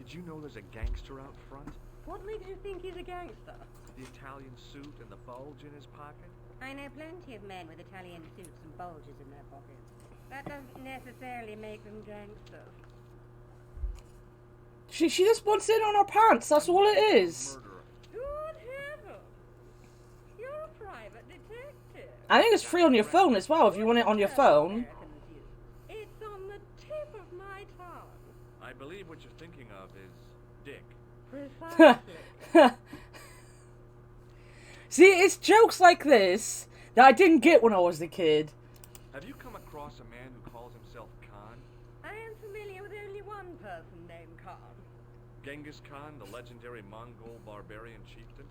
Did you know there's a gangster out front? What makes you think he's a gangster? The Italian suit and the bulge in his pocket? I know plenty of men with Italian suits and bulges in their pockets. That doesn't necessarily make them gangsters. She just wants in on her pants, that's all it is. Murderer. Good heavens! You're a private detective. I think it's free on your phone as well, if you want it on your phone. It's on the tip of my tongue. I believe what you're thinking of is Dick. Precisely. See, it's jokes like this that I didn't get when I was a kid. Have you come across a man who calls himself Khan? I am familiar with only one person named Khan. Genghis Khan, the legendary Mongol barbarian chieftain?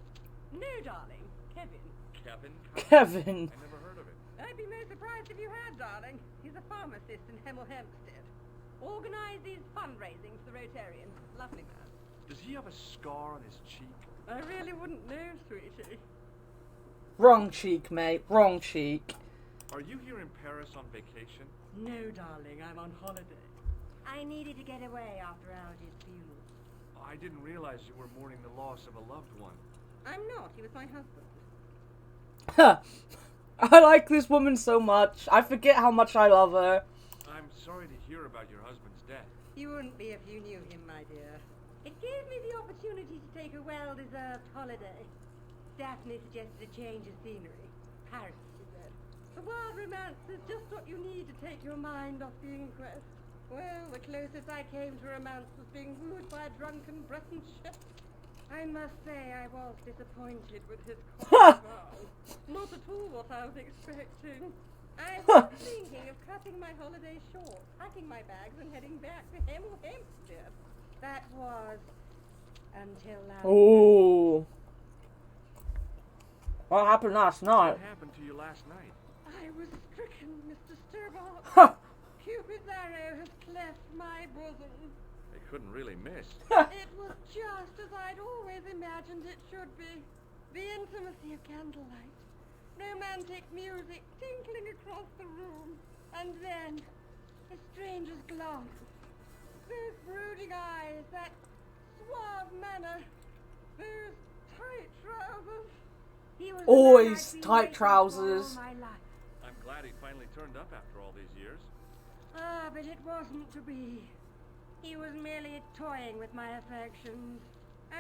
No, darling. Kevin. Kevin Khan? Kevin. I never heard of it. I'd be most surprised if you had, darling. He's a pharmacist in Hemel Hempstead. Organizes fundraising for the Rotarians. Lovely man. Does he have a scar on his cheek? I really wouldn't know, sweetie. Wrong cheek, mate. Wrong cheek. Are you here in Paris on vacation? No, darling. I'm on holiday. I needed to get away after Algy's funeral. I didn't realize you were mourning the loss of a loved one. I'm not. He was my husband. I like this woman so much. I forget how much I love her. I'm sorry to hear about your husband's death. You wouldn't be if you knew him, my dear. It gave me the opportunity to take a well-deserved holiday. Daphne suggested a change of scenery. Paris, she said. The wild romance is just what you need to take your mind off the inquest. Well, the closest I came to romance was being wooed by a drunken Breton chef. I must say I was disappointed with his conduct. Not at all what I was expecting. I was thinking of cutting my holiday short, packing my bags and heading back to Hemel Hempstead. That was until last night. Oh. What happened last night? What happened to you last night? I was stricken, Mr. Sturbart. Ha! Cupid's arrow has cleft my bosom. They couldn't really miss. It was just as I'd always imagined it should be. The intimacy of candlelight. Romantic music tinkling across the room. And then, a stranger's glance. Those brooding eyes, that suave manner. Those tight trousers. He was the man Always I'd been tight waiting for trousers. all my life. I'm glad he finally turned up after all these years. Ah, but it wasn't to be. He was merely toying with my affections.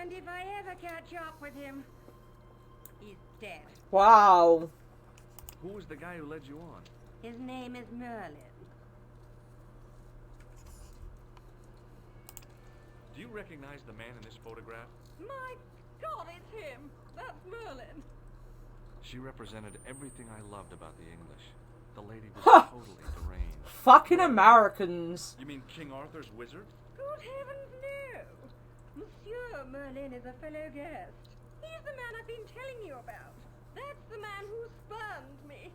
And if I ever catch up with him, he's dead. Wow. Who was the guy who led you on? His name is Merlin. Do you recognize the man in this photograph? My God, it's him. That's Merlin. She represented everything I loved about the English. The lady was Ha! totally deranged. Fucking Americans. You mean King Arthur's wizard? Good heavens, no. Monsieur Merlin is a fellow guest. He's the man I've been telling you about. That's the man who spurned me.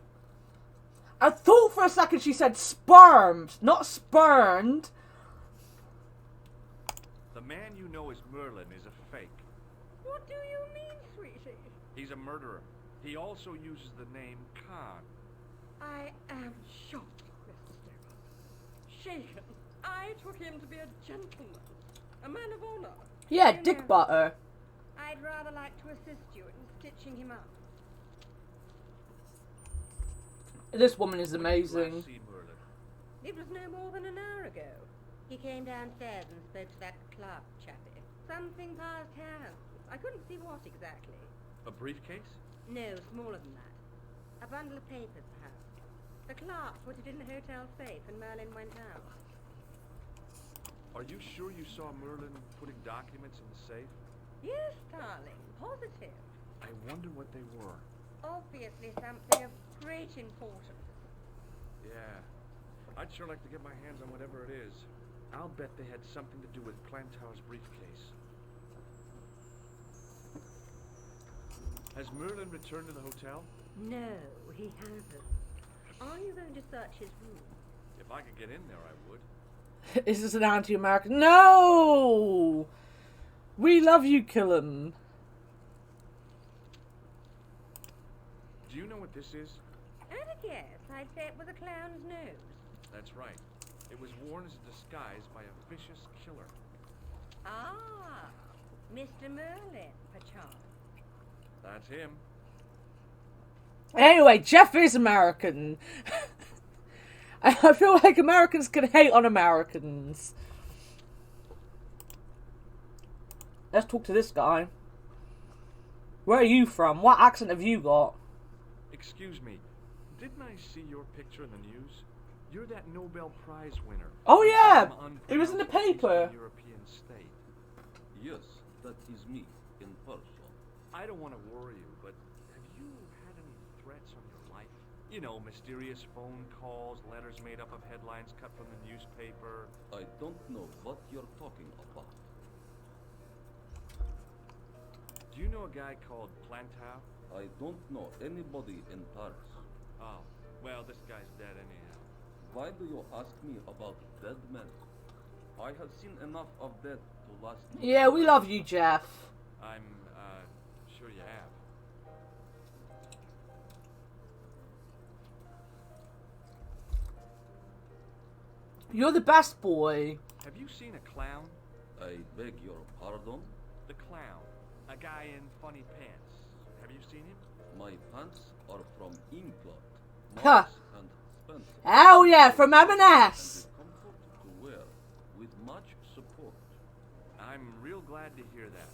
I thought for a second she said spermed, not spurned. The man you know as Merlin is a fake. What do you mean, sweetie? He's a murderer. He also uses the name Khan. I am shocked, Mr. Sturbart. Shaken. I took him to be a gentleman, a man of honor. Yeah, You dick know, butter. I'd rather like to assist you in stitching him up. This woman is When did you amazing. last see Merlin? It was no more than an hour ago. He came downstairs and spoke to that clerk chappie. Something passed hands. I couldn't see what exactly. A briefcase? No, smaller than that. A bundle of papers, perhaps. The clerk put it in the hotel safe and Merlin went out. Are you sure you saw Merlin putting documents in the safe? Yes, darling. Positive. I wonder what they were. Obviously something of great importance. Yeah. I'd sure like to get my hands on whatever it is. I'll bet they had something to do with Plantar's briefcase. Has Merlin returned to the hotel? No, he hasn't. Are you going to search his room? If I could get in there, I would. Is this an anti-American? No! We love you, kill him. Do you know what this is? At a guess, I'd say it was a clown's nose. That's right. It was worn as a disguise by a vicious killer. Ah, Mr. Merlin, perchance. That's him. Anyway, Jeff is American. I feel like Americans can hate on Americans. Let's talk to this guy. Where are you from? What accent have you got? Excuse me. Didn't I see your picture in the news? You're that Nobel Prize winner. Oh yeah, Some it was in the unpronounced paper. Eastern European state. Yes, that is me, in person. I don't want to worry you, but have you had any threats on your life? You know, mysterious phone calls, letters made up of headlines cut from the newspaper. I don't know what you're talking about. Do you know a guy called Plantow? I don't know anybody in Paris. Oh, well, this guy's dead anyhow. Why do you ask me about dead men? I have seen enough of dead to last me. Yeah, we love you, Jeff. I'm, sure you have. You're the best boy. Have you seen a clown? I beg your pardon? The clown. A guy in funny pants. Have you seen him? My pants are from England. Huh. Marks and Spencer. Hell yeah, from And M&S. the comfort to wear with much support. I'm real glad to hear that.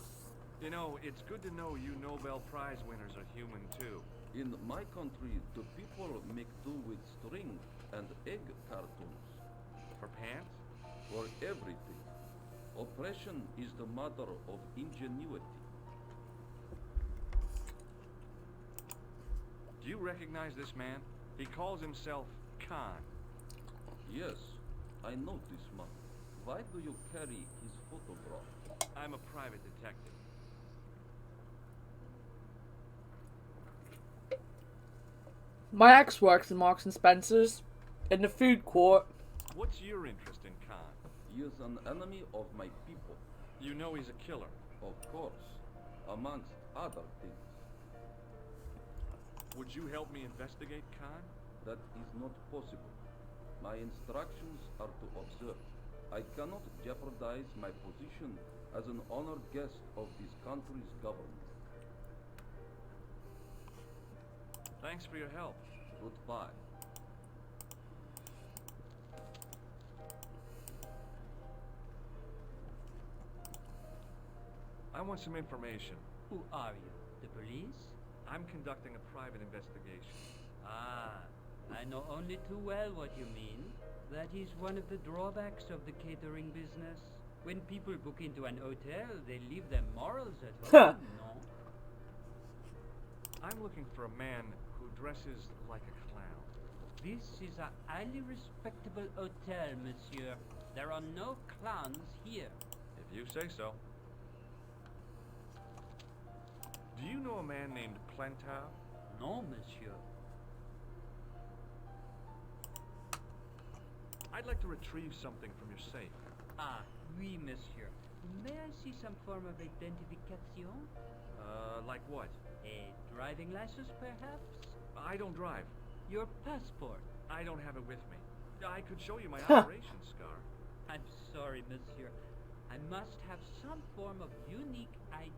You know, it's good to know you Nobel Prize winners are human too. In my country, the people make do with string and egg cartoons. For pants? For everything. Oppression is the mother of ingenuity. Do you recognize this man? He calls himself Khan. Yes, I know this man. Why do you carry his photograph? I'm a private detective. My ex works in Marks and Spencer's in the food court. What's your interest in Khan? He is an enemy of my people, You know he's a killer. of course, amongst other things. Would you help me investigate Khan? That is not possible. My instructions are to observe. I cannot jeopardize my position as an honored guest of this country's government. Thanks for your help. Goodbye. I want some information. Who are you? The police? I'm conducting a private investigation. Ah, I know only too well what you mean. That is one of the drawbacks of the catering business. When people book into an hotel, they leave their morals at home, no? I'm looking for a man who dresses like a clown. This is a highly respectable hotel, monsieur. There are no clowns here. If you say so. Do you know a man named Plantow? No, monsieur. I'd like to retrieve something from your safe. Ah, oui, monsieur. May I see some form of identification? Like what? A driving license, perhaps? I don't drive. Your passport? I don't have it with me. I could show you my Huh. operation scar. I'm sorry, monsieur. I must have some form of unique ID.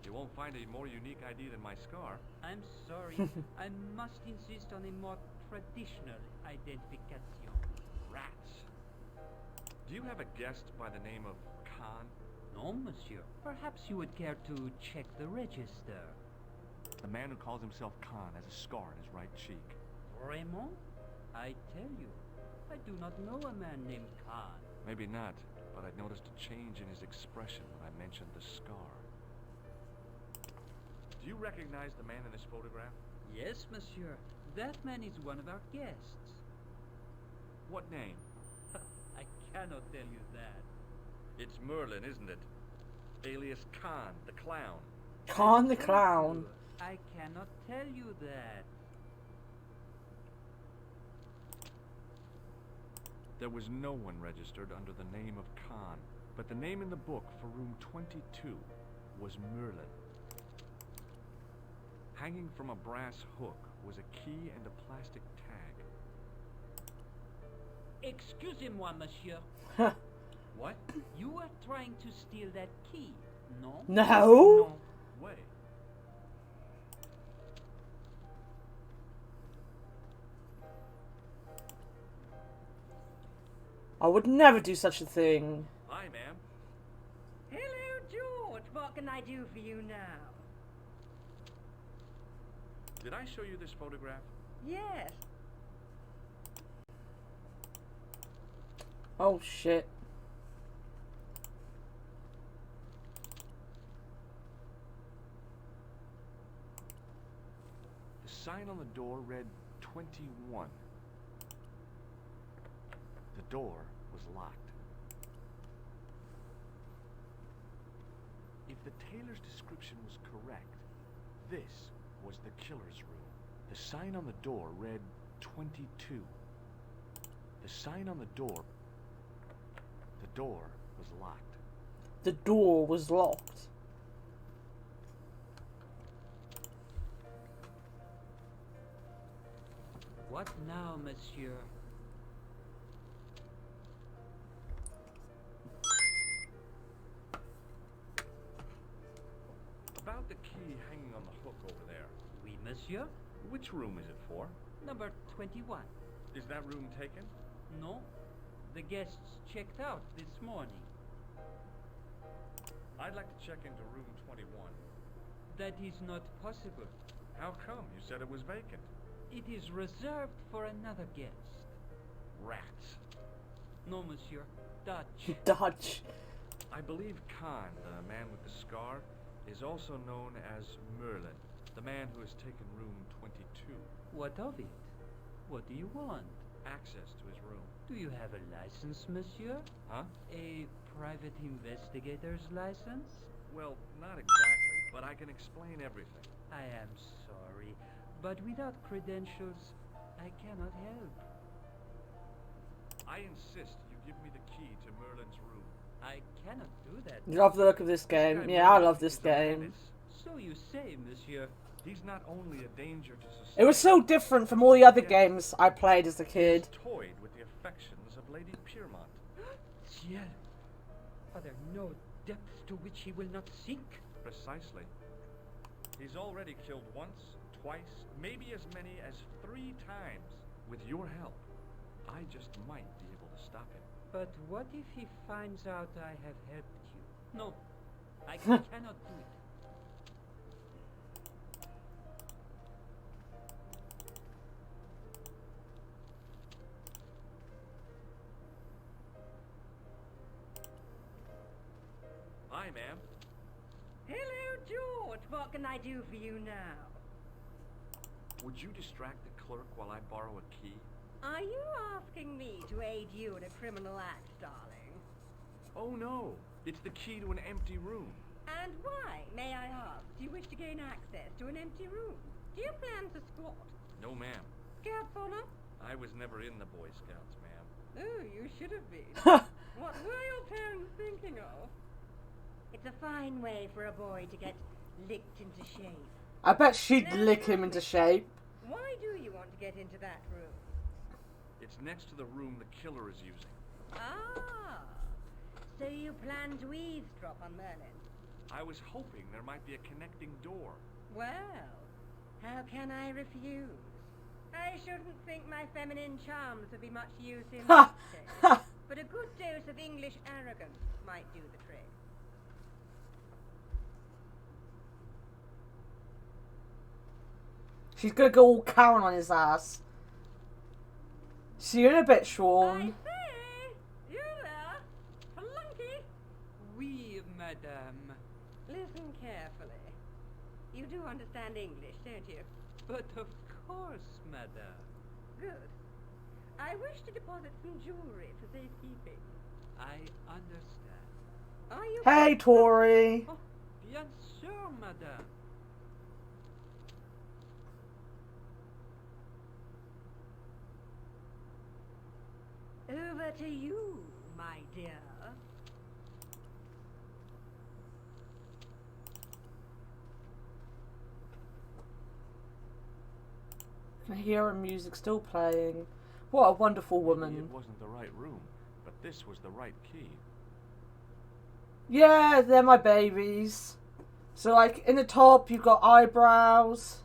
You won't find a more unique ID than my scar. I'm sorry. I must insist on a more traditional identification. Rats. Do you have a guest by the name of Khan? No, monsieur. Perhaps you would care to check the register. The man who calls himself Khan has a scar on his right cheek. Vraiment? I tell you, I do not know a man named Khan. Maybe not, but I noticed a change in his expression when I mentioned the scar. Do you recognize the man in this photograph? Yes, monsieur. That man is one of our guests. What name? I cannot tell you that. It's Merlin, isn't it? Alias Khan, the clown. Khan the clown. I cannot tell you that. There was no one registered under the name of Khan, but the name in the book for room 22 was Merlin. Hanging from a brass hook was a key and a plastic tag. Excusez-moi, monsieur. What? You were trying to steal that key, no? No. No way. I would never do such a thing. Hi, ma'am. Hello, George. What can I do for you now? Did I show you this photograph? Yes. Oh shit. The sign on the door read 21. The door was locked. If the tailor's description was correct, this was the killer's room. The sign on the door read 22. The sign on the door was locked. The door was locked. What now, monsieur? About the key hanging on the hook over there. Oui, monsieur. Which room is it for? Number 21. Is that room taken? No. The guests checked out this morning. I'd like to check into room 21. That is not possible. How come? You said it was vacant. It is reserved for another guest. Rats. No, monsieur. Dutch. Dutch. I believe Khan, the man with the scar, is also known as Merlin, the man who has taken room 22. What of it? What do you want? Access to his room. Do you have a license, monsieur? Huh? A private investigator's license? Well, not exactly, but I can explain everything. I am sorry, but without credentials, I cannot help. I insist you give me the key to Merlin's room. I cannot do that. Love the look of this game. Guy Yeah, I Merlin love this is a game. menace. So you say, monsieur. He's not only a danger to society. It was so different from all the other games I played as a kid. He's toyed with the affections of Lady Piermont. Ciel, are there no depths to which he will not sink? Precisely. He's already killed once, twice, maybe as many as 3 times. With your help, I just might be able to stop him. But what if he finds out I have helped you? No, I cannot do it. Hi, ma'am. Hello, George. What can I do for you now? Would you distract the clerk while I borrow a key? Are you asking me to aid you in a criminal act, darling? Oh no, it's the key to an empty room. And why, may I ask, do you wish to gain access to an empty room? Do you plan to squat? No, ma'am. Scouts honor? I was never in the Boy Scouts, ma'am. Oh, you should have been. What were your parents thinking of? It's a fine way for a boy to get licked into shape. I bet she'd lick him into shape. Why do you want to get into that room? It's next to the room the killer is using. Ah, so you plan to eavesdrop on Merlin? I was hoping there might be a connecting door. Well, how can I refuse? I shouldn't think my feminine charms would be much use in Ha! this case, Ha! but a good dose of English arrogance might do the trick. She's gonna go all Karen on his ass. See you in a bit, I Sean. say, you there, flunky. Oui, madame. Listen carefully. You do understand English, don't you? But of course, madame. Good. I wish to deposit some jewelry for safekeeping. I understand. Are you? Hey, Tori. Oh, bien sûr, madame. Over to you, my dear. I hear her music still playing. What a wonderful Maybe woman. it wasn't the right room, but this was the right key. Yeah, they're my babies. So, like, in the top, you've got eyebrows.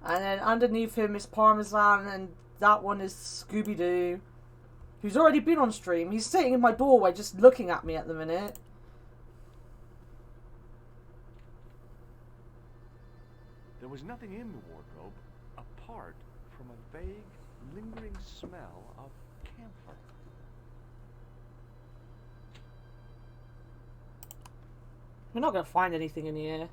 And then underneath him is Parmesan, and that one is Scooby-Doo, who's already been on stream. He's sitting in my doorway just looking at me at the minute. There was nothing in the wardrobe apart from a vague, lingering smell of camphor. We're not going to find anything in here.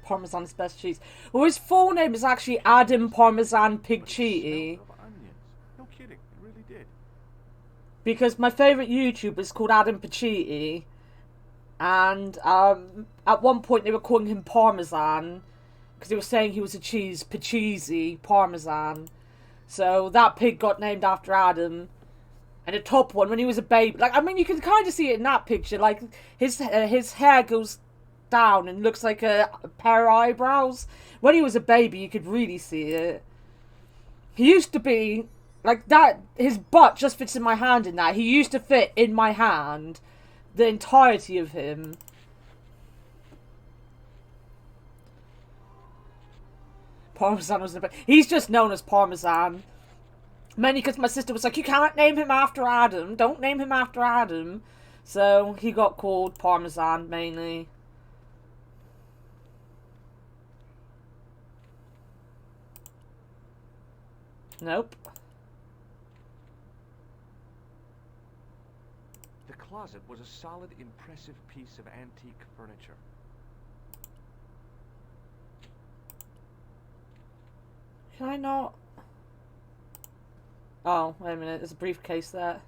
Parmesan's best cheese. Well, his full name is actually Adam Parmesan But it Pigchetti. smelled of onions. No kidding, it really did. Because my favourite YouTuber is called Adam Pigchetti. And at one point they were calling him Parmesan. Because they were saying he was a cheese, Pachisi, Parmesan. So that pig got named after Adam. And the top one, when he was a baby, like, I mean, you can kind of see it in that picture. Like, his hair goes down and looks like a pair of eyebrows. When he was a baby, you could really see it. He used to be, like, that, his butt just fits in my hand in that. He used to fit in my hand, the entirety of him. Parmesan was he's just known as Parmesan. Mainly because my sister was like, you can't name him after Adam. Don't name him after Adam. So he got called Parmesan mainly. Nope. The closet was a solid, impressive piece of antique furniture. Can I not? Oh, wait a minute. There's a briefcase there.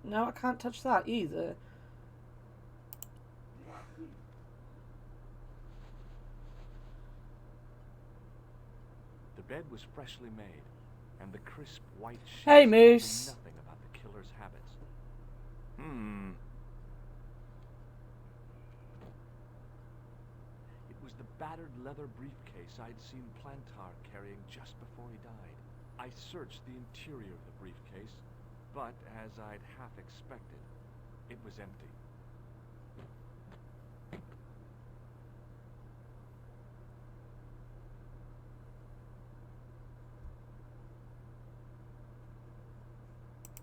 No, I can't touch that either. The bed was freshly made, and the crisp white sheets Hey, told me Moose. nothing about the killer's habits. It was the battered leather briefcase I'd seen Plantar carrying just before he died. I searched the interior of the briefcase, but as I'd half expected, it was empty.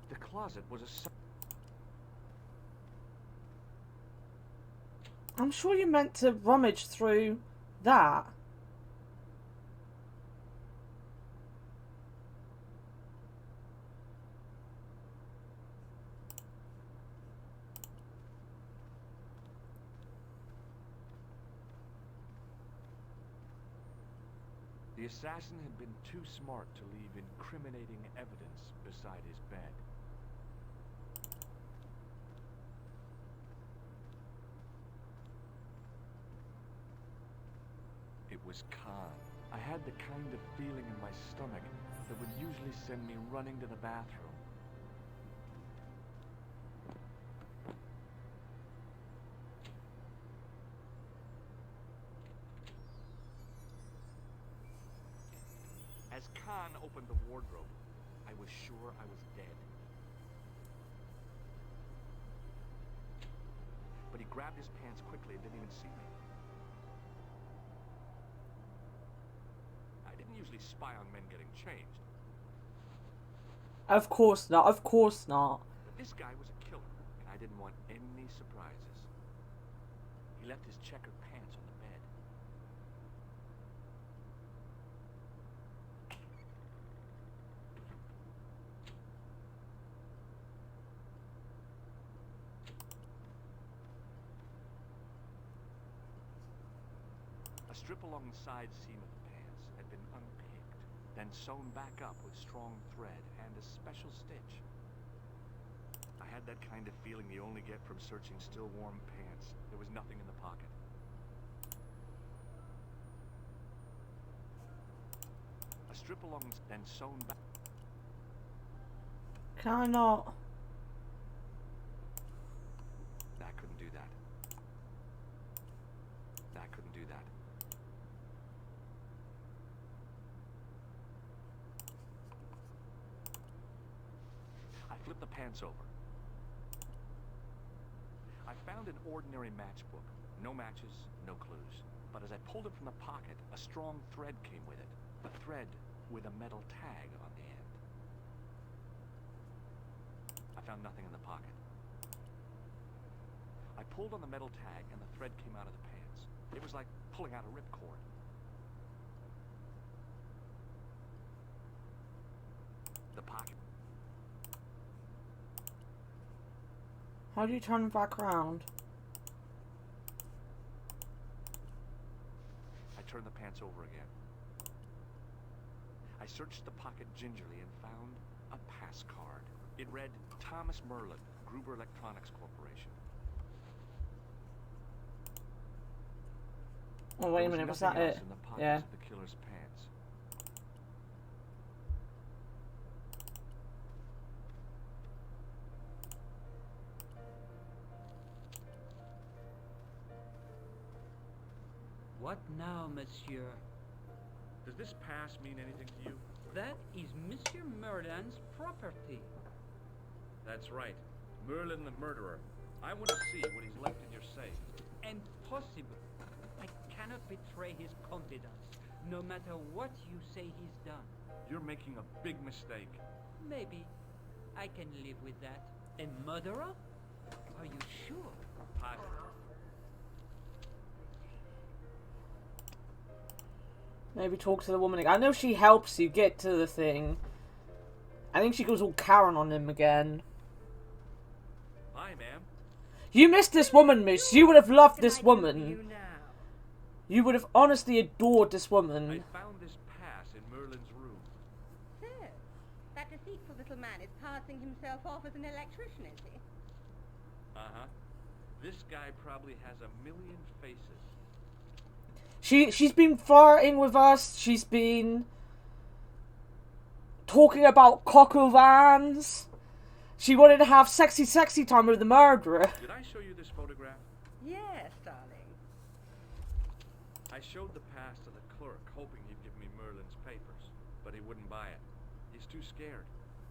The closet was a I'm sure you meant to rummage through that. The assassin had been too smart to leave incriminating evidence beside his bed. It was Khan. I had the kind of feeling in my stomach that would usually send me running to the bathroom. As Khan opened the wardrobe, I was sure I was dead. But he grabbed his pants quickly and didn't even see me. I didn't usually spy on men getting changed, Of course not. Of course not. but this guy was a killer, and I didn't want any surprises. He left his checkered pants on the bed. A strip along the side seam of the pants had been unpicked, then sewn back up with strong thread and a special stitch. I had that kind of feeling you only get from searching still warm pants. There was nothing in the pocket. A strip along then sewn back. Can I not? I couldn't do that. I couldn't do that. I flipped the pants over. I found an ordinary matchbook. No matches, no clues. But as I pulled it from the pocket, a strong thread came with it. A thread with a metal tag on the end. I found nothing in the pocket. I pulled on the metal tag and the thread came out of the pants. It was like pulling out a ripcord. The pocket. How do you turn it back around? I turned the pants over again. I searched the pocket gingerly and found a pass card. It read Thomas Merlin, Gruber Electronics Corporation. Oh, wait a There minute, was nothing that else it? in the pockets Yeah. of the killer's pants. What now, monsieur? Does this pass mean anything to you? That is Monsieur Merlin's property. That's right. Merlin the murderer. I want to see what he's left in your safe. Impossible. I cannot betray his confidence, no matter what you say he's done. You're making a big mistake. Maybe. I can live with that. A murderer? Are you sure? Positive. Maybe talk to the woman again. I know she helps you get to the thing. I think she goes all Karen on him again. Hi, ma'am. You missed this woman, miss. You would have loved this What can I do for woman. you now? You would have honestly adored this woman. I found this pass in Merlin's room. So, that deceitful little man is passing himself off as an electrician, is he? Uh-huh. This guy probably has a million faces. She's been flirting with us. She's been talking about cockle vans. She wanted to have sexy time with the murderer. Did I show you this photograph? Yes, darling. I showed the pass to the clerk, hoping he'd give me Merlin's papers. But he wouldn't buy it. He's too scared.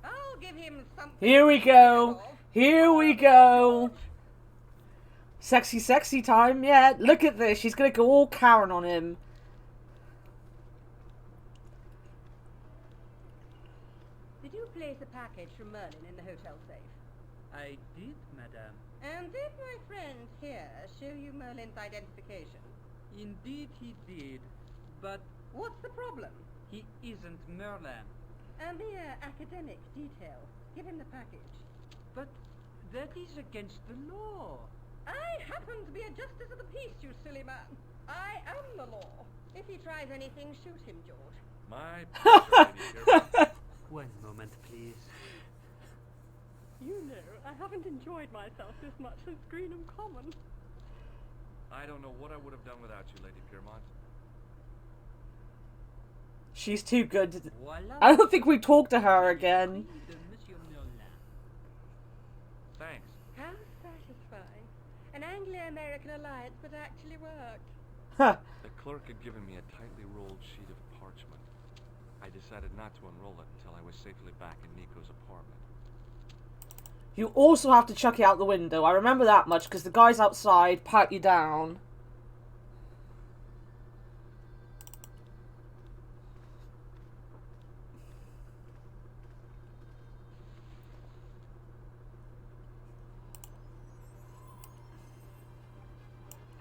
I'll give him something. Here we go. Here we go. Sexy time, yeah. Look at this. She's gonna go all Karen on him. Did you place a package from Merlin in the hotel safe? I did, madame. And did my friend here show you Merlin's identification? Indeed he did, but What's the problem? he isn't Merlin. A mere academic detail. Give him the package. But that is against the law. I happen to be a justice of the peace, you silly man. I am the law. If he tries anything, shoot him, George. My pleasure, Lady Fairbanks. One moment, please. You know, I haven't enjoyed myself this much since Greenham Common. I don't know what I would have done without you, Lady Piermont. She's too good. Voila. I don't think we talk to her again. De Monsieur Merlin. Thanks. How satisfying. An Anglo-American alliance that actually worked. Huh. The clerk had given me a tightly rolled sheet of parchment. I decided not to unroll it until I was safely back in Nico's apartment. You also have to chuck it out the window. I remember that much because the guys outside pat you down.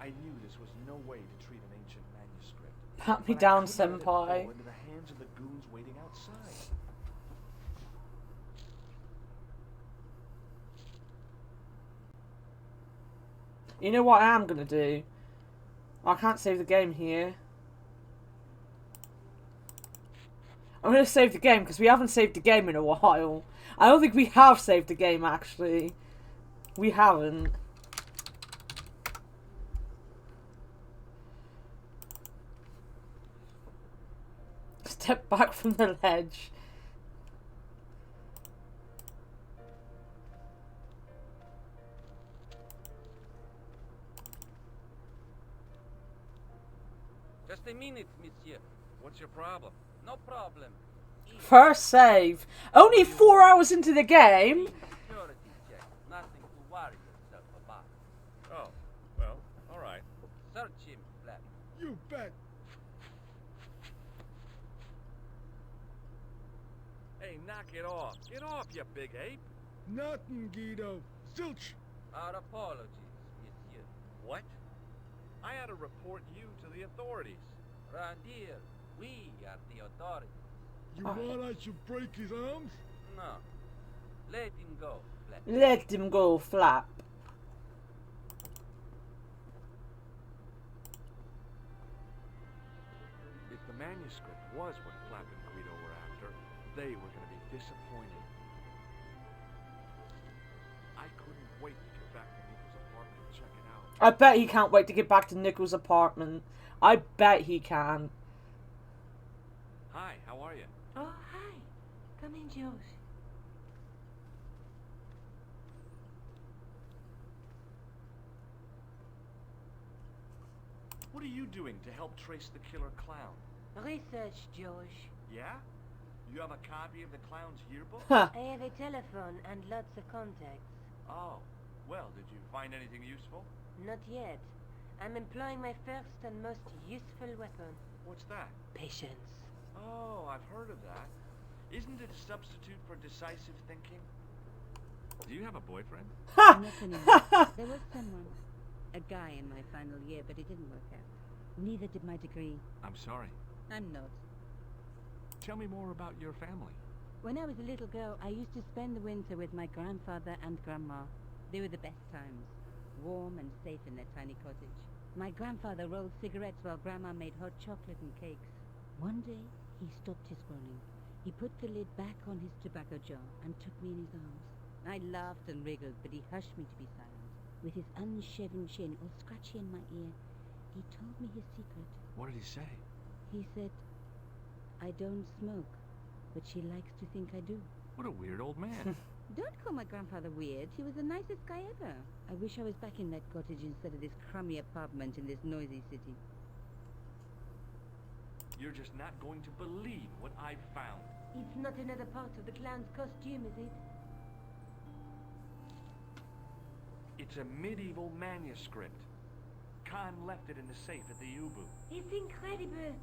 I knew this was no way to treat an ancient manuscript. Pat me But I down, couldn't let it fall senpai. into the hands of the goons waiting outside. You know what I am gonna do? I can't save the game here. I'm gonna save the game because we haven't saved the game in a while. I don't think we have saved the game actually. We haven't. Step back from the ledge. Just a minute, monsieur. What's your problem? No problem. First save. Only 4 hours into the game. Security check. Nothing to worry yourself about. Oh, well, all right. Search him, Flap. You bet. Hey, knock it off. Get off, you big ape. Nothing, Guido. Zilch. Our apologies, monsieur. What? I had to report you to the authorities. Round here, we are the authorities. You want I should break his arms? No. Let him go, Flap. Let him go, Flap. If the manuscript was what Flap and Guido were after, they were going to be disappointed. I couldn't wait to get back to Nico's apartment and check it out. I bet he can't wait to get back to Nico's apartment. I bet he can. Hi, how are you? Oh, hi. Come in, George. What are you doing to help trace the killer clown? Research, George. Yeah? You have a copy of the clown's yearbook? Huh. I have a telephone and lots of contacts. Oh, well, did you find anything useful? Not yet. I'm employing my first and most useful weapon. What's that? Patience. Oh, I've heard of that. Isn't it a substitute for decisive thinking? Do you have a boyfriend? Not anymore. There was someone. A guy in my final year, but it didn't work out. Neither did my degree. I'm sorry. I'm not. Tell me more about your family. When I was a little girl, I used to spend the winter with my grandfather and grandma. They were the best times. Warm and safe in their tiny cottage. My grandfather rolled cigarettes while grandma made hot chocolate and cakes. One day, he stopped his rolling. He put the lid back on his tobacco jar and took me in his arms. I laughed and wriggled, but he hushed me to be silent. With his unshaven chin all scratchy in my ear, he told me his secret. What did he say? He said, I don't smoke, but she likes to think I do. What a weird old man. Don't call my grandfather weird. He was the nicest guy ever. I wish I was back in that cottage instead of this crummy apartment in this noisy city. You're just not going to believe what I've found. It's not another part of the clown's costume, is it? It's a medieval manuscript. Khan left it in the safe at the U-Boot. It's incredible.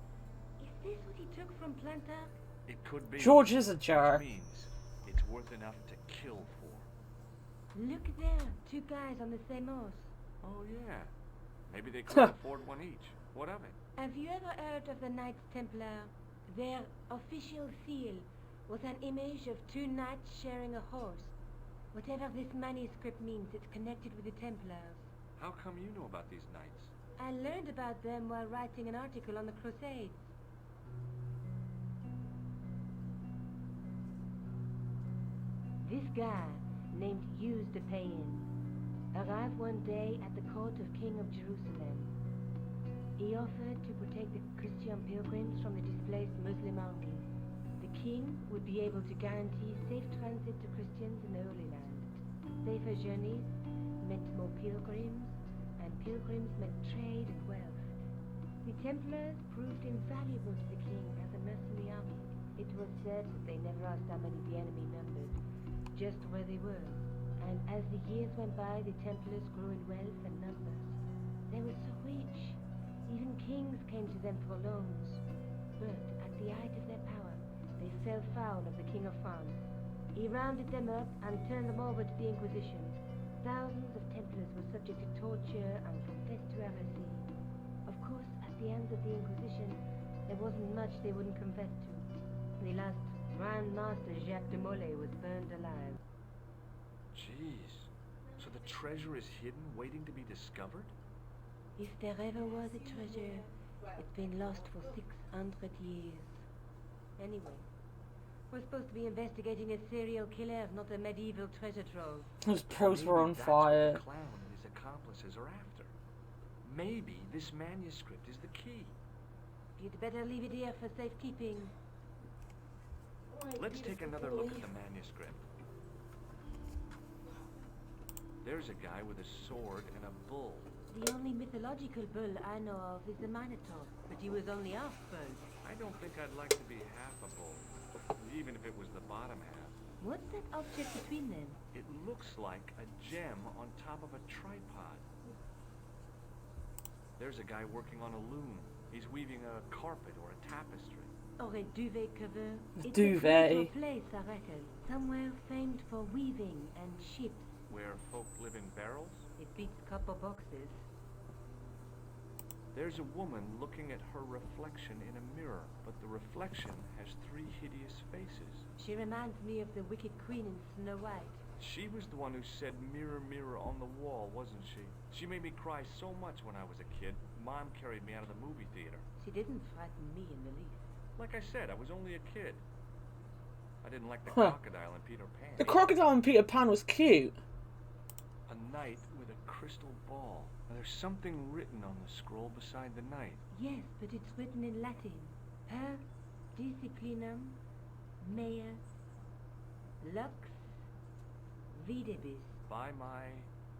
Is this what he took from Plantar? It could be. George is a jerk. Which means it's worth enough to kill for. Look there, two guys on the same horse. Oh, yeah. Maybe they could afford one each. What of it? Have you ever heard of the Knights Templar? Their official seal was an image of two knights sharing a horse. Whatever this manuscript means, it's connected with the Templars. How come you know about these knights? I learned about them while writing an article on the Crusades. This guy, named Hughes de Payen, arrived one day at the court of King of Jerusalem. He offered to protect the Christian pilgrims from the displaced Muslim army. The king would be able to guarantee safe transit to Christians in the Holy Land. Safer journeys meant more pilgrims, and pilgrims meant trade and wealth. The Templars proved invaluable to the king as a mercenary army. It was said that they never asked how many the enemy numbered, just where they were. And as the years went by, the Templars grew in wealth and numbers. They were so rich, even kings came to them for loans. But at the height of their power, they fell foul of the King of France. He rounded them up and turned them over to the Inquisition. Thousands of Templars were subject to torture and confessed to heresy. Of course, at the hands of the Inquisition, there wasn't much they wouldn't confess to. The last Grand Master Jacques de Molay was burned alive. Jeez. So the treasure is hidden, waiting to be discovered? If there ever was a treasure, it's been lost for 600 years. Anyway, we're supposed to be investigating a serial killer, not a medieval treasure trove. His pros were on Maybe that's fire. what the clown and his accomplices are after. Maybe this manuscript is the key. You'd better leave it here for safekeeping. Let's take another look at the manuscript. There's a guy with a sword and a bull. The only mythological bull I know of is the Minotaur, but he was only half bull. I don't think I'd like to be half a bull, even if it was the bottom half. What's that object between them? It looks like a gem on top of a tripod. There's a guy working on a loom. He's weaving a carpet or a tapestry. Or a duvet cover? It's Duvet. a place, I reckon. Somewhere famed for weaving and ships. Where folk live in barrels? It beats copper boxes. There's a woman looking at her reflection in a mirror, but the reflection has 3 hideous faces. She reminds me of the wicked queen in Snow White. She was the one who said mirror, mirror on the wall, wasn't she? She made me cry so much when I was a kid. Mom carried me out of the movie theater. She didn't frighten me in the least. Like I said, I was only a kid. I didn't like the crocodile in Peter Pan. The crocodile in Peter Pan was cute. A knight with a crystal ball. Now, there's something written on the scroll beside the knight. Yes, but it's written in Latin. Per disciplinam mea lux videbis. By my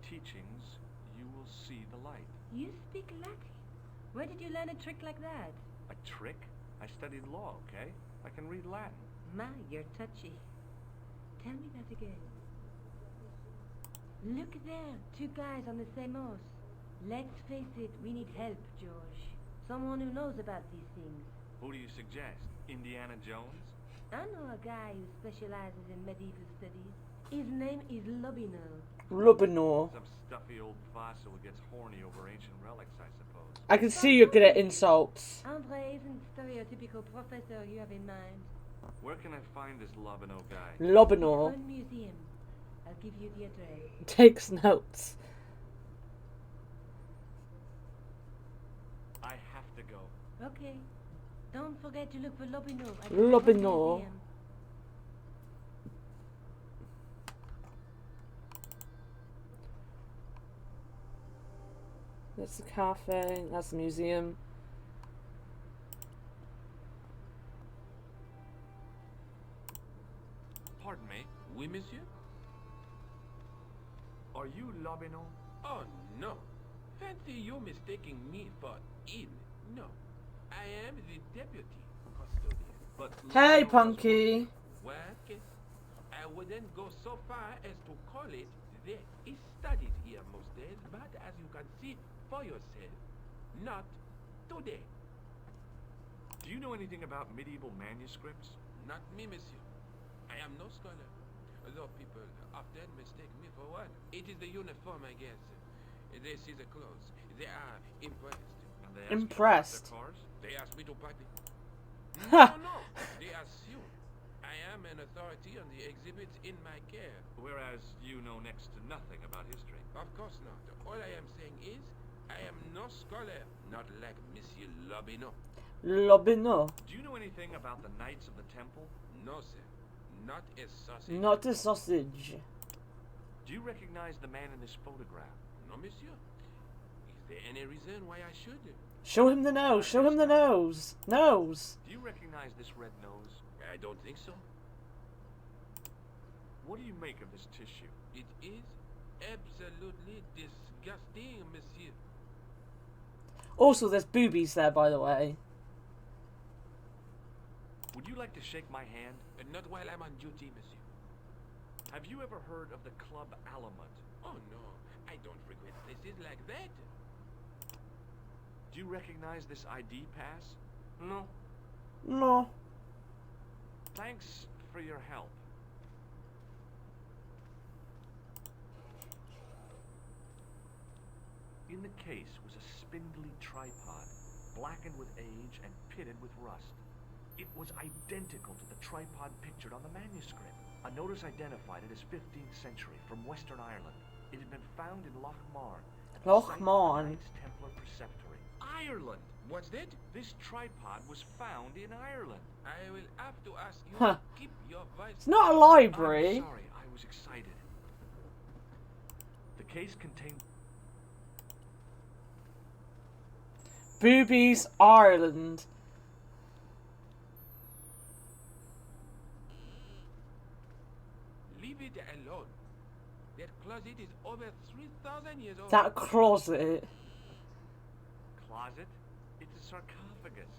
teachings, you will see the light. You speak Latin? Where did you learn a trick like that? A trick? I studied law, okay? I can read Latin. My, you're touchy. Tell me that again. Look there, 2 guys on the same horse. Let's face it, we need help, George. Someone who knows about these things. Who do you suggest? Indiana Jones? I know a guy who specializes in medieval studies. His name is Lobino. Rubinor. Some stuffy old fossil who gets horny over ancient relics, I suppose. I can see you're good at insults. Andre isn't stereotypical professor you have in mind. Where can I find this Lobino guy? Lobinor One museum. I'll give you the address. takes notes. I have to go. Okay. Don't forget to look for Lobino. At the Lobino. museum. That's the cafe. That's the museum. Pardon me. Oui, monsieur? Are you Lobino? Oh, no. Fancy you mistaking me for him. No. I am the deputy custodian. But Hey, Lobino was Punky. What? I wouldn't go so far as to call it. There is studied here most days, but as you can see for yourself, not today. Do you know anything about medieval manuscripts? Not me, monsieur. I am no scholar. Though people often mistake me for one. It is the uniform, I guess. They see the clothes. They are impressed. And they ask you to Impressed. park their cars? They ask me to party. Ha! No. They assume I am an authority on the exhibits in my care. Whereas you know next to nothing about history. Of course not. All I am saying is, I am no scholar, not like Monsieur Lobino. Lobinor. Do you know anything about the Knights of the Temple? No, sir. Not a sausage. Not a sausage. Do you recognize the man in this photograph? No, monsieur. Is there any reason why I should? Show him the nose. Show him the nose. Nose. Do you recognize this red nose? I don't think so. What do you make of this tissue? It is absolutely disgusting, monsieur. Also, there's boobies there, by the way. Would you like to shake my hand? Not while I'm on duty, monsieur. Have you ever heard of the Club Alamut? Oh, no. I don't frequent places like that. Do you recognize this ID pass? No. No. Thanks for your help. In the case was a spindly tripod, blackened with age and pitted with rust. It was identical to the tripod pictured on the manuscript. A notice identified it as 15th century from Western Ireland. It had been found in Loch Marn, at the Loch site of the Marn. Knights Templar Preceptory. Ireland! What's that? This tripod was found in Ireland. I will have to ask you Huh. to keep your voice. It's not a I'm library. sorry, I was excited. The case contained Boobies, Ireland. Leave it alone. That closet is over 3,000 years old. That closet. closet. It's a sarcophagus.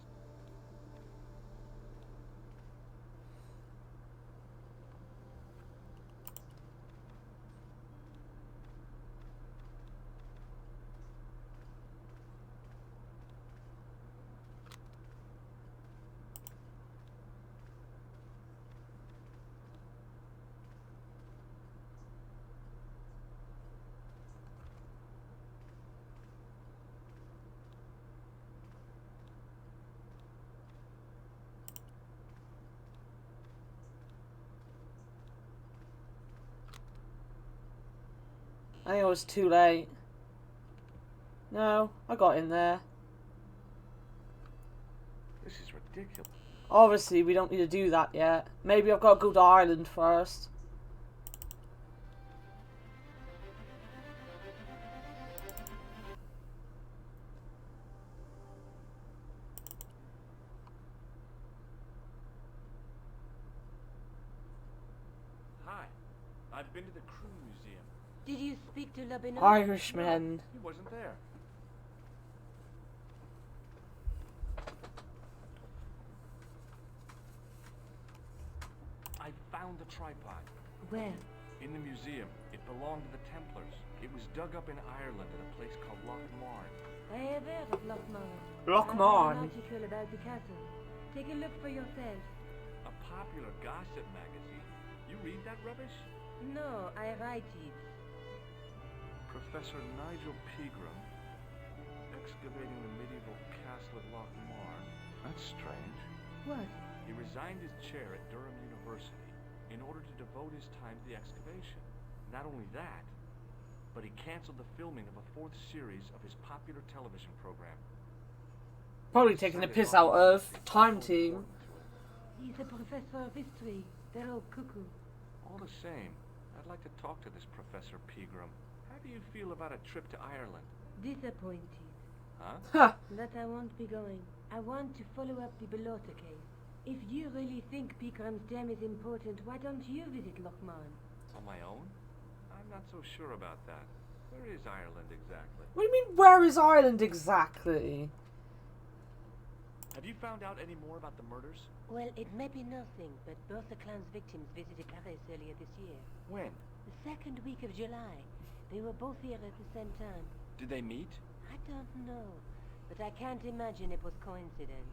I think it was too late. No, I got in there. This is ridiculous. Obviously, we don't need to do that yet. Maybe I've got to go to Ireland first. Hi. I've been to the Crew Museum. Did you speak to Lebanon? Irishman. He wasn't there. I found the tripod. Where? In the museum. It belonged to the Templars. It was dug up in Ireland at a place called Loch Marn. I have heard of Lochmarn. Loch I read Marn. an article about the castle. Take a look for yourself. A popular gossip magazine. You read that rubbish? No, I write it. Professor Nigel Pegram, excavating the medieval castle at Loch Marn. That's strange. What? He resigned his chair at Durham University in order to devote his time to the excavation. Not only that, but he canceled the filming of a 4th series of his popular television program. Probably taking the piss out of Time Team. He's a professor of history. They're all cuckoo. All the same, I'd like to talk to this Professor Pegram. How do you feel about a trip to Ireland? Disappointed. Huh? Huh. That I won't be going. I want to follow up the Bellotta case. If you really think Picram's dam is important, why don't you visit Lochmarn? On my own? I'm not so sure about that. Where is Ireland exactly? What do you mean, where is Ireland exactly? Have you found out any more about the murders? Well, it may be nothing, but both the clan's victims visited Paris earlier this year. When? The second week of July. They were both here at the same time. Did they meet? I don't know, but I can't imagine it was coincidence.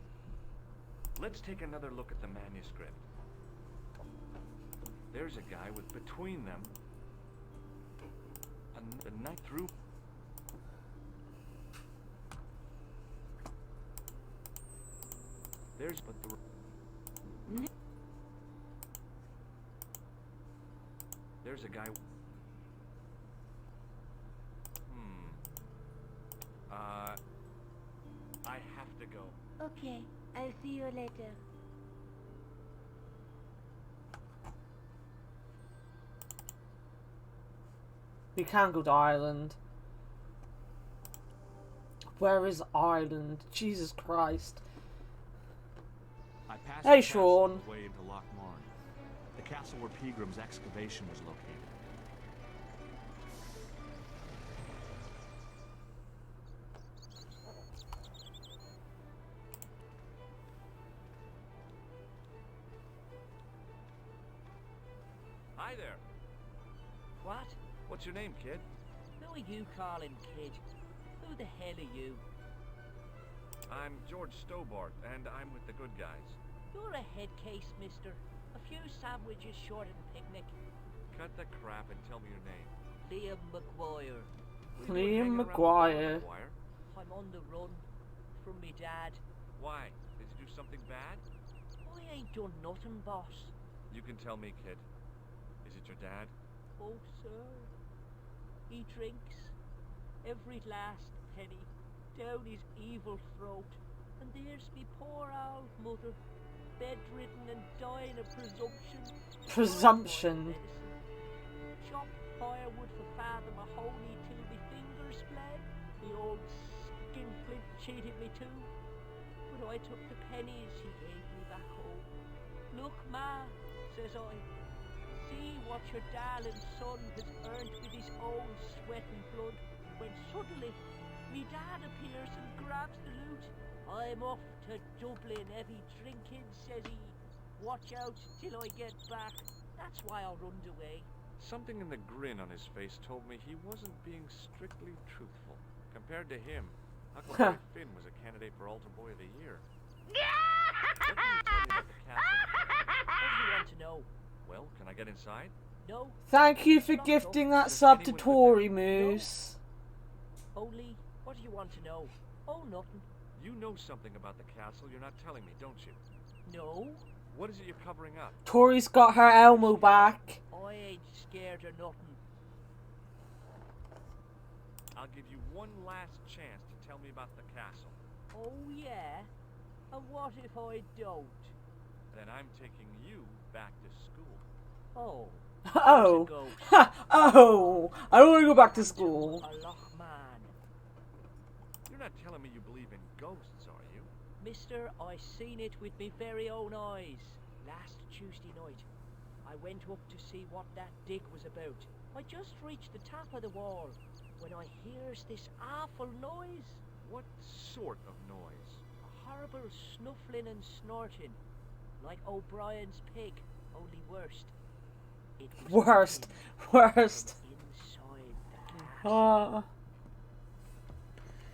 Let's take another look at the manuscript. There's a guy with between them a knife through. There's but the. There's a guy. I have to go. Okay, I'll see you later. We can go to Ireland. Where is Ireland? Jesus Christ. I passed Hey, the castle Sean. on the way into Loch Marn, the castle where Pegram's excavation was located. Hi there. What? What's your name, kid? Who are you calling kid? Who the hell are you? I'm George Stobart, and I'm with the good guys. You're a head case, mister. A few sandwiches short of a picnic. Cut the crap and tell me your name. Liam McGuire. What are you doing hanging Liam around the bar, McGuire. McGuire? I'm on the run from me dad. Why? Did you do something bad? I ain't done nothing, boss. You can tell me, kid. Is it your dad? Oh, sir. He drinks every last penny down his evil throat. And there's me poor old mother, bedridden and dying of presumption. Presumption. Chop firewood for Father Mahoney till me fingers bled. The old skinflint cheated me too. But I took the pennies he gave me back home. Look, Ma, says I. See what your darling son has earned with his own sweat and blood. When suddenly, me dad appears and grabs the loot. I'm off to Dublin, heavy drinking, says he. Watch out till I get back. That's why I runned away. Something in the grin on his face told me he wasn't being strictly truthful. Compared to him, Huckleberry Finn was a candidate for Altar Boy of the Year. What can you tell me about the castle? What do you want to know? Well, can I get inside? No, Thank you for gifting that sub to Tory Moose. only, what do you want to know? Oh, nothing. You know something about the castle you're not telling me, don't you? No, What is it you're covering up? Tori's got her Elmo back. I ain't scared of nothing. I'll give you one last chance to tell me about the castle. Oh, yeah? And what if I don't? Then I'm taking you back to school. Oh. Oh. Ghost. Ha! Oh. I don't want to go back to school. A Lochman. You're not telling me you believe in ghosts, are you? Mister, I seen it with me very own eyes. Last Tuesday night, I went up to see what that dig was about. I just reached the top of the wall when I hears this awful noise. What sort of noise? A horrible snuffling and snorting, like O'Brien's pig, only worst. It was Worst. coming Worst. from inside the castle. Ah.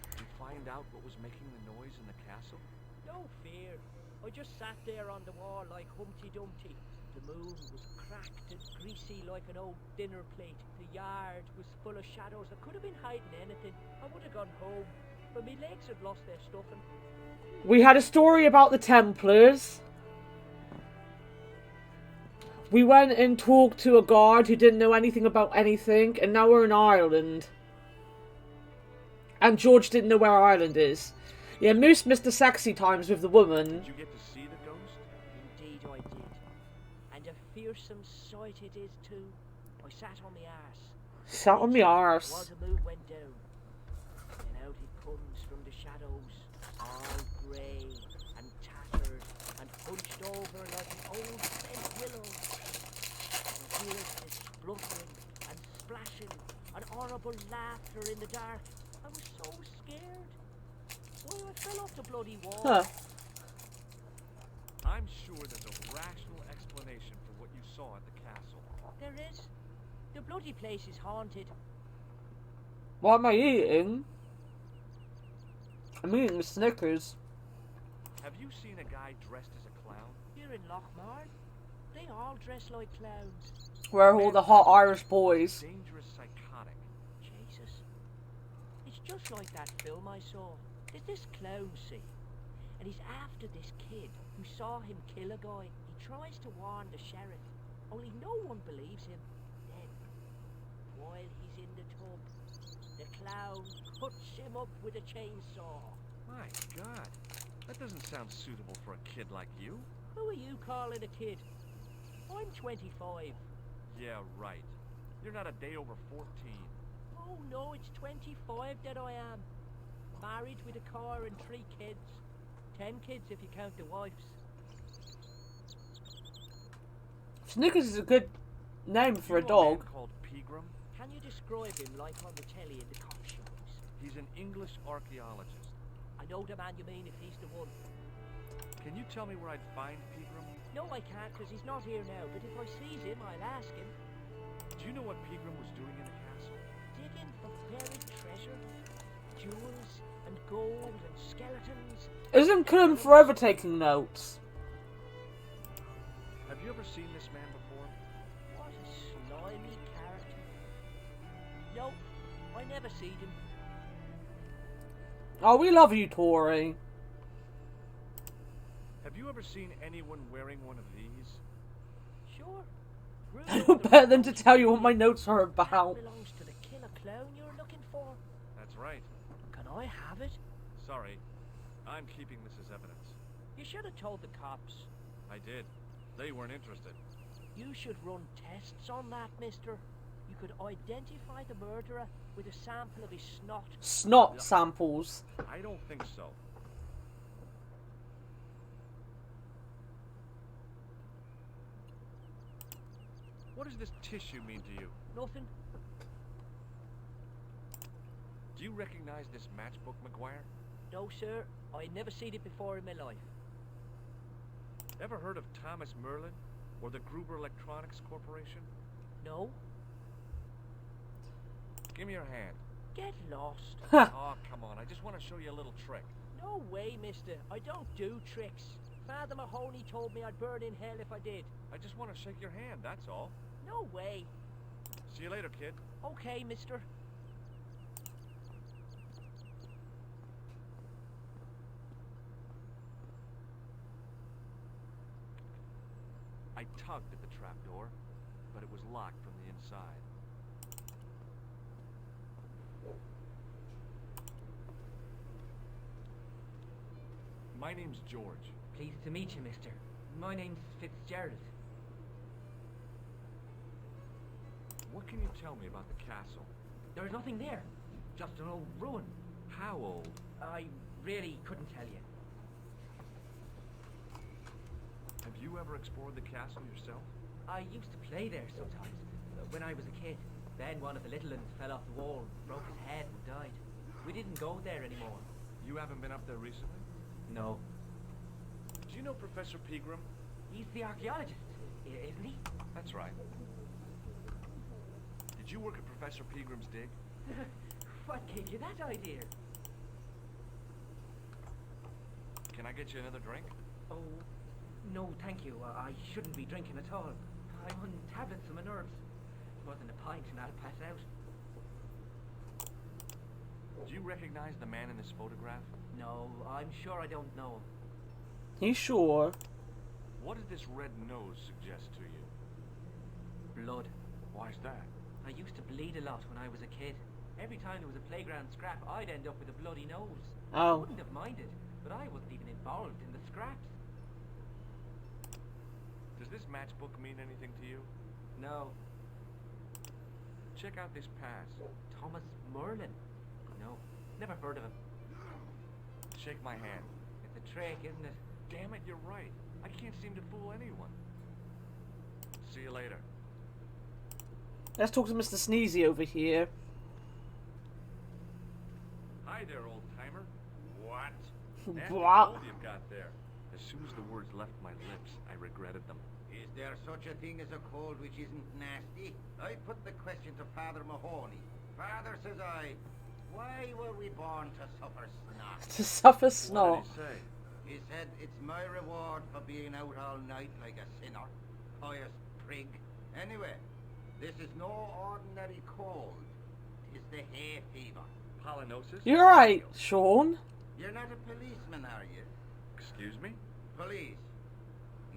Did you find out what was making the noise in the castle? No fear. I just sat there on the wall like Humpty Dumpty. The moon was cracked and greasy like an old dinner plate. The yard was full of shadows. I could have been hiding anything. I would have gone home, but my legs had lost their stuffing. We had a story about the Templars. We went and talked to a guard who didn't know anything about anything, and now we're in Ireland. And George didn't know where Ireland is. Yeah, Moose missed the sexy times with the woman. Did you get to see the ghost? Indeed I did. And a fearsome sight it is too. I sat on my arse. Sat on me While arse. the moon went down. And out it comes from the shadows, all grey and tattered and hunched over like an old bent willow. And here's this spluttering and splashing and horrible laughter in the dark. I was so scared. Why, I fell off the bloody wall. Huh. I'm sure there's a rational explanation for what you saw at the castle. There is. The bloody place is haunted. What am I eating? I'm eating Snickers. Have you seen a guy dressed as a clown? Here in Lochmar, they all dress like clowns. Where are all the hot Irish boys? Dangerous psychotic. Jesus. It's just like that film I saw. There's this clown, see? And he's after this kid who saw him kill a guy. He tries to warn the sheriff, only no one believes him. Then, while he's in the tub, the clown cuts him up with a chainsaw. My God, that doesn't sound suitable for a kid like you. Who are you calling a kid? I'm 25. Yeah, right. You're not a day over 14. Oh no, it's 25 that I am. Married with a car and 3 kids. 10 kids if you count the wives. Snickers is a good name for a You know dog. man called Pegram? Can you describe him like on the telly in the cop shows? He's an English archaeologist. I know the man you mean if he's the one. Can you tell me where I'd find Pegram? No, I can't because he's not here now, but if I sees him, I'll ask him. Do you know what Pegram was doing in the castle? Digging for buried treasure, jewels and gold and skeletons. Isn't Cullen forever taking notes? Have you ever seen this man before? What a slimy character. No, I never seen him. Oh, we love you, Tori. Have you ever seen anyone wearing one of these? Sure. I know better than to tell you what my notes are about. That belongs to the killer clown you're looking for. That's right. Can I have it? Sorry. I'm keeping this as evidence. You should have told the cops. I did. They weren't interested. You should run tests on that, mister. You could identify the murderer with a sample of his snot. Snot samples. I don't think so. What does this tissue mean to you? Nothing. Do you recognize this matchbook, McGuire? No, sir. I never seen it before in my life. Ever heard of Thomas Merlin or the Gruber Electronics Corporation? No? Give me your hand. Get lost. Oh, come on. I just want to show you a little trick. No way, mister. I don't do tricks. Father Mahoney told me I'd burn in hell if I did. I just want to shake your hand, that's all. No way. See you later, kid. Okay, mister. I tugged at the trapdoor, but it was locked from the inside. My name's George. Pleased to meet you, mister. My name's Fitzgerald. What can you tell me about the castle? There's nothing there. Just an old ruin. How old? I really couldn't tell you. Have you ever explored the castle yourself? I used to play there sometimes, when I was a kid. Then one of the little ones fell off the wall, broke his head and died. We didn't go there anymore. You haven't been up there recently? No. Do you know Professor Pegram? He's the archaeologist, isn't he? That's right. Did you work at Professor Pegram's dig? What gave you that idea? Can I get you another drink? Oh, no thank you. I shouldn't be drinking at all. I'm on tablets for my nerves. More than a pint and I'll pass out. Do you recognize the man in this photograph? No, I'm sure I don't know. You sure? What does this red nose suggest to you? Blood. Why's that? I used to bleed a lot when I was a kid. Every time there was a playground scrap, I'd end up with a bloody nose. I Oh. wouldn't have minded, but I wasn't even involved in the scraps. Does this matchbook mean anything to you? No. Check out this pass. Thomas Merlin? No, never heard of him. Shake my hand. It's a trick, isn't it? Damn it, you're right. I can't seem to fool anyone. See you later. Let's talk to Mr. Sneezy over here. Hi there, old timer. What? Nasty What? cold you've got there. As soon as the words left my lips, I regretted them. Is there such a thing as a cold which isn't nasty? I put the question to Father Mahoney. Father, says I, why were we born to suffer snot? To suffer What snot. did he say? He said, it's my reward for being out all night like a sinner, pious prig. Anyway, this is no ordinary cold. It's the hay fever. Pollinosis? You're right, Sean. You're not a policeman, are you? Excuse me? Police?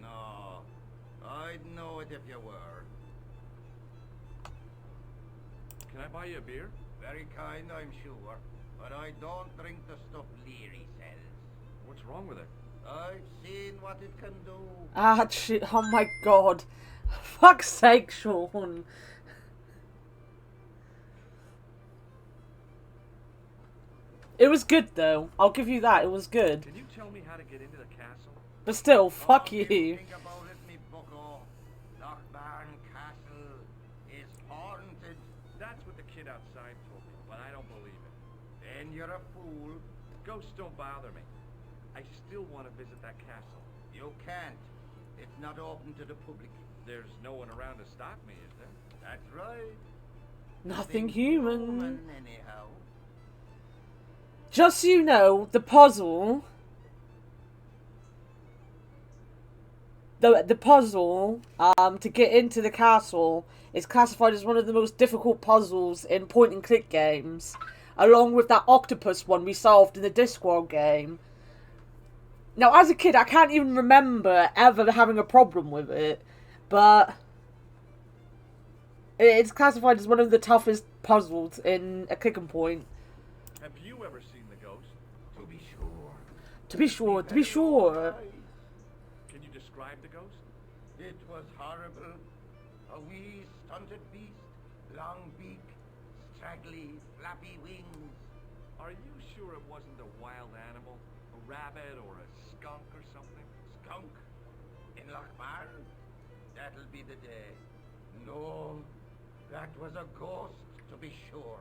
No, I'd know it if you were. Can I buy you a beer? Very kind, I'm sure. But I don't drink the stuff Leary sells. What's wrong with it? I've seen what it can do. Ah, shit. Oh my god. Fuck's sake, Sean. It was good, though. I'll give you that. It was good. Can you tell me how to get into the castle? But still, fuck Oh, you. Think about it, me bucko. Lochbarn Castle is haunted. That's what the kid outside told me, but I don't believe it. Then you're a fool. Ghosts don't bother me. I still want to visit that castle. You can't. It's not open to the public. There's no one around to stop me, is there? That's right. Nothing Nothing human. anyhow. Just so you know, the puzzle... The puzzle to get into the castle is classified as one of the most difficult puzzles in point-and-click games, along with that octopus one we solved in the Discworld game. Now, as a kid, I can't even remember ever having a problem with it, but it's classified as one of the toughest puzzles in a click and point. Have you ever seen the ghost? To be sure. To be sure, to be sure. Can you describe the ghost? It was horrible. A wee stunted beast, long beak, straggly, flappy wings. Are you sure it wasn't a wild animal? A rabbit or a skunk or something? Skunk in Lochbarn? That'll be the day. No, that was a ghost, to be sure.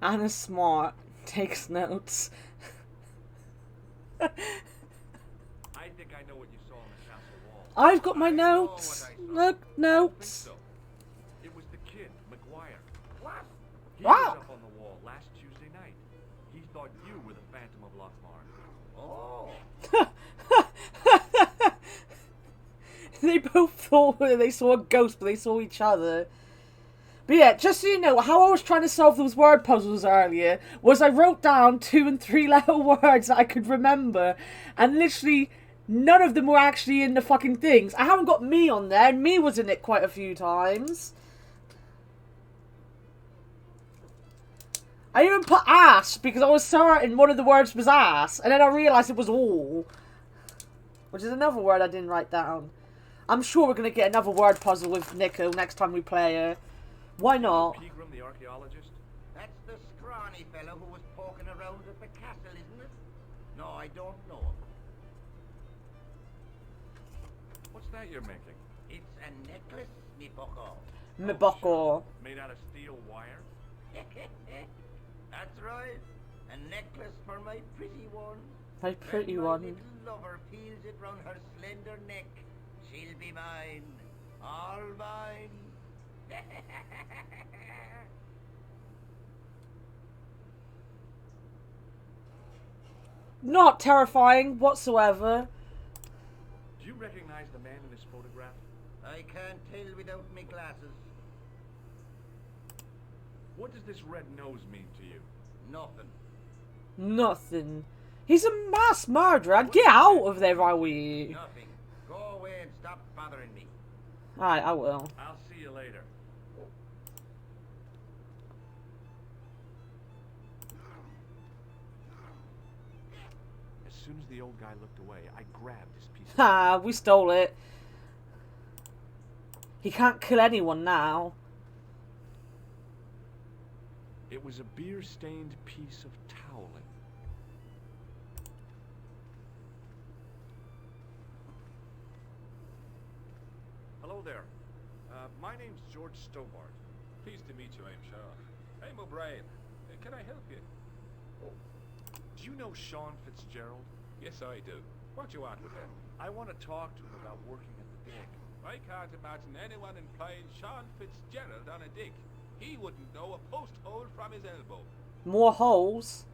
Anna Smart takes notes. I think I know what you saw on the castle wall. I've got my I know notes. what I saw. Look, I don't think notes. so. It was the kid, McGuire. What? He Wow. was up on the wall last Tuesday night. He thought you were the Phantom of Lochmar. Oh, They both thought that they saw a ghost, but they saw each other. But yeah, just so you know, how I was trying to solve those word puzzles earlier was I wrote down 2 and 3 letter words that I could remember, and literally none of them were actually in the fucking things. I haven't got me on there, and me was in it quite a few times. I even put ass because I was certain one of the words was ass, and then I realised it was all. Which is another word I didn't write down. I'm sure we're going to get another word puzzle with Nico next time we play her. Why not? Pegram, the archaeologist? that's the scrawny fellow who was poking around at the castle, isn't it? No, I don't know him. What's that you're making? It's a necklace, me bucko. Mboko. Made out of steel wire? That's right. A necklace for my pretty one. My pretty When my one. little lover feels it round her slender neck, she'll be mine. All mine. Not terrifying whatsoever. Do you recognize the man in this photograph? I can't tell without me glasses. What does this red nose mean to you? Nothing. Nothing. He's a mass murderer. Get out of there, Rowie. Nothing. Go away and stop bothering me. Alright, I will. I'll see you later. As soon as the old guy looked away, I grabbed his piece of... Ha, we stole it. He can't kill anyone now. It was a beer-stained piece of toweling. Hello there. My name's George Stobart. Pleased to meet you, I'm sure. I'm O'Brien. Can I help you? Do you know Sean Fitzgerald? Yes, I do. What do you want with him? I want to talk to him about working at the dig. I can't imagine anyone employing Sean Fitzgerald on a dig. He wouldn't know a post hole from his elbow. More holes.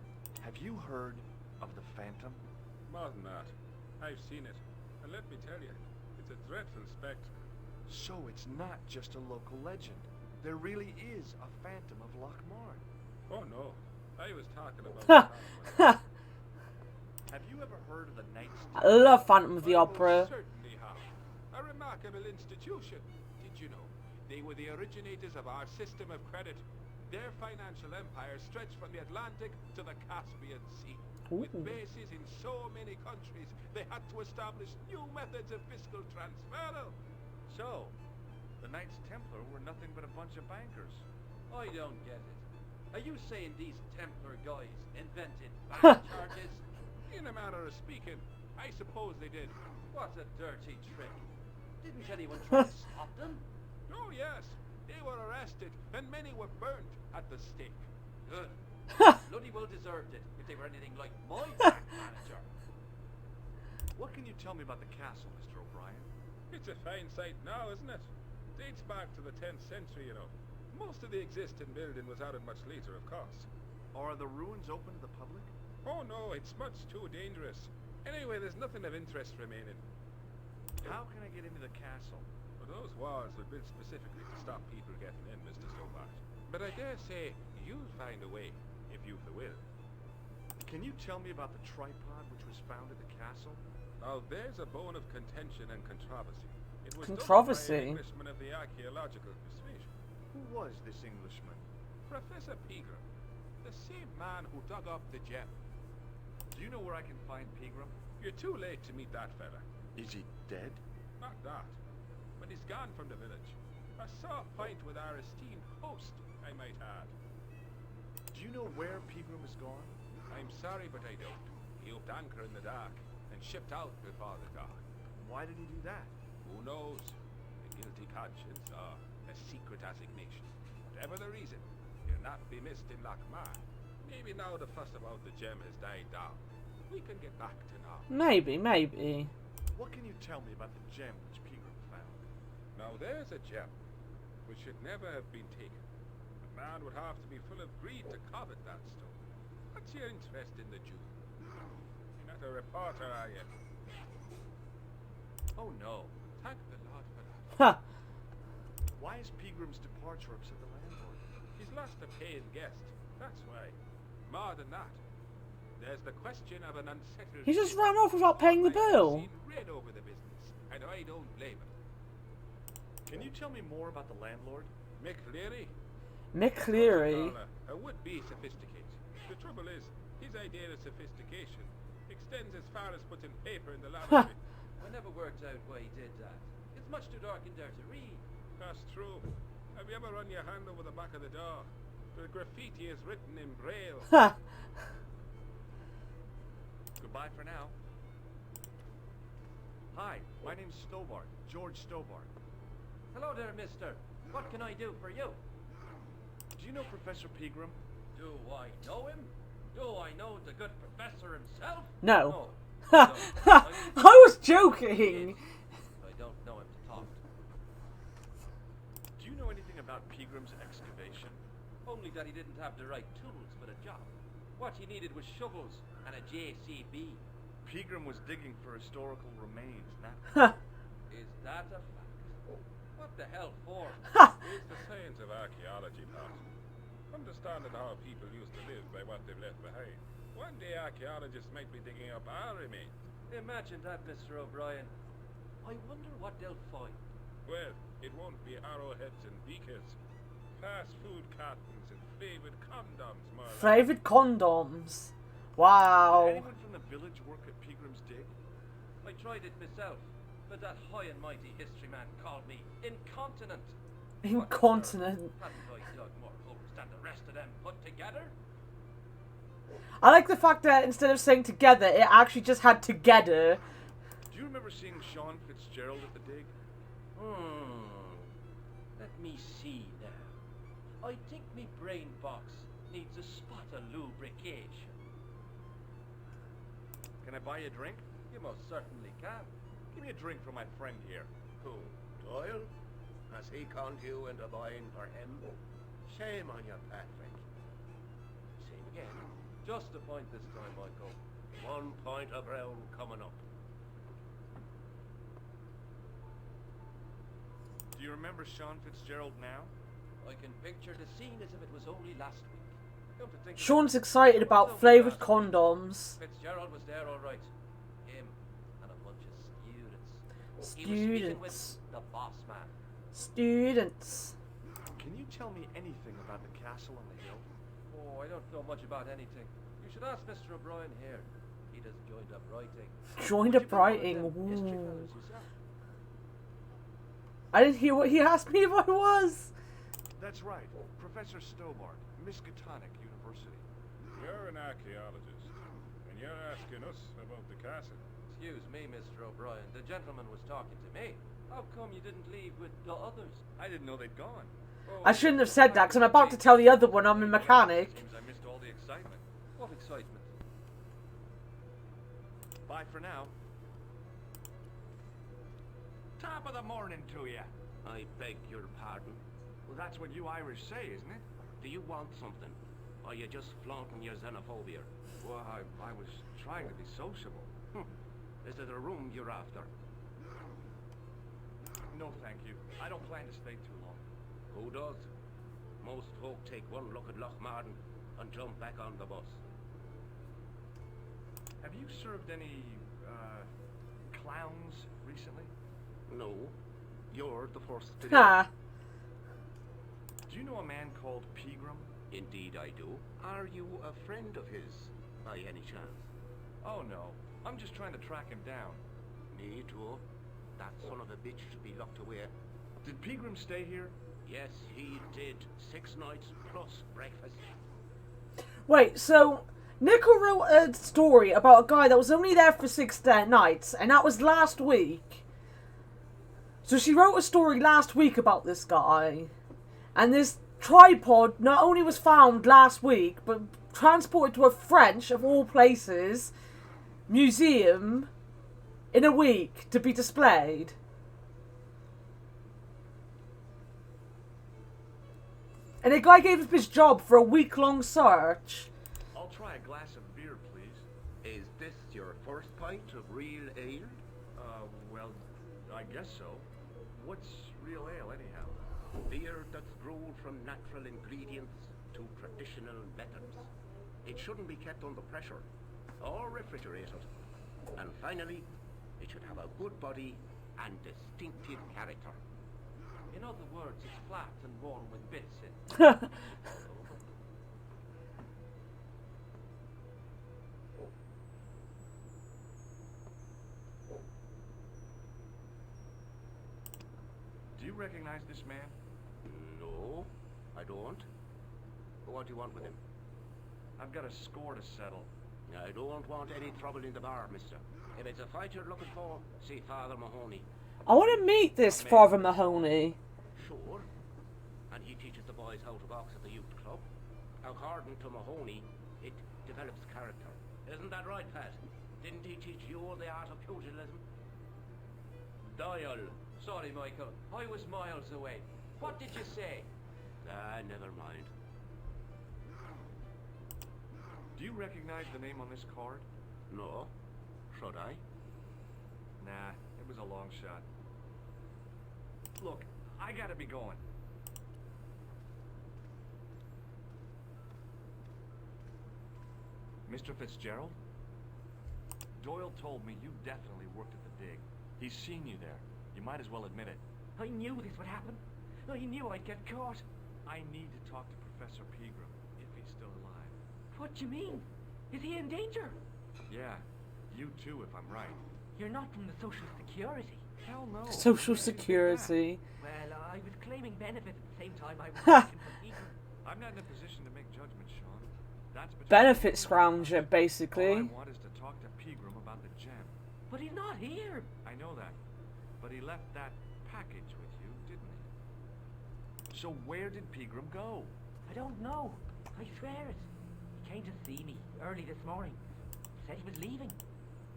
Have you heard of the Phantom? More than that. I've seen it. And let me tell you, it's a dreadful spectre. So it's not just a local legend. There really is a Phantom of Lochmar. Oh no, I was talking about Ha the ha. Have you ever heard of the Knights? I love Phantom of the I Opera. most certainly have. A remarkable institution. Did you know? They were the originators of our system of credit. Their financial empire stretched from the Atlantic to the Caspian Sea. With Ooh. bases in so many countries, they had to establish new methods of fiscal transfer. So, the Knights Templar were nothing but a bunch of bankers. I don't get it. Are you saying these Templar guys invented bank charges? In a manner of speaking, I suppose they did. What a dirty trick. Didn't anyone try to stop them? Oh yes, they were arrested, and many were burnt at the stake. Good. Bloody well deserved it if they were anything like my bank manager. What can you tell me about the castle, Mr. O'Brien? It's a fine sight now, isn't it? Dates back to the 10th century, you know. Most of the existing building was added much later, of course. Are the ruins open to the public? Oh no, it's much too dangerous. Anyway, there's nothing of interest remaining. How can I get into the castle? Well, those walls were built specifically to stop people getting in, Mr. Stobart. But I dare say you'll find a way, if you've the will. Can you tell me about the tripod which was found at the castle? Now, there's a bone of contention and controversy. It was Controversy? done by an Englishman of the archaeological persuasion. Who was this Englishman? Professor Pegram, the same man who dug up the gem. Do you know where I can find Pegram? You're too late to meet that fella. Is he dead? Not that. But he's gone from the village. A sore point with our esteemed host, I might add. Do you know where Pegram is gone? I'm sorry, but I don't. He upped anchor in the dark and shipped out before the dawn. Why did he do that? Who knows? A guilty conscience or a secret assignation. Whatever the reason, he'll not be missed in Lochmar. Maybe now the fuss about the gem has died down, we can get back to normal. Maybe, maybe. What can you tell me about the gem which Pegram found? Now there's a gem which should never have been taken. A man would have to be full of greed to covet that stone. What's your interest in the Jew? You're not a reporter, are you? Oh no. Thank the Lord for that. Huh. Why is Peagram's departure upset the landlord? He's lost a paying guest. That's why. More than that, there's the question of an unsettled... He just ran off without paying the bill. He's seen red over the business, and I don't blame him. Can you tell me more about the landlord? Mick Leary? Mick Cleary. A would-be sophisticated. The trouble is, his idea of sophistication extends as far as putting paper in the laboratory. I never worked out why he did that. It's much too dark in there to read. That's true. Have you ever run your hand over the back of the door? The graffiti is written in braille. Ha. Goodbye for now. Hi, my name's Stobart, George Stobart. Hello there, mister. What can I do for you? Do you know Professor Peagram? Do I know him? Do I know the good professor himself? No. I don't. I was joking. I don't know him to talk to. Do you know anything about Peagram's excavation? Only that he didn't have the right tools for the job. What he needed was shovels and a JCB. Peagram was digging for historical remains, Ha. Is that a fact? What the hell for? It's the science of archaeology, Pat. Understanding how people used to live by what they've left behind. One day archaeologists might be digging up our remains. Imagine that, Mr. O'Brien. I wonder what they'll find. Well, it won't be arrowheads and beakers. Fast food cartons and flavored condoms, more like. Flavored condoms. Did Wow. anyone from the village work at Peagram's dig? I tried it myself, but that high and mighty history man called me incontinent. Incontinent. Hadn't I dug more holes than the rest of them put together? I like the fact that instead of saying together, it actually just had together. Do you remember seeing Sean Fitzgerald at the dig? Let me see now. I think me brain box needs a spot of lubrication. Can I buy you a drink? You most certainly can. Give me a drink for my friend here. Who? Doyle? Has he conned you into buying for him? Shame on you, Patrick. Same again. Just a point this time, Michael. 1 point of brown coming up. Do you remember Sean Fitzgerald now? I can picture the scene as if it was only last week. Come to think of it, Sean's excited about flavored condoms. Fitzgerald was there all right. Him and a bunch of students. He was speaking with Students. the boss man. Students. Can you tell me anything about the castle on the hill? Oh, I don't know much about anything. You should ask Mr. O'Brien here. He doesn't join up writing. Joined Would up you be one of writing. them history Ooh. fellas yourself? I didn't hear what he asked me if I was. That's right, Professor Stobart, Miskatonic University. You're an archaeologist, and you're asking us about the castle. Excuse me, Mr. O'Brien. The gentleman was talking to me. How come you didn't leave with the others? I didn't know they'd gone. Oh, I shouldn't have said that because I'm about to tell the other one I'm a mechanic. Seems I missed all the excitement. What excitement? Bye for now. Top of the morning to you. I beg your pardon. Well, that's what you Irish say, isn't it? Do you want something? Or are you just flaunting your xenophobia? Well, I was trying to be sociable. Is it a room you're after? No, thank you. I don't plan to stay too long. Who does? Most folk take one look at Lochmarden and jump back on the bus. Have you served any, clowns recently? No, you're the first to. Ha. Do you know a man called Peagram? Indeed I do. Are you a friend of his, by any chance? Oh, no. I'm just trying to track him down. Me too. That son of a bitch should be locked away. Did Peagram stay here? Yes, he did. 6 nights plus breakfast. Wait, so Nicole wrote a story about a guy that was only there for 6 nights, and that was last week. So she wrote a story last week about this guy, and this tripod not only was found last week, but transported to a French, of all places, museum in a week to be displayed. And the guy gave up his job for a week-long search. I'll try try a glass of beer, please. Is this your first pint of real ale? Well, I guess so. What's real ale, anyhow? Beer that's brewed from natural ingredients to traditional methods. It shouldn't be kept under pressure or refrigerated. And finally, it should have a good body and distinctive character. In other words, it's flat and warm with bits in. Do you recognize this man? No, I don't. What do you want with him? I've got a score to settle. I don't want any trouble in the bar, mister. If it's a fight you're looking for, see Father Mahoney. I want to meet this Father Mahoney. Sure. And he teaches the boys how to box at the youth club. According to Mahoney, it develops character. Isn't that right, Pat? Didn't he teach you the art of pugilism? Dial. Sorry, Michael. I was miles away. What did you say? Never mind. Do you recognize the name on this card? No. Should I? Nah, it was a long shot. Look, I gotta be going. Mr. Fitzgerald? Doyle told me you definitely worked at the dig. He's seen you there. You might as well admit it. I knew this would happen. I knew I'd get caught. I need to talk to Professor Pegram, if he's still alive. What do you mean? Is he in danger? Yeah, you too, if I'm right. You're not from the Social Security. Hell no. Social Security. Well, I was claiming benefits at the same time I was working for Pegram. I'm not in a position to make judgments, Sean. That's between Benefit you and scrounger, us. basically. All I want is to talk to Pegram about the gem. But he's not here. I know that. But he left that package with you, didn't he? So where did Pegram go? I don't know. I swear it. He came to see me early this morning. Said he was leaving.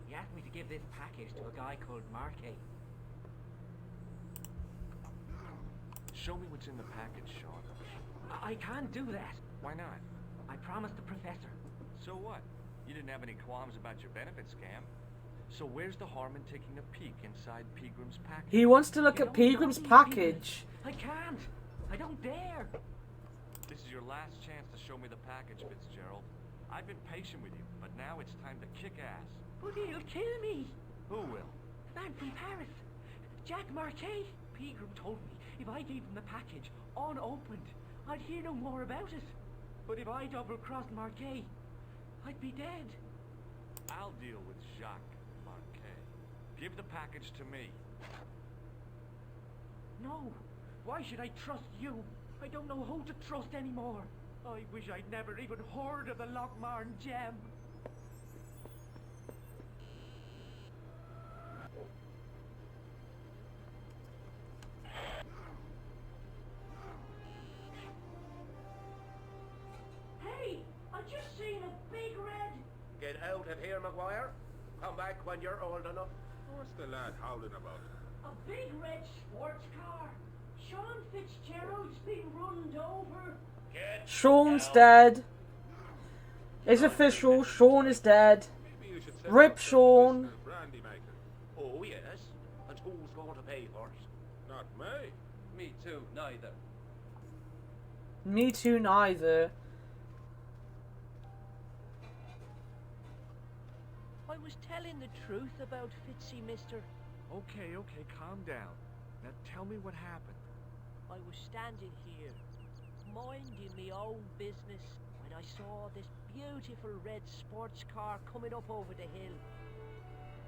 He asked me to give this package to a guy called Marquet. Show me what's in the package, Sean. I can't do that. Why not? I promised the professor. So what? You didn't have any qualms about your benefit scam. So where's the harm in taking a peek inside Pegram's package? He wants to look You at don't know Pegram's these package. people. I can't. I don't dare. This is your last chance to show me the package, Fitzgerald. I've been patient with you, but now it's time to kick ass. But he'll kill me. Who will? The man from Paris. Jack Marquet. Pegram told me if I gave him the package unopened, I'd hear no more about it. But if I double-crossed Marquet, I'd be dead. I'll deal with Jacques Marquet. Give the package to me. No. Why should I trust you? I don't know who to trust anymore. I wish I'd never even heard of the Lochmarn gem. Hey, I just seen a big red. Get out of here, Maguire. Come back when you're old enough. What's the lad howling about? A big red sports car. Sean Fitzgerald's been runned over. Get Sean's out. dead. It's official. Sean is dead. Maybe you should set Rip up a Sean. business brandy maker. Oh, yes. And who's going to pay for it? Not me. Me too, neither. Me too, neither. I was telling the truth about Fitzy, mister. Okay, calm down. Now tell me what happened. I was standing here, minding me own business, when I saw this beautiful red sports car coming up over the hill.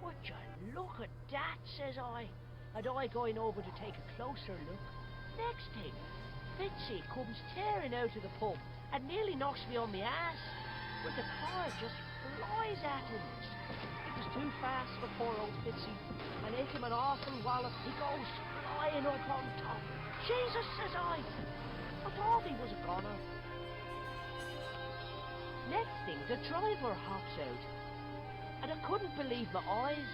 Would you look at that, says I. And I going over to take a closer look. Next thing, Fitzy comes tearing out of the pub and nearly knocks me on the ass. But the car just flies at him. It was too fast for poor old Fitzy, and hit him an awful wallop. He goes flying up on top. Jesus, says I thought he was a goner. Next thing, the driver hops out, and I couldn't believe my eyes.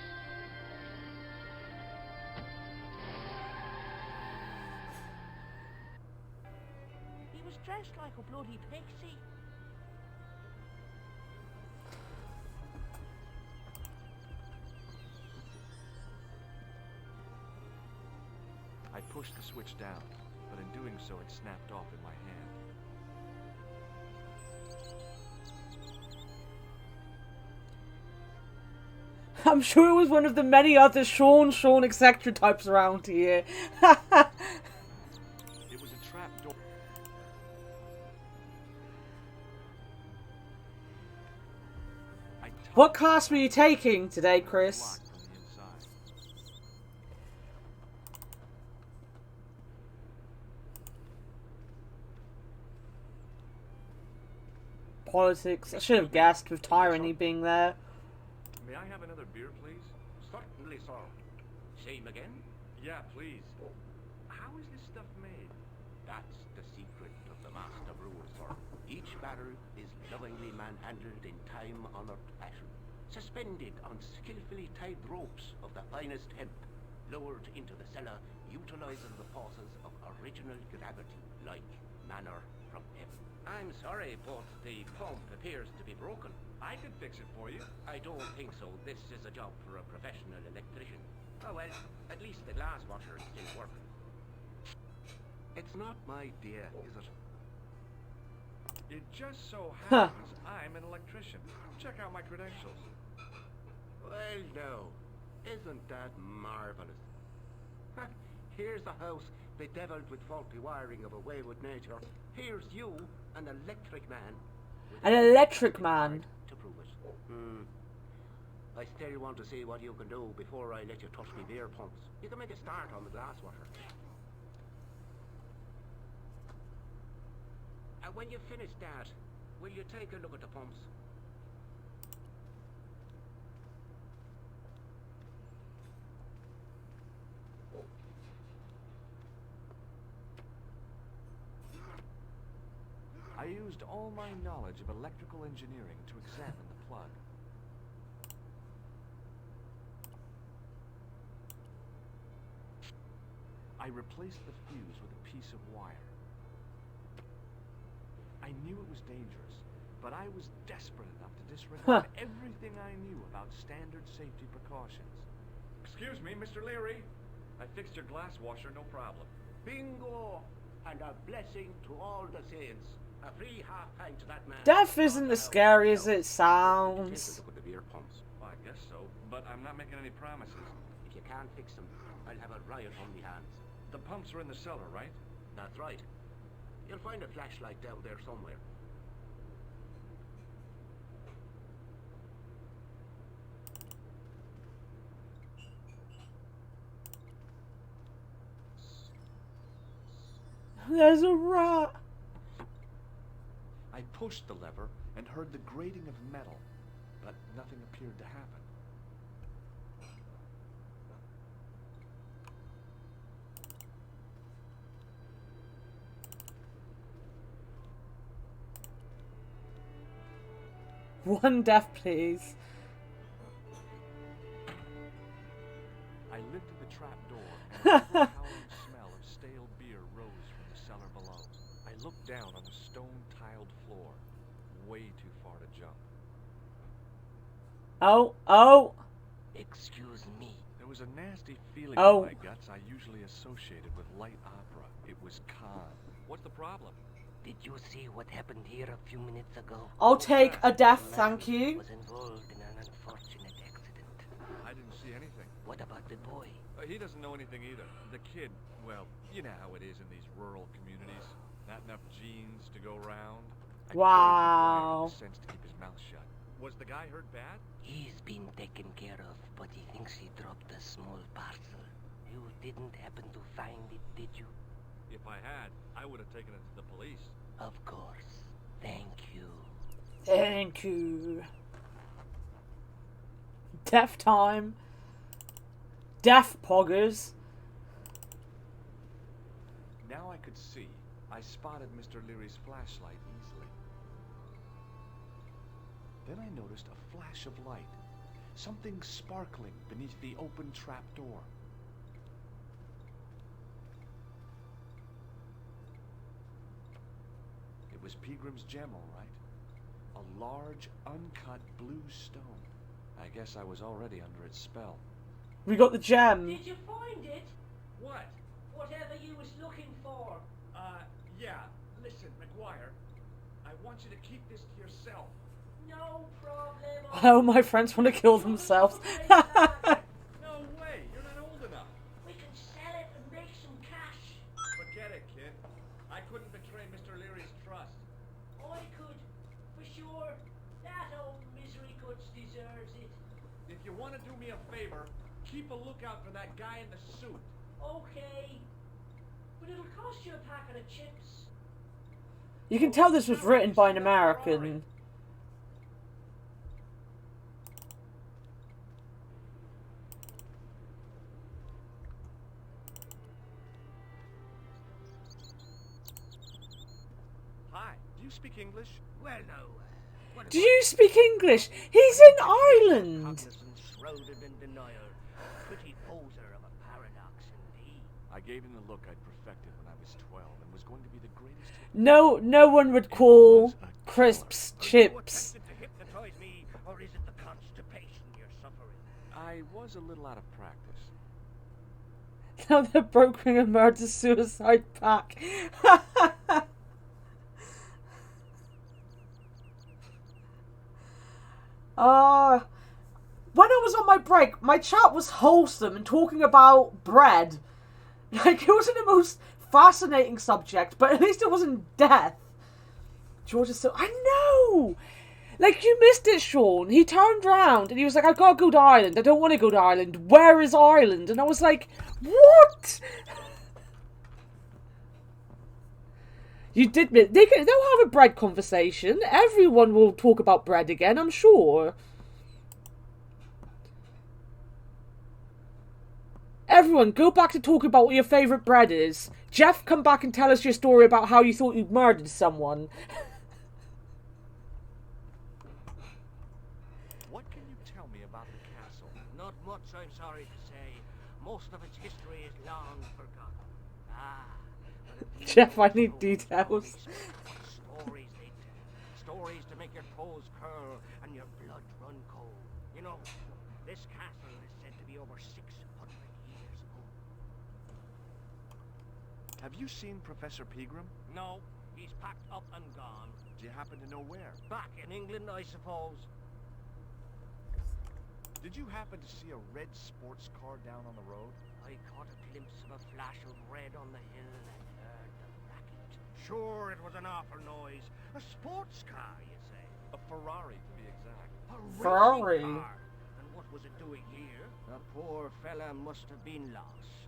He was dressed like a bloody pixie. pushed the switch down, but in doing so it snapped off in my hand. I'm sure it was one of the many other Sean, etc. types around here. It was a trap door. What class were you taking today, Chris? Locked from the inside. Politics. I should have guessed with tyranny being there. May I have another beer, please? Certainly, sir. Same again? Yeah, please. How is this stuff made? That's the secret of the master brewer, sir. Each barrel is lovingly manhandled in time-honored fashion, suspended on skillfully tied ropes of the finest hemp, lowered into the cellar, utilizing the forces of original gravity, like manna from heaven. I'm sorry, but the pump appears to be broken. I could fix it for you. I don't think so. This is a job for a professional electrician. Oh well, at least the glass washer is still working. It's not my idea, is it? It just so happens I'm an electrician. Check out my credentials. Well, no. Isn't that marvelous? Here's a house bedeviled with faulty wiring of a wayward nature. Here's you, an electric man. An electric man. To prove it. I still want to see what you can do before I let you touch me beer pumps. You can make a start on the glass washer. And when you finish that, will you take a look at the pumps? I used all my knowledge of electrical engineering to examine the plug. I replaced the fuse with a piece of wire. I knew it was dangerous, but I was desperate enough to disregard everything I knew about standard safety precautions. Excuse me, Mr. Leary. I fixed your glass washer, no problem. Bingo! And a blessing to all the saints. A free half pint to that man. Death isn't as scary as it sounds. Look at the beer pumps. Well, I guess so, but I'm not making any promises. If you can't fix them, I'll have a riot on my hands. The pumps are in the cellar, right? That's right. You'll find a flashlight down there somewhere. There's a rat. I pushed the lever and heard the grating of metal, but nothing appeared to happen. One death, please. I lifted the trap door and an overpowering smell of stale beer rose from the cellar below. I looked down on the stone-tiled floor, way too far to jump. Oh. Excuse me. There was a nasty feeling Oh. in my guts I usually associated with light opera. It was calm. What's the problem? Did you see what happened here a few minutes ago? I'll take a death, The thank man you. was involved in an unfortunate accident. I didn't see anything. What about the boy? He doesn't know anything either. The kid, well, you know how it is in these rural communities. Not enough genes to go round. Wow. Sense to keep his mouth shut. Was the guy hurt bad? He's been taken care of, but he thinks he dropped a small parcel. You didn't happen to find it, did you? If I had, I would have taken it to the police. Of course. Thank you. Thank you. Death time. Death poggers. Now I could see. I spotted Mr. Leary's flashlight easily. Then I noticed a flash of light. Something sparkling beneath the open trap door. It was Peagram's gem, all right. A large, uncut blue stone. I guess I was already under its spell. We got the gem. Did you find it? What? Whatever you was looking for. Yeah. Listen, McGuire, I want you to keep this to yourself. No problem. Oh, my friends want to kill themselves. No way, you're not old enough. We can sell it and make some cash. Forget it, kid. I couldn't betray Mr. Leary's trust. I could, for sure. That old misery guts deserves it. If you want to do me a favor, keep a lookout for that guy in the suit. Okay. But it'll cost you a packet of chips. You can tell this was written by an American. Hi, do you speak English? Well, no. Do you speak English? He's in Ireland. Cognizant, shrouded in denial. Pretty poser of a paradox indeed. I gave him the look I'd perfected when I was 12 and was going to be the greatest. No one would call crisps Are you chips. attempting to hypnotize me, or is it the constipation you're suffering? I was a little out of practice. Now they're brokering a murder-suicide pact. When I was on my break, my chat was wholesome and talking about bread. Like, it wasn't the most fascinating subject, but at least it wasn't death. George is so... I know! Like, you missed it, Sean. He turned round and he was like, I've got to go to Ireland. I don't want to go to Ireland. Where is Ireland? And I was like, what? You did miss... They'll have a bread conversation. Everyone will talk about bread again, I'm sure. Everyone, go back to talking about what your favourite bread is. Jeff, come back and tell us your story about how you thought you'd murdered someone. What can you tell me about the castle? Not much, I'm sorry to say. Most of its history is long forgotten. But a few Jeff, I need stories details. Stories they tell. Stories to make your toes curl and your blood run cold. You know, this castle is said to be over 600 years old. Have you seen Professor Pegram? No, he's packed up and gone. Do you happen to know where? Back in England, I suppose. Did you happen to see a red sports car down on the road? I caught a glimpse of a flash of red on the hill and heard the racket. Sure, it was an awful noise. A sports car, you say? A Ferrari, to be exact. A Ferrari? racing car. And what was it doing here? The poor fella must have been lost.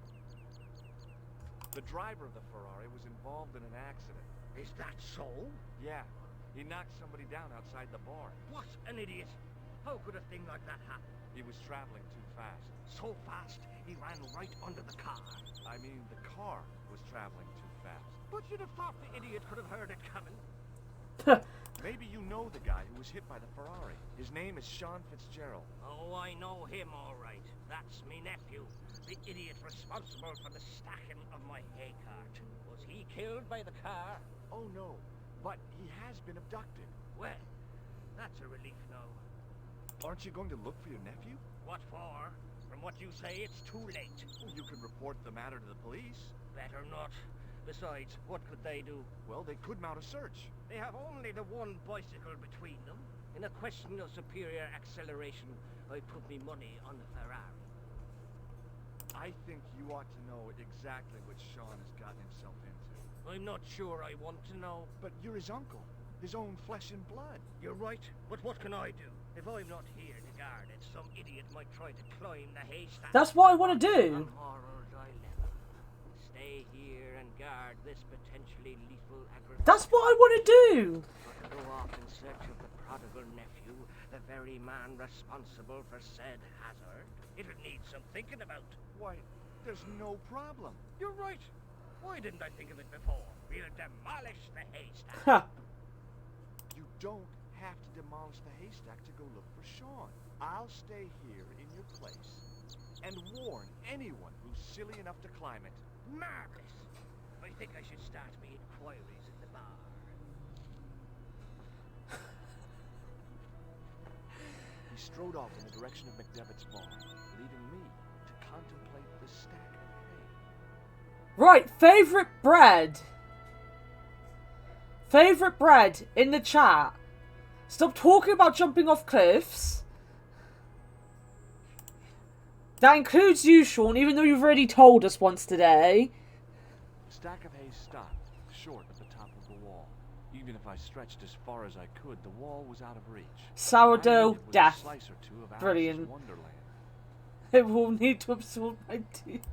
The driver of the Ferrari was involved in an accident. Is that so? Yeah, he knocked somebody down outside the bar. What an idiot. How could a thing like that happen? He was traveling too fast. So fast, he ran right under the car. I mean, the car was traveling too fast. But you'd have thought the idiot could have heard it coming. Maybe you know the guy who was hit by the Ferrari. His name is Sean Fitzgerald. Oh, I know him all right. That's me nephew, the idiot responsible for the stacking of my hay cart. Was he killed by the car? Oh no, but he has been abducted. Well, that's a relief now. Aren't you going to look for your nephew? What for? From what you say, it's too late. Well, you could report the matter to the police. Better not. Besides, what could they do? Well, they could mount a search. They have only the one bicycle between them. In a question of superior acceleration, I put me money on the Ferrari. I think you ought to know exactly what Sean has gotten himself into. I'm not sure I want to know. But you're his uncle, his own flesh and blood. You're right, but what can I do? If I'm not here to guard it, some idiot might try to climb the haystack. That's what I want to do. A moral dilemma. Stay here and guard this potentially lethal aggravator. That's what I want to do. Or to go off in search of the prodigal nephew, the very man responsible for said hazard. It'll need some thinking about. Why, there's no problem. You're right. Why didn't I think of it before? We'll demolish the haystack. Ha. You don't have to demolish the haystack to go look for Sean. I'll stay here in your place and warn anyone who's silly enough to climb it. Marvelous. I think I should start my inquiries at the bar. He strode off in the direction of McDevitt's bar, leaving me to contemplate the stack of hay. Right, favourite bread. Favourite bread in the chat. Stop talking about jumping off cliffs. That includes you, Sean, even though you've already told us once today. The stack of hay stopped, short of the top of the wall. Even if I stretched as far as I could, the wall was out of reach. Sourdough Was death. a slice or two of Alice's Brilliant. Wonderland. It will need to absorb my teeth.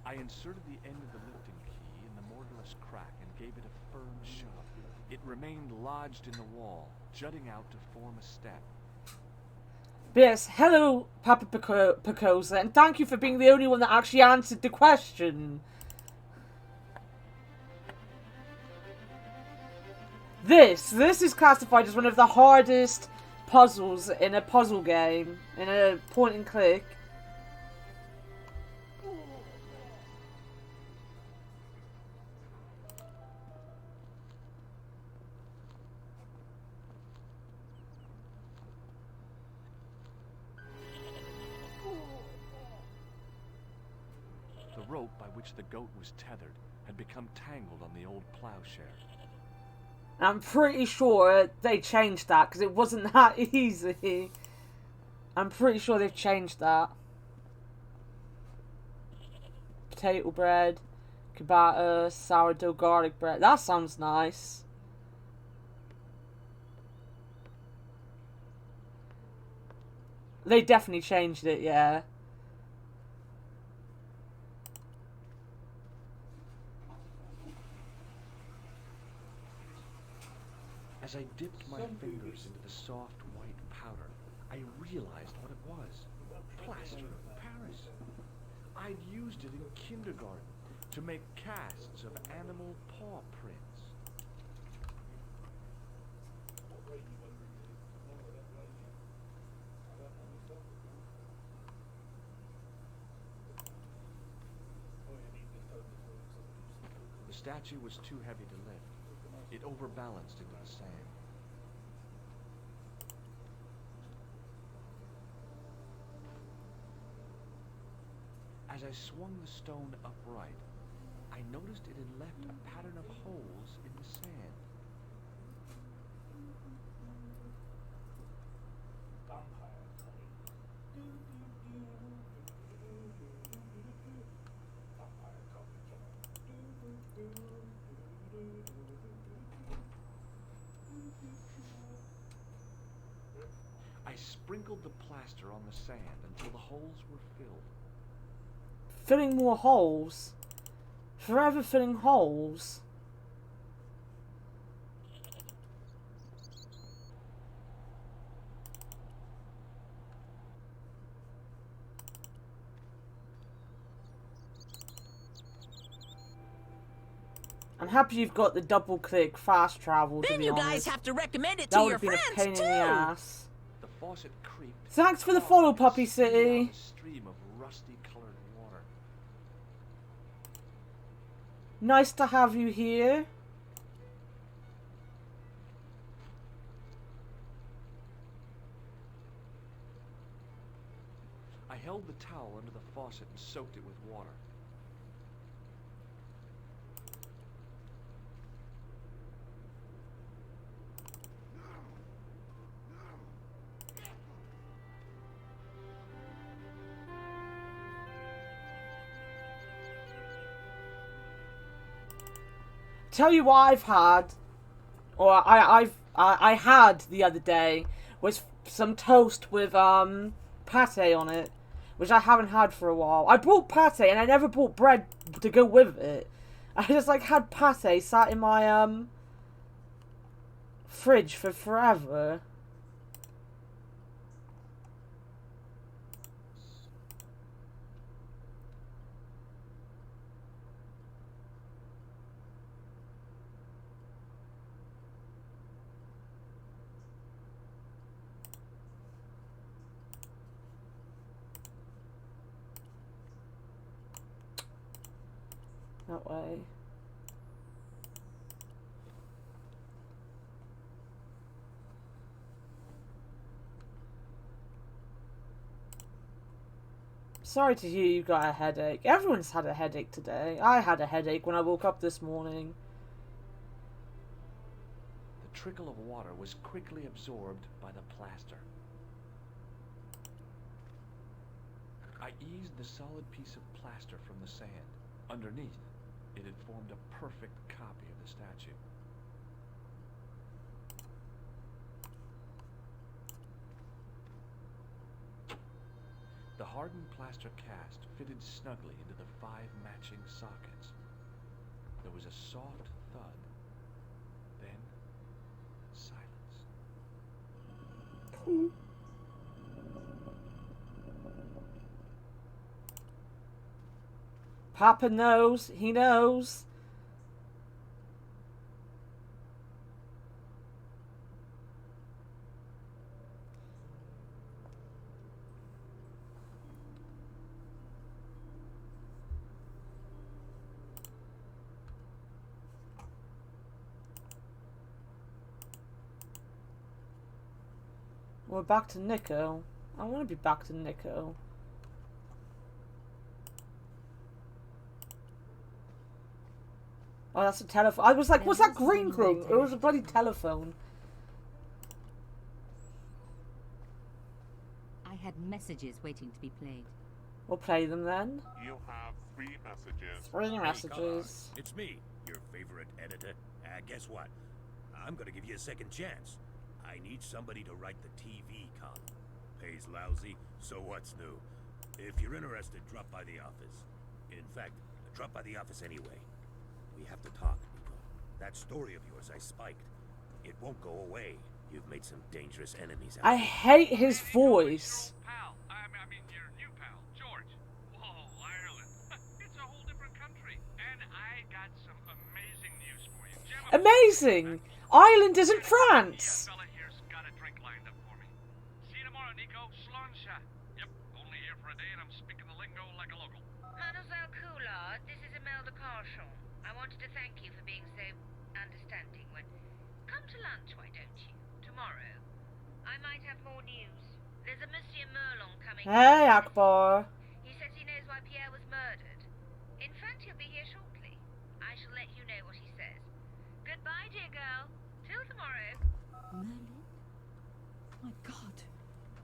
I inserted the end of the lifting key in the mortarless crack and gave it a firm shove. It remained lodged in the wall, jutting out to form a step. Yes, hello, Papa Picosa, and thank you for being the only one that actually answered the question. This is classified as one of the hardest puzzles in a puzzle game, in a point and click. The rope by which the goat was tethered had become tangled on the old plowshare. I'm pretty sure they changed that, because it wasn't that easy. I'm pretty sure they've changed that. Potato bread, ciabatta, sourdough garlic bread. That sounds nice. They definitely changed it, yeah. As I dipped my fingers into the soft white powder, I realized what it was. Plaster of Paris. I'd used it in kindergarten to make casts of animal paw prints. The statue was too heavy to lift. It overbalanced into the sand. As I swung the stone upright, I noticed it had left a pattern of holes in the sand. I sprinkled the plaster on the sand until the holes were filled. Filling more holes. Forever filling holes. I'm happy you've got the double click fast travel, to Then be you honest. guys have to recommend it That to would your have been a friends pain in too. the ass. The faucet creaked. Thanks for the follow, Puppy City. A stream of rusty-colored water. Nice to have you here. I held the towel under the faucet and soaked it with water. Tell you what I've had, or I had the other day, was some toast with pate on it, which I haven't had for a while. I brought pate and I never bought bread to go with it. I just like had pate sat in my fridge for forever. That way. Sorry to hear you got a headache. Everyone's had a headache today. I had a headache when I woke up this morning. The trickle of water was quickly absorbed by the plaster. I eased the solid piece of plaster from the sand. Underneath, it had formed a perfect copy of the statue. The hardened plaster cast fitted snugly into the 5 matching sockets. There was a soft thud, then silence. Papa knows. He knows. We're back to Nico. I want to be back to Nico. Oh, that's a telephone. I was like, what's that green thing? It was a bloody telephone. I had messages waiting to be played. We'll play them then. You have 3 messages. 3 messages. It's me, your favorite editor. Guess what? I'm gonna give you a second chance. I need somebody to write the TV column. Pays lousy, so what's new? If you're interested, drop by the office. In fact, drop by the office anyway. We have to talk, Nico. That story of yours I spiked. It won't go away. You've made some dangerous enemies out I hate his voice. Pal, I mean your new pal, George. Whoa, Ireland. It's a whole different country. And I got some amazing news for you. Amazing! Ireland isn't France! Fella here's got a drink lined up for me. See you tomorrow, Nico. Slonsha. Yep, only here for a day and I'm speaking the lingo like a local. Mademoiselle Coulard, this is Imelda Carshon. I wanted to thank you for being so understanding when... Come to lunch, why don't you? Tomorrow. I might have more news. There's a Monsieur Merlon coming. Hey, Akbar. He says he knows why Pierre was murdered. In fact, he'll be here shortly. I shall let you know what he says. Goodbye, dear girl. Till tomorrow. Merlin? My God.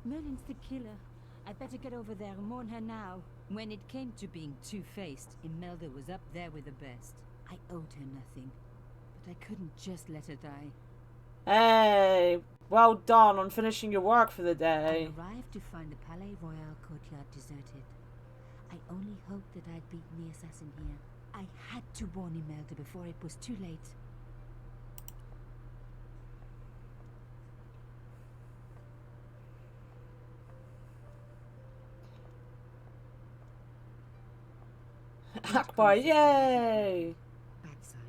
Merlin's the killer. I better get over there and warn her now. When it came to being two-faced, Imelda was up there with the best. I owed her nothing. But I couldn't just let her die. Hey, well done on finishing your work for the day. I arrived to find the Palais Royal courtyard deserted. I only hoped that I'd beaten the assassin here. I had to warn Imelda before it was too late. Akbar, yay! Bad sign.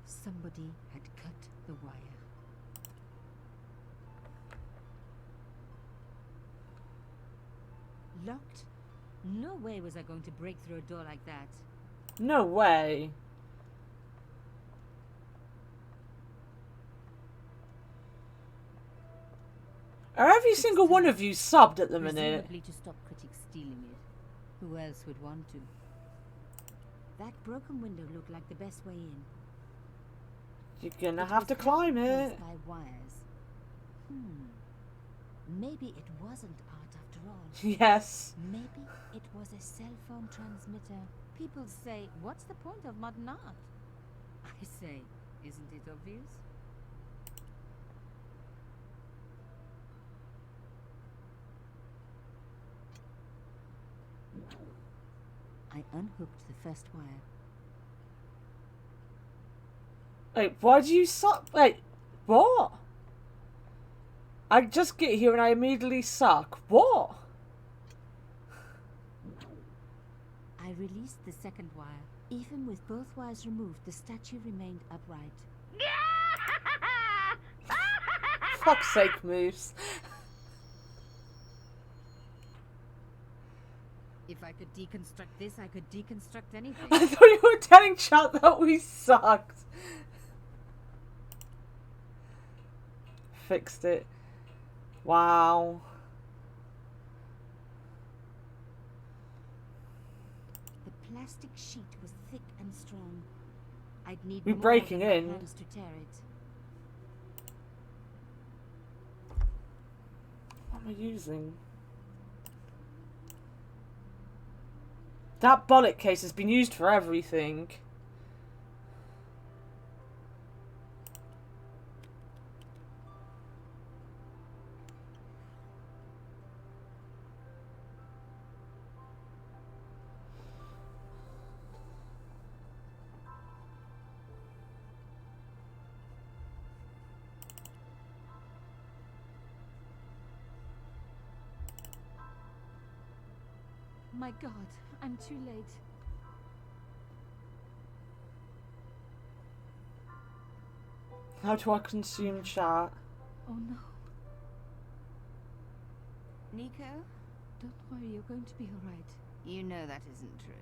Somebody had cut the wire. Locked? No way was I going to break through a door like that. No way. Are every single one of you subbed at the minute? Presumably to stop critics stealing it. Who else would want to? That broken window looked like the best way in. You're gonna have to climb it. By wires. Maybe it wasn't art after all. Yes. Maybe it was a cell phone transmitter. People say, what's the point of modern art? I say, isn't it obvious? I unhooked the first wire. Wait, why do you suck? Wait, what? I just get here and I immediately suck. What? I released the second wire. Even with both wires removed, the statue remained upright. Fuck's sake, Moose. If I could deconstruct this, I could deconstruct anything. I thought you were telling chat that we sucked. Fixed it. Wow. plastic sheet was thick and strong. I'd need We're more breaking than my in. hands to tear it. What am I using? That bullet case has been used for everything. My God, I'm too late. How do I consume chat? Oh no. Nico? Don't worry, you're going to be alright. You know that isn't true.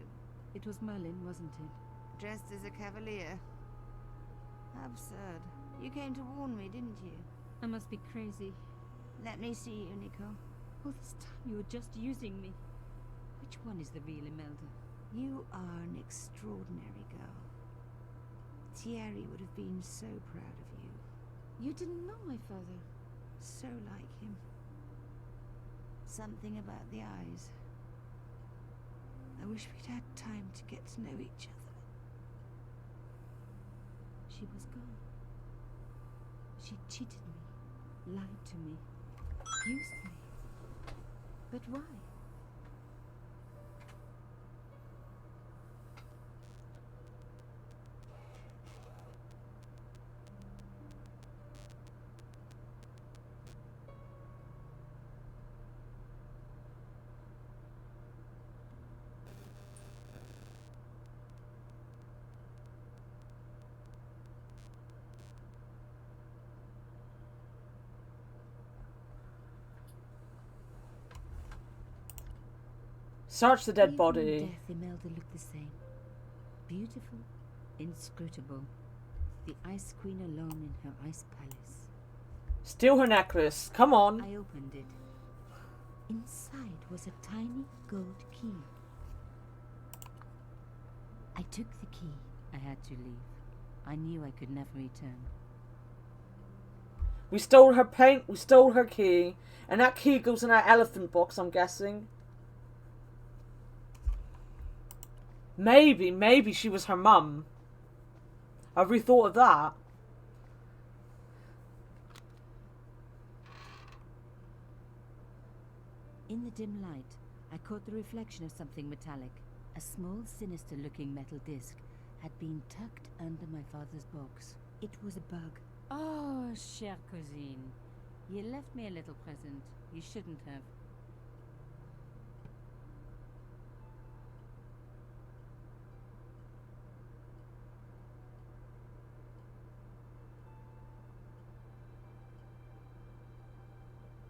It was Merlin, wasn't it? Dressed as a cavalier. Absurd. You came to warn me, didn't you? I must be crazy. Let me see you, Nico. All this time you were just using me. Which one is the real Imelda? You are an extraordinary girl. Thierry would have been so proud of you. You didn't know my father. So like him. Something about the eyes. I wish we'd had time to get to know each other. She was gone. She cheated me, lied to me, used me. But why? Search the dead Even body. in death, Imelda looked the same. Beautiful, inscrutable. The Ice Queen alone in her ice palace. Steal her necklace. Come on. I opened it. Inside was a tiny gold key. I took the key. I had to leave. I knew I could never return. We stole her paint. We stole her key. And that key goes in our elephant box, I'm guessing. Maybe she was her mum. Have we thought of that? In the dim light, I caught the reflection of something metallic. A small, sinister-looking metal disc had been tucked under my father's box. It was a bug. Oh, chère cousine. You left me a little present. You shouldn't have.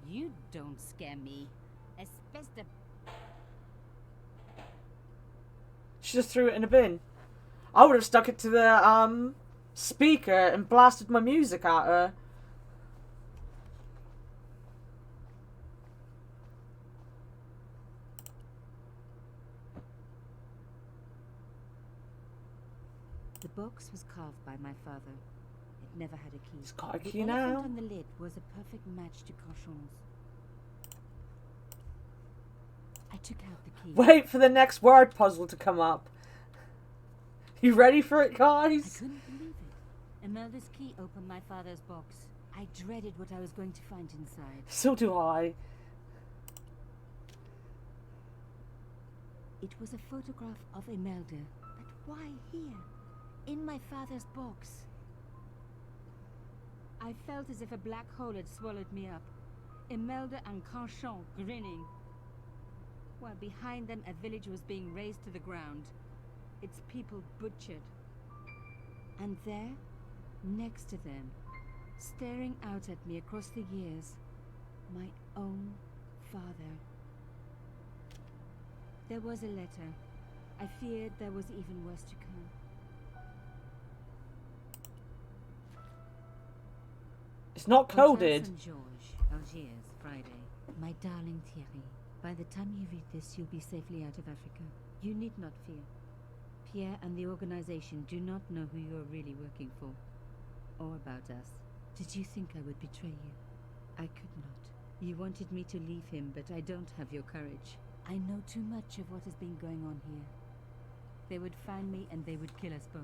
You don't scare me. Especially. She just threw it in a bin. I would have stuck it to the speaker and blasted my music at her. The box was carved by my father. It never had a key. It's got a The key elephant now. on the lid was a perfect match to Cochon's. I took out the key. Wait for the next word puzzle to come up. You ready for it, I guys? couldn't believe it. Imelda's key opened my father's box. I dreaded what I was going to find inside. So do I. It was a photograph of Imelda. But why here? In my father's box. I felt as if a black hole had swallowed me up. Imelda and Cochon grinning. While behind them a village was being razed to the ground. Its people butchered. And there, next to them, staring out at me across the years, my own father. There was a letter. I feared there was even worse to come. It's not coded. Hotel Saint-Georges, Algiers, Friday. My darling Thierry, by the time you read this, you'll be safely out of Africa. You need not fear. Pierre and the organization do not know who you're really working for, or about us. Did you think I would betray you? I could not. You wanted me to leave him, but I don't have your courage. I know too much of what has been going on here. They would find me and they would kill us both.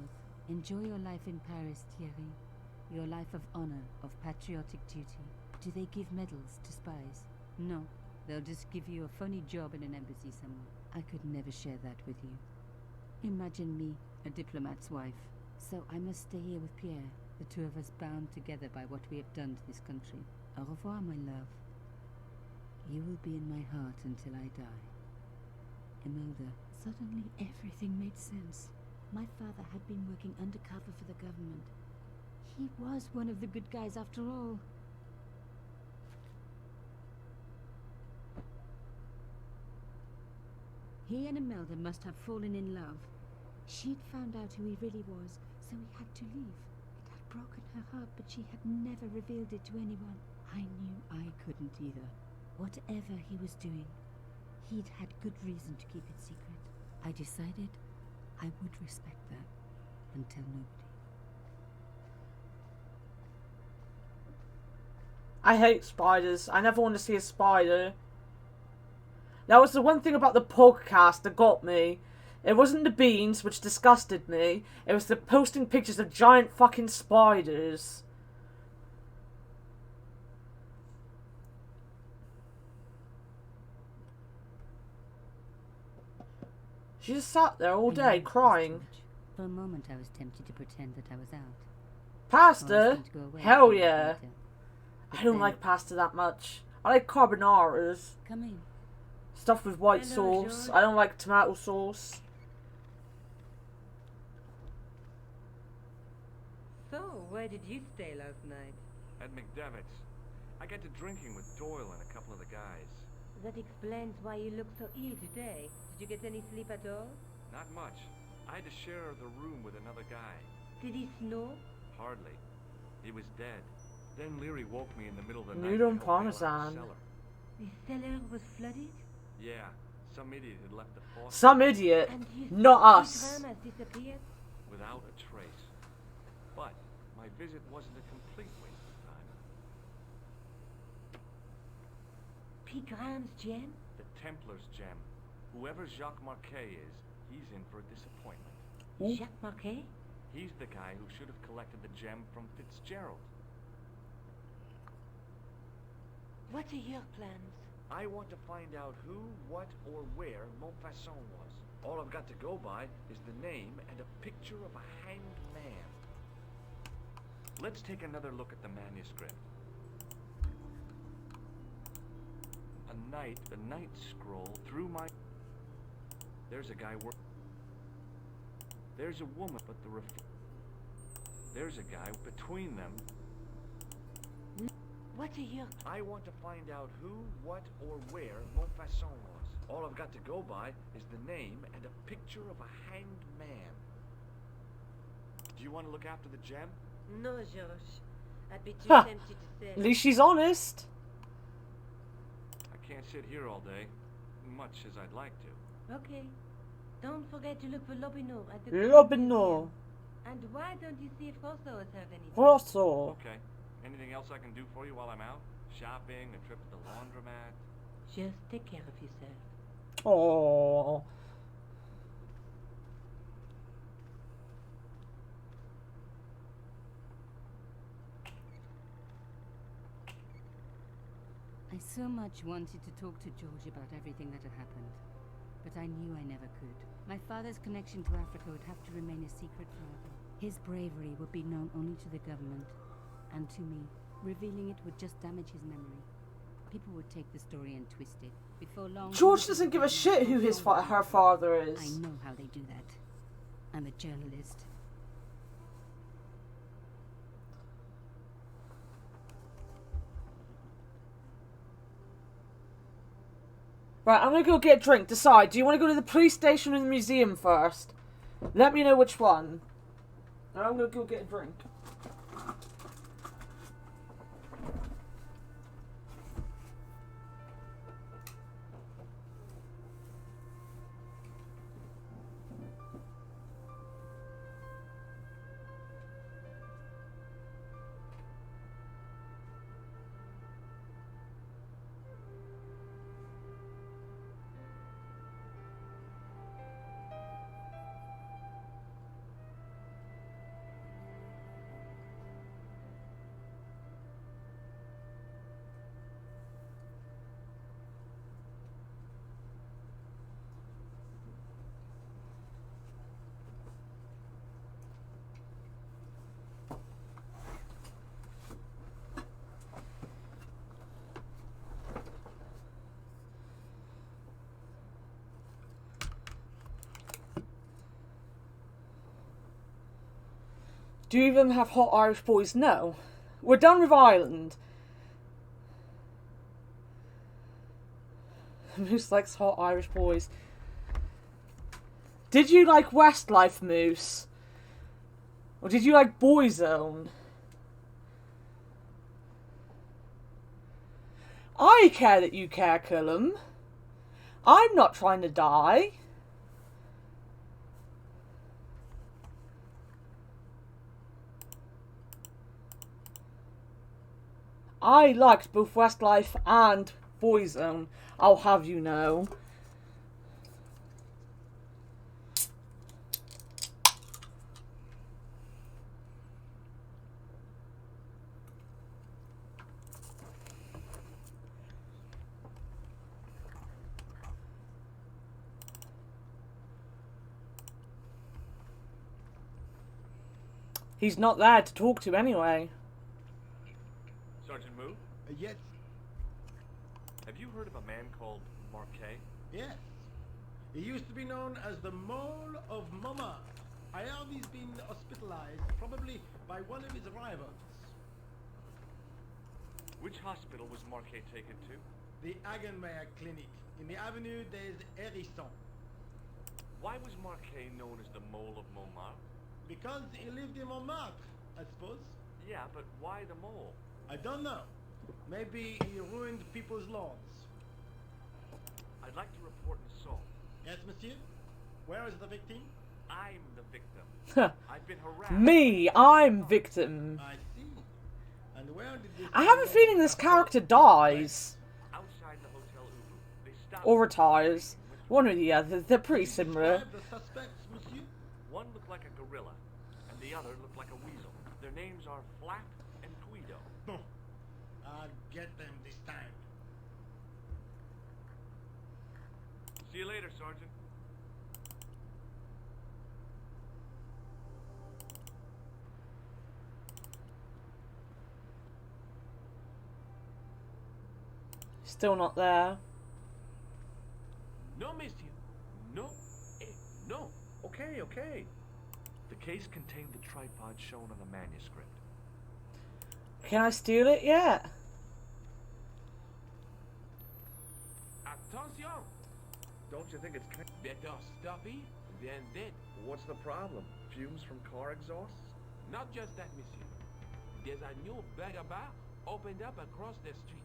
Enjoy your life in Paris, Thierry. Your life of honor, of patriotic duty. Do they give medals to spies? No. They'll just give you a phony job in an embassy somewhere. I could never share that with you. Imagine me, a diplomat's wife. So I must stay here with Pierre, the two of us bound together by what we have done to this country. Au revoir, my love. You will be in my heart until I die. Imelda, suddenly everything made sense. My father had been working undercover for the government. He was one of the good guys after all. He and Imelda must have fallen in love. She'd found out who he really was, so he had to leave. It had broken her heart, but she had never revealed it to anyone. I knew I couldn't either. Whatever he was doing, he'd had good reason to keep it secret. I decided I would respect that and tell nobody. I hate spiders. I never want to see a spider. That was the one thing about the podcast that got me. It wasn't the beans, which disgusted me. It was the posting pictures of giant fucking spiders. She just sat there all day crying. For a moment I was tempted to pretend that I was out. Pasta? Hell yeah. I don't like pasta that much. I like carbonaras. Come in. Stuff with white Hello, sauce. George. I don't like tomato sauce. So, where did you stay last night? At McDevitt's. I got to drinking with Doyle and a couple of the guys. That explains why you look so ill today. Did you get any sleep at all? Not much. I had to share the room with another guy. Did he snore? Hardly. He was dead. Then Leary woke me in the middle of the night. Noodle and and helped me out of the parmesan. cellar. The cellar was flooded? Yeah, some idiot had left the faucet. Some idiot. And his Not us. Gram has disappeared? Without a trace. But my visit wasn't a complete waste of time. Pigram's gem? The Templar's gem. Whoever Jacques Marquet is, he's in for a disappointment. Jacques Marquet? He's the guy who should have collected the gem from Fitzgerald. What are your plans? I want to find out who, what, or where Montfaucon was. All I've got to go by is the name and a picture of a hanged man. Let's take another look at the manuscript. The night scroll through my... There's a guy There's a woman, but there's a guy between them. What are your... I want to find out who, what, or where Montfaucon was. All I've got to go by is the name and a picture of a hanged man. Do you want to look after the gem? No, Georges. I'd be too Ha! tempted to say... At least she's honest. I can't sit here all day, much as I'd like to. Okay. Don't forget to look for Lobinot at the... Lobinot. And why don't you see if Rousseau has heard anything? Rousseau. Okay. Anything else I can do for you while I'm out? Shopping, a trip to the laundromat? Just take care of yourself. Oh. I so much wanted to talk to George about everything that had happened, but I knew I never could. My father's connection to Africa would have to remain a secret forever. His bravery would be known only to the government, and to me. Revealing it would just damage his memory. People would take the story and twist it. Before long... George doesn't give a shit who her father is. I know how they do that. I'm a journalist. Right, I'm gonna go get a drink. Decide. Do you want to go to the police station or the museum first? Let me know which one. And I'm gonna go get a drink. Do you even have hot Irish boys? No. We're done with Ireland. Moose likes hot Irish boys. Did you like Westlife, Moose? Or did you like Boyzone? I care that you care, Cullum. I'm not trying to die. I liked both Westlife and Boyzone, I'll have you know. He's not there to talk to anyway. Sergeant Moo? Yes. Have you heard of a man called Marquet? Yes. He used to be known as the Mole of Montmartre. I heard he's been hospitalized, probably by one of his rivals. Which hospital was Marquet taken to? The Hagenmeyer Clinic. In the Avenue des Hérissons. Why was Marquet known as the Mole of Montmartre? Because he lived in Montmartre, I suppose. Yeah, but why the mole? I don't know. Maybe he ruined people's lawns. I'd like to report an assault. Yes, monsieur? Where is the victim? I'm the victim. I've been harassed. Me, I'm victim. I see. And where did this... I have a feeling this character dies. Outside the Hotel Ubu. They stopped Or retires. One or the other. They're pretty similar. The suspects, monsieur? One looked like a gorilla, and the other looked like a weasel. Their names are Flap and Guido. I'll get them this time. See you later, Sergeant. Still not there. No, monsieur. No. No. Okay, okay. The case contained the tripod shown on the manuscript. Can I steal it yet? Attention! Don't you think it's Better stuffy than dead. What's the problem? Fumes from car exhausts? Not just that, monsieur. There's a new burger bar opened up across the street.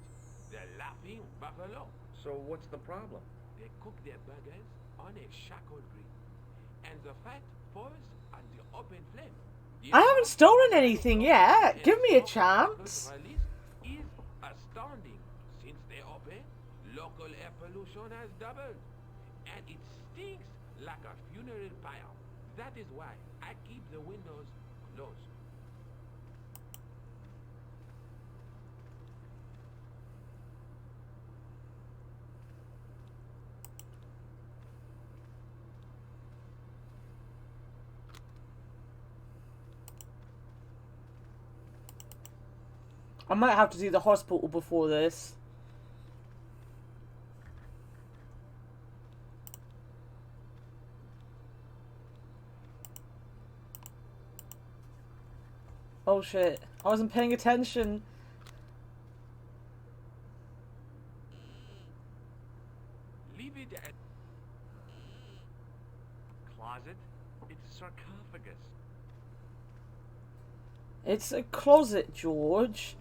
The Laughing Buffalo. So what's the problem? They cook their burgers on a charcoal grill, and the fat falls on the open flame. I haven't stolen anything yet. Give me a chance. Is astounding. Since they opened, local air pollution has doubled, and it stinks like a funeral pyre. That is why I keep the windows closed. I might have to do the hospital before this. Oh shit. I wasn't paying attention. Leave it at... Closet? It's a sarcophagus. It's a closet, George.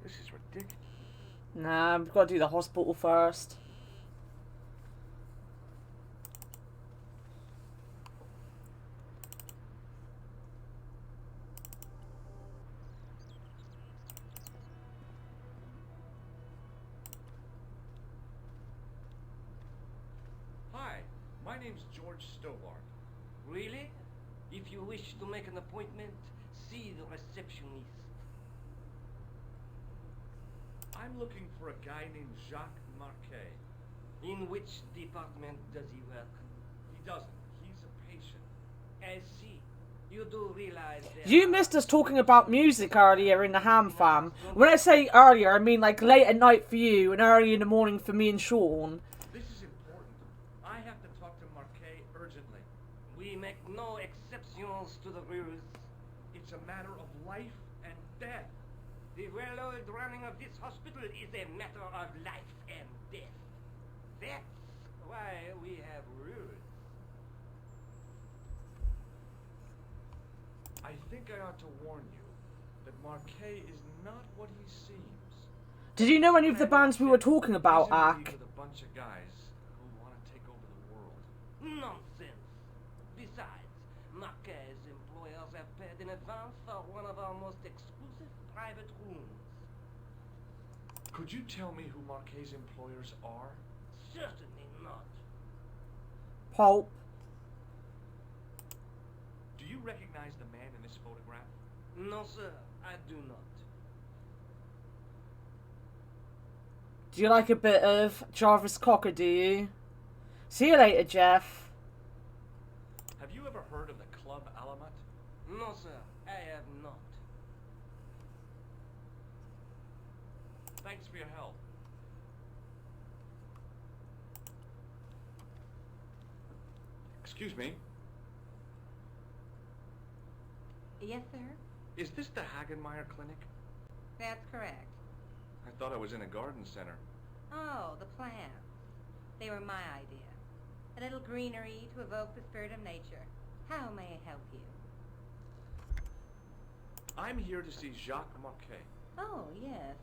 This is ridiculous. Nah, I've got to do the hospital first. Hi, my name's George Stobart. Really? If you wish to make an appointment, see the receptionist. I'm looking for a guy named Jacques Marquet. In which department does he work? He doesn't. He's a patient. I see. You do realize that... You missed us talking about music earlier in the Ham Fam. When I say earlier, I mean like late at night for you and early in the morning for me and Sean. This is important. I have to talk to Marquet urgently. We make no exceptions to the rules. It's a matter of life and death. The well-oiled running of this hospital is a matter of life and death. That's why we have rules. I think I ought to warn you that Marquet is not what he seems. Did you know any of the bands we were talking about, He's in league Ak? with a bunch of guys who want to take over the world. Nonsense. Besides, Marquet's employers have paid in advance for one of our most exclusive private rooms. Could you tell me who Marquet's employers are? Certainly not. Pulp. Do you recognize the man in this photograph? No, sir, I do not. Do you like a bit of Jarvis Cocker, do you? See you later, Jeff. Have you ever heard of the Club Alamat? No, sir, I have not. Thanks for your help. Excuse me. Yes, sir? Is this the Hagenmeyer Clinic? That's correct. I thought I was in a garden center. Oh, the plants. They were my idea. A little greenery to evoke the spirit of nature. How may I help you? I'm here to see Jacques Marquet. Oh, yes.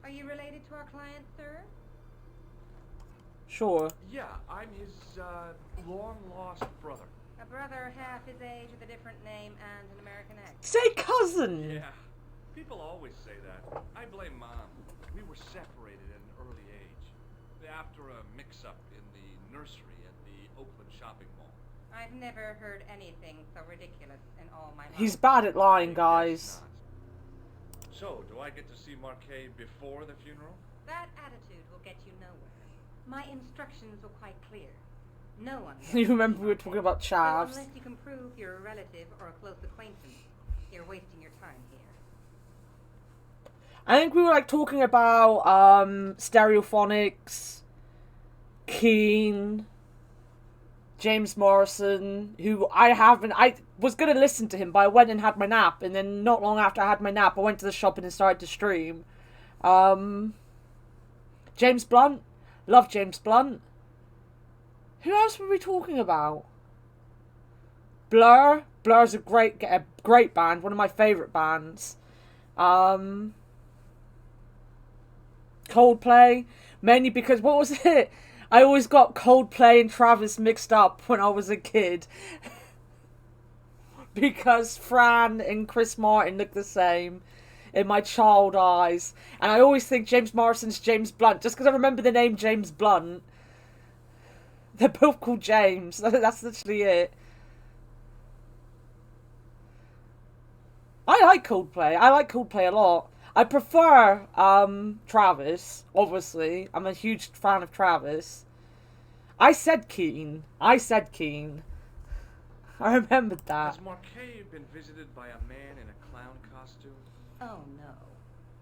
Are you related to our client, sir? Sure. Yeah, I'm his, long-lost brother. A brother half his age with a different name and an American accent. Say cousin! Yeah, people always say that. I blame Mom. We were separated at an early age. After a mix-up in the nursery at the Oakland shopping mall. I've never heard anything so ridiculous in all my life. He's bad at lying, guys. So, do I get to see Marquet before the funeral? That attitude will get you nowhere. My instructions were quite clear. No one... You remember we were talking about So chavs? unless you can prove you're a relative or a close acquaintance, you're wasting your time here. I think we were like talking about Stereophonics, Keane, James Morrison, who I was going to listen to him, but I went and had my nap, and then not long after I had my nap, I went to the shop and started to stream. James Blunt. Love James Blunt. Who else were we talking about? Blur. Blur's a great band, one of my favourite bands. Coldplay, mainly because, what was it? I always got Coldplay and Travis mixed up when I was a kid. Because Fran and Chris Martin look the same in my child eyes. And I always think James Morrison's James Blunt, just because I remember the name James Blunt. They're both called James. That's literally it. I like Coldplay. I like Coldplay a lot. I prefer Travis, obviously. I'm a huge fan of Travis. I said Keane. I remembered that. Has Marquet been visited by a man in a clown costume? Oh, no.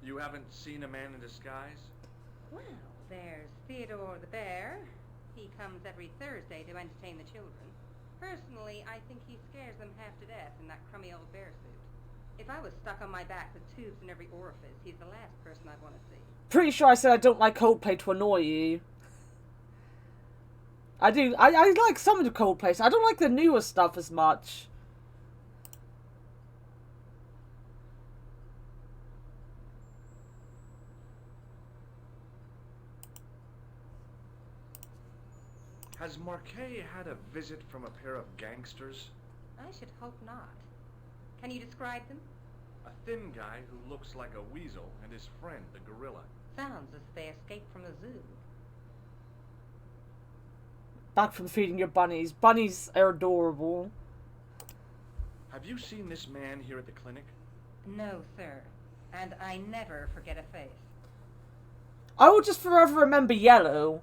You haven't seen a man in disguise? Well, there's Theodore the Bear. He comes every Thursday to entertain the children. Personally, I think he scares them half to death in that crummy old bear suit. If I was stuck on my back with tubes in every orifice, he's the last person I'd want to see. Pretty sure I said I don't like Coldplay to annoy you. I do. I like some of the Coldplay. I don't like the newer stuff as much. Has Marquet had a visit from a pair of gangsters? I should hope not. Can you describe them? A thin guy who looks like a weasel and his friend, the gorilla. Sounds as if they escaped from the zoo. Back from feeding your bunnies. Bunnies are adorable. Have you seen this man here at the clinic? No, sir. And I never forget a face. I will just forever remember Yellow.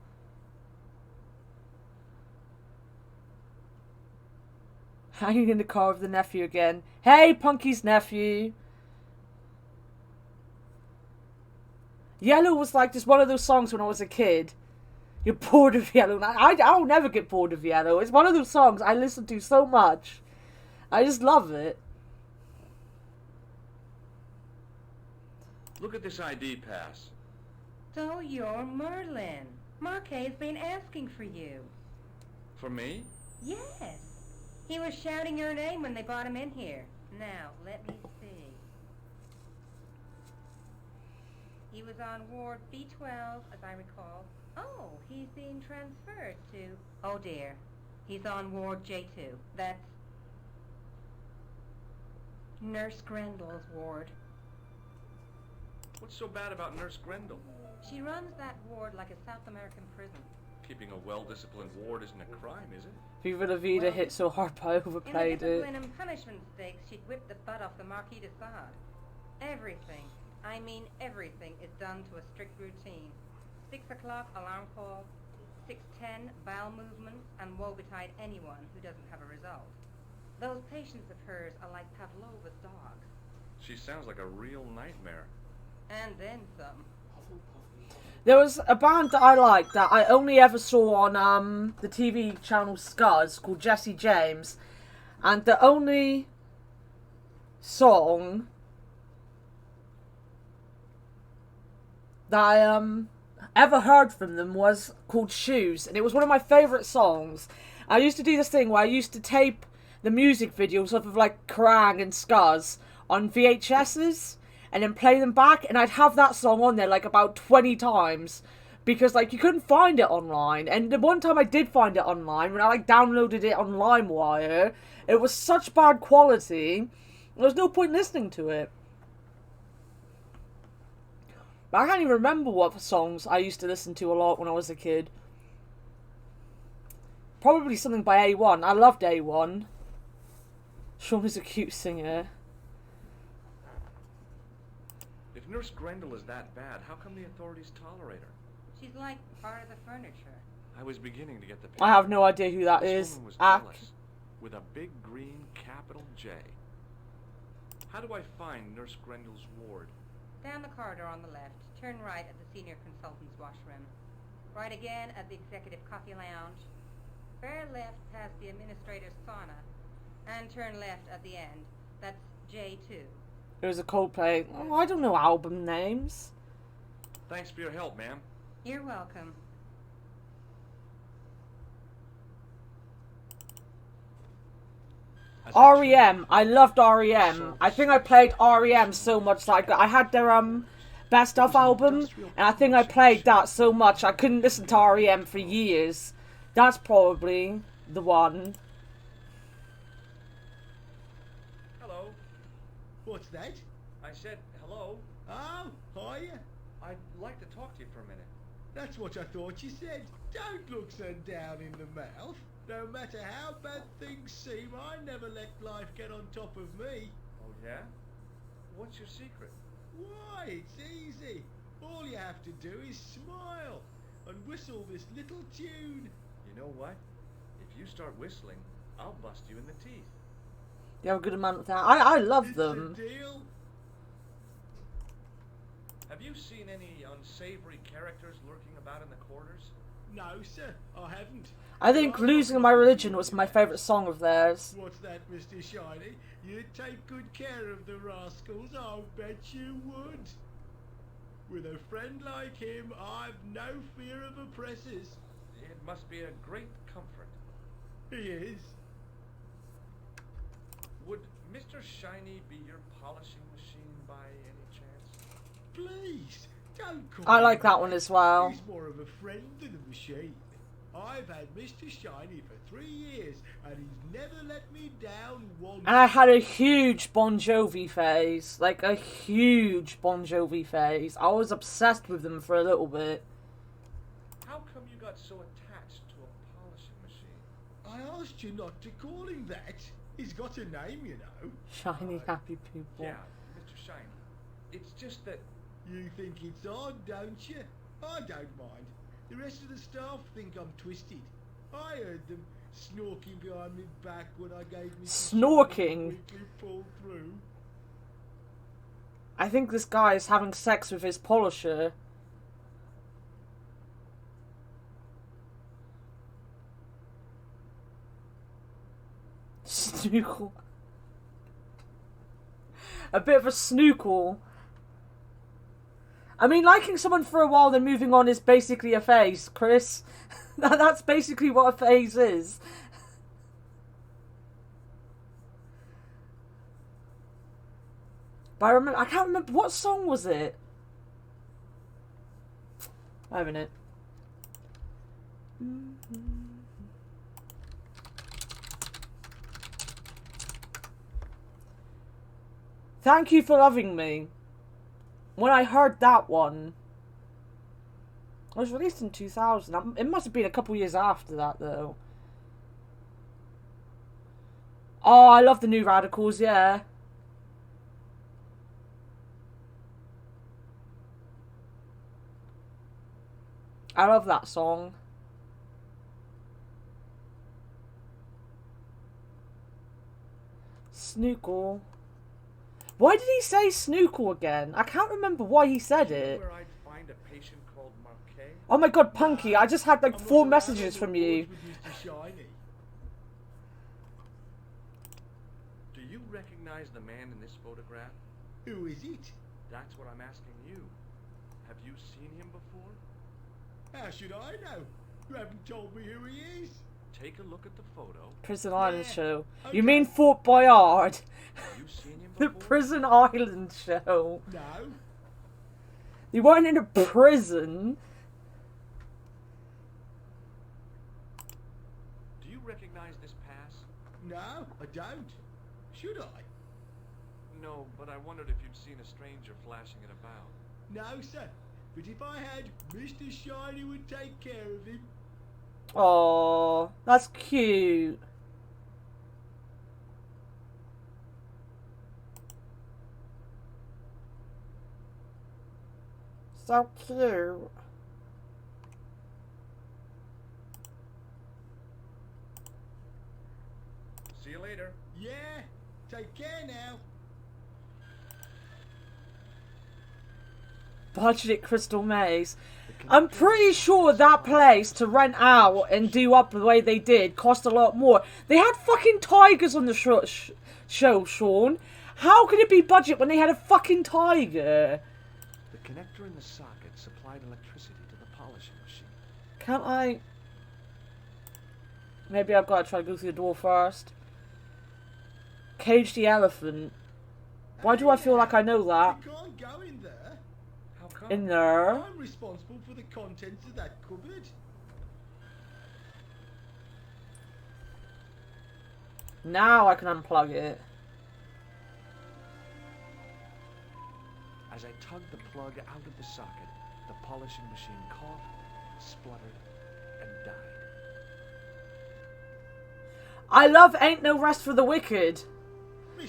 Hanging in the car with the nephew again. Hey, Punky's nephew. Yellow was like just one of those songs when I was a kid. You're bored of Yellow. I'll never get bored of Yellow. It's one of those songs I listen to so much. I just love it. Look at this ID pass. So you're Merlin. Marquet's been asking for you. For me? Yes. He was shouting your name when they brought him in here. Now, let me see. He was on Ward B12, as I recall. Oh, he's being transferred to... Oh, dear. He's on Ward J2. That's Nurse Grendel's ward. What's so bad about Nurse Grendel? She runs that ward like a South American prison. Keeping a well-disciplined ward isn't a crime, is it? Viva La Vida hit so hard, but I overplayed In the it. discipline and punishment stakes, she'd whip the butt off the Marquis de Sade. Everything, I mean everything, is done to a strict routine. 6 o'clock alarm call, 6:10 bowel movements, and woe betide anyone who doesn't have a result. Those patients of hers are like Pavlova's dogs. She sounds like a real nightmare. And then some. There was a band that I liked that I only ever saw on the TV channel Scuzz called Jesse James, and the only song that I ever heard from them was called Shoes, and it was one of my favourite songs. I used to do this thing where I used to tape the music videos of like Kerrang and Scuzz on VHSs and then play them back, and I'd have that song on there like about 20 times because like you couldn't find it online. And the one time I did find it online, when I like downloaded it on LimeWire, it was such bad quality there was no point listening to it. But I can't even remember what songs I used to listen to a lot when I was a kid. Probably something by A1. I loved A1. Sean is a cute singer. If Nurse Grendel is that bad, how come the authorities tolerate her? She's like part of the furniture. I was beginning to get the I have no idea who that this is. woman was Ack. jealous, with a big green capital J. How do I find Nurse Grendel's ward? Down the corridor on the left, turn right at the senior consultant's washroom. Right again at the executive coffee lounge. Bear left past the administrator's sauna. And turn left at the end. That's J2. It was a Coldplay. Oh, I don't know album names. Thanks for your help, ma'am. You're welcome. REM. I loved REM. I think I played REM so much. Like I had their best of album, and I think I played that so much I couldn't listen to REM for years. That's probably the one. Hello. What's that? I said hello. Oh, hiya. I'd like to talk to you for a minute. That's what I thought you said. Don't look so down in the mouth. No matter how bad things seem, I never let life get on top of me. Oh, yeah? What's your secret? Why, it's easy. All you have to do is smile and whistle this little tune. You know what? If you start whistling, I'll bust you in the teeth. You have a good amount of that. I love them. It's a deal. Have you seen any unsavory characters lurking about in the quarters? No, sir, I haven't. I think Losing My Religion was my favourite song of theirs. What's that, Mr. Shiny? You'd take good care of the rascals, I'll bet you would. With a friend like him, I've no fear of oppressors. It must be a great comfort. He is. Would Mr. Shiny be your polishing machine by any chance? Please, don't call I him like that one as well. He's more of a friend than a machine. I've had Mr. Shiny for 3 years, and he's never let me down once. And I had a huge Bon Jovi phase. Like, a huge Bon Jovi phase. I was obsessed with them for a little bit. How come you got so attached to a polishing machine? I asked you not to call him that. He's got a name, you know. Shiny, happy people. Yeah, Mr. Shiny. It's just that... You think it's odd, don't you? I don't mind. The rest of the staff think I'm twisted. I heard them snorking behind me back when I gave me Snorking? quickly pulled through. I think this guy is having sex with his polisher. Snookle. A bit of a snookle. I mean, liking someone for a while then moving on is basically a phase, Chris. That's basically what a phase is. But I can't remember, what song was it? I have it. Thank You for Loving Me. When I heard that one, it was released in 2000. It must have been a couple years after that, though. Oh, I love the New Radicals, yeah. I love that song. Snookle. Why did he say snookle again? I can't remember why he said it. Where I'd find a patient called Marquet? Oh my god, Punky, I just had like 4 messages from you. Do you recognize the man in this photograph? Who is it? That's what I'm asking you. Have you seen him before? How should I know? You haven't told me who he is. Take a look at the photo. Prison Island show. Okay. You mean Fort Boyard? Have you seen him The before? Prison Island show. No. You weren't in a prison. Do you recognize this pass? No, I don't. Should I? No, but I wondered if you'd seen a stranger flashing it about. No, sir. But if I had, Mr. Shiny would take care of him. Oh, that's cute. So cute. See you later. Yeah, take care now. Budget Crystal Maze. I'm pretty sure that place to rent out and do up the way they did cost a lot more. They had fucking tigers on the show, Sean. How could it be budget when they had a fucking tiger? The connector in the socket supplied electricity to the polishing machine. Can't I? Maybe I've got to try to go through the door first. Cage the elephant. Why do I feel like I know that? You can't go in there. How come? In there? I'm responsible for the contents of that cupboard. Now I can unplug it. As I tugged the plug out of the socket, the polishing machine coughed, spluttered, and died. I love Ain't No Rest for the Wicked.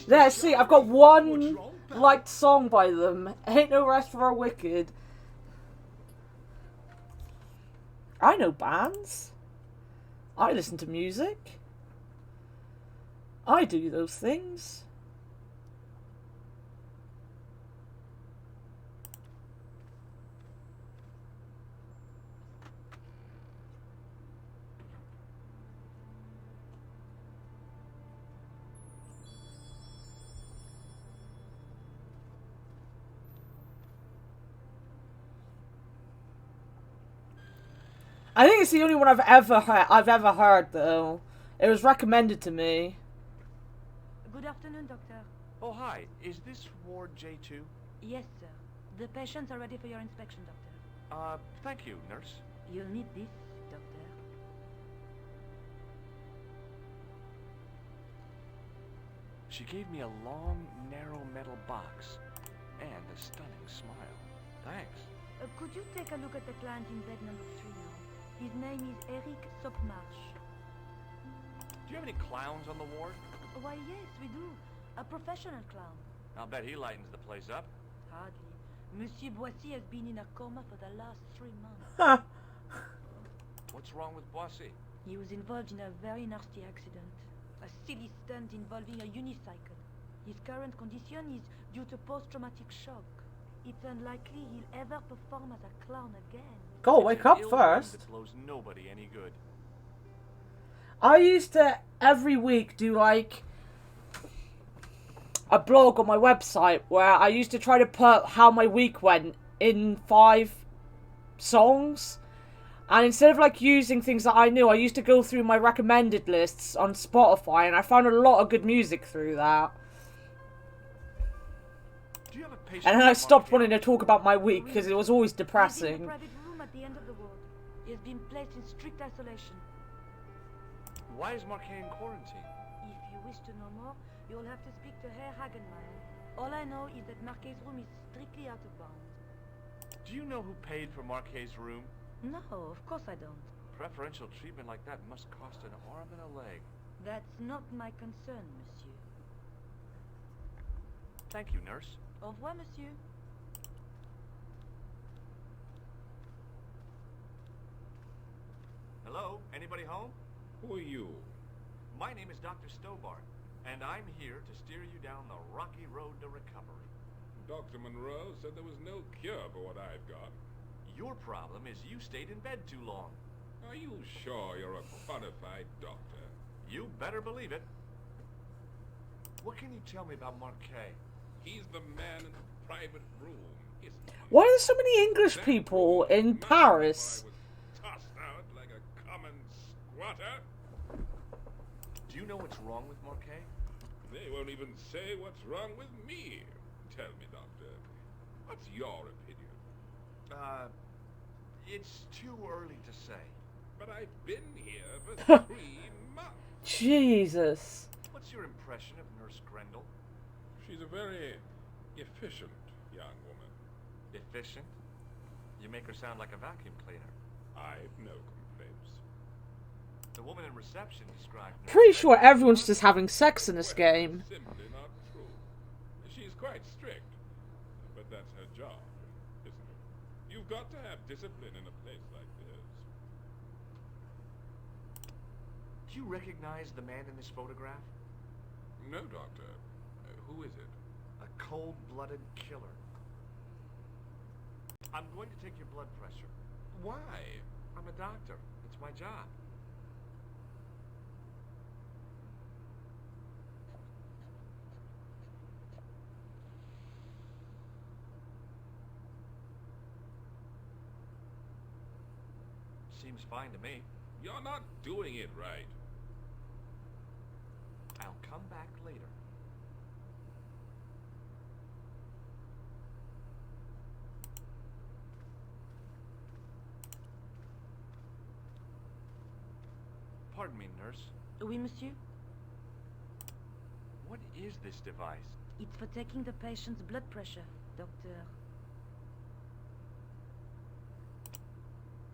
There, see, I've got one liked song by them. Ain't No Rest for the Wicked. I know bands. I listen to music. I do those things. I think it's the only one I've ever heard though. It was recommended to me. Good afternoon, Doctor. Oh, hi. Is this Ward J2? Yes, sir. The patients are ready for your inspection, Doctor. Thank you, nurse. You'll need this, Doctor. She gave me a long, narrow metal box and a stunning smile. Thanks. Could you take a look at the client in bed number 3 now? His name is Eric Sopmarsh. Do you have any clowns on the ward? Why, yes, we do. A professional clown. I'll bet he lightens the place up. Hardly. Monsieur Boissy has been in a coma for the last 3 months. Huh. What's wrong with Boissy? He was involved in a very nasty accident. A silly stunt involving a unicycle. His current condition is due to post-traumatic shock. It's unlikely he'll ever perform as a clown again. Go wake up first. It blows nobody any good. I used to every week do like a blog on my website where I used to try to put how my week went in 5 songs. And instead of like using things that I knew, I used to go through my recommended lists on Spotify, and I found a lot of good music through that. Do you have a patient? And then I stopped wanting to talk about my week because it was always depressing. He's in a private room at the end of the ward. He has been placed in strict isolation. Why is Marquet in quarantine? If you wish to know more, you'll have to speak to Herr Hagenmeyer. All I know is that Marquet's room is strictly out of bounds. Do you know who paid for Marquet's room? No, of course I don't. Preferential treatment like that must cost an arm and a leg. That's not my concern, monsieur. Thank you, nurse. Au revoir, monsieur. Hello? Anybody home? Who are you? My name is Dr. Stobart, and I'm here to steer you down the rocky road to recovery. Dr. Monroe said there was no cure for what I've got. Your problem is you stayed in bed too long. Are you sure you're a bona fide doctor? You better believe it. What can you tell me about Marquet? He's the man in the private room, isn't he? Why are there so many English people in Paris? I was tossed out like a common squatter. Do you know what's wrong with Marquet? They won't even say what's wrong with me. Tell me, doctor, what's your opinion? It's too early to say. But I've been here for 3 months. Jesus. What's your impression of Nurse Grendel? She's a very efficient young woman. Efficient? You make her sound like a vacuum cleaner. I've no complaints. The woman in reception described Nurse Pretty sure everyone's just having sex in this game. Simply not true. She's quite strict, but that's her job, isn't it? You've got to have discipline in a place like this. Do you recognize the man in this photograph? No, doctor. Who is it? A cold-blooded killer. I'm going to take your blood pressure. Why? I'm a doctor. It's my job. Seems fine to me. You're not doing it right. I'll come back later. Pardon me, nurse. Oui, monsieur? What is this device? It's for taking the patient's blood pressure, doctor.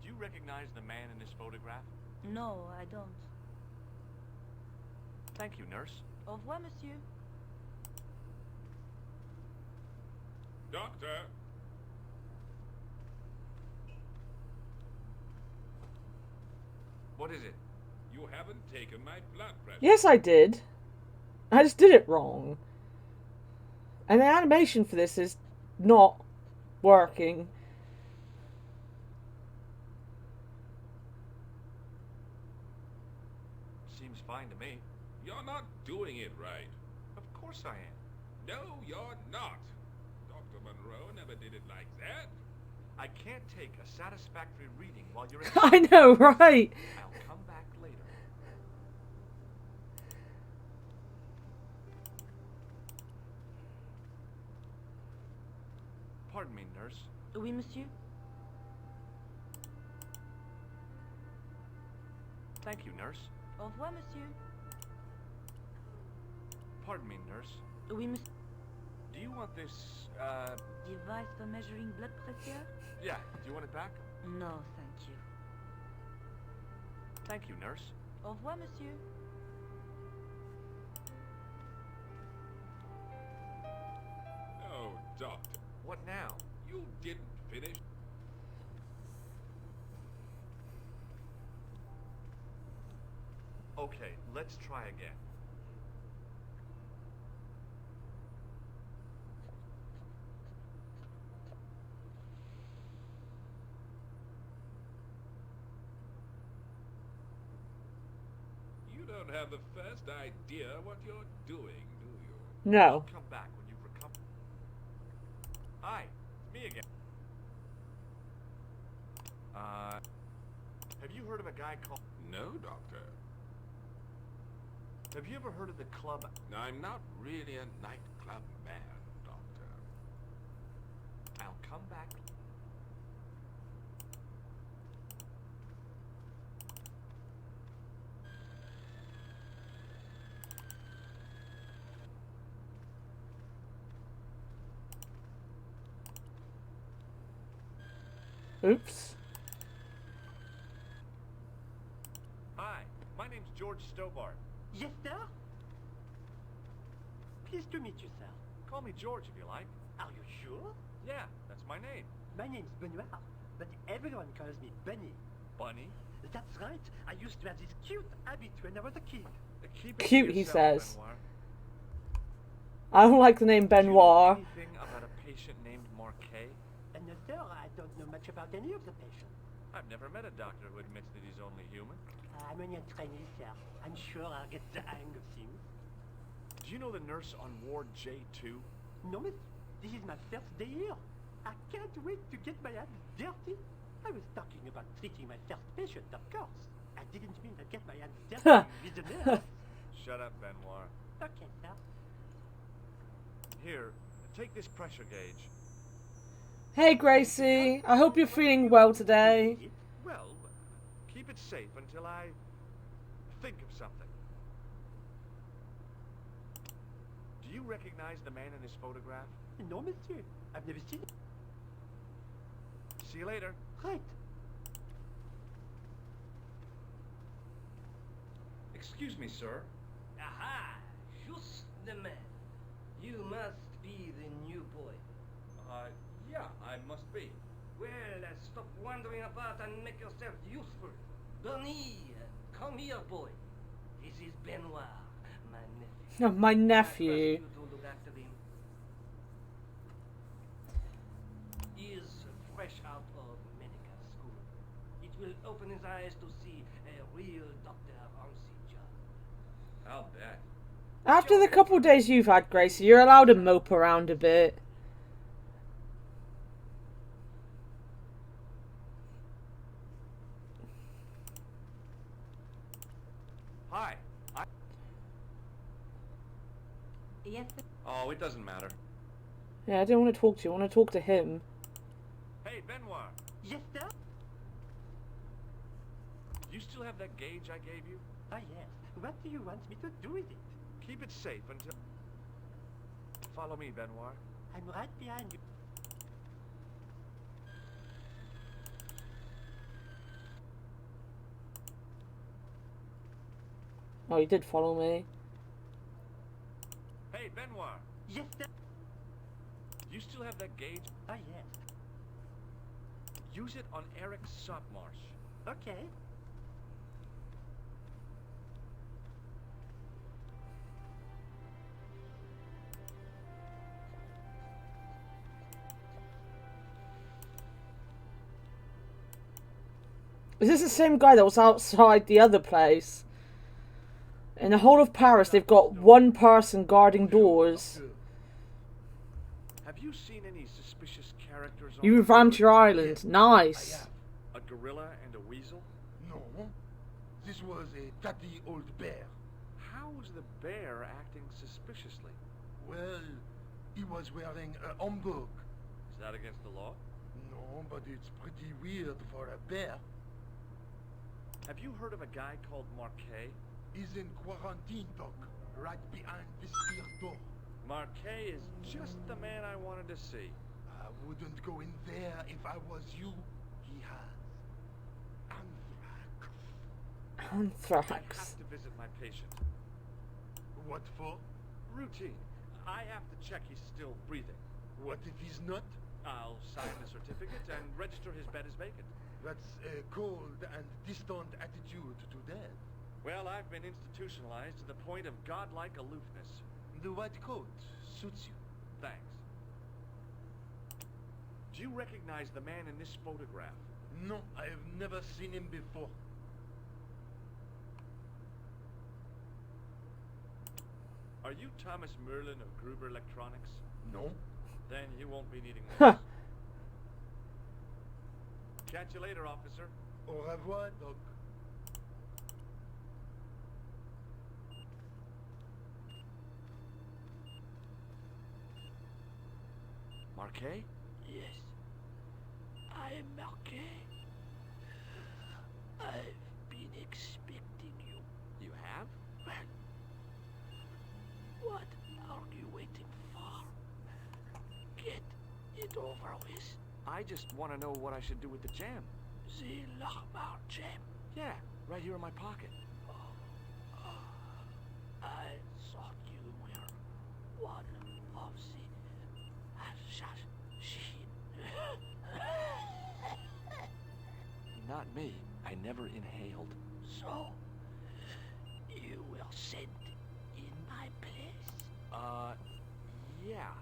Do you recognize the man in this photograph? No, I don't. Thank you, nurse. Au revoir, monsieur. Doctor! What is it? You haven't taken my blood pressure. Yes, I did. I just did it wrong. And the animation for this is not working. Seems fine to me. You're not doing it right. Of course I am. No, you're not. Dr. Monroe never did it like that. I can't take a satisfactory reading while you're in... I know, right? I'll come back later. Pardon me, nurse. Oui, monsieur? Thank you, nurse. Au revoir, monsieur. Pardon me, nurse. Oui, monsieur. Do you want this, Device for measuring blood pressure? Yeah, do you want it back? No, thank you. Thank you, nurse. Au revoir, monsieur. Doctor. What now? You didn't finish. Okay, let's try again. You don't have the first idea what you're doing, do you? No. Come back when you've recovered. Hi, it's me again. Have you heard of a guy called... No, Doctor. Have you ever heard of the club... I'm not really a nightclub man, Doctor. I'll come back. Oops. Hi, my name's George Stobart. Yes, sir? Pleased to meet you, sir. Call me George if you like. Are you sure? Yeah, that's my name. My name's Benoit, but everyone calls me Bunny. Bunny? That's right. I used to have this cute habit when I was a kid. Keep it to Cute, he yourself, says. Benoit. I don't like the name Do you know Benoit. anything about a patient named Marquet? No, sir, I don't know much about any of the patients. I've never met a doctor who admits that he's only human. I'm only a trainee, sir. I'm sure I'll get the hang of things. Do you know the nurse on Ward J2? No, miss. This is my first day here. I can't wait to get my hands dirty. I was talking about treating my first patient, of course. I didn't mean to get my hands dirty with the nurse. Shut up, Benoit. Okay, sir. Here, take this pressure gauge. Hey Gracie, I hope you're feeling well today. Well, keep it safe until I think of something. Do you recognize the man in this photograph? No, monsieur. I've never seen it. See you later. Right. Excuse me, sir. Aha! Just the man. You must be the new boy. Yeah, I must be. Well, stop wandering about and make yourself useful. Bunny, come here, boy. This is Benoit, my nephew. Oh, my nephew. I trust you to look after him. He is fresh out of medical school. It will open his eyes to see a real doctor on the job. I'll bet. After the couple of days you've had, Gracie, you're allowed to mope around a bit. Hi. Yes, sir. Oh, it doesn't matter. Yeah, I don't want to talk to you. I want to talk to him. Hey, Benoit. Yes, sir? You still have that gauge I gave you? Ah, yes. What do you want me to do with it? Keep it safe until... Follow me, Benoit. I'm right behind you. Oh, you did follow me. Hey, Benoit. Yes, sir? You still have that gauge? Ah, yes. Use it on Eric Sopmarsh. Okay. Is this the same guy that was outside the other place? In the whole of Paris, they've got one person guarding doors. Have you seen any suspicious characters on You revamped your island. Nice. A gorilla and a weasel? No. This was a tatty old bear. How was the bear acting suspiciously? Well, he was wearing a homburg. Is that against the law? No, but it's pretty weird for a bear. Have you heard of a guy called Marquet? He's in quarantine, Doc, right behind this here door. Marquet is just the man I wanted to see. I wouldn't go in there if I was you. He has anthrax. I Anthrax. have to visit my patient. What for? Routine. I have to check he's still breathing. What if he's not? I'll sign the certificate and register his bed as vacant. That's a cold and distant attitude to death. Well, I've been institutionalized to the point of godlike aloofness. The white coat suits you. Thanks. Do you recognize the man in this photograph? No, I have never seen him before. Are you Thomas Merlin of Gruber Electronics? No. Then you won't be needing Huh. this. Catch you later, officer. Au revoir, Doc. Marquet? Yes. I am Marquet. I've been expecting you. You have? Well, what are you waiting for? Get it over with. I just want to know what I should do with the jam. The Lachmar gem. Yeah, right here in my pocket. I thought you were one of the assassins. Not me. I never inhaled. So, you were sent in my place? Yeah.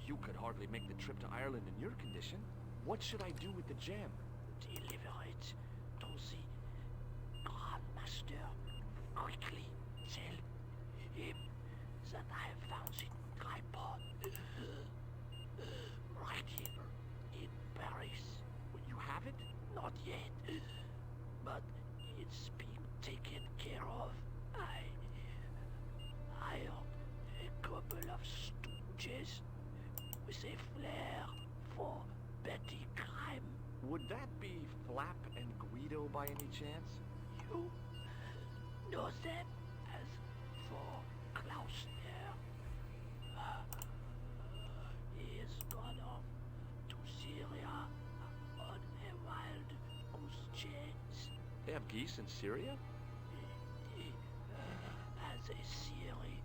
You could hardly make the trip to Ireland in your condition. What should I do with the gem? Deliver it to the Grandmaster. Quickly tell him that I have found the tripod right here in Paris. You have it? Not yet, but it's being taken care of. I hired a couple of stooges with a flair for petty crime. Would that be Flap and Guido by any chance? You know them as for Klausner. He is gone off to Syria on a wild goose chase. They have geese in Syria? He has a theory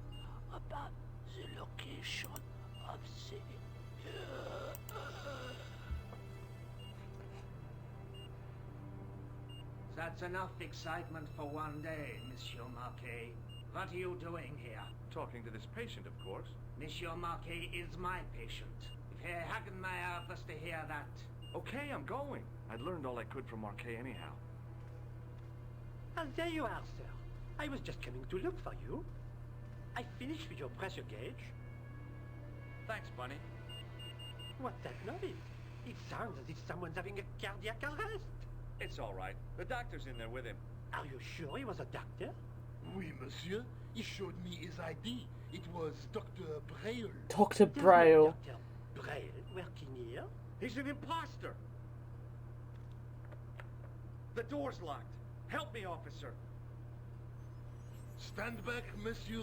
about the location of the... That's enough excitement for one day, Monsieur Marquet. What are you doing here? Talking to this patient, of course. Monsieur Marquet is my patient. Herr Hagenmeyer was to hear that. Okay, I'm going. I'd learned all I could from Marquet anyhow. Ah, there you are, sir. I was just coming to look for you. I finished with your pressure gauge. Thanks, Bunny. What's that noise? It sounds as if someone's having a cardiac arrest. It's all right. The doctor's in there with him. Are you sure he was a doctor? Oui, monsieur. He showed me his ID. It was Dr. Braille. Dr. Braille. Dr. Braille working here? He's an imposter. The door's locked. Help me, officer. Stand back, monsieur.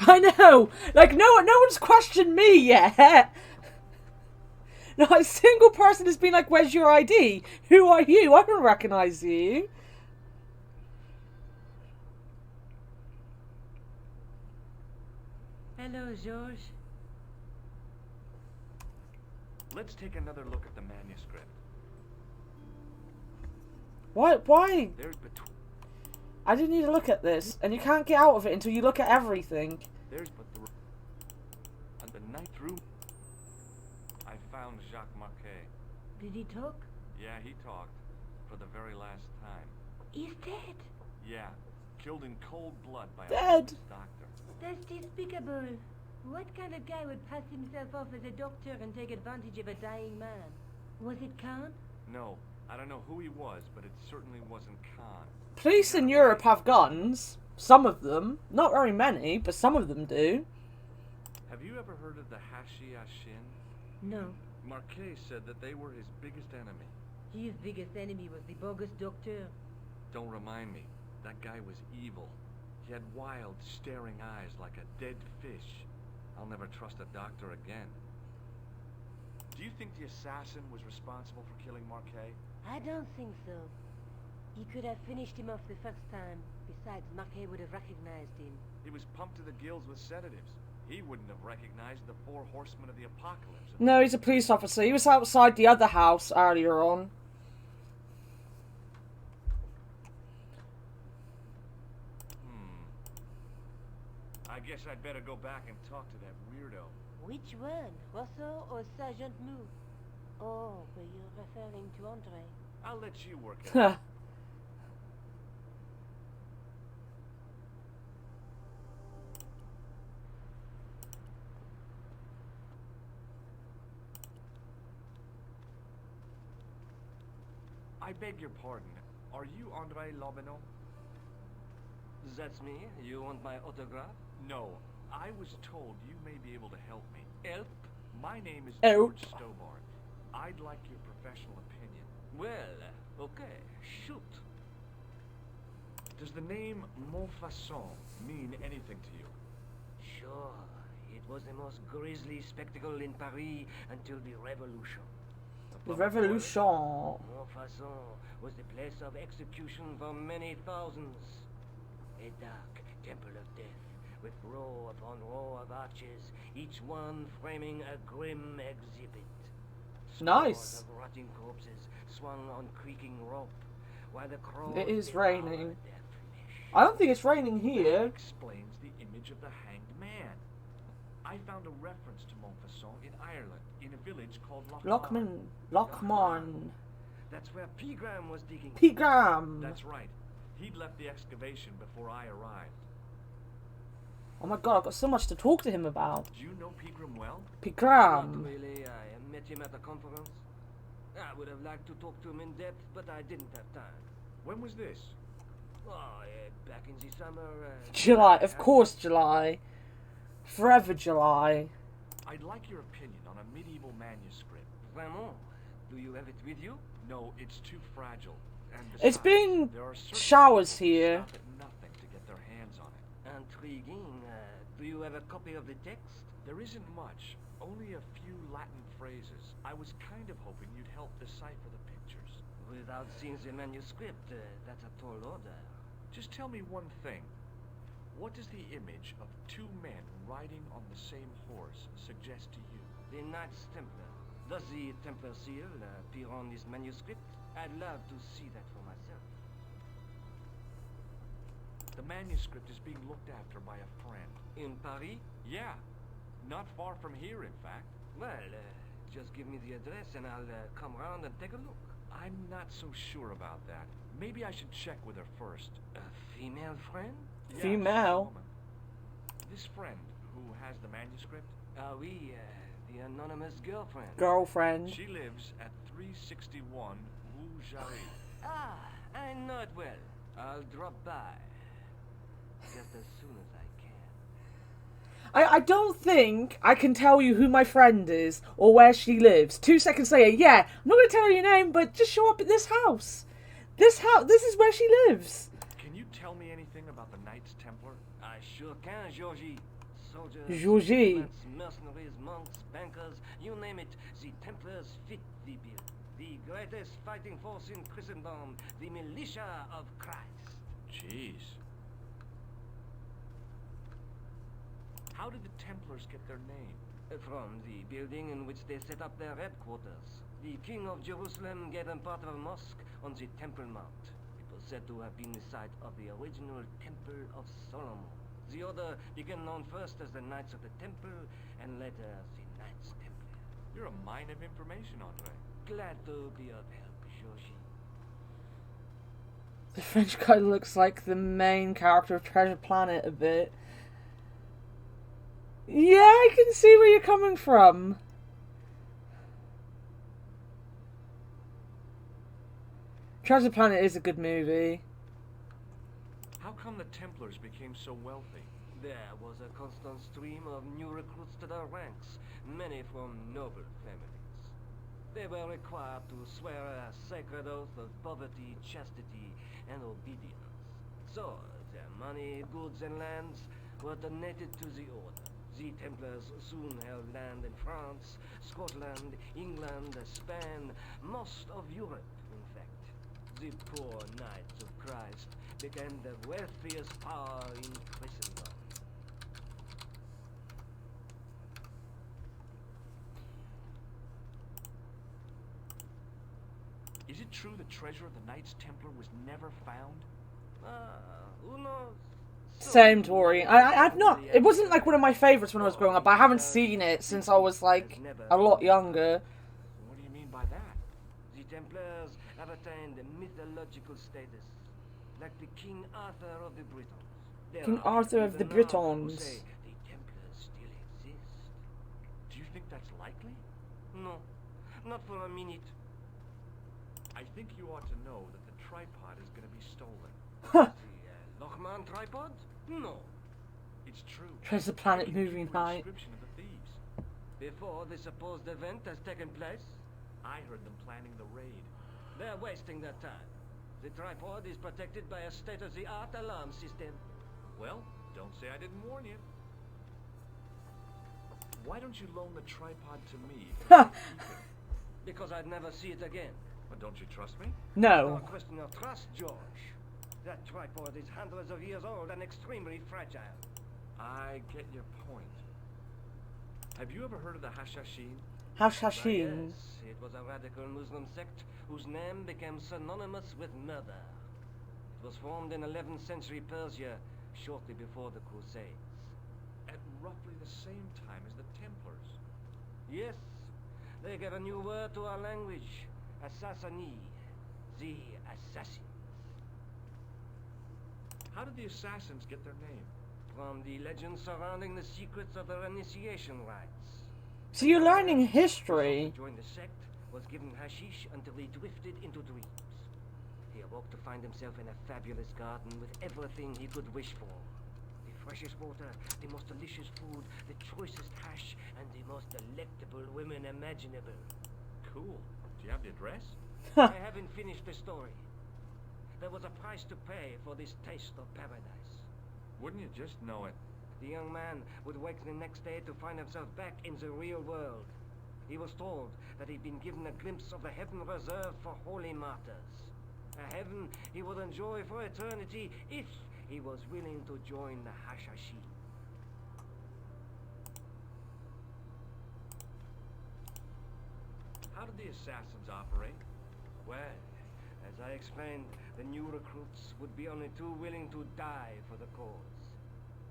I know! Like, no one's questioned me yet! Not a single person has been like, where's your ID? Who are you? I don't recognize you. Hello, George. Let's take another look at the manuscript. What? Why? There's between... I didn't need to look at this, and you can't get out of it until you look at everything. There's but the... On the night through... I found Jacques Marquet. Did he talk? Yeah, he talked. For the very last time. He's dead. Yeah. Killed in cold blood by Dead. a doctor. That's despicable. What kind of guy would pass himself off as a doctor and take advantage of a dying man? Was it Khan? No. I don't know who he was, but it certainly wasn't Khan. Police in Europe have guns. Some of them. Not very many, but some of them do. Have you ever heard of the Hashiashin? No. Marquet said that they were his biggest enemy. His biggest enemy was the bogus doctor. Don't remind me. That guy was evil. He had wild, staring eyes like a dead fish. I'll never trust a doctor again. Do you think the assassin was responsible for killing Marquet? I don't think so. He could have finished him off the first time. Besides, Marquet would have recognized him. He was pumped to the gills with sedatives. He wouldn't have recognized the 4 horsemen of the apocalypse. No, he's a police officer. He was outside the other house earlier on. I guess I'd better go back and talk to that weirdo. Which one? Rousseau or Sergeant Mou? Oh, were you referring to Andre? I'll let you work it out. I beg your pardon. Are you Andre Lobineau? That's me. You want my autograph? No. I was told you may be able to help me. Help? My name is Help. George Stobart. I'd like your professional opinion. Well, okay. Shoot. Does the name Montfaucon mean anything to you? Sure. It was the most grisly spectacle in Paris until the Revolution. The Revolution. Montfaucon was the place of execution for many thousands. A dark temple of death, with row upon row of arches, each one framing a grim exhibit. Nice. Scores of rotting corpses swung on creaking rope, while the crows It is devoured raining. their flesh. I don't think it's raining here. Explains the image of the hanged man. I found a reference to Montfaucon in Ireland, in a village called Lochmarn. That's where Pegram was digging. Pegram. That's right. He'd left the excavation before I arrived. Oh my god, I've got so much to talk to him about. Do you know Pegram well? Pegram. Not really. I met him at a conference. I would have liked to talk to him in depth, but I didn't have time. When was this? Oh, back in the summer. July, of course July. Forever July. I'd like your opinion on a medieval manuscript. Vraiment? Do you have it with you? No, it's too fragile. And It's besides, been there are certain showers people who here. stop at nothing to get their hands on it. Intriguing. Do you have a copy of the text? There isn't much, only a few Latin phrases. I was kind of hoping you'd help decipher the pictures. Without seeing the manuscript, that's a tall order. Just tell me one thing. What does the image of 2 men riding on the same horse suggest to you? The Knights Templar. Does the Templar seal appear on this manuscript? I'd love to see that for myself. The manuscript is being looked after by a friend. In Paris? Yeah. Not far from here, in fact. Well, just give me the address and I'll come round and take a look. I'm not so sure about that. Maybe I should check with her first. A female friend? Yes, Female. woman. This friend who has the manuscript? Ah oui, the anonymous girlfriend. Girlfriend. She lives at 361 Rue Jarry. Ah, I know it well. I'll drop by. Just as soon as I can. I don't think I can tell you who my friend is or where she lives. 2 seconds later, yeah, I'm not going to tell you your name, but just show up at this house. This is where she lives. Can you tell me anything about the Knights Templar? I sure can, Georgie. Soldiers, Georgie. servants, mercenaries, monks, bankers, you name it, the Templars fit the bill. The greatest fighting force in Christendom, the militia of Christ. Jeez. How did the Templars get their name? From the building in which they set up their headquarters. The King of Jerusalem gave them part of a mosque on the Temple Mount. It was said to have been the site of the original Temple of Solomon. The order became known first as the Knights of the Temple, and later as the Knights Templar. You're a mine of information, Andre. Glad to be of help, Georgie. The French guy looks like the main character of Treasure Planet a bit. Yeah, I can see where you're coming from. Treasure Planet is a good movie. How come the Templars became so wealthy? There was a constant stream of new recruits to their ranks, many from noble families. They were required to swear a sacred oath of poverty, chastity, and obedience. So, their money, goods, and lands were donated to the order. The Templars soon held land in France, Scotland, England, Spain, most of Europe, in fact. The poor Knights of Christ became the wealthiest power in Christendom. Is it true the treasure of the Knights Templar was never found? Who knows? Same, Tori. I've not. It wasn't like one of my favorites when I was growing up. I haven't seen it since I was like a lot younger. What do you mean by that? The Templars have attained a mythological status, like the King Arthur of the Britons. There King are Arthur of the even now who Britons. say the Templars still exist. Do you think that's likely? No, not for a minute. I think you ought to know that the tripod is going to be stolen. The Lochman tripod? No. It's true. Treasure Planet movie night. Description of the thieves. Before the supposed event has taken place, I heard them planning the raid. they're wasting their time. The tripod is protected by a state-of-the-art alarm system. Well, don't say I didn't warn you. Why don't you loan the tripod to me? Because I'd never see it again. Well, don't you trust me? No. No question of trust, George. That tripod is hundreds of years old and extremely fragile. I get your point. Have you ever heard of the Hashashin? Hashashin. Yes, it was a radical Muslim sect whose name became synonymous with murder. It was formed in 11th century Persia, shortly before the Crusades. At roughly the same time as the Templars. Yes, they gave a new word to our language. Assassini, the assassins. How did the assassins get their name? From the legends surrounding the secrets of their initiation rites. So you're learning history. Joined the sect, was given hashish until he drifted into dreams. He awoke to find himself in a fabulous garden with everything he could wish for. The freshest water, the most delicious food, the choicest hash, and the most delectable women imaginable. Cool. Do you have the address? I haven't finished the story. There was a price to pay for this taste of paradise. Wouldn't you just know it? The young man would wake the next day to find himself back in the real world. He was told that he'd been given a glimpse of the heaven reserved for holy martyrs. A heaven he would enjoy for eternity if he was willing to join the Hashashi. How did the assassins operate? Well, as I explained, the new recruits would be only too willing to die for the cause.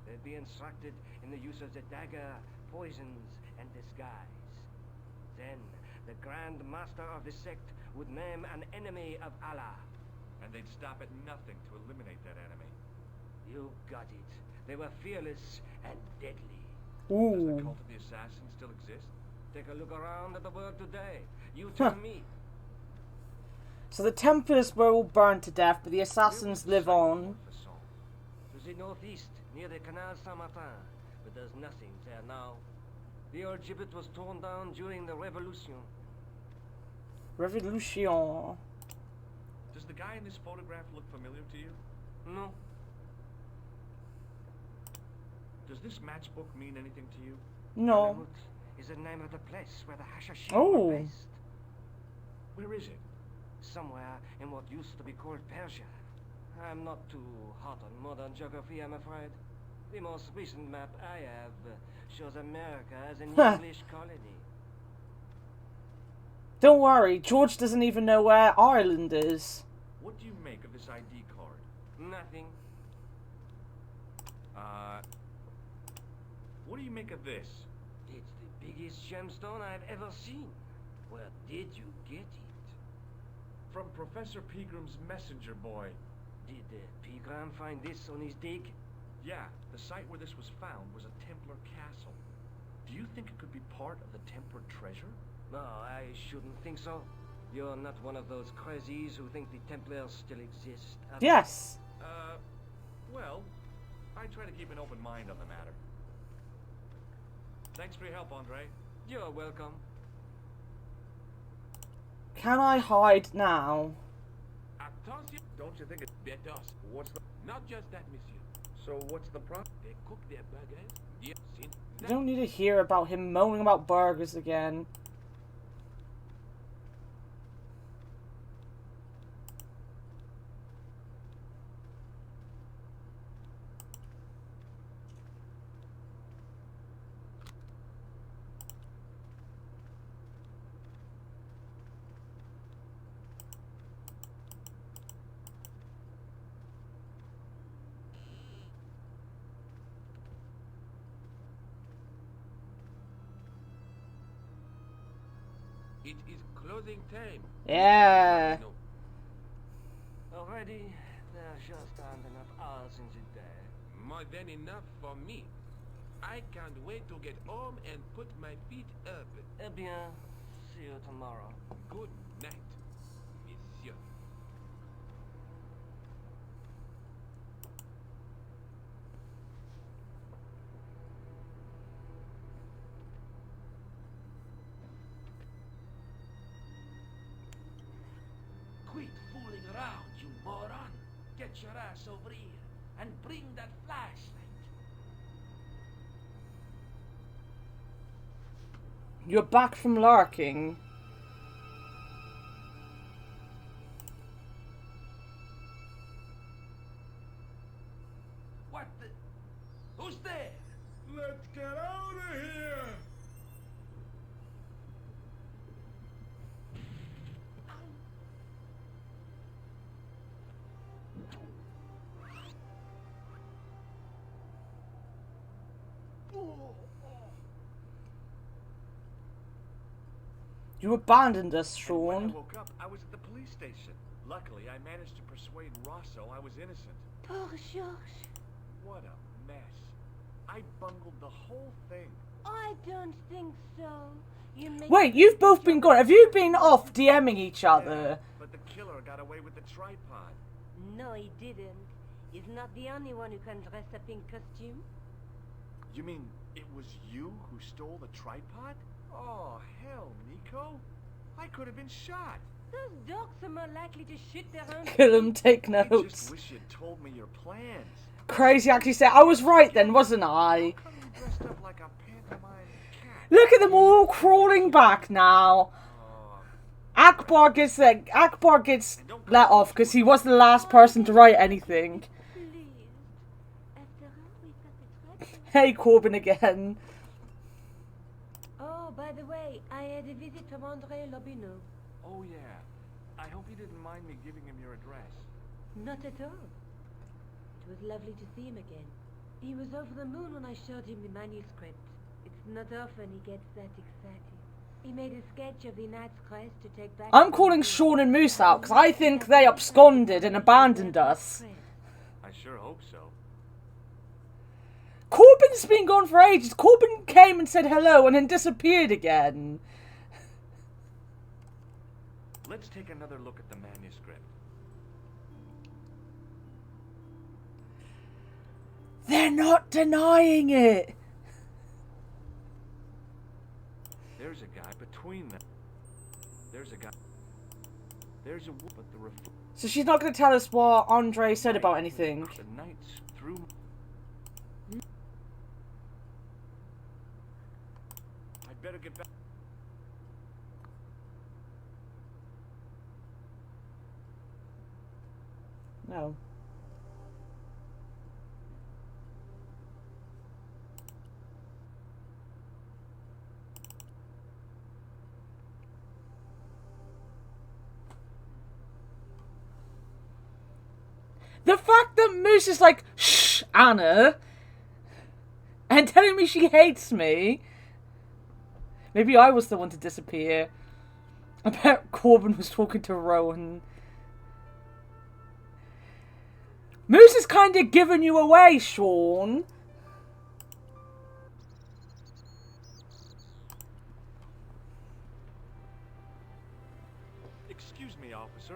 They'd be instructed in the use of the dagger, poisons, and disguise. Then, the Grand Master of the sect would name an enemy of Allah. And they'd stop at nothing to eliminate that enemy. You got it. They were fearless and deadly. Does the cult of the assassins still exist? Take a look around at the world today. You tell me. So the Templars were all burned to death, but the assassins live on. To the northeast, near the Canal Saint-Martin, but there's nothing there now. The old gibbet was torn down during the Revolution. Revolution. Does the guy in this photograph look familiar to you? No. Does this matchbook mean anything to you? No. Alamut is the name of the place where the Hashashin Oh. were based. Where is it? Somewhere in what used to be called Persia. I'm not too hot on modern geography, I'm afraid. The most recent map I have shows America as an English colony. Don't worry, George doesn't even know where Ireland is. What do you make of this ID card? Nothing. What do you make of this? It's the biggest gemstone I've ever seen. Where did you get it? From Professor Pegram's messenger boy. Did Pegram find this on his dig? Yeah, the site where this was found was a Templar castle. Do you think it could be part of the Templar treasure? No, I shouldn't think so. You're not one of those crazies who think the Templars still exist. Yes. Well, I try to keep an open mind on the matter. Thanks for your help, Andre. You're welcome. Can I hide now? Attention! Don't you think it's better? What's the... Not just that, monsieur. So what's the problem? They cook their burgers. Yes, You don't need to hear about him moaning about burgers again. It is closing time. Yeah. No. Already, there just aren't enough hours in the day. More than enough for me. I can't wait to get home and put my feet up. Eh bien, see you tomorrow. Good night, monsieur. Quit fooling around, you moron. Get your ass over here and bring that flashlight. You're back from lurking. What the? Who's there? Let's get out of here! You abandoned us, And when I Sean. woke up, I was at the police station. Luckily, I managed to persuade Rosso I was innocent. Poor Georges. What a mess. I bungled the whole thing. I don't think so. You make Wait, you've both been gone. Have you been off DMing each other? But the killer got away with the tripod. No, he didn't. He's not the only one who can dress up in costume. You mean it was you who stole the tripod? Oh, hell, Nico. I could have been shot. Those dogs are more likely to shoot their own. Kill him, take I notes. just wish you'd told me your plans. Crazy actually said, I was right then, wasn't I? Come you dressed up like a pantomime cat. Look at them all crawling back now. Akbar gets let off because he was the last person to write anything. Please. After all, we've got the tripod. Hey, Corbin again. Oh, by the way, I had a visit from Andre Lobineau. Oh, yeah. I hope you didn't mind me giving him your address. Not at all. It was lovely to see him again. He was over the moon when I showed him the manuscript. It's not often he gets that excited. He made a sketch of the Knight's Crest to take back... I'm calling Sean and Moose out because I think they absconded and abandoned us. I sure hope so. Corbin's been gone for ages. Corbin came and said hello and then disappeared again. Let's take another look at the manuscript. They're not denying it. There's a guy between them. There's a guy. There's a but the So she's not going to tell us what Andre said about anything. The knights through. I'd better get back. No. The fact that Moose is like, shh, Anna, and telling me she hates me. Maybe I was the one to disappear. I bet Corbin was talking to Rowan. Moose is kind of giving you away, Sean. Excuse me, officer.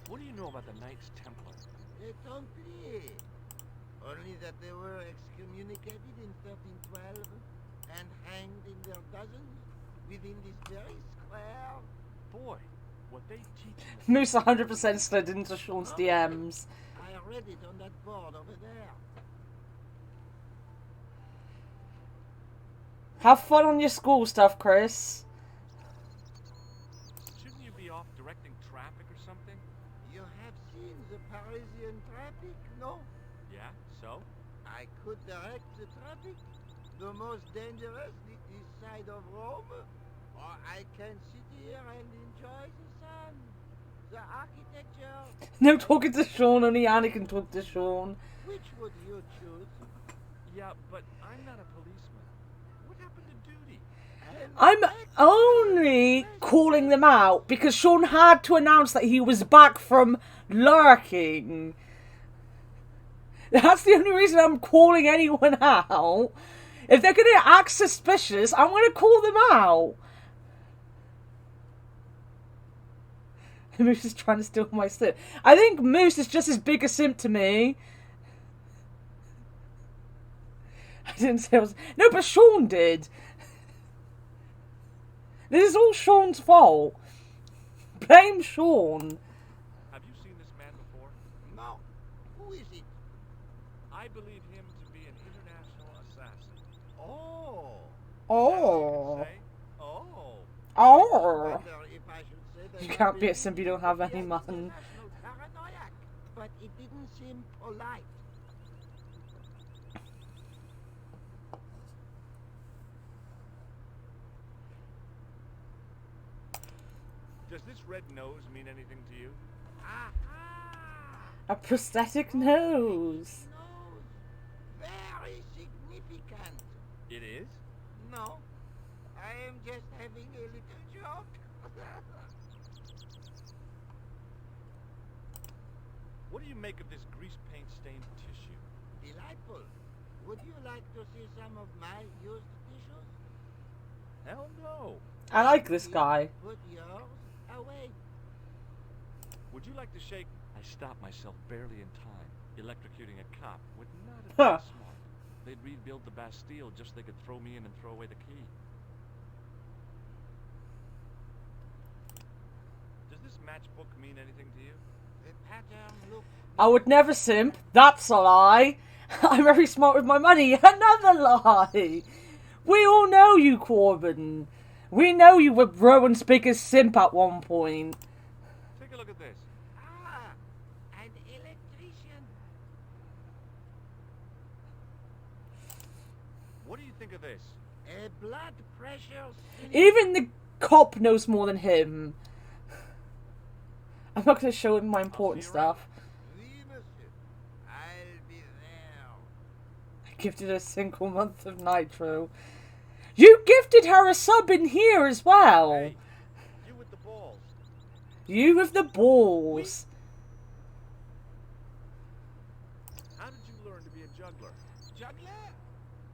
What do you know about the Knights Templar? They don't play. Only that they were excommunicated in 1312 and hanged in their dozens within this very square. Boy, what they teach. Moose 100% slid into Sean's DMs. I read it on that board over there. Have fun on your school stuff, Chris. Shouldn't you be off directing traffic or something? You have seen the Parisian traffic, no? Yeah, so? I could direct the traffic. The most dangerous, the east side of Rome. Or I can sit here and enjoy the sun, the architecture. No talking to Sean, only Anna can talk to Sean. Which would you choose? Yeah, but I'm not a policeman. I'm only calling them out because Sean had to announce that he was back from lurking. That's the only reason I'm calling anyone out. If they're going to act suspicious, I'm going to call them out. Moose is trying to steal my simp. I think Moose is just as big a simp to me. I didn't say I was... No, but Sean did. This is all Sean's fault. Blame Sean. Have you seen this man before? No. Who is it? I believe him to be an international assassin. Oh. Oh. Oh. Oh. Wonder if I should say that You can't be a simp you don't have any money. international paranoiac, but it didn't seem polite. Does this red nose mean anything to you? A prosthetic nose. Very significant. It is? No, I am just having a little joke. What do you make of this grease paint stained tissue? Delightful. Would you like to see some of my used tissues? Hell no. I like this guy. Put yours away. Would you like to shake? I stopped myself barely in time. Electrocuting a cop would not have Huh. been smart. They'd rebuild the Bastille just so they could throw me in and throw away the key. Does this matchbook mean anything to you? The pattern looks... I would never simp. That's a lie. I'm very smart with my money. Another lie. We all know you, Corbin. We know you were Rowan's biggest simp at one point. Take a look at this. Ah, an electrician. What do you think of this? A blood pressure... Even the cop knows more than him. I'm not going to show him my important stuff. Oui, monsieur. I'll be there. I gifted her a single month of Nitro. You gifted her a sub in here as well. Hey, you with the balls. You with the balls. How did you learn to be a juggler? Juggler?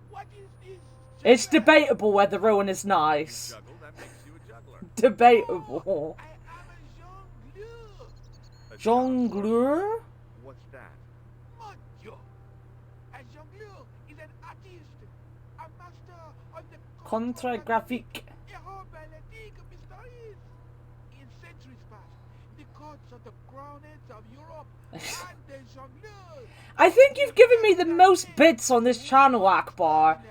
What is this? It's debatable whether Rowan is nice. Juggle, that makes you a juggler. Debatable. I am a jongleur. A Jongleur? What's that? Mon Dieu. A jongleur is an artist. A master of the Contragraphique. In centuries past, the gods of the crowned heads of Europe and the jongleurs. I think you've given me the most bits on this channel, Akbar.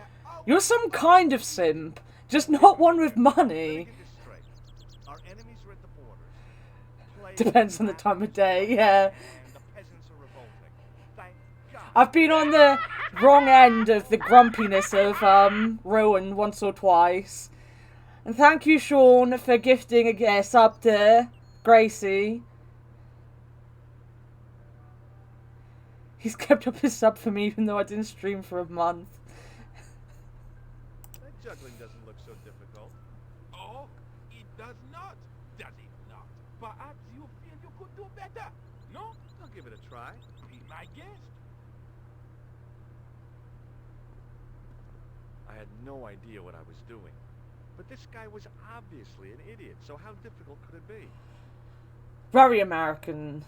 You're some kind of simp, just not one with money. Get this straight. Our enemies are at the borders. Depends on the time of day, yeah. And the peasants are revolting. Thank God. I've been on the wrong end of the grumpiness of Rowan once or twice. And thank you, Sean, for gifting a guest up to Gracie. He's kept up his sub for me even though I didn't stream for a month. That juggling doesn't look so difficult. Oh, it does not, does it not? Perhaps you feel you could do better. No? I'll give it a try. Be my guest. I had no idea what I was doing. But this guy was obviously an idiot, so how difficult could it be? Very American.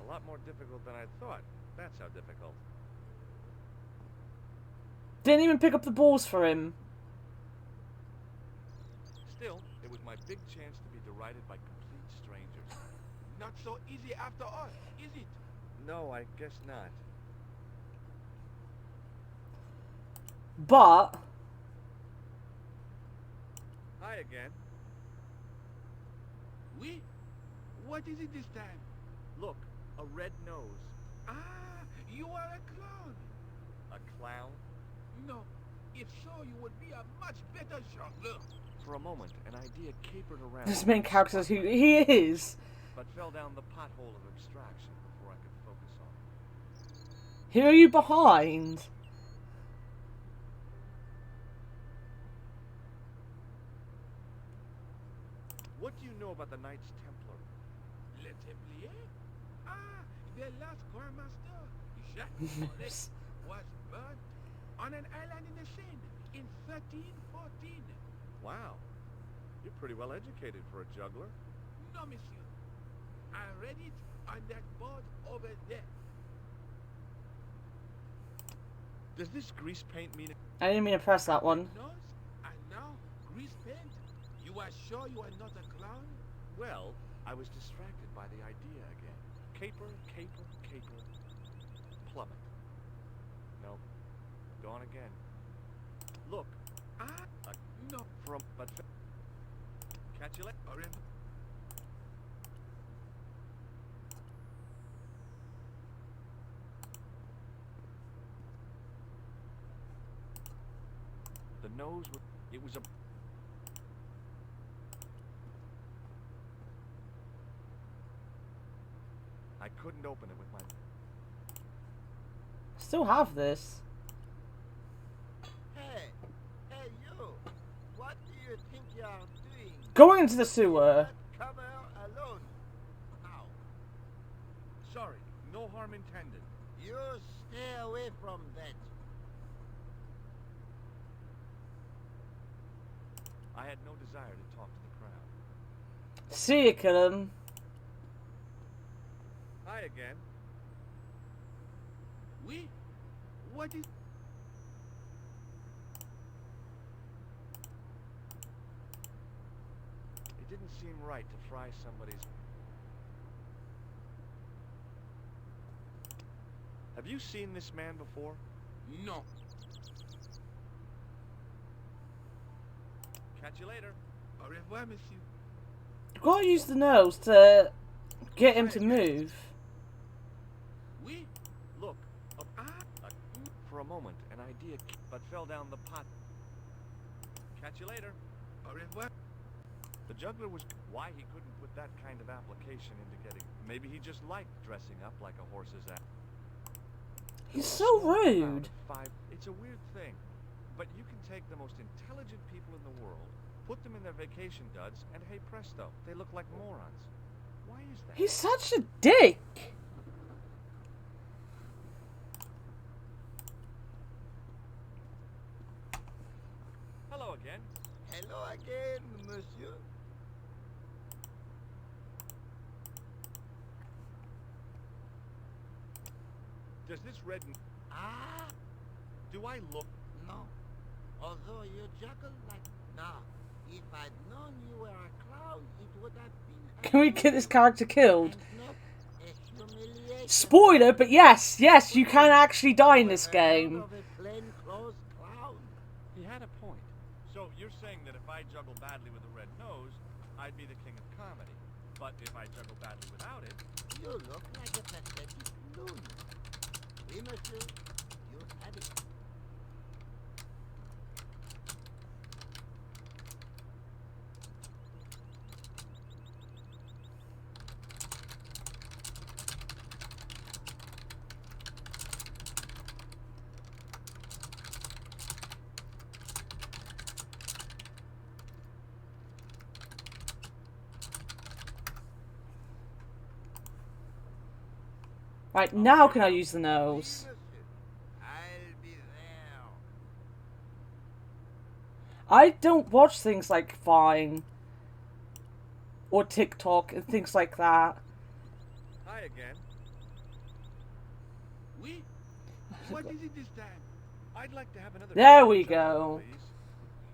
A lot more difficult than I thought. That's how difficult. Didn't even pick up the balls for him. Still, it was my big chance to be derided by complete strangers. Not so easy after all, is it? No, I guess not. But Hi again. Oui? What is it this time? Look, a red nose. Ah, you are a clown. A clown? No, if so, you would be a much better jongleur. For a moment, an idea capered around. this main character is who he is. But fell down the pothole of abstraction before I could focus on it. Who are you behind? know about the Knights Templar? Le Templier? Ah, the last Grand Master, Jacques Moret, was burnt on an island in the Seine in 1314. Wow. You're pretty well educated for a juggler. No, monsieur. I read it on that board over there. Does this grease paint mean... I didn't mean to press that one. Nose and now grease paint. You are sure you are not a clown? Well, I was distracted by the idea again. Caper, caper, caper. Plummet. Nope. Gone again. Look. No. From... But... Catch you later. The nose was... It was a... I couldn't open it with my... Still have this. Hey, you! What do you think you are doing? Going into the sewer. Cover alone. Now. Sorry, no harm intended. You stay away from that. I had no desire to talk to the crowd. See you, kill him. Hi again. Oui? What is... It didn't seem right to fry somebody's... Have you seen this man before? No. Catch you later. Au revoir, monsieur. You've got to use the nose to get him to move. Oui? Look, for a moment, an idea but fell down the pot. Catch you later. Au revoir. The juggler was... Why he couldn't put that kind of application into getting... Maybe he just liked dressing up like a horse's ass. He's so rude. It's a weird thing, but you can take the most intelligent people in the world, put them in their vacation duds, and hey presto, they look like morons. Why is that? He's such a dick. Hello again. Hello again, monsieur. Does this red... Do I look... No. Although you juggle like... Now, if I'd known you were a clown, it would have been... Can we get this character killed? Not a humiliation. Spoiler, but yes, you can actually die in this game. Of a plainclothes clown. He had a point. So you're saying that if I juggle badly with a red nose, I'd be the king of comedy. But if I juggle badly without it... You look like a pathetic loon. Oui, monsieur. You have it. Right, now can I use the nose? I'll be there. I don't watch things like Vine or TikTok and things like that. Hi again. Oui? What is it this time? I'd like to have another... There we go.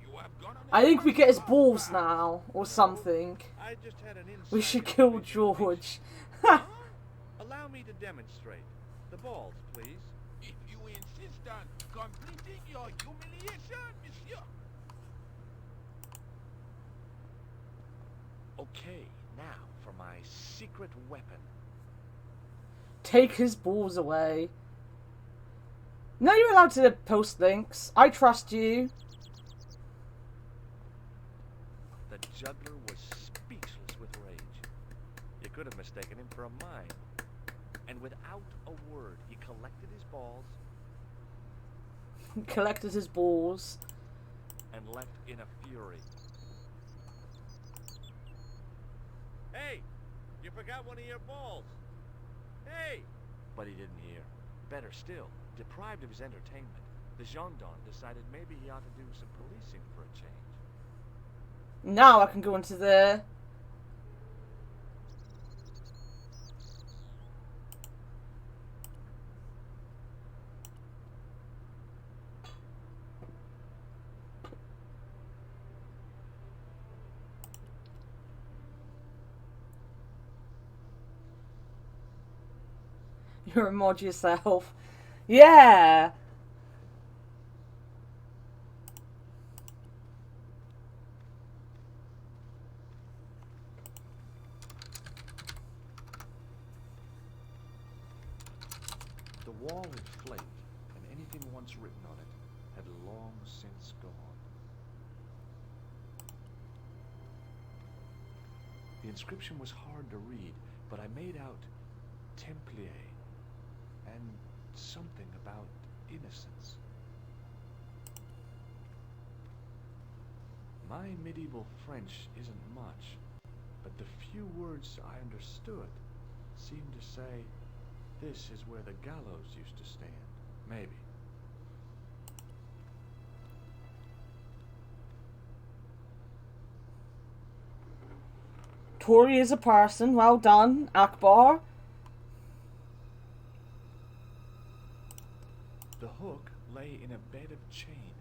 You have gone on I think we get his balls now, or something. I just had an We insight should kill information. George. Allow me to demonstrate. The balls, please. If you insist on completing your humiliation, monsieur. Okay, now for my secret weapon. Take his balls away. Now you're allowed to post links. I trust you. The juggler was speechless with rage. You could have mistaken him for a mime. And without a word, he collected his balls Collected his balls. and left in a fury. Hey, you forgot one of your balls. Hey! But he didn't hear. Better still, deprived of his entertainment, the gendarme decided maybe he ought to do some policing for a change. Now I can go into the... You remind yourself. Yeah! The wall had flaked, and anything once written on it had long since gone. The inscription was hard to read, but I made out Templier and something about innocence. My medieval French isn't much, but the few words I understood seemed to say, this is where the gallows used to stand. Maybe. Tori is a person. Well done, Akbar. The hook lay in a bed of chain.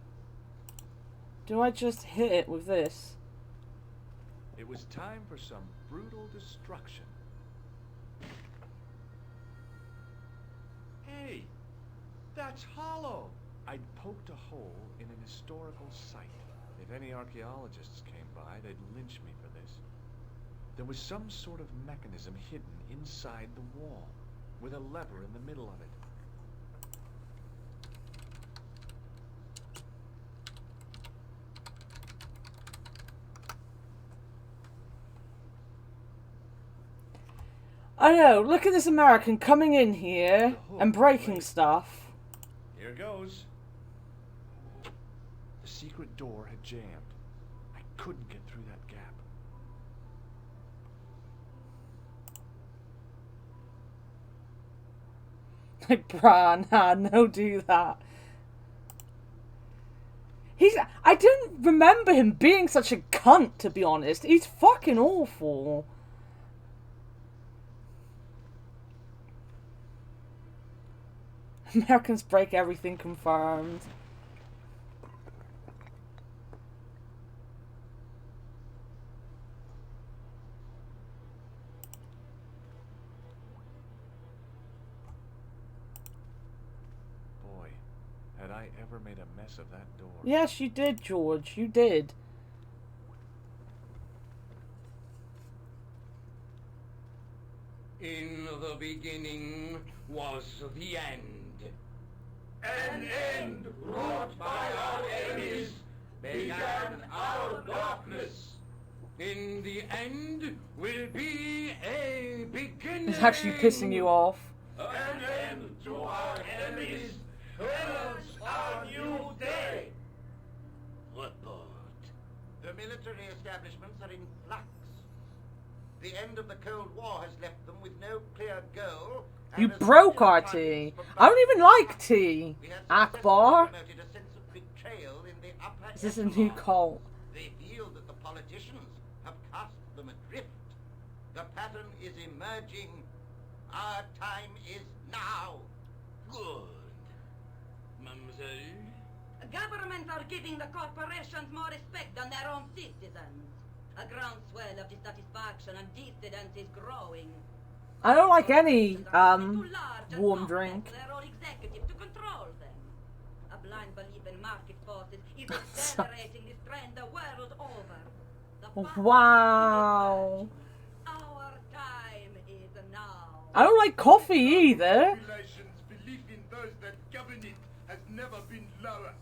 Do I just hit it with this? It was time for some brutal destruction. Hey, that's hollow. I'd poked a hole in an historical site. If any archaeologists came by, they'd lynch me for this. There was some sort of mechanism hidden inside the wall, with a lever in the middle of it. I know, look at this American coming in here and breaking stuff. Here goes. The secret door had jammed. I couldn't get through that gap. Like, bruh, nah, no do that. I didn't remember him being such a cunt, to be honest. He's fucking awful. Americans break everything confirmed. Boy, had I ever made a mess of that door. Yes, you did, George. You did. In the beginning was the end. An end wrought by our enemies began our darkness. In the end will be a beginning. It's actually pissing you off. An end to our enemies heralds our new day. Report. The military establishments are in flux. The end of the Cold War has left them with no clear goal. You broke our tea. I don't even like tea. Akbar. Is this a new cult? They feel that the politicians have cast them adrift. The pattern is emerging. Our time is now. Good. Mademoiselle? Governments are giving the corporations more respect than their own citizens. A groundswell of dissatisfaction and dissidence is growing. I don't like any warm drink. Their own executives to control them. A blind belief in market forces is accelerating this trend the world over. Wow. Our time is now. I don't like coffee either. Population's belief in those that govern it has never been lower.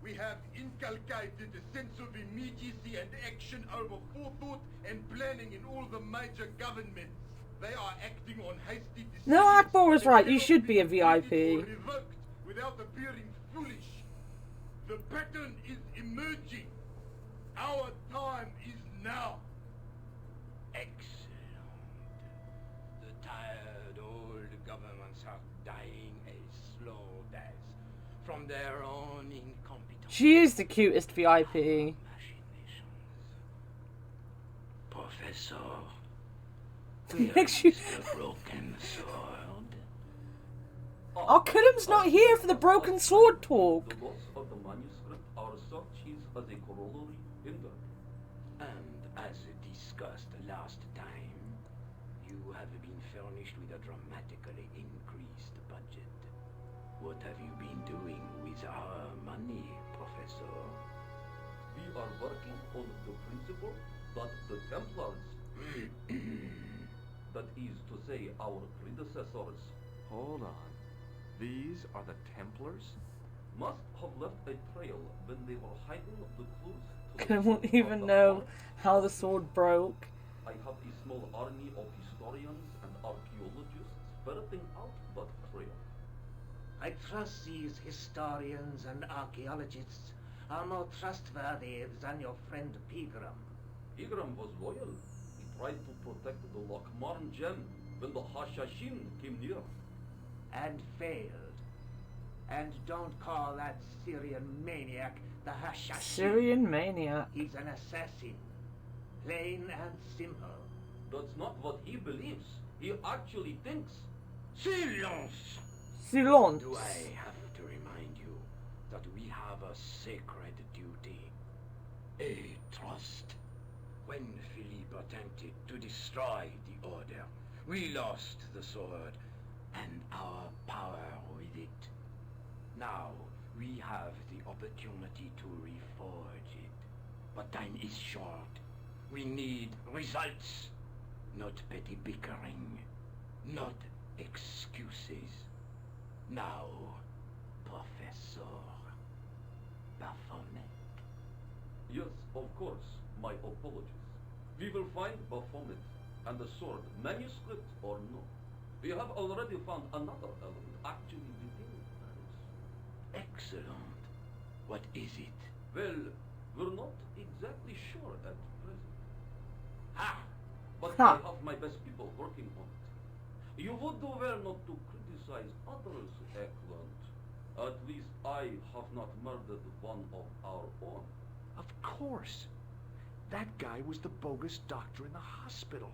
We have inculcated a sense of immediacy and action over forethought and planning in all the major governments. They are acting on hasty decisions. No, Akbar was right. You should be a VIP. Revoked without appearing foolish. The pattern is emerging. Our time is now. Excellent. The tired old governments are dying a slow death from their own incompetence. She is the cutest VIP. Professor, Makes you... the broken sword. Oh, Cullum's not here for the broken sword talk. The loss of the manuscript, our search is as a corollary hindered. And as discussed last time, you have been furnished with a dramatically increased budget. What have you been doing with our money, Professor? We are working on the principle that the Templars, that is to say, our predecessors, Hold on. These are the Templars? must have left a trail when they were hiding the clues to the Cullum won't source of even the know heart. how the sword broke. I have a small army of historians and archaeologists ferreting out that trail. I trust these historians and archaeologists are more trustworthy than your friend Pegram. Igram was loyal. He tried to protect the Lochmarn gem when the Hashashin came near. And failed. And don't call that Syrian maniac the Hashashin. Syrian maniac. He's an assassin. Plain and simple. That's not what he believes. He actually thinks. Silence! Silence. Do I have to remind you that we have a sacred duty? A trust. When Philippe attempted to destroy the Order, we lost the sword and our power with it. Now, we have the opportunity to reforge it. But time is short. We need results, not petty bickering, not excuses. Now, Professor Baphomet. Yes, of course. My apologies. We will find Baphomet and the sword, manuscript or no. We have already found another element actually within Paris. Excellent. What is it? Well, we're not exactly sure at present. Ha! But Ha. I have my best people working on it. You would do well not to criticize others, Eklund. At least I have not murdered one of our own. Of course. That guy was the bogus doctor in the hospital.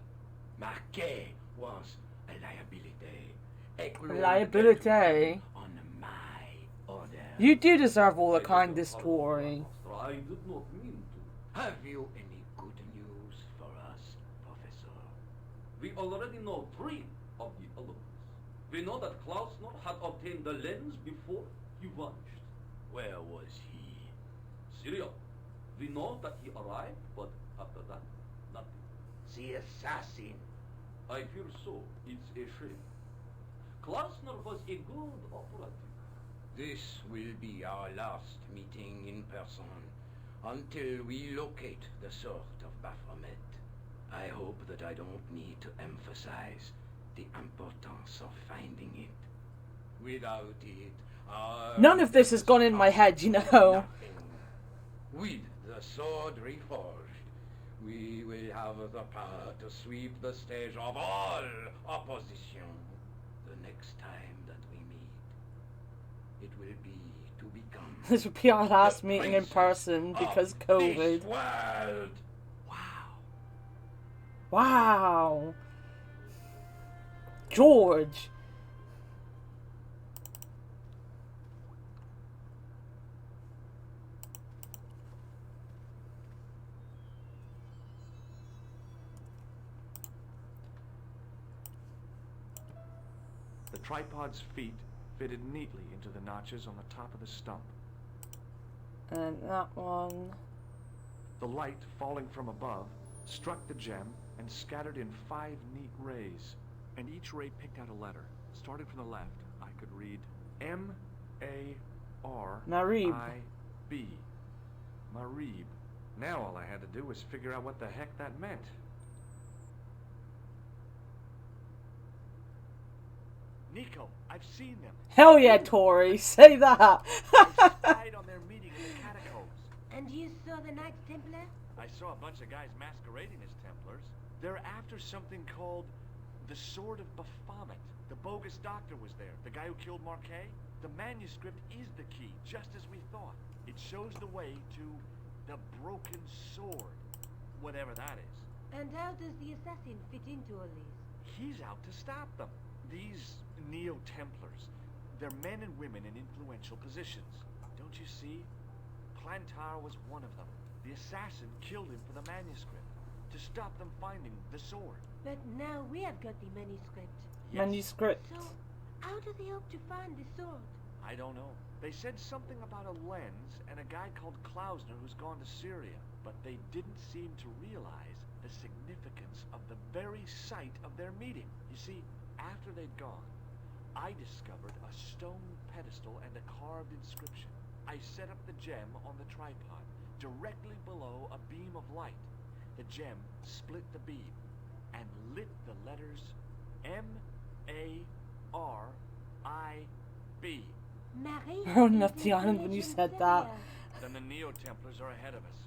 Marquet was a liability. Eklund Liability. on my order. You do deserve all the kindest, Tory. I did not mean to. Have you any good news for us, Professor? We already know 3 of the elements. We know that Klausner had obtained the lens before he vanished. Where was he? Syria. We know that he arrived, but after that, nothing. The assassin. I fear so. It's a shame. Klausner was a good operative. This will be our last meeting in person until we locate the sword of Baphomet. I hope that I don't need to emphasize the importance of finding it. Without it, None of this has gone in my head, you know. with the sword reforged, we will have the power to sweep the stage of all opposition. The next time that we meet, it will be to become This would be our last meeting in person because COVID. this world. Wow. George. The tripod's feet fitted neatly into the notches on the top of the stump. And that one. The light, falling from above, struck the gem and scattered in 5 neat rays. And each ray picked out a letter. Starting from the left, I could read M-A-R-I-B. Marib. Now all I had to do was figure out what the heck that meant. Nico, I've seen them. Hell yeah, Tori. Say that. I spied on their meeting in the catacombs. And you saw the Knights Templar? I saw a bunch of guys masquerading as Templars. They're after something called the Sword of Baphomet. The bogus doctor was there, the guy who killed Marquet. The manuscript is the key, just as we thought. It shows the way to the broken sword, whatever that is. And how does the assassin fit into all this? He's out to stop them. These Neo-Templars, they're men and women in influential positions. Don't you see? Plantar was one of them. The assassin killed him for the manuscript, to stop them finding the sword. But now we have got the manuscript. Yes. Manuscript. So, how do they hope to find the sword? I don't know. They said something about a lens and a guy called Klausner who's gone to Syria, but they didn't seem to realize the significance of the very site of their meeting. You see, after they'd gone, I discovered a stone pedestal and a carved inscription. I set up the gem on the tripod, directly below a beam of light. The gem split the beam and lit the letters M-A-R-I-B. Marie We're on up the island when you said that. Then the Neo-Templars are ahead of us.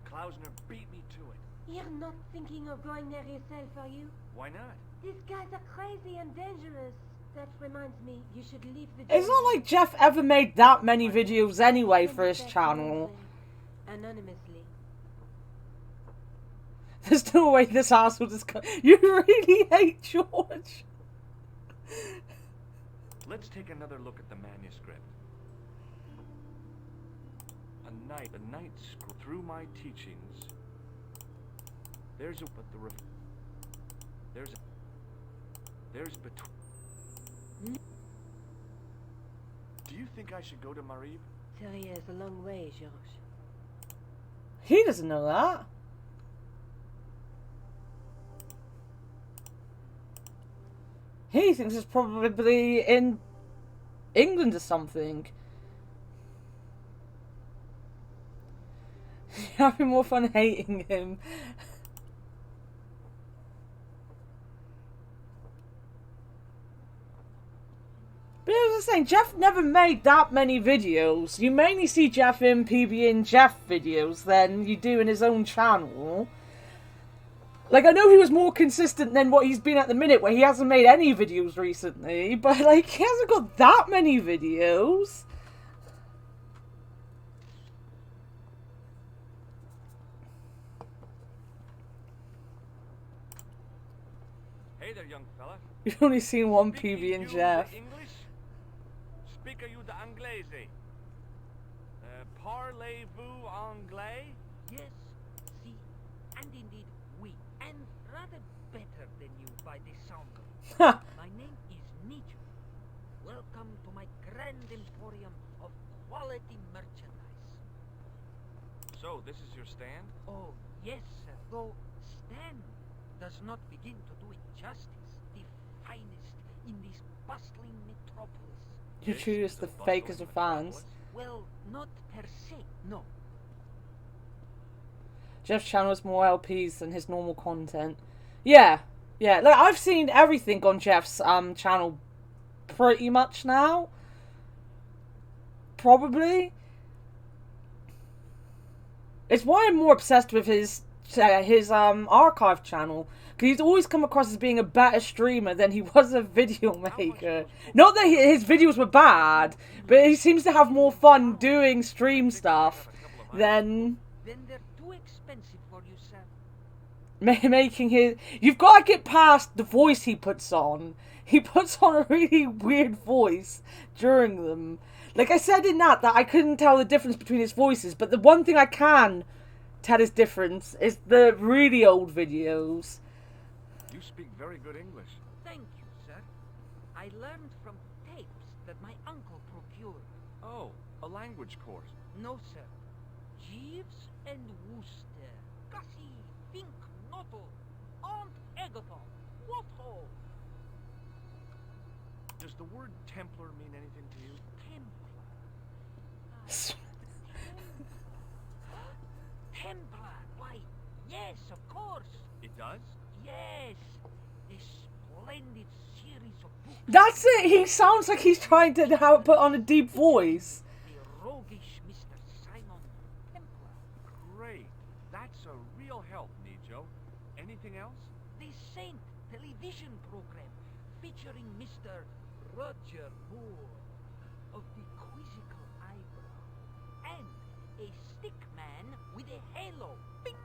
Klausner beat me to it. You're not thinking of going there yourself, are you? Why not? These guys are crazy and dangerous. That reminds me, you should leave the... It's not like Jeff ever made that many videos anyway for his channel. Anonymously. There's no way this asshole just... You really hate George. Let's take another look at the manuscript. A night through my teachings. There's between. Do you think I should go to Marib? Syria is a long way, Georges. He doesn't know that. He thinks it's probably in England or something. You're having more fun hating him. But as I was saying, Jeff never made that many videos. You mainly see Jeff in PB and Jeff videos than you do in his own channel. Like, I know he was more consistent than what he's been at the minute, where he hasn't made any videos recently, but, like, he hasn't got that many videos. Hey there, young fella. You've only seen one PB and Jeff. English? Speak you the Anglais? Parlez-vous anglais? Yes, si, and indeed we, and rather better than you by the sound of it. My name is Nietzsche. Welcome to my grand emporium of quality merchandise. So, this is your stand? Oh, yes, sir. Though stand does not begin to do it justice. The finest in this bustling metropolis. You choose the fakest of fans. Well, not per se, no. Jeff's channel has more LPs than his normal content. Yeah. Yeah, like, I've seen everything on Jeff's channel pretty much now. Probably. It's why I'm more obsessed with his archive channel. Because he's always come across as being a better streamer than he was a video maker. Not that his videos were bad, but he seems to have more fun doing stream stuff than... Then they're too expensive for you, sir. Making his... You've got to get past the voice he puts on. He puts on a really weird voice during them. Like I said in that I couldn't tell the difference between his voices, but the one thing I can tell his difference is the really old videos. You speak very good English. Thank you, sir. I learned from tapes that my uncle procured. Oh, a language course. No, sir. Jeeves and Wooster. Gussie, Fink, Noto, Aunt Agathon. What ho? Does the word Templar mean anything to you? Templar? Why, yes, of course. It does? Yes. A splendid series of books. That's it! He sounds like he's trying to put on a deep voice. The roguish Mr. Simon Templar. Great. That's a real help, Nijo. Anything else? television program featuring Mr. Roger Moore of the quizzical eyebrow and a stick man with a halo. Bing!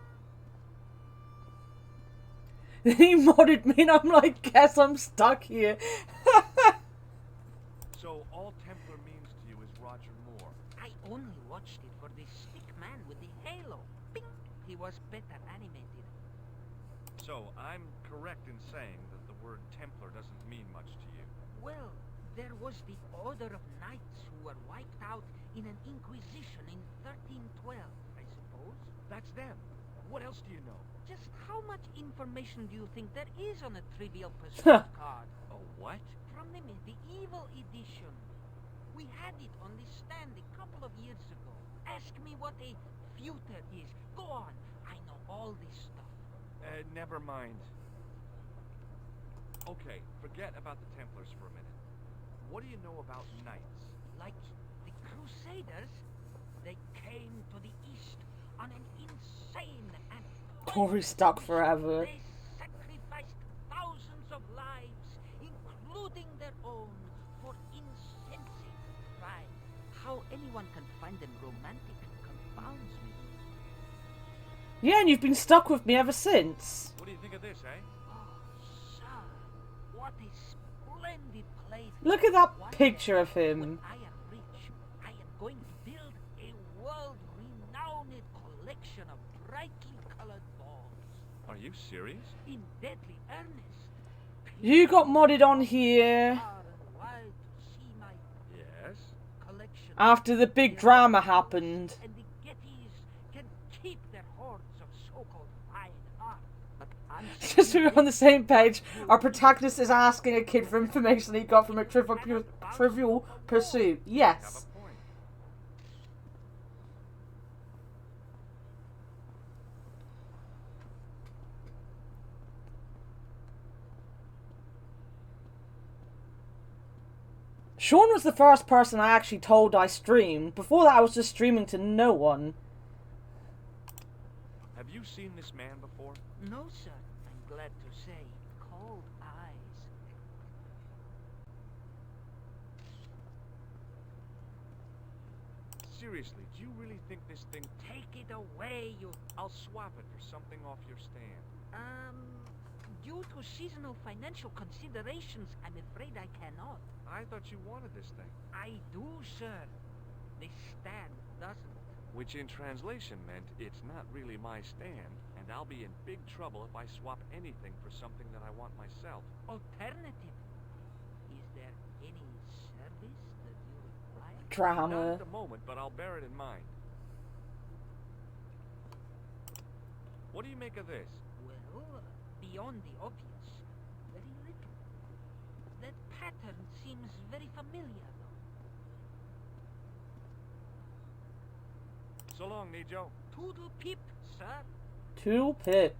He modded me and I'm like, guess I'm stuck here. So all Templar means to you is Roger Moore. I only watched it for the stick man with the halo. Bing! He was better animated. So I'm correct in saying that the word Templar doesn't mean much to you. Well, there was the Order of Knights who were wiped out in an Inquisition in 1312, I suppose. That's them. What else do you know? Just how much information do you think there is on a Trivial Pursuit card? A what? From the medieval edition. We had it on the stand a couple of years ago. Ask me what a feuter is. Go on. I know all this stuff. Never mind. Okay, forget about the Templars for a minute. What do you know about knights? Like the Crusaders, they came to the East on an insane and Corey's stuck forever. they sacrificed thousands of lives, including their own, for insensate pride. How anyone can find them romantic confounds me. Yeah, and you've been stuck with me ever since. What do you think of this, eh? Oh, sir, what a splendid place. Look at that One picture day, of him. When I am rich, I am going to build a world-renowned collection of brightly colored balls. Are you serious? In deadly earnest. You got modded on here Far and wide to see my Yes? collection. after the big drama happened. And the Gettys can keep their hordes of so-called fine art. But I'm Just so we're on the same page, our protagonist is asking a kid for information he got from a trivial pursuit. Yes. Sean was the first person I actually told I streamed. Before that I was just streaming to no one. Have you seen this man before? No, sir. I'm glad to say. Cold eyes. Seriously, do you really think this thing... Take it away, you... I'll swap it for something off your stand. Due to seasonal financial considerations, I'm afraid I cannot. I thought you wanted this thing. I do, sir. The stand doesn't. Which in translation meant it's not really my stand, and I'll be in big trouble if I swap anything for something that I want myself. Alternative. Is there any service that you require? Not Drama. at the moment, but I'll bear it in mind. What do you make of this? Well, beyond the obvious, very little. That pattern seems very familiar, though. So long, Nijo. Toodle pip, sir. Toodle pip.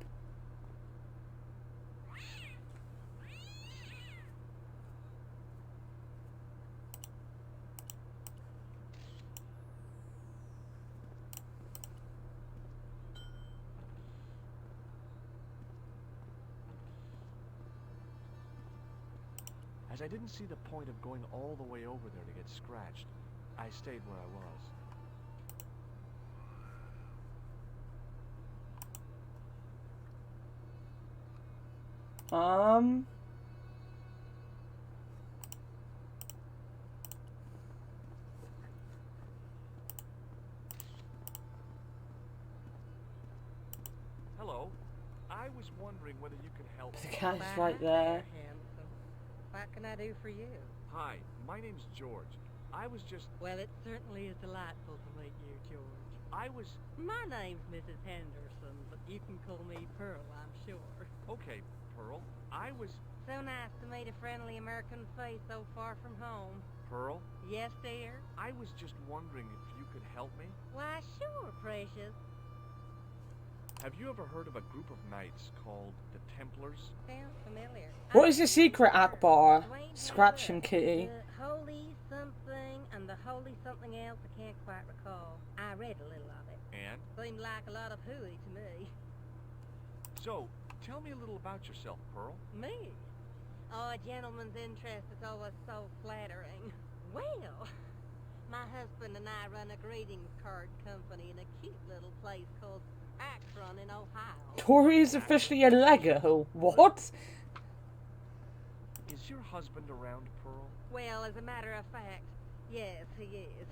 As I didn't see the point of going all the way over there to get scratched, I stayed where I was. Hello. I was wondering whether you could help The me. cat's right there. Handsome. What can I do for you? Hi, my name's George. I was just... Well, it certainly is delightful to meet you, George. I was... My name's Mrs. Henderson, but you can call me Pearl, I'm sure. Okay, Pearl. I was... So nice to meet a friendly American face so far from home. Pearl? Yes, dear? I was just wondering if you could help me. Why, sure, precious. Have you ever heard of a group of knights called the Templars? Sounds familiar. What is your secret, Akbar? Wait, Scratch him, look. kitty. The holy something and the holy something else I can't quite recall. I read a little of it. And? Seemed like a lot of hooey to me. So, Tell me a little about yourself, Pearl. Me? Oh, a gentleman's interest is always so flattering. Well, my husband and I run a greetings card company in a cute little place called Akron in Ohio. Tori is officially a Lego. What? Is your husband around, Pearl? Well, as a matter of fact, yes, he is.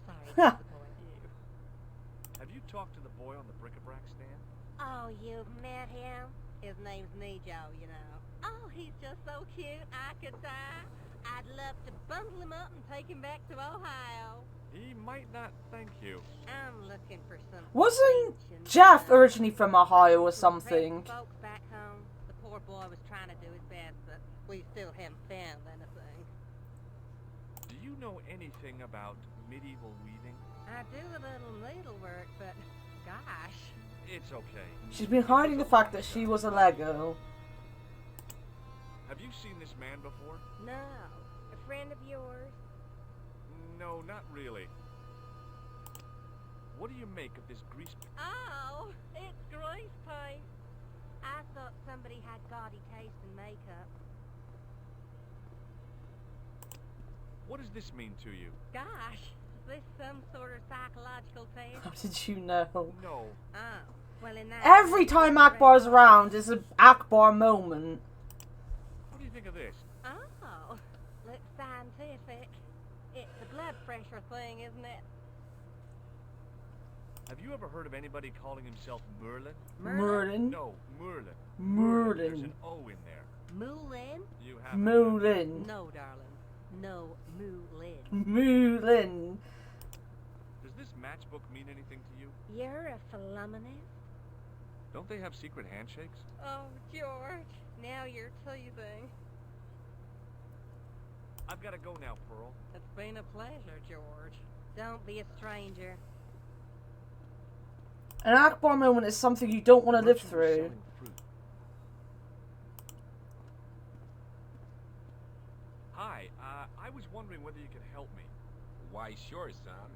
Sorry to disappoint you. Have you talked to the boy on the bric-a-brac stand? Oh, you've met him? His name's Nijo, you know. Oh, he's just so cute, I could die. I'd love to bundle him up and take him back to Ohio. He might not thank you. I'm looking for some... Wasn't Jeff originally from Ohio or something? Folks back home. The poor boy was trying to do his best, but we still haven't found anything. Do you know anything about medieval weaving? I do a little needlework, but gosh. It's okay. She's been hiding the fact that she was a Lego. Have you seen this man before? No. A friend of yours? No, not really. What do you make of this grease? Oh, it's grease paint. I thought somebody had gaudy taste in makeup. What does this mean to you? Gosh, is this some sort of psychological test? How did you know? No. Oh, well in that... Every time Akbar's around is an Akbar moment. What do you think of this? Oh, looks scientific. It's a blood pressure thing, isn't it? Have you ever heard of anybody calling himself Merlin? Merlin? No, Merlin. Merlin. There's an O in there. Moulin? You have Moulin. No, darling. No, Moulin. Moulin. Does this matchbook mean anything to you? You're a philomena? Don't they have secret handshakes? Oh, George. Now you're teasing. I've got to go now, Pearl. It's been a pleasure, George. Don't be a stranger. An Akbar moment is something you don't want to live through. Hi, I was wondering whether you could help me. Why, sure, son.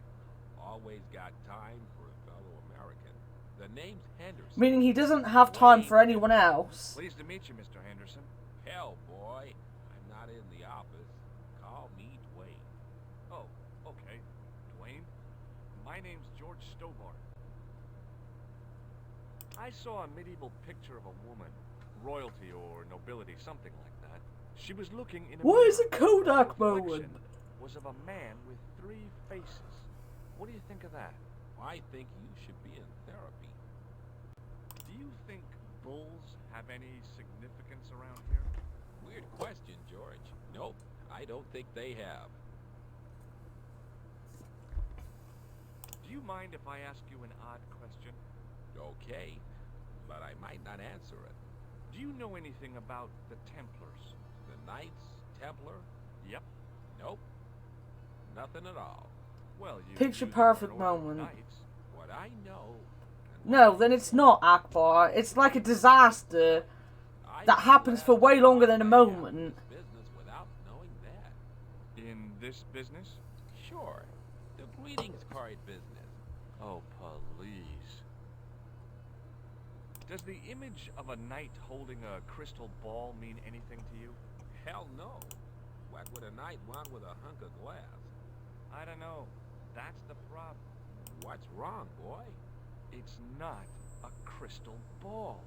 Always got time for a fellow American. The name's Henderson. Meaning he doesn't have time for anyone else. Pleased to meet you, Mr. Henderson. Hell, boy. I'm not in the office. Call me Dwayne. Oh, okay. Dwayne. My name's George Stobart. I saw a medieval picture of a woman. Royalty or nobility, something like that. She was looking in a What is a mirror. Kodak The moment? reflection was of a man with 3 faces. What do you think of that? I think you should be in therapy. Do you think bulls have any significance around here? Weird question, George. Nope, I don't think they have. Do you mind if I ask you an odd question? Okay, but I might not answer it. Do you know anything about the Templars? The Knights Templar? Yep. Nope. Nothing at all. Well, you Picture knew they perfect were an order of moment. knights. What I know... No, then it's not Akbar. It's like a disaster that happens for way longer than a moment. Business without knowing that. In this business? Sure. The greetings card business. Oh, please. Does the image of a knight holding a crystal ball mean anything to you? Hell no. What would a knight want with a hunk of glass? I don't know. That's the problem. What's wrong, boy? It's not a crystal ball.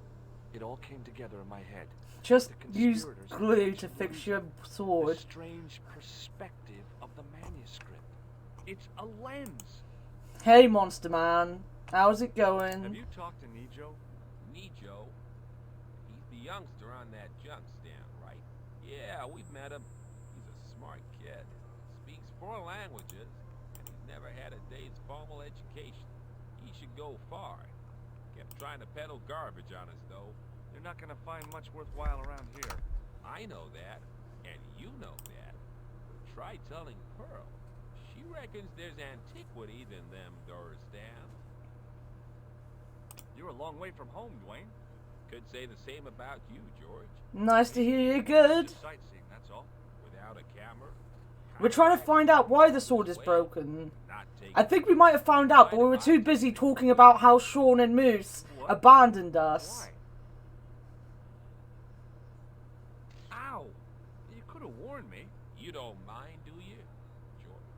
It all came together in my head. Just The use conspirators glue to actually fix your The sword. strange perspective of the manuscript. It's a lens. Hey, Monster Man. How's it going? Have you talked to Nijo? Nijo? He's the youngster on that junk stand, right? Yeah, we've met him. He's a smart kid. Speaks 4 languages, and he's never had a day's formal education. He should go far. Kept trying to peddle garbage on us, though. You're not gonna find much worthwhile around here. I know that, and you know that. But try telling Pearl. She reckons there's antiquities in them door stands. You're a long way from home, Dwayne. Could say the same about you, George. Nice to hear you're good. Just sightseeing, that's all. Without a camera. We're trying to find out why the sword is broken. I think we might have found out, but we were too busy talking about how Sean and Moose abandoned us. could have warned me. You don't mind, do you, George?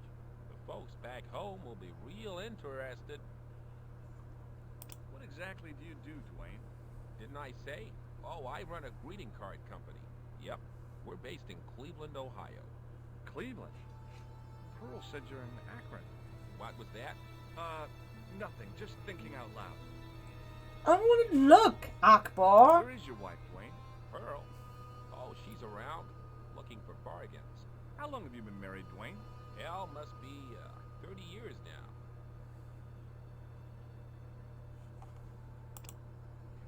The folks back home will be real interested. What exactly do you do, Dwayne? Didn't I say? Oh, I run a greeting card company. Yep, we're based in Cleveland, Ohio. Cleveland? Pearl said you're in Akron. What was that? Nothing. Just thinking out loud. I want to look, Akbar. Where is your wife, Dwayne? Pearl? Oh, she's around, looking for bargains. How long have you been married, Dwayne? Hell, must be 30 years now.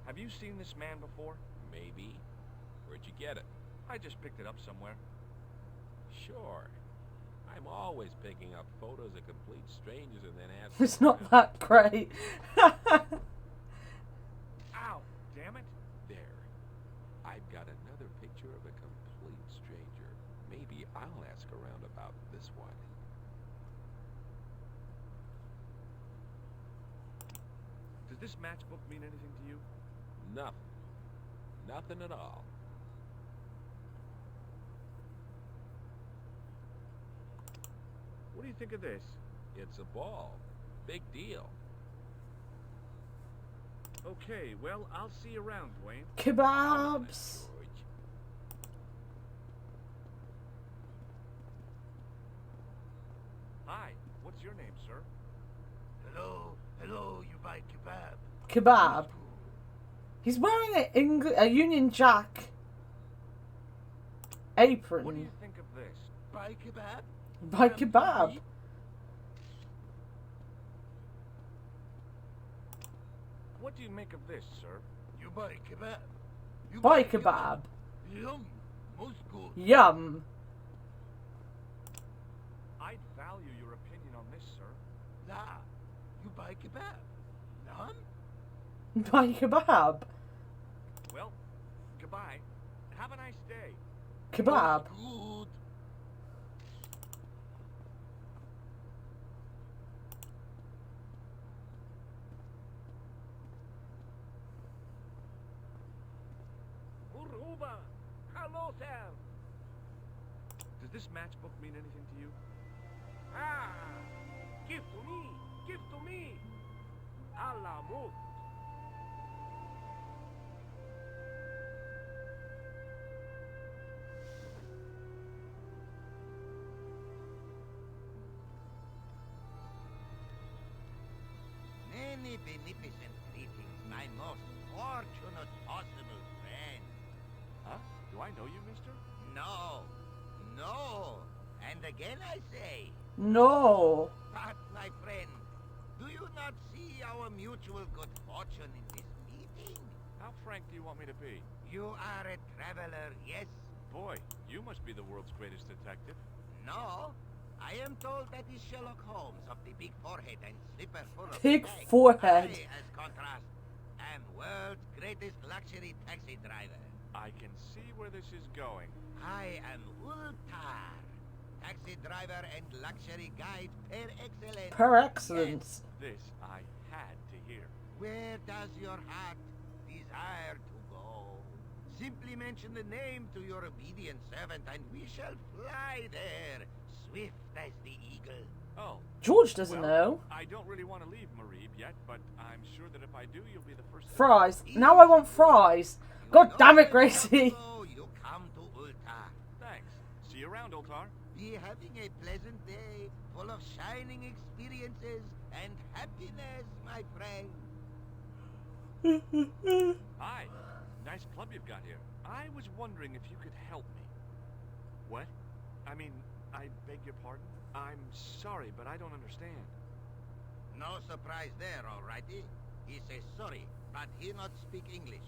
Have you seen this man before? Maybe. Where'd you get it? I just picked it up somewhere. Sure. I'm always picking up photos of complete strangers and then asking. It's not that great. Ow! Damn it! There. I've got another picture of a complete stranger. Maybe I'll ask around about this one. Does this matchbook mean anything to you? Nothing. Nothing at all. What do you think of this? It's a ball. Big deal. Okay, well, I'll see you around, Dwayne. Kebabs. Hi, what's your name, sir? Hello, you buy kebab? Kebab. He's wearing a Union Jack apron. What do you think of this? Buy kebab? By kebab. What do you make of this, sir? You buy kebab? You By kebab. Yum, most good. Yum. I'd value your opinion on this, sir. La, you buy kebab? None? By kebab. Well, goodbye. Have a nice day. Kebab. Good. Uruba! Hello, sir! Does this matchbook mean anything to you? Ah! Give to me! Give to me! Allah move! Many beneficent greetings, my most fortunate possible friend. Huh? Do I know you, mister? No, no, and again I say, No. but my friend, do you not see our mutual good fortune in this meeting? How frank do you want me to be? You are a traveler, yes? Boy, you must be the world's greatest detective. No, I am told that is Sherlock Holmes of the big forehead and slipper full of Big stag. forehead. I, as contrast, am world's greatest luxury taxi driver. I can see where this is going. I am Ultar, taxi driver and luxury guide per excellence. Per excellence. This I had to hear. Where does your heart desire to go? Simply mention the name to your obedient servant and we shall fly there, swift as the eagle. Oh. George doesn't Well, know. I don't really want to leave Marib yet, but I'm sure that if I do, you'll be the first to Fries. Now I want fries. God damn it, Gracie. You come to Ultar. Thanks. See you around, Ultar. Be having a pleasant day, full of shining experiences and happiness, my friend. Hi. Nice club you've got here. I was wondering if you could help me. What? I mean, I beg your pardon? I'm sorry, but I don't understand. No surprise there, alrighty. He says sorry, but he not speak English.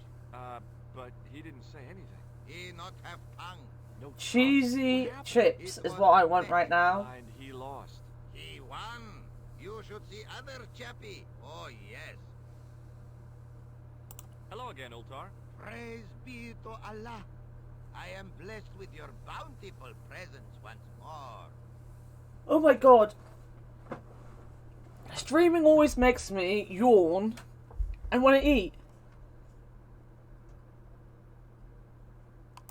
But he didn't say anything. He not have tongue. No Cheesy chips is what I want right now. And he lost. He won. You should see other chappie. Oh, yes. Hello again, Ultar. Praise be to Allah. I am blessed with your bountiful presence once more. Oh my god. Streaming always makes me yawn and want to eat.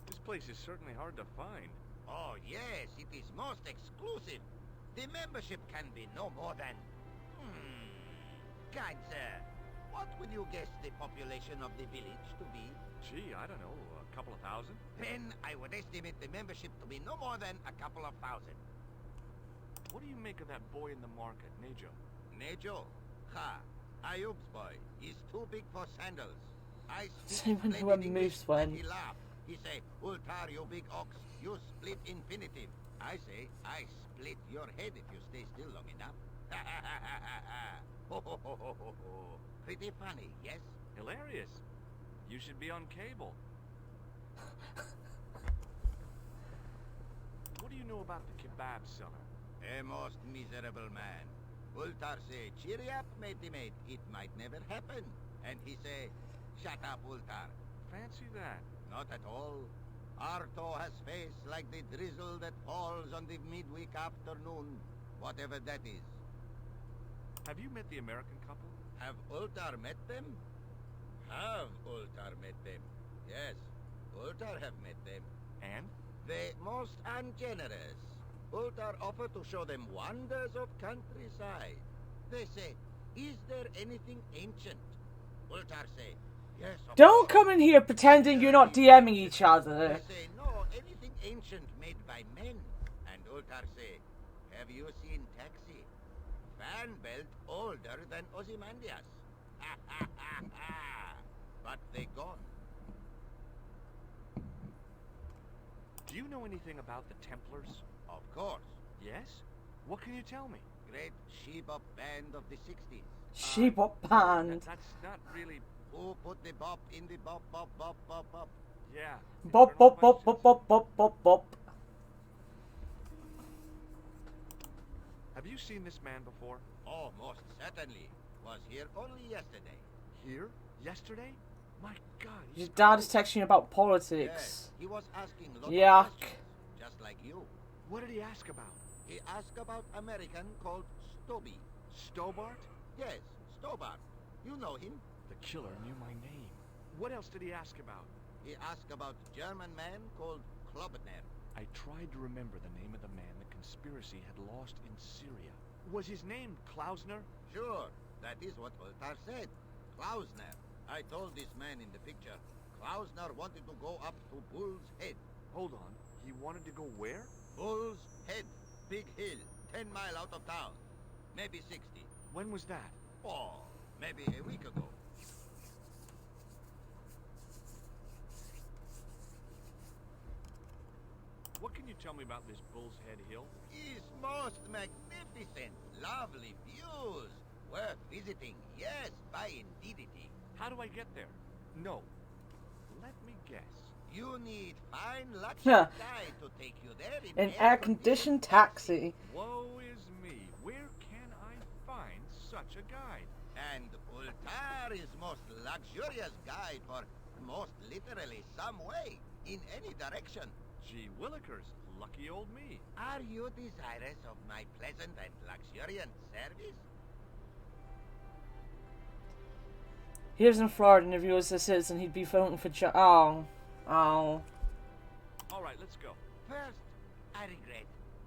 This place is certainly hard to find. Oh, yes, it is most exclusive. The membership can be no more than... Kind sir, what would you guess the population of the village to be? Gee, I don't know, a couple of thousand? Then I would estimate the membership to be no more than a couple of thousand. What do you make of that boy in the market, Nejo? Nejo? Ha! Ayub's boy. He's too big for sandals. I Same speak when splendid he English, moves when. and he laughed. He say, Ultar, you big ox, you split infinitive. I say, I split your head if you stay still long enough. Ha ha ha ha ha ha. Ho ho ho ho ho ho. Pretty funny, yes? Hilarious. You should be on cable. What do you know about the kebab seller? A most miserable man. Ultar say, cheery up, matey mate, it might never happen. And he say, shut up, Ultar. Fancy that. Not at all. Arto has face like the drizzle that falls on the midweek afternoon, whatever that is. Have you met the American couple? Have Ultar met them? Have Ultar met them? Yes, Ultar have met them. And? They most ungenerous. Ultar offer to show them wonders of countryside. They say, is there anything ancient? Ultar say, yes. Don't come in here pretending you're not DMing each other. They say, no, anything ancient made by men. And Ultar say, have you seen Taxi? Fan belt older than Ozymandias. Ha ha ha ha. But they gone. Do you know anything about the Templars? Of course. Yes? What can you tell me? Great she-bop band of the 60s. She-bop band. That's not really... Who put the bop in the bop, bop, bop, bop, bop? Yeah. Bop, bop, bop, bop, bop, bop, bop, bop. Have you seen this man before? Oh, most certainly. Was here only yesterday. Here? Yesterday? My God, Your dad is texting you about politics. Yes, he was asking lots of Yuck. questions, just like you. What did he ask about? He asked about American called Stoby. Stobart? Yes, Stobart. You know him. The killer knew my name. What else did he ask about? He asked about German man called Klobner. I tried to remember the name of the man the conspiracy had lost in Syria. Was his name Klausner? Sure, that is what Ultar said. Klausner. I told this man in the picture. Klausner wanted to go up to Bull's Head. Hold on. He wanted to go where? Bull's Head. Big hill. 10 mile out of town. Maybe 60. When was that? Oh, maybe a week ago. What can you tell me about this Bull's Head Hill? Is most magnificent. Lovely views. Worth visiting. Yes, by indeedity. How do I get there? No. Let me guess. You need fine luxury guy to take you there in An air-conditioned taxi. Woe is me. Where can I find such a guide? And Ultar is most luxurious guide for most literally some way, in any direction. Gee willikers, lucky old me. Are you desirous of my pleasant and luxuriant service? He lives in Florida, and if he was a citizen, he'd be voting for Oh. All right, let's go. First, I regret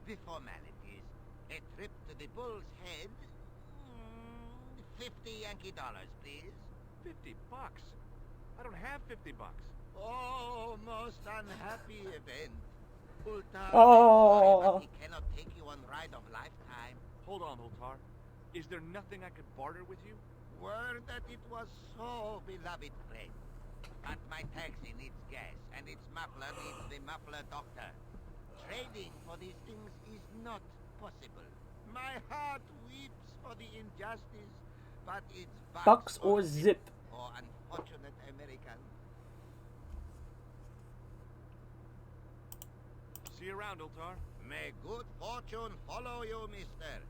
the formalities. A trip to the Bull's Head. 50 Yankee dollars, please. $50? I don't have $50. Oh, most unhappy event. Ultar, Oh. he cannot take you on ride of lifetime. Hold on, Ultar. Is there nothing I could barter with you? Word that it was so, beloved friend. But my taxi needs gas, and its muffler needs the muffler doctor. Trading for these things is not possible. My heart weeps for the injustice, but it's Bucks or zip. for unfortunate American. See you around, Ultar. May good fortune follow you, mister.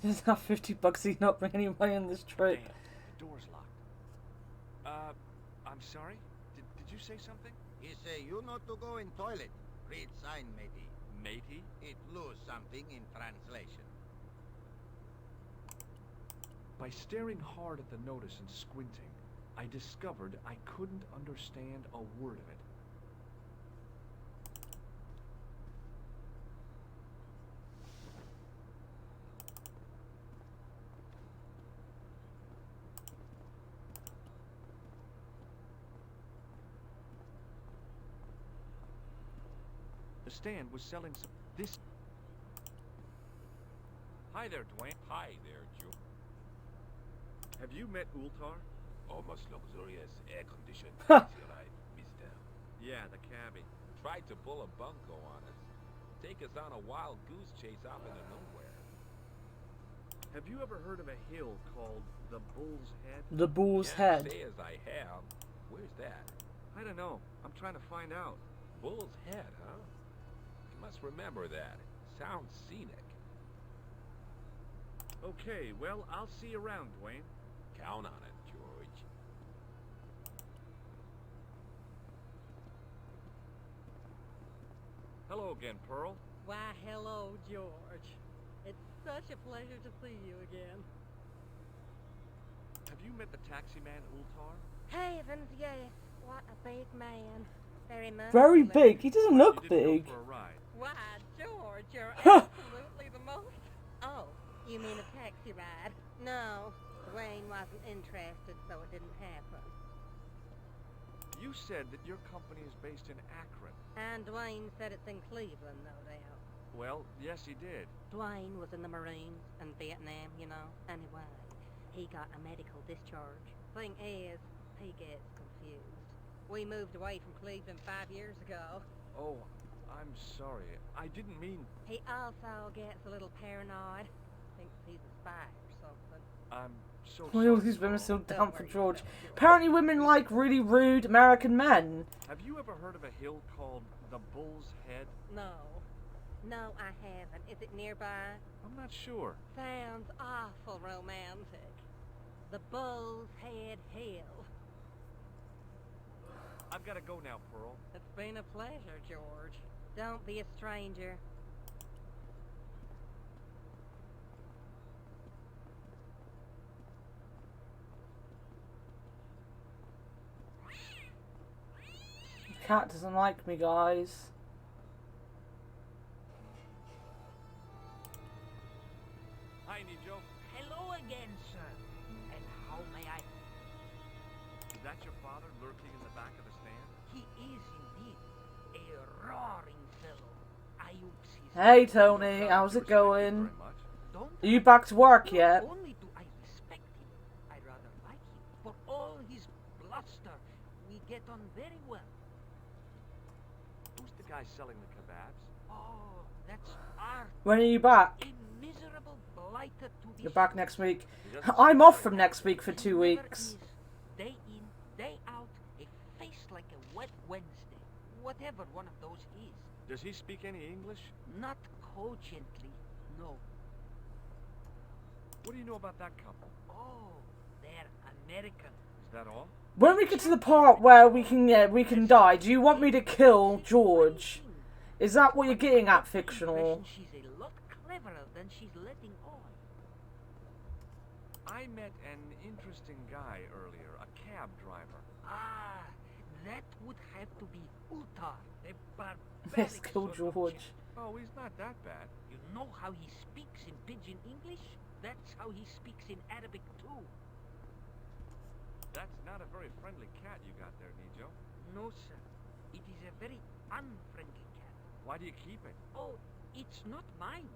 He doesn't have $50. He's not bringing any money on this trip. Damn, the door's locked. I'm sorry? Did you say something? He say you not to go in toilet. Read sign, matey. Matey? It lose something in translation. By staring hard at the notice and squinting, I discovered I couldn't understand a word of it. The stand was selling this. Hi there, Dwayne. Hi there, Joe. Have you met Ultar? Almost luxurious, air-conditioned Huh. taxi ride, mister. Yeah, the cabbie. Tried to pull a bunco on us. Take us on a wild goose chase off into nowhere. Have you ever heard of a hill called the Bull's Head? The Bull's Can't Head. say as I have. Where's that? I don't know. I'm trying to find out. Bull's Head, huh? You must remember that. Sounds scenic. Okay, well, I'll see you around, Dwayne. Count on it, George. Hello again, Pearl. Why, hello, George. It's such a pleasure to see you again. Have you met the taxi man, Ultar? Heavens, yes. What a big man. Very much. Very big. He doesn't look You didn't big. go for a ride. Why, George, you're absolutely the most. Oh, you mean a taxi ride? No, Dwayne wasn't interested, so it didn't happen. You said that your company is based in Akron. And Dwayne said it's in Cleveland, no doubt. Well, yes, he did. Dwayne was in the Marines in Vietnam, you know. Anyway, he got a medical discharge. Thing is, he gets confused. We moved away from Cleveland 5 years ago. Oh, I'm sorry. I didn't mean... He also gets a little paranoid. Thinks he's a spy or something. I'm so Why sorry. are all these women so down for George? Apparently women like really rude American men. Have you ever heard of a hill called the Bull's Head? No. No, I haven't. Is it nearby? I'm not sure. Sounds awful romantic. The Bull's Head Hill. I've got to go now, Pearl. It's been a pleasure, George. Don't be a stranger. The cat doesn't like me, guys. Hi, Nijo. Hello again, sir. And how may I... Is that your father lurking in the back of the stand? He is indeed a roaring fellow. I oops his... Hey Tony, how's it going? Don't Are you back to work Not yet? only do I respect him, I rather like him. For all his bluster, we get on very well. Who's the guy selling the kebabs? Oh, that's Art. When are you back? A miserable blighter to be You're back sure. next week. He doesn't I'm seem off very from happy. next week for 2 Never weeks. is. Day in, day out, a face like a wet Wednesday. Whatever one of those is. Does he speak any English? Not cogently, no. What do you know about that couple? Oh, they're American. Is that all? When we get to the part where we can die, do you want me to kill George? Is that what you're getting at, Fictional? She's a lot cleverer than she's letting on. I met an interesting guy earlier, a cab driver. Ah, that would have to be Ultar, a Let's barbaric kill sort of George. chap. Oh, he's not that bad. You know how he speaks in pidgin English? That's how he speaks in Arabic too. That's not a very friendly cat you got there, Nijo. No, sir. It is a very unfriendly cat. Why do you keep it? Oh, it's not mine.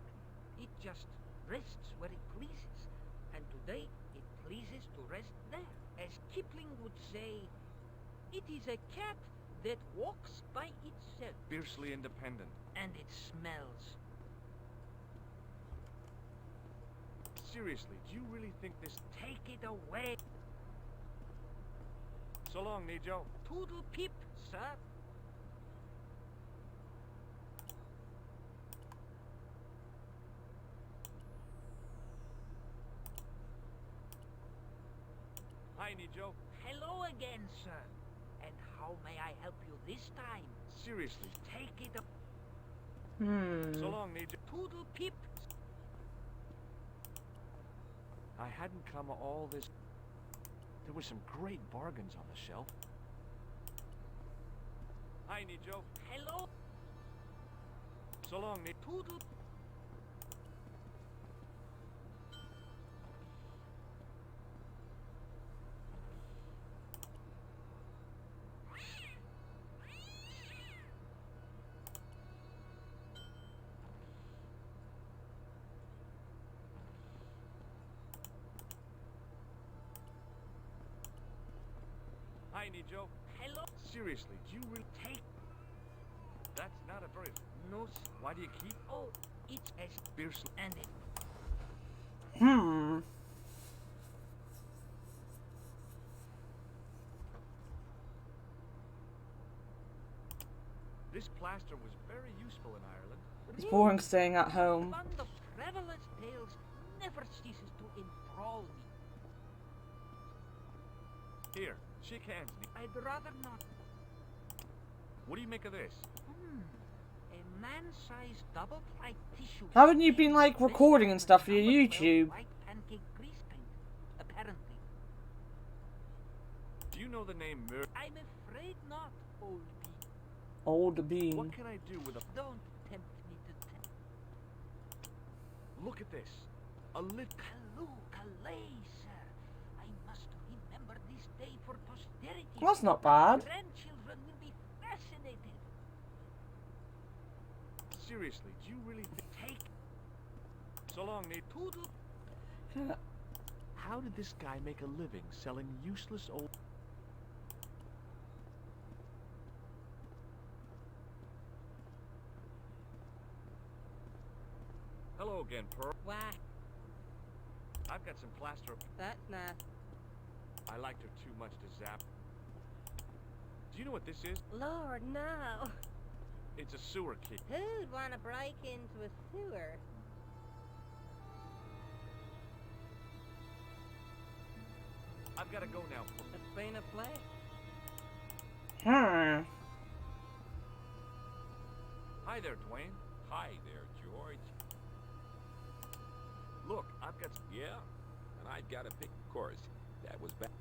It just rests where it pleases. And today, it pleases to rest there. As Kipling would say, it is a cat that walks by itself. Fiercely independent. And it smells. Seriously, do you really think this... Take it away. So long, Nijo. Toodle pip, sir. Hi, Nijo. Hello again, sir. And how may I help you this time? Seriously. Take it away. So long, Nijo. Toodle pip. I hadn't come all this There were some great bargains on the shelf. Hi, Nijo. Hello? So long, Nijo. Toodle. Hi, Nijo. Hello? Seriously, do you really take... That's not a very... No, Why do you keep... oh, it's a Fierce... and it. This plaster was very useful in Ireland. It's boring staying at home. Fund of travelers' tales never ceases to enthrall me. Here, shake hands, Nijo. I'd rather not. What do you make of this? A man-sized double-ply tissue. Haven't you been like recording and stuff for your YouTube? White pancake grease paint, apparently. Do you know the name Mer... I'm afraid not, old bee. Old bean. What can I do with a... Don't tempt me to tempt. Look at this. A lit... Calais, sir. I must remember this day for posterity. Well, that's not bad. Grandchildren will be fascinated. Seriously, do you really take... So long, Nate. Toodle. How did this guy make a living selling useless old... Hello again, Pearl. Why? I've got some plaster... That's nice. I liked her too much to zap. Do you know what this is? Lord, no. It's a sewer key. Who'd want to break into a sewer? I've got to go now. It's been a play. Hi there, Dwayne. Hi there, George. Look, I've got... Yeah? And I've got a big course. That was bad.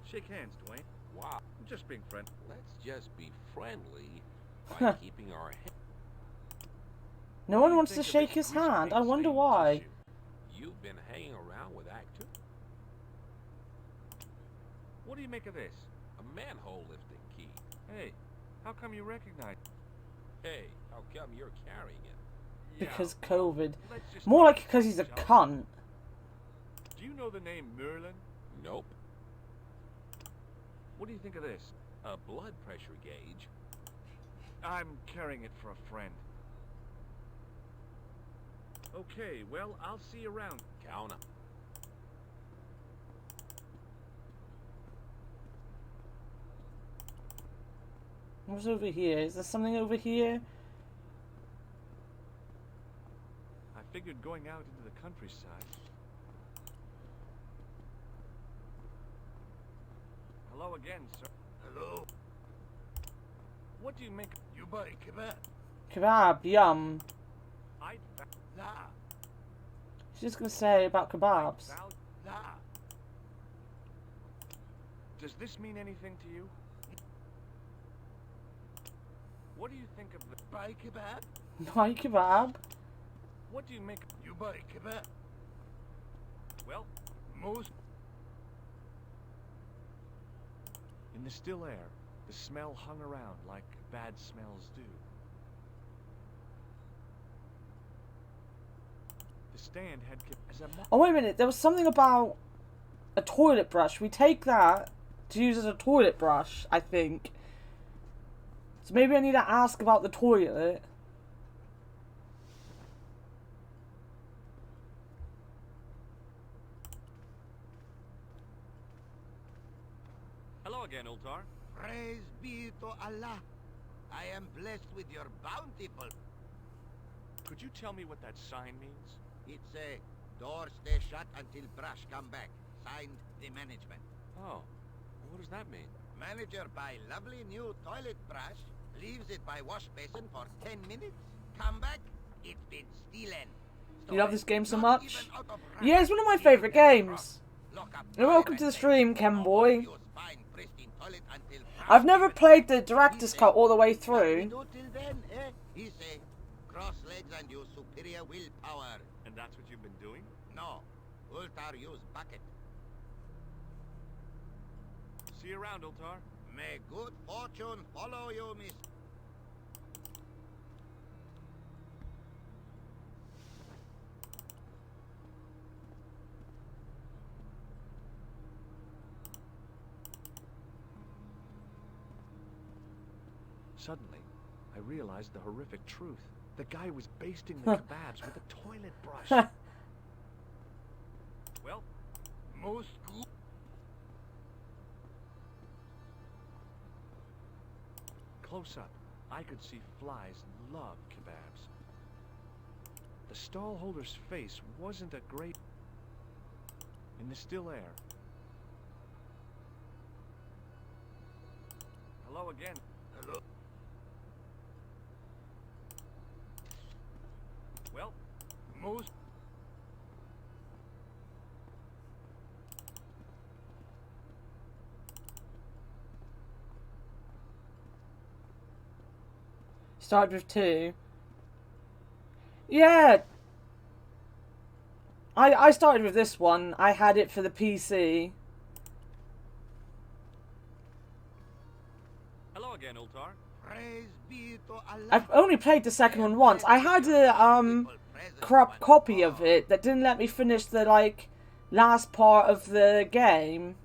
Shake hands, Dwayne. Wow. I'm just being friendly. Let's just be friendly by keeping our head. No one wants to shake his hand. I wonder why. You've been hanging around with Act 2. What do you make of this? A manhole lifting key. Hey, how come you recognize... Hey, how come you're carrying it? Because COVID. More like because he's a cunt. Do you know the name Merlin? Nope. What do you think of this? A blood pressure gauge. I'm carrying it for a friend. Okay, well, I'll see you around. Count 'em. What's over here? Is there something over here? I figured going out into the countryside. Hello again, sir. Hello. What do you make... You buy kebab? Kebab, yum. I'd... Nah. She's just gonna say about kebabs. Nah. Does this mean anything to you? What do you think of the... Buy kebab? Buy kebab? What do you make... You buy kebab? Well, most... in the still air, the smell hung around like bad smells do. The stand had... As a Oh, wait a minute. There was something about a toilet brush. We take that to use as a toilet brush, I think. So maybe I need to ask about the toilet. Hello again, Ultar. Praise be to Allah. I am blessed with your bountiful... Could you tell me what that sign means? It's a door stay shut until brush come back. Signed, the management. Oh, what does that mean? Manager buy lovely new toilet brush, leaves it by wash basin for 10 minutes, come back, it's been stealing. You love this game so much? Yeah, it's one of my favourite games. And welcome to the stream, Ken Boy. I've never played the director's cut all the way through. Till then, eh? He say, cross legs and use superior willpower. And that's what you've been doing? No, Ultar use bucket. See you around, Ultar. May good fortune follow you, miss. Suddenly, I realized the horrific truth. The guy was basting the kebabs with a toilet brush. Well, most good. Close up, I could see flies love kebabs. The stallholder's face wasn't a great... In the still air. Hello again. Hello. Well, most... Started with 2. Yeah. I started with this one. I had it for the PC. hello again, Ultar. Praise be to Allah. I've only played the second one once. I had a corrupt copy of it that didn't let me finish the last part of the game.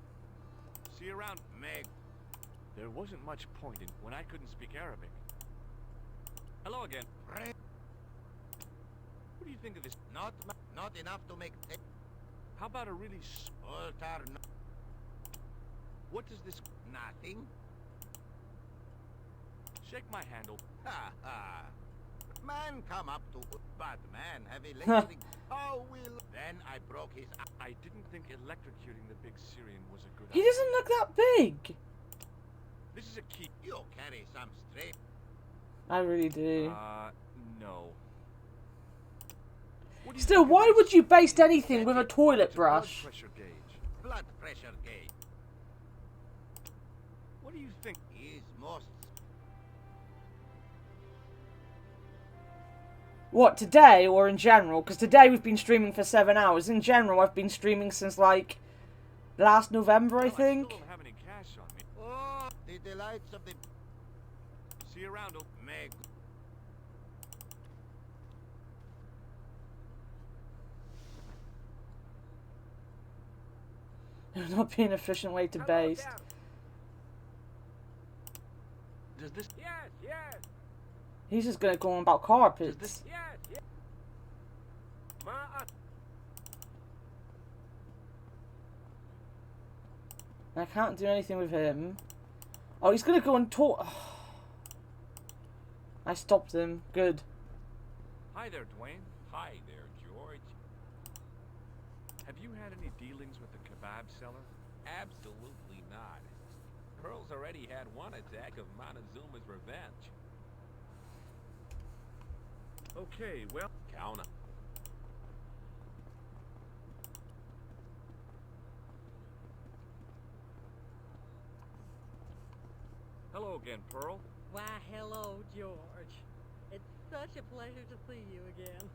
See you around, Meg. There wasn't much point in when I couldn't speak Arabic. Hello again. What do you think of this? Not enough to make... How about a really... Ultar... What does this... Nothing. Shake my handle. Ha ha. Man come up to... But man have electric... How will... Then I broke his... I didn't think electrocuting the big Syrian was a good He idea. doesn't look that big. This is a key. You carry some straight... I really do. No. Still, why would you baste anything with a toilet brush? Blood pressure gauge. Blood pressure gauge. What do you think? Is most... What, today or in general? Because today we've been streaming for 7 hours. In general, I've been streaming since last November, I think. I still don't have any cash on me. Oh, the delights of the... See you around, Meg. There's not being an efficient way to baste. Does this... Yes, yes. He's just going to go on about carpets. Yes, yes. I can't do anything with him. Oh, he's going to go and talk... I stopped him. Good. Hi there, Dwayne. Hi there, George. Have you had any dealings with the kebab seller? Absolutely not. Pearl's already had one attack of Montezuma's revenge. Okay, well... Count 'em. Hello again, Pearl. Why, hello, George. It's such a pleasure to see you again.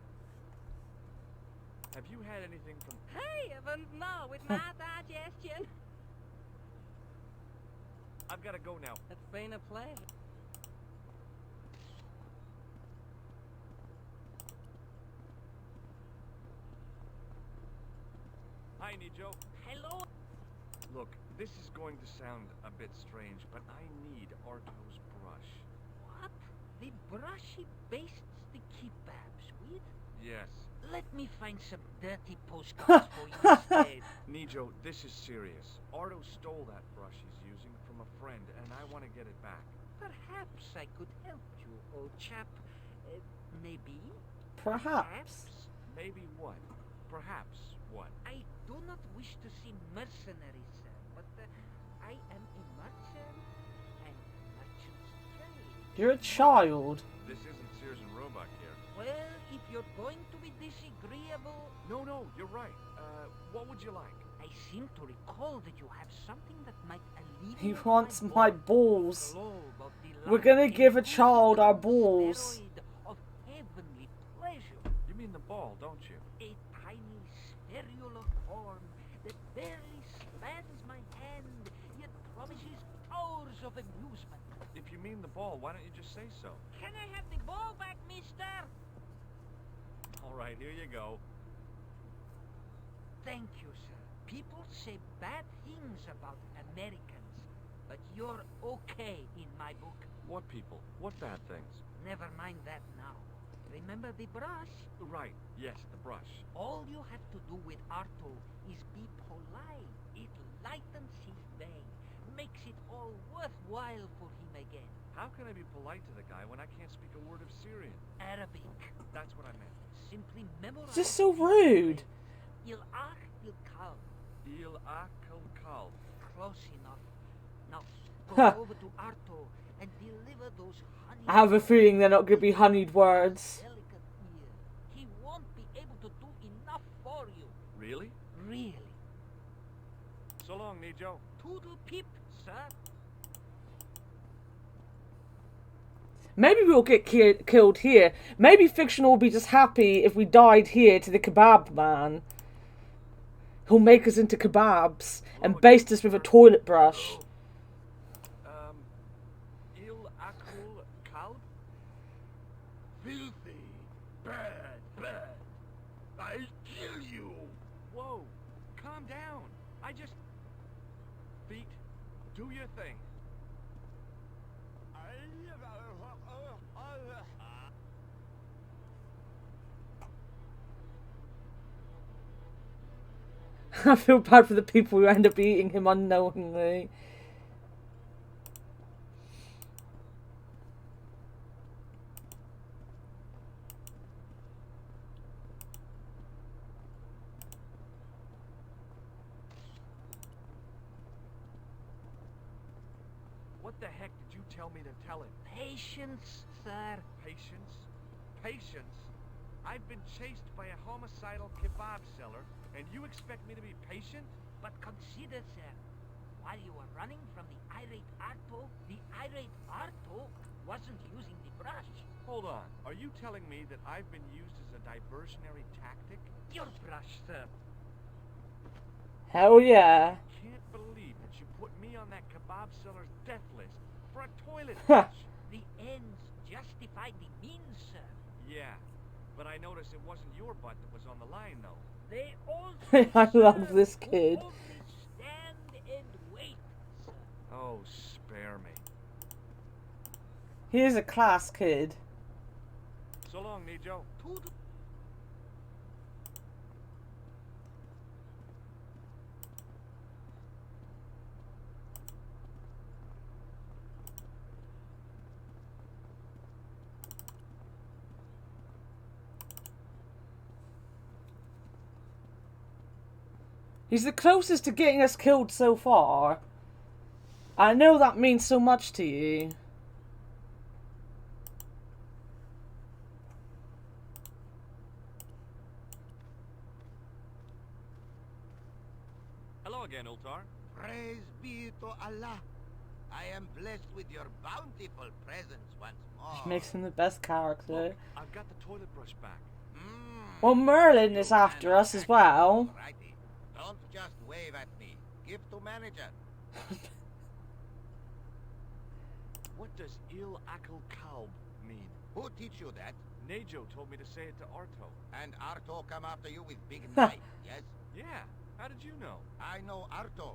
Have you had anything from... Hey, even more with my digestion. I've got to go now. It's been a pleasure. Hi, Nijo. Hello. Look, this is going to sound a bit strange, but I need Arto's brush. What? The brush he bastes the kebabs with? Yes. Let me find some dirty postcards for you instead. Nijo, this is serious. Arto stole that brush he's using from a friend, and I want to get it back. Perhaps I could help you, old chap. Maybe? Perhaps. Maybe what? Perhaps what? I do not wish to seem mercenary, sir, but I am a merchant, and merchants trade. You're a child. This isn't Sears and Roebuck here. Well, if you're going to be disagreeable... No, you're right. What would you like? I seem to recall that you have something that might alleviate He wants my my ball. balls. Globe of We're delight gonna in give a food child our and balls. steroid of heavenly pleasure. You mean the ball, don't you? A tiny spherular form that barely spans my hand, yet promises hours of amusement. If you mean the ball, why don't you just say so? Can I have the ball back, mister? All right, here you go. Thank you, sir. People say bad things about Americans, but you're okay in my book. What people? What bad things? Never mind that now. Remember the brush? Right, yes, the brush. All you have to do with Arto is be polite. It lightens his day, makes it all worthwhile for him again. How can I be polite to the guy when I can't speak a word of Syrian? Arabic. That's what I meant. Simply memorize. This is so rude. Il-Ach il-Kal. Il-Akal-Kal. Close enough. Now, Huh. go over to Arto and deliver those honey. I have a feeling they're not gonna be honeyed words. Delicate ear. He won't be able to do enough for you. Really? Really. So long, Nijo. Toodle peep, sir. Maybe we'll get killed here. Maybe Fictional will be just happy if we died here to the kebab man. He'll make us into kebabs and baste us with a toilet brush. Il-Akal-Kal? Filthy, bad. I'll kill you. Whoa, calm down. I just... Feet, do your thing. I feel bad for the people who end up eating him unknowingly. What the heck did you tell me to tell him? Patience, sir. Patience? Patience? I've been chased by a homicidal kebab seller, and you expect me to be patient? But consider, sir, while you were running from the irate Arto wasn't using the brush. Hold on. Are you telling me that I've been used as a diversionary tactic? Your brush, sir. Hell yeah. I can't believe that you put me on that kebab seller's death list for a toilet Huh. brush. The ends justify the means, sir. Yeah, but I noticed it wasn't your butt that was on the line, though. They also I love this kid. only stand and wait, sir. Oh, spare me. Here's a class kid. So long, Nijo. He's the closest to getting us killed so far. I know that means so much to you. Hello again, Ultar. Praise be to Allah. I am blessed with your bountiful presence once more. Which makes him the best character. I've got the toilet brush back. Well, Merlin is after us as well. Righty. Don't just wave at me. Give to manager. What does Il-Akal-Kalb mean? Who teach you that? Nejo told me to say it to Arto. And Arto come after you with big knife, yes? Yeah, how did you know? I know Arto.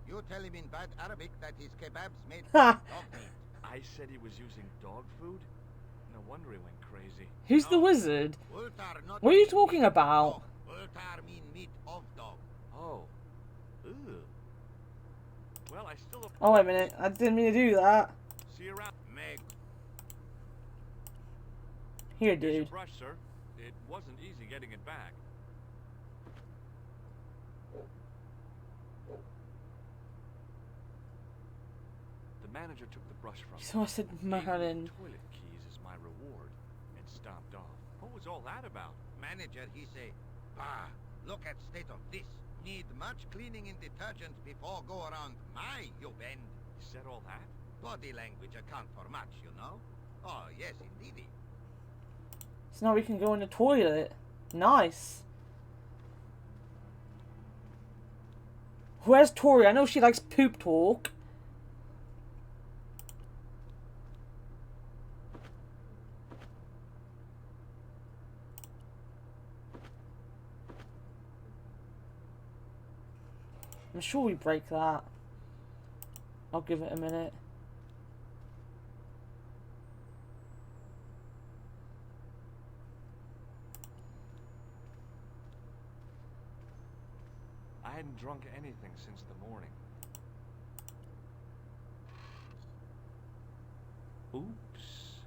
You tell him in bad Arabic that his kebabs made Ha. dog meat. I said he was using dog food? No wonder he went crazy. Who's the wizard? Ultar not What are you mean talking meat about? of dog. Ultar mean meat of dog. Oh. Ugh. Well, I still... Oh, wait a minute. I didn't mean to do that. See you around. Meg. Here, Here's your dude. brush, sir. It wasn't easy getting it back. The manager took the brush from me. So I said gave me Merlin. toilet keys as my reward, and stomped off. What was all that about? Manager, he say, bah, look at state of this. Need much cleaning and detergent before go around my you bend. You said all that? Body language account for much, you know? Oh, yes, indeedy. So now we can go in the toilet. Nice. Where's Tori? I know she likes poop talk. I'm sure we break that. I'll give it a minute. I hadn't drunk anything since the morning. Oops.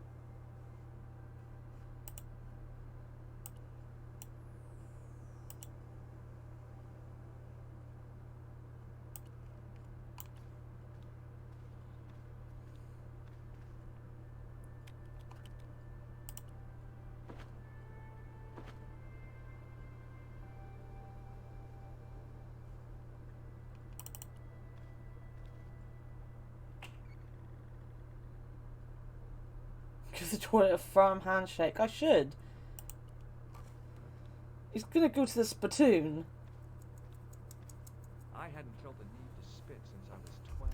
Give the toilet a firm handshake. I should. He's gonna go to the spittoon. I hadn't felt the need to spit since I was 12.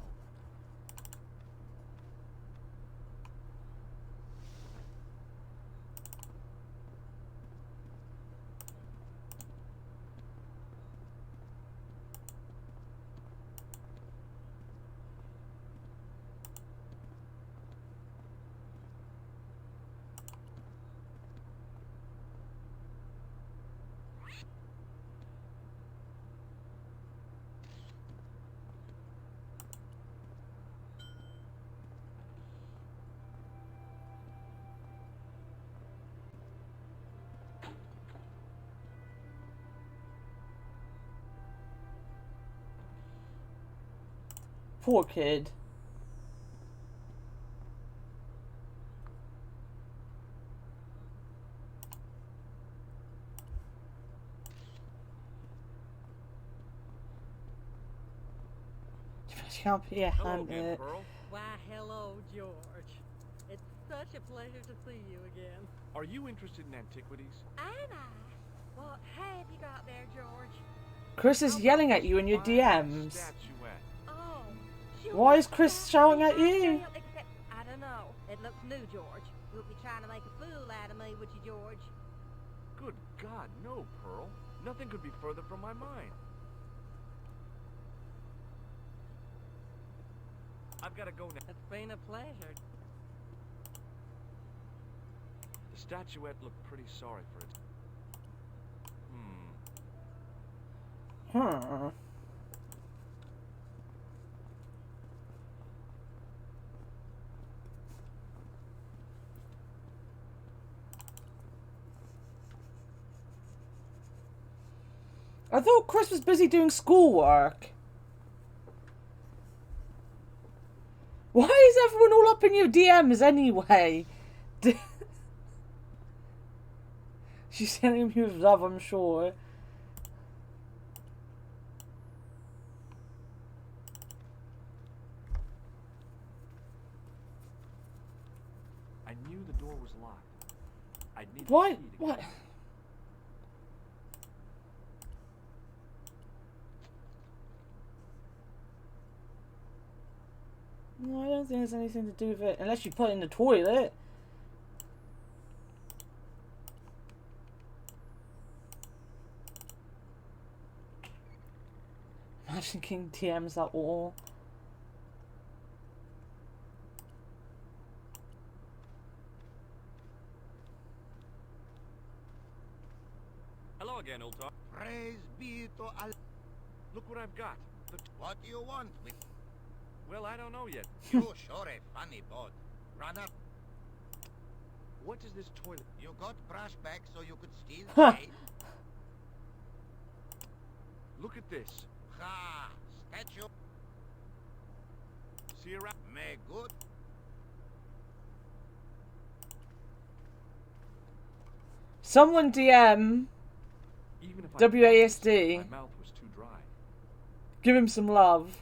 Poor kid. Yeah, Hello again, Pearl. Why, hello, George. It's such a pleasure to see you again. Are you interested in antiquities? Am I? What have you got there, George? Chris is yelling at you in your DMs. Statuette. Oh, George, Why is Chris shouting at you? well, except, I don't know. It looks new, George. You'll be trying to make a fool out of me, would you, George? Good God, no, Pearl. Nothing could be further from my mind. I've got to go now. It's been a pleasure. The statuette looked pretty sorry for it. Huh. I thought Chris was busy doing schoolwork. Why is everyone all up in your DMs anyway? She's sending me with love, I'm sure. I knew the door was locked. I'd need Why? a key to What? get in. No, I don't think there's anything to do with it. Unless you put it in the toilet. Imagine King TMs at all. Hello again, old dog. Praise be to Allah. Look what I've got. What do you want with... Well, I don't know yet. You sure a funny bod. Run up. What is this toilet? You got brush back so you could steal Huh. paint? Look at this. Ha! Statue. See you around. May good. Someone DM Even if I WASD. my mouth was too dry. Give him some love.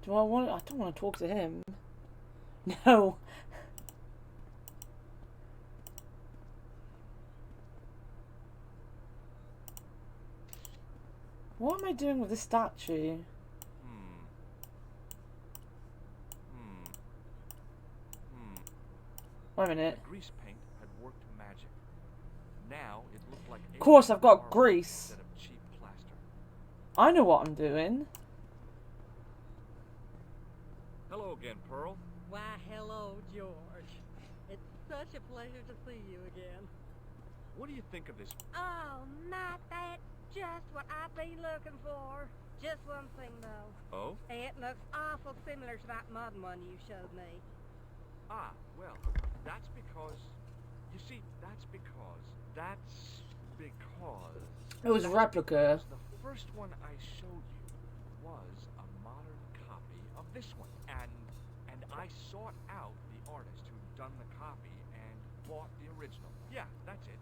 Do I want? I don't want to talk to him. No. What am I doing with the statue? Wait a minute. The grease paint had worked magic. Now it looked like Of course, I've got marble grease. instead of cheap plaster. I know what I'm doing. Hello again, Pearl. Why, hello, George. It's such a pleasure to see you again. What do you think of this? Oh, Matt, that's just what I've been looking for. Just one thing, though. Oh? It looks awful similar to that modern one you showed me. Ah, well, that's because... You see, that's because... It was a replica. The first one I showed you was a modern copy of this one. And I sought out the artist who'd done the copy and bought the original. Yeah, that's it.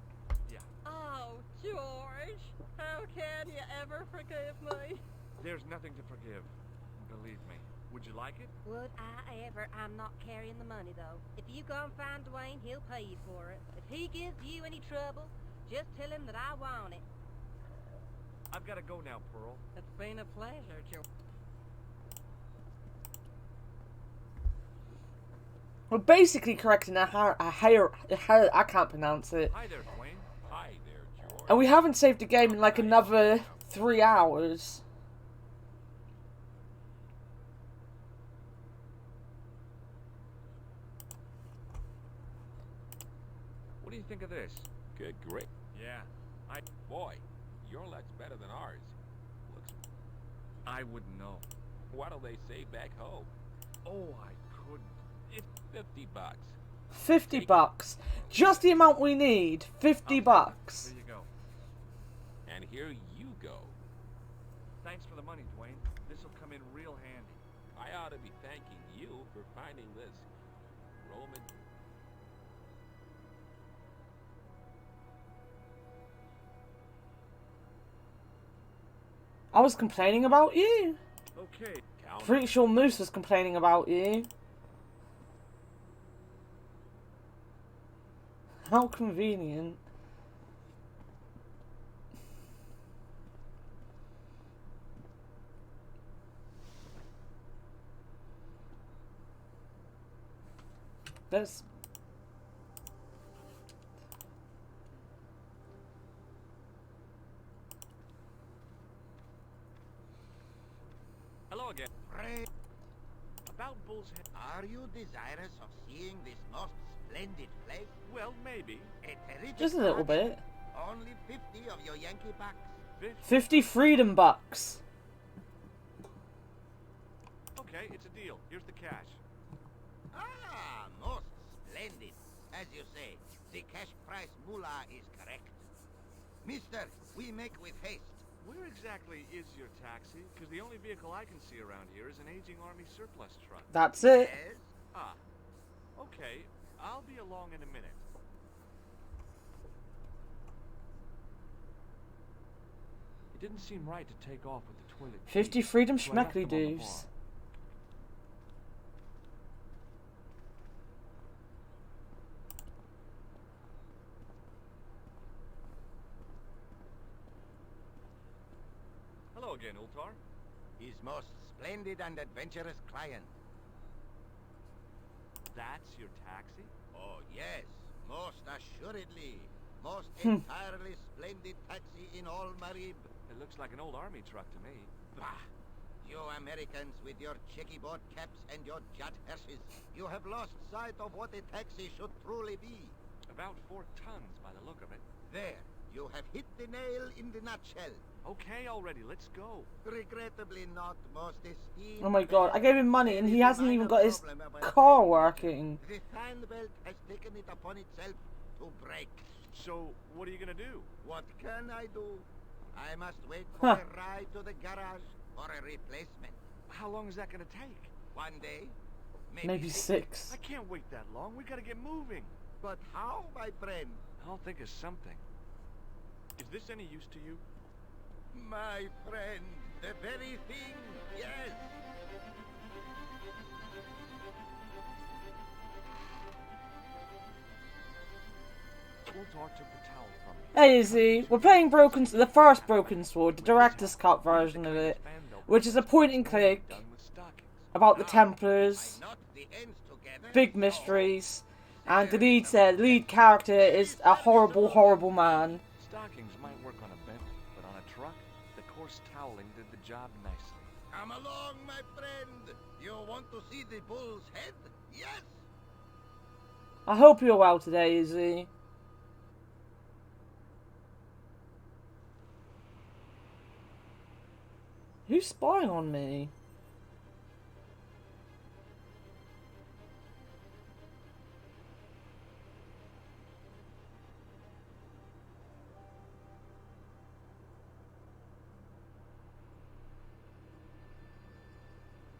Yeah. Oh, George, how can you ever forgive me? There's nothing to forgive. Believe me. Would you like it? Would I ever? I'm not carrying the money, though. If you go and find Dwayne, he'll pay you for it. If he gives you any trouble, just tell him that I want it. I've got to go now, Pearl. It's been a pleasure, George. We're basically correcting a hair. I can't pronounce it. Hi there, Dwayne. Hi there, George. And we haven't saved the game in like another 3 hours. What do you think of this? Good, great. Yeah, Boy, your luck's better than ours. Looks. I wouldn't know. What'll they say back home? Oh, I couldn't. It's $50. 50 bucks. Just the amount we need. 50 bucks. There you go. And here you go. Thanks for the money, Dwayne. This'll come in real handy. I ought to be thanking you for finding this Roman. I was complaining about you. Okay. Pretty sure Moose was complaining about you. How convenient. Let's... Hello again. Pray, About Bull's Head. are you desirous of seeing this most splendid place? Well, maybe. A terrific Just a little bargain. bit. Only 50 of your Yankee bucks. 50 freedom bucks. Okay, it's a deal. Here's the cash. Ah, most splendid. As you say, the cash price moolah is correct. Mister, we make with haste. Where exactly is your taxi? Because the only vehicle I can see around here is an aging army surplus truck. That's it. Yes? Ah, okay. I'll be along in a minute. It didn't seem right to take off with the toilet. 50 keys, freedom so I left schmeckly them on the doos. bar. Hello again, Ultar. His most splendid and adventurous client. That's your taxi? Oh, yes. Most assuredly. Most entirely splendid taxi in all Marib. It looks like an old army truck to me. Bah! You Americans with your checkerboard caps and your jet hearses. You have lost sight of what a taxi should truly be. About 4 tons by the look of it. There. You have hit the nail in the nutshell. Okay already, let's go. Regrettably not, most esteemed. Oh my god, I gave him money and he There is a hasn't even minor got his problem about car taking working. The fan belt has taken it upon itself to break. So, what are you gonna do? What can I do? I must wait for a ride to the garage for a replacement. How long is that gonna take? 1 day? Maybe 6. I can't wait that long. We gotta get moving. But how, my friend? I'll think of something. Is this any use to you? My friend, the very thing, yes. We'll talk to Patel from me. Hey Izzy, we're playing the first Broken Sword, the director's cut version of it, which is a point and click about the Templars, big mysteries, and the lead character is a horrible, horrible man. Stockings might work on a Bentley, but on a truck, the coarse toweling did the job nicely. Come along, my friend. You want to see the bull's head? Yes. I hope you're well today, Izzy. Who's spying on me?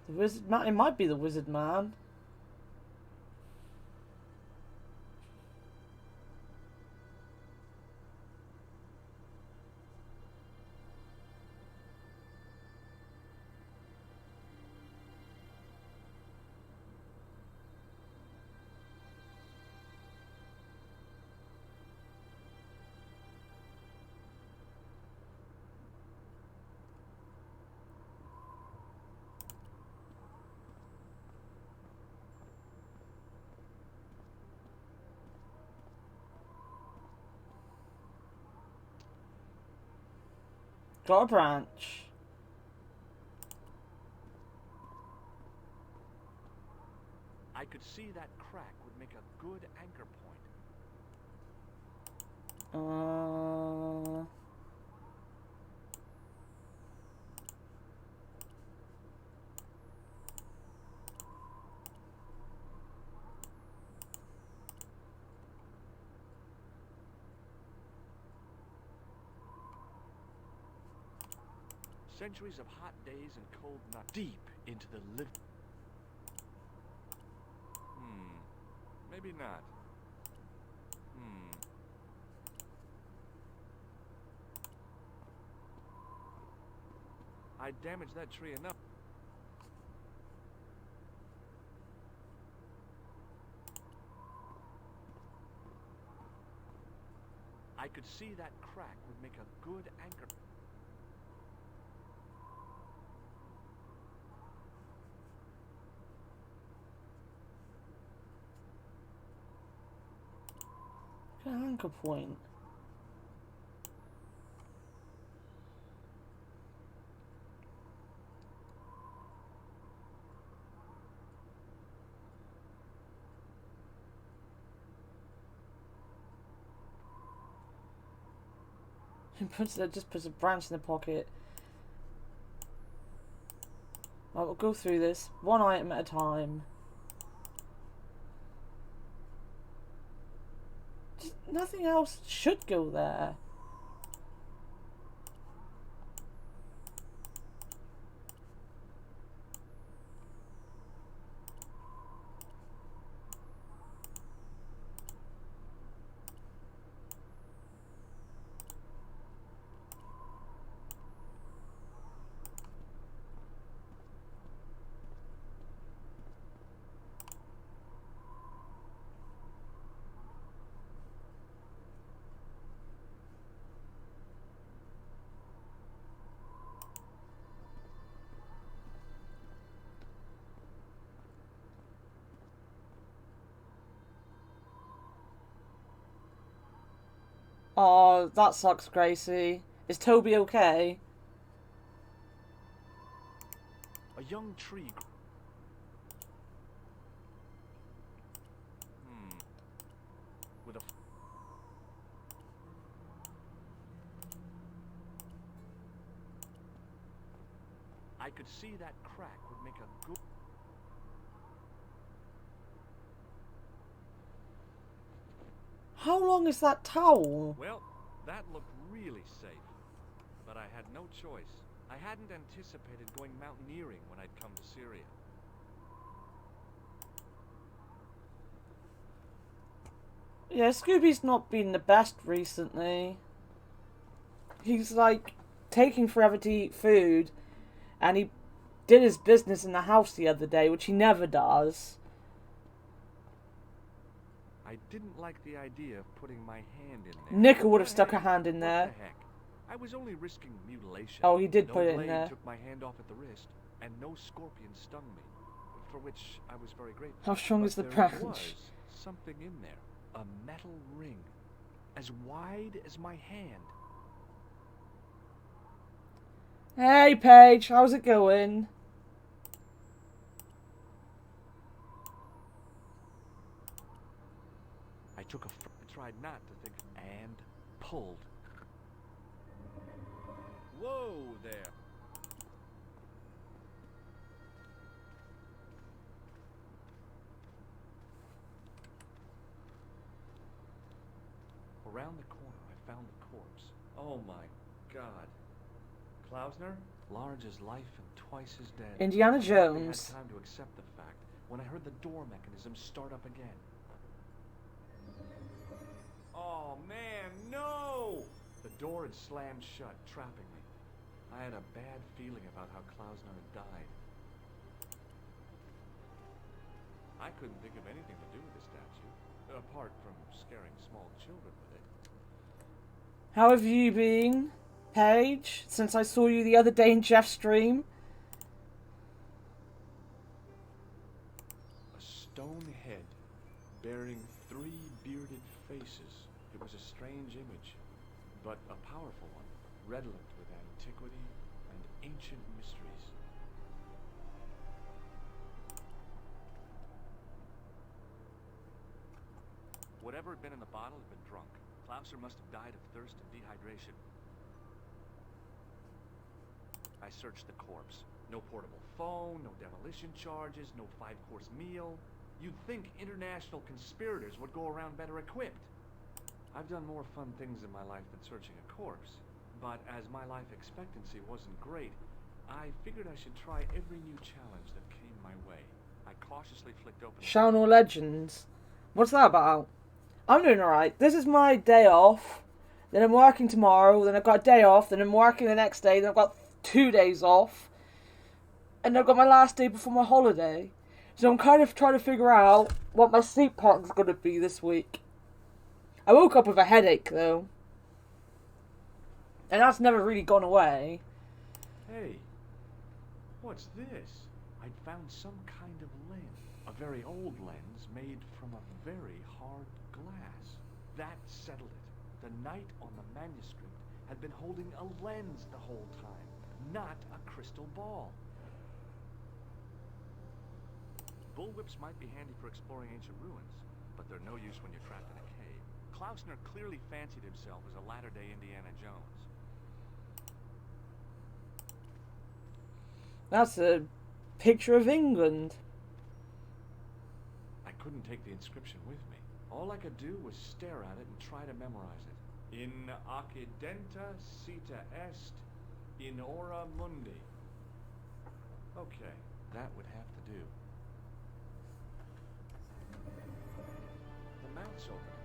The wizard man? It might be the wizard man. Got a branch. I could see that crack would make a good anchor point. Centuries of hot days and cold nights deep into the live. Maybe not. I damaged that tree enough. I could see that crack would make a good anchor. Anchor point. Just puts a branch in the pocket. Right, we'll go through this one item at a time. Nothing else should go there. Oh, that sucks, Gracie. Is Toby okay? A young tree. With a. I could see that crack would make a good. How long is that towel? Well, that looked really safe, but I had no choice. I hadn't anticipated going mountaineering when I'd come to Syria. Yeah, Scooby's not been the best recently. He's like taking forever to eat food, and he did his business in the house the other day, which he never does. I didn't like the idea of putting my hand in there. Nika would have But stuck hey, her hand in there. What the heck? I was only risking mutilation. Oh, he did no put it in blade there. took my hand off at the wrist, and no scorpion stung me, for which I was very grateful. How strong But is the there branch? was something in there. A metal ring, as wide as my hand. Hey, Paige, how's it going? I tried not to think, and pulled. Whoa there. Around the corner, I found the corpse. Oh my God. Klausner? Large as life and twice as dead. Indiana I hardly Jones. had time to accept the fact when I heard the door mechanism start up again. Oh man, no! The door had slammed shut, trapping me. I had a bad feeling about how Klausner had died. I couldn't think of anything to do with the statue, apart from scaring small children with it. How have you been, Paige, since I saw you the other day in Jeff's stream? A stone head bearing 3 bearded faces. It was a strange image, but a powerful one, redolent with antiquity and ancient mysteries. Whatever had been in the bottle had been drunk. Klausner must have died of thirst and dehydration. I searched the corpse. No portable phone, no demolition charges, no 5-course meal. You'd think international conspirators would go around better equipped. I've done more fun things in my life than searching a corpse. But as my life expectancy wasn't great, I figured I should try every new challenge that came my way. I cautiously flicked open... Shadow Legends. What's that about? I'm doing alright. This is my day off. Then I'm working tomorrow. Then I've got a day off. Then I'm working the next day. Then I've got 2 days off. And I've got my last day before my holiday. So I'm kind of trying to figure out what my sleep pattern's going to be this week. I woke up with a headache, though. And that's never really gone away. Hey, what's this? I'd found some kind of lens. A very old lens made from a very hard glass. That settled it. The knight on the manuscript had been holding a lens the whole time, not a crystal ball. Bullwhips might be handy for exploring ancient ruins, but they're no use when you're trapped in a cave. Klausner clearly fancied himself as a latter-day Indiana Jones. That's a picture of England. I couldn't take the inscription with me. All I could do was stare at it and try to memorize it. In accidenta sita est in ora mundi. Okay, that would have to do. The mouth's open.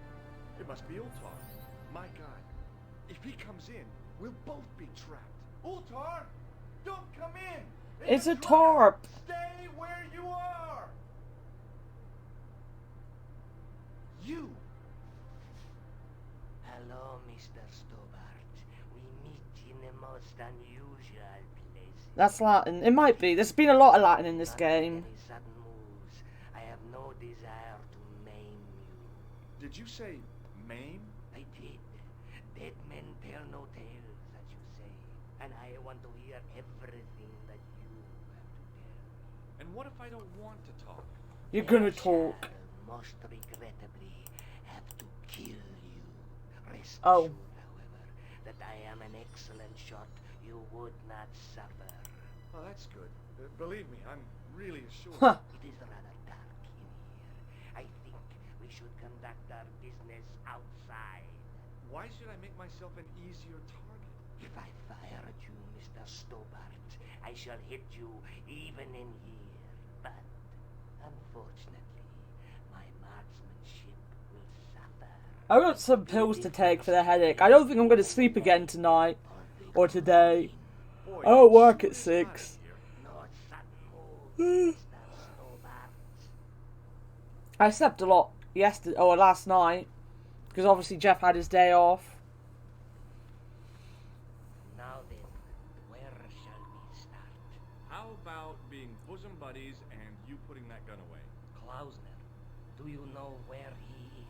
It must be Ultar. My God, if he comes in, we'll both be trapped. Ultar, don't come in! It's a tarp. Stay where you are! You! Hello, Mr. Stobart. We meet in the most unusual places. That's Latin. It might be. There's been a lot of Latin in this game. Any sudden moves. I have no desire to maim you. Did you say maim? I did. Dead men tell no tales, as you say. And I want to hear everything that you have to tell. And what if I don't want to talk? You're gonna talk. Shall, most regrettably, have to kill you. Rest Oh. assured, however, that I am an excellent shot. You would not suffer. Oh, that's good. Believe me, I'm really assured. Huh. It is rather dark in here. I think we should conduct our business outside. Why should I make myself an easier target? If I fire at you, Mr. Stobart, I shall hit you even in here. But, unfortunately, my marksmanship will suffer. I got some pills to take for the headache. I don't think I'm going to sleep again tonight. Or today. I don't work at 6. I slept a lot yesterday, or last night. Because obviously Jeff had his day off. Now then, where shall we start? How about being bosom buddies and you putting that gun away? Klausner, do you know where he is?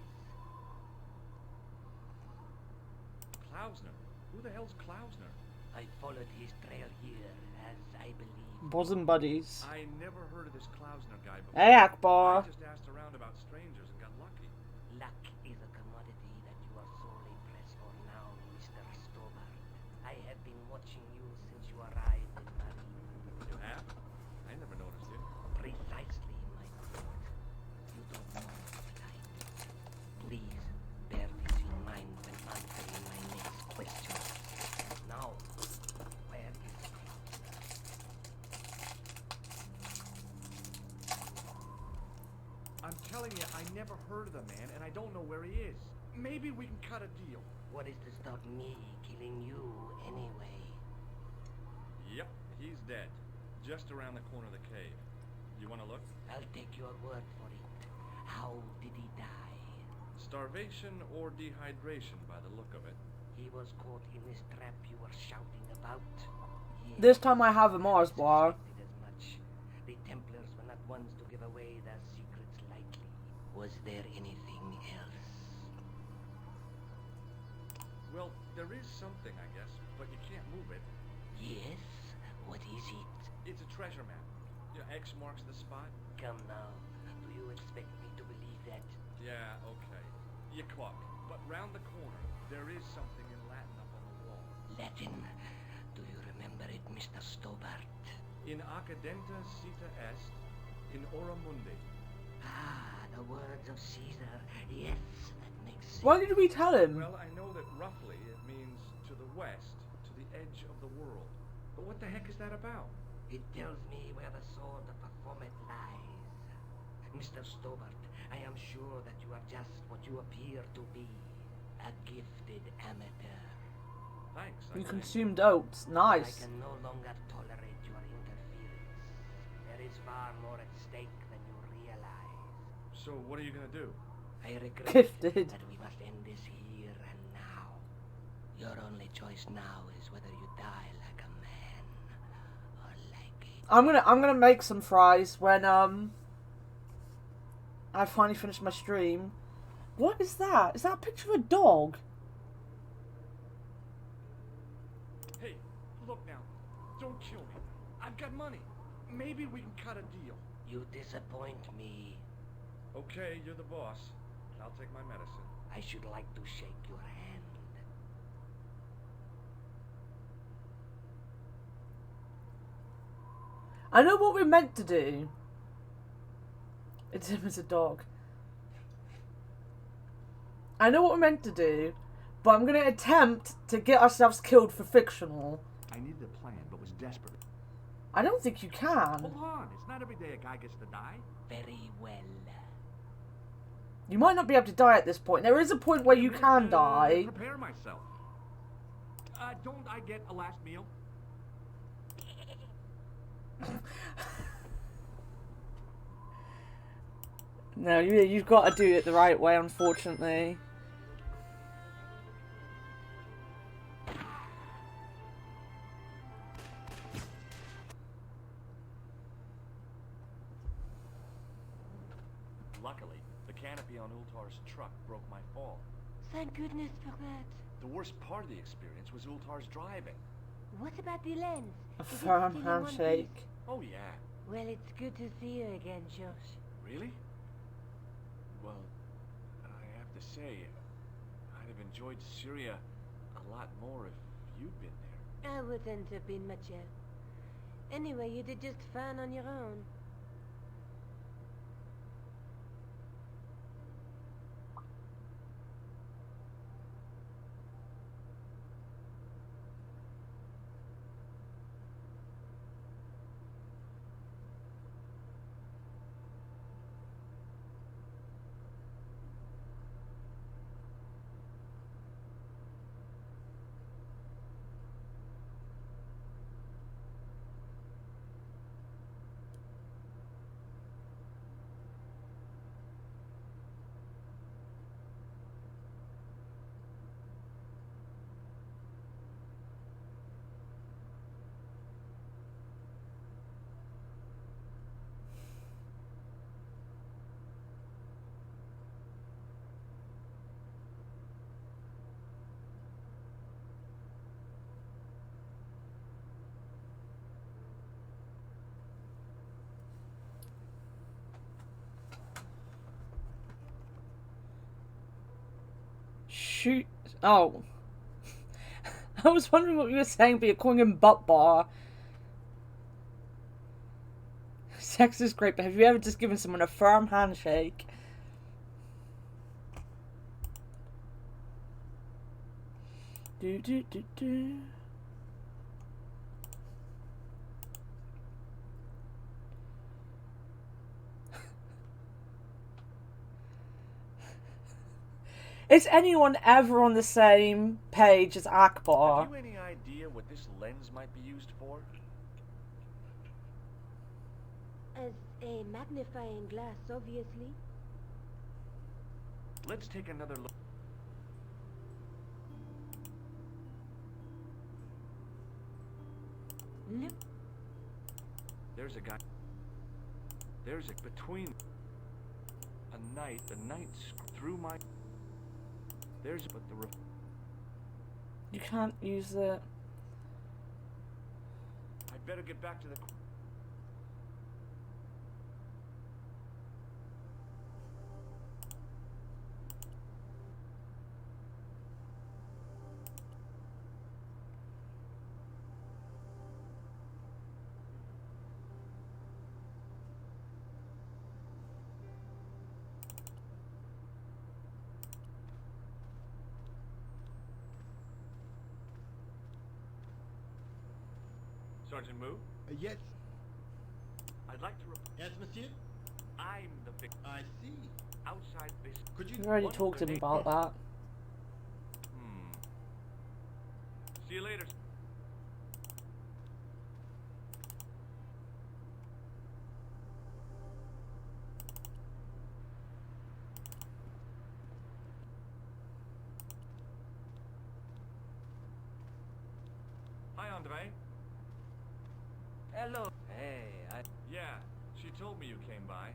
Klausner? Who the hell's Klausner? I followed his trail here, as I believe. Bosom buddies. I never heard of this Klausner guy before. Hey, Akbar. I just asked around about strangers and got lucky. Luck is a commodity that you are sorely pressed for now, Mr. Stobart. I have been watching you since you arrived in Marine. You have? I never noticed it. Precisely, my friend. You don't know what I do. Please, bear this in mind when answering my next question. Now, where is I'm telling you, I never heard of the man, and I don't know where he is. Maybe we can cut a deal. What is to stop me killing you, anyway? Yep, he's dead. Just around the corner of the cave. You want to look? I'll take your word for it. How did he die? Starvation or dehydration by the look of it. He was caught in this trap you were shouting about. Yes, This time I have a Mars bar. suspected as much. The Templars were not ones to give away their secrets lightly. Was there anything else? Well, there is something, I guess, but you can't move it. Yes? What is it? It's a treasure map. X marks the spot. Come now. Do you expect me to believe that? Yeah, okay. You caught me. But round the corner, there is something in Latin up on the wall. Latin. Do you remember it, Mr. Stobart? In Acadenta Cita Est, in Ora Mundi. Ah, the words of Caesar. Yes, that makes sense. Why did we tell him? Well, I know that roughly it means to the west, to the edge of the world. But what the heck is that about? It tells me where the sword of Baphomet lies. Mr. Stobart, I am sure that you are just what you appear to be. A gifted amateur. Thanks. You consumed oats. Nice. I can no longer tolerate your interference. There is far more at stake than you realize. So what are you gonna do? I regret Gifted. that we must end this here and now. Your only choice now is whether you die like a man or like a... I'm gonna make some fries when I finally finish my stream. What is that? Is that a picture of a dog? Hey, look now. Don't kill me. I've got money. Maybe we can cut a deal. You disappoint me. Okay, you're the boss. I'll take my medicine. I should like to shake your hand. I know what we're meant to do. It's him as a dog. I know what we're meant to do, but I'm going to attempt to get ourselves killed for Fictional. I needed a plan, but was desperate. I don't think you can. Hold on. It's not every day a guy gets to die. Very well. You might not be able to die at this point. There is a point where you can die. Prepare myself. Don't I get a last meal? No, you've got to do it the right way, unfortunately. Luckily, the canopy on Ultar's truck broke my fall. Thank goodness for that. The worst part of the experience was Ultar's driving. What about the lens? A Is it firm still in one handshake. piece? Oh, yeah. Well, it's good to see you again, Josh. Really? Well, I have to say, I'd have enjoyed Syria a lot more if you'd been there. I wouldn't have been much help. Anyway, you did just fine on your own. shoot. Oh. I was wondering what you were saying, but you're calling him Butt Bar. Sex is great, but have you ever just given someone a firm handshake? Do do do do. Is anyone ever on the same page as Akbar? Have you any idea what this lens might be used for? As a magnifying glass, obviously. Let's take another look. Look. There's a guy. There's a between a night. The night through my. There's but the. You can't use it. I'd better get back to the. Sergeant Moo? Yes. I'd like to. Yes, monsieur? I'm the victim. I see. Outside this. Could you... We already talked to him about that. See you later. Hi, Andre. Hello. Hey, Yeah, she told me you came by.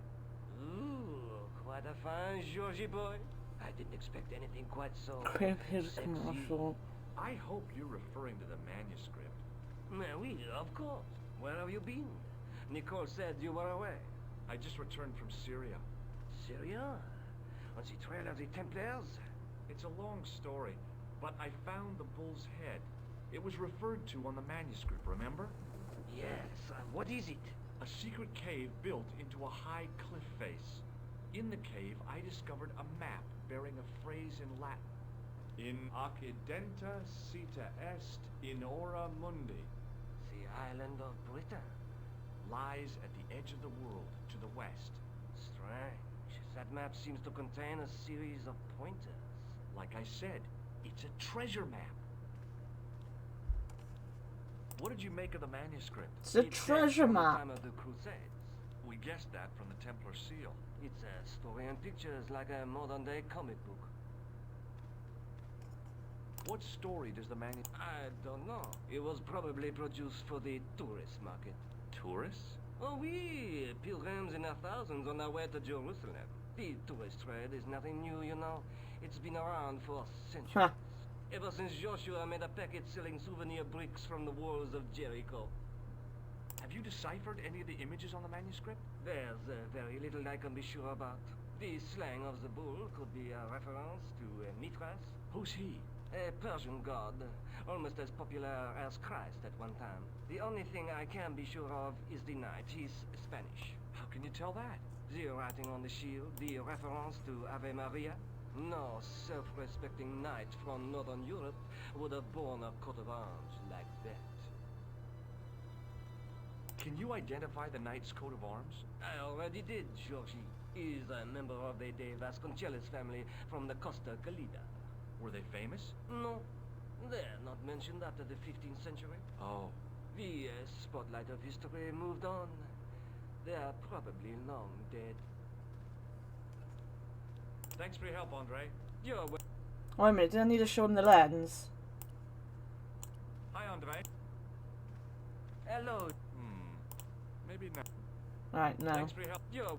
Ooh, quite a fine Georgie boy. I didn't expect anything quite so Creepy sexy. commercial. I hope you're referring to the manuscript. Oui, of course. Where have you been? Nicole said you were away. I just returned from Syria. Syria? On the trail of the Templars? It's a long story, but I found the bull's head. It was referred to on the manuscript, remember? Yes. What is it? A secret cave built into a high cliff face. In the cave, I discovered a map bearing a phrase in Latin. In Occidenta Cita Est in Ora Mundi. The island of Britain. Lies at the edge of the world to the west. Strange. That map seems to contain a series of pointers. Like I said, it's a treasure map. What did you make of the manuscript? It's a treasure map. Time of the Crusades. We guessed that from the Templar seal. It's a story and pictures like a modern-day comic book. What story does the manuscript... I don't know. It was probably produced for the tourist market. Tourists? Oh, oui. Pilgrims in their thousands on their way to Jerusalem. The tourist trade is nothing new, you know. It's been around for centuries. Ever since Joshua made a packet selling souvenir bricks from the walls of Jericho. Have you deciphered any of the images on the manuscript? There's very little I can be sure about. The slang of the bull could be a reference to Mithras. Who's he? A Persian god, almost as popular as Christ at one time. The only thing I can be sure of is the knight. He's Spanish. How can you tell that? The writing on the shield, the reference to Ave Maria. No self-respecting knight from Northern Europe would have borne a coat of arms like that. Can you identify the knight's coat of arms? I already did, Georgie. He's a member of the De Vasconcelos family from the Costa Calida. Were they famous? No. They're not mentioned after the 15th century. Oh. The spotlight of history moved on. They're probably long dead. Thanks for your help, Andre. You're welcome. Wait a minute, did I need to show him the lens? Hi, Andre. Hello. Maybe not. Right, no. Thanks for your help. You're...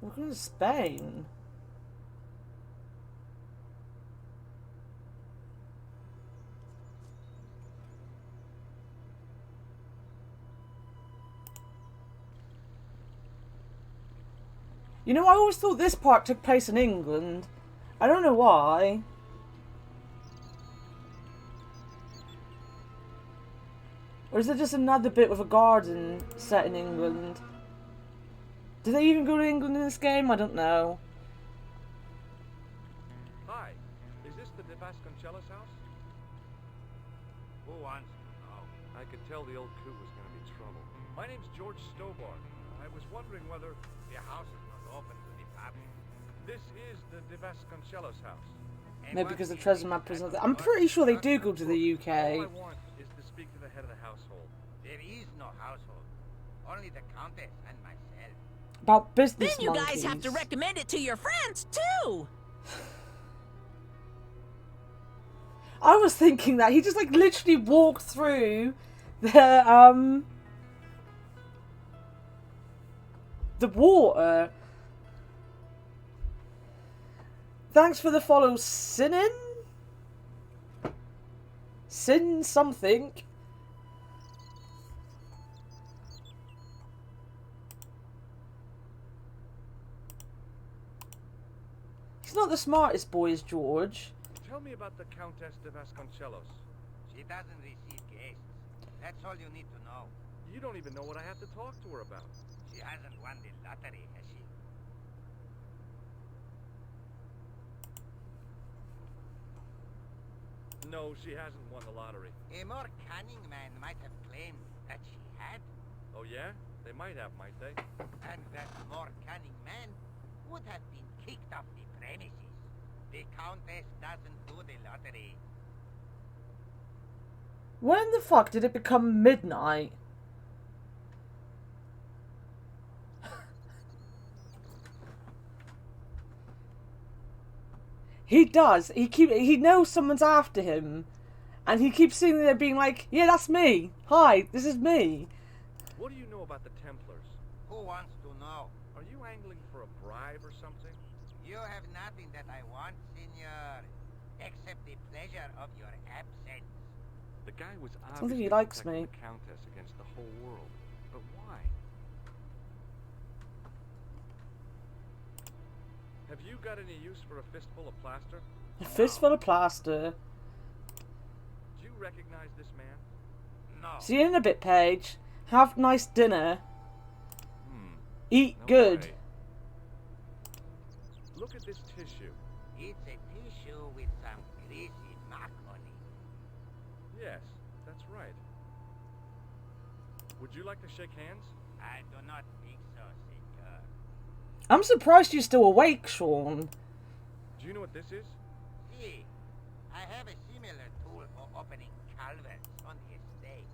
Look at Spain. You know, I always thought this part took place in England. I don't know why. Or is it just another bit with a garden set in England? Do they even go to England in this game? I don't know. Hi, is this the De Vasconcellos house? Who wants to know? I could tell the old coot was going to be trouble. My name's George Stobart. I was wondering whether... The house is not open to the public. This is the De Vasconcellos house. Maybe because the treasure map is... I'm pretty sure they do go to the All UK. I want is to speak to the head of the household. There is no household. Only the Countess and myself. About business Then you monkeys. guys have to recommend it to your friends, too! I was thinking that. He just, like, literally walked through the water. Thanks for the follow, Sinin? Sin something. He's not the smartest boy, is George. Tell me about the Countess de Vasconcellos. She doesn't receive guests. That's all you need to know. You don't even know what I have to talk to her about. She hasn't won the lottery, has she? No, she hasn't won the lottery. A more cunning man might have claimed that she had. Oh yeah? They might have, might they? And that more cunning man would have been kicked off the premises. The Countess doesn't do the lottery. When the fuck did it become midnight? He does. He knows someone's after him. And he keeps sitting there being like, yeah, that's me. Hi, this is me. What do you know about the Templars? Who wants to know? Are you angling for a bribe or something? You have nothing that I want, senor, except the pleasure of your absence. The guy was Sounds like he obviously likes protecting me. the Countess against the whole world. But why? Have you got any use for a fistful of plaster? A fistful of plaster. Do you recognize this man? No. See you in a bit, Paige. Have nice dinner. Eat No good. way. Look at this tissue. It's a tissue with some greasy mark on it. Yes, that's right. Would you like to shake hands? I do not think so, senor. I'm surprised you're still awake, Sean. Do you know what this is? See, I have a similar tool for opening culverts on the estate.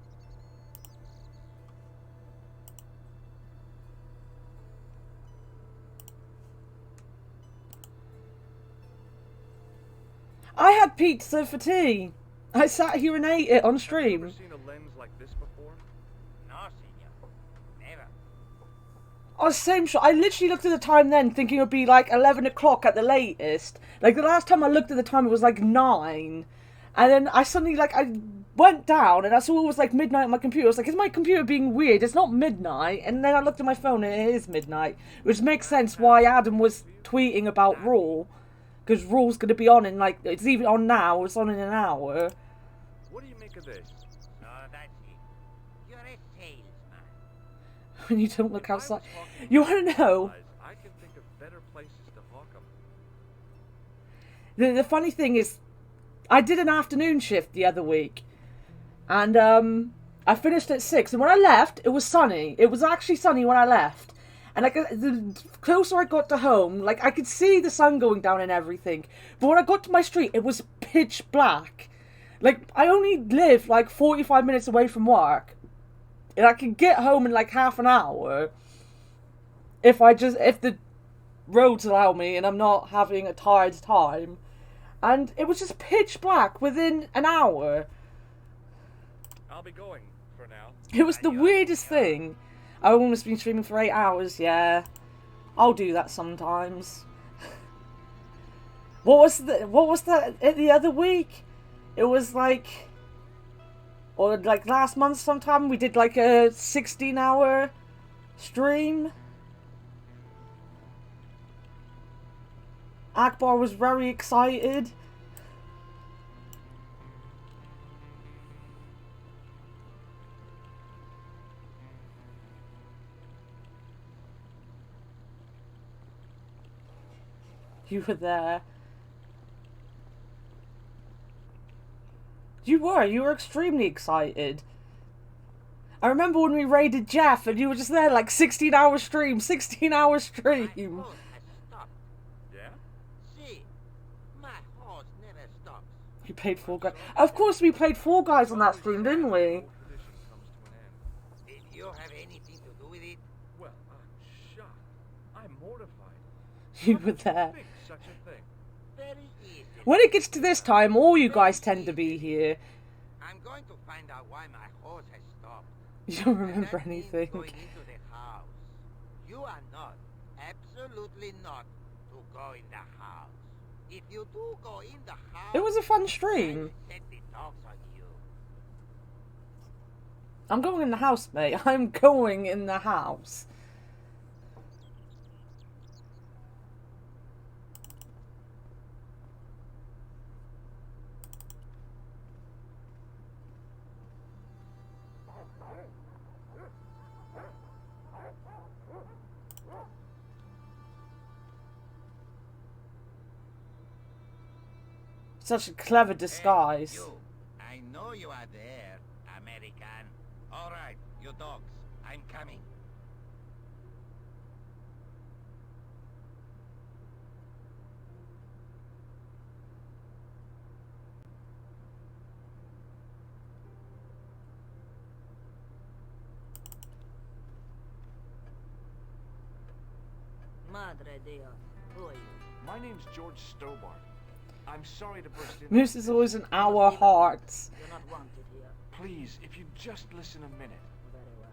I had pizza for tea. I sat here and ate it on stream. Have you ever seen a lens like this before? No, senor. Never. Oh, same shot. I literally looked at the time then thinking it would be like 11 o'clock at the latest. Like the last time I looked at the time it was like 9. And then I suddenly I went down and I saw it was like midnight on my computer. I was like, is my computer being weird? It's not midnight. And then I looked at my phone and it is midnight. Which makes sense why Adam was tweeting about Raw. Because Raw's going to be on in it's even on now, it's on in an hour. What do you make of this? So that's it. You're a salesman. When you don't look outside. You want to know? I can think of better places to hawk them. The funny thing is, I did an afternoon shift the other week. And I finished at 6. And when I left, it was sunny. It was actually sunny when I left. And the closer I got to home, I could see the sun going down and everything. But when I got to my street, it was pitch black. I only live 45 minutes away from work. And I can get home in half an hour. If the roads allow me and I'm not having a tired time. And it was just pitch black within an hour. I'll be going for now. It was the weirdest thing. I've almost been streaming for 8 hours, yeah. I'll do that sometimes. What was that the other week? It was or last month sometime we did a 16-hour stream. Akbar was very excited. You were there. You were extremely excited. I remember when we raided Jeff and you were just there like 16-hour stream, 16-hour stream. Yeah? See, my horse never stops. You played Fall Guys. Of course we played Fall Guys on that stream, didn't we? Did you have anything to do with it? Well, I'm shocked. I'm mortified. You were there. Think such a thing. Very easy. When it gets to this time, all you guys tend to be here. I'm going to find out why my horse has stopped. You don't remember That means anything. going into the house. You are not, absolutely not, to go in the house. If you do go in the house, It was a fun stream. set the dogs on you. I'm going in the house, mate. I'm going in the house. Such a clever disguise. Hey, you. I know you are there, American. All right, you dogs. I'm coming. Madre Dios, who are you? My name's George Stobart. I'm sorry to burst in. Moose is always in our hearts. You're not wanted here. Please, if you just listen a minute. Very well.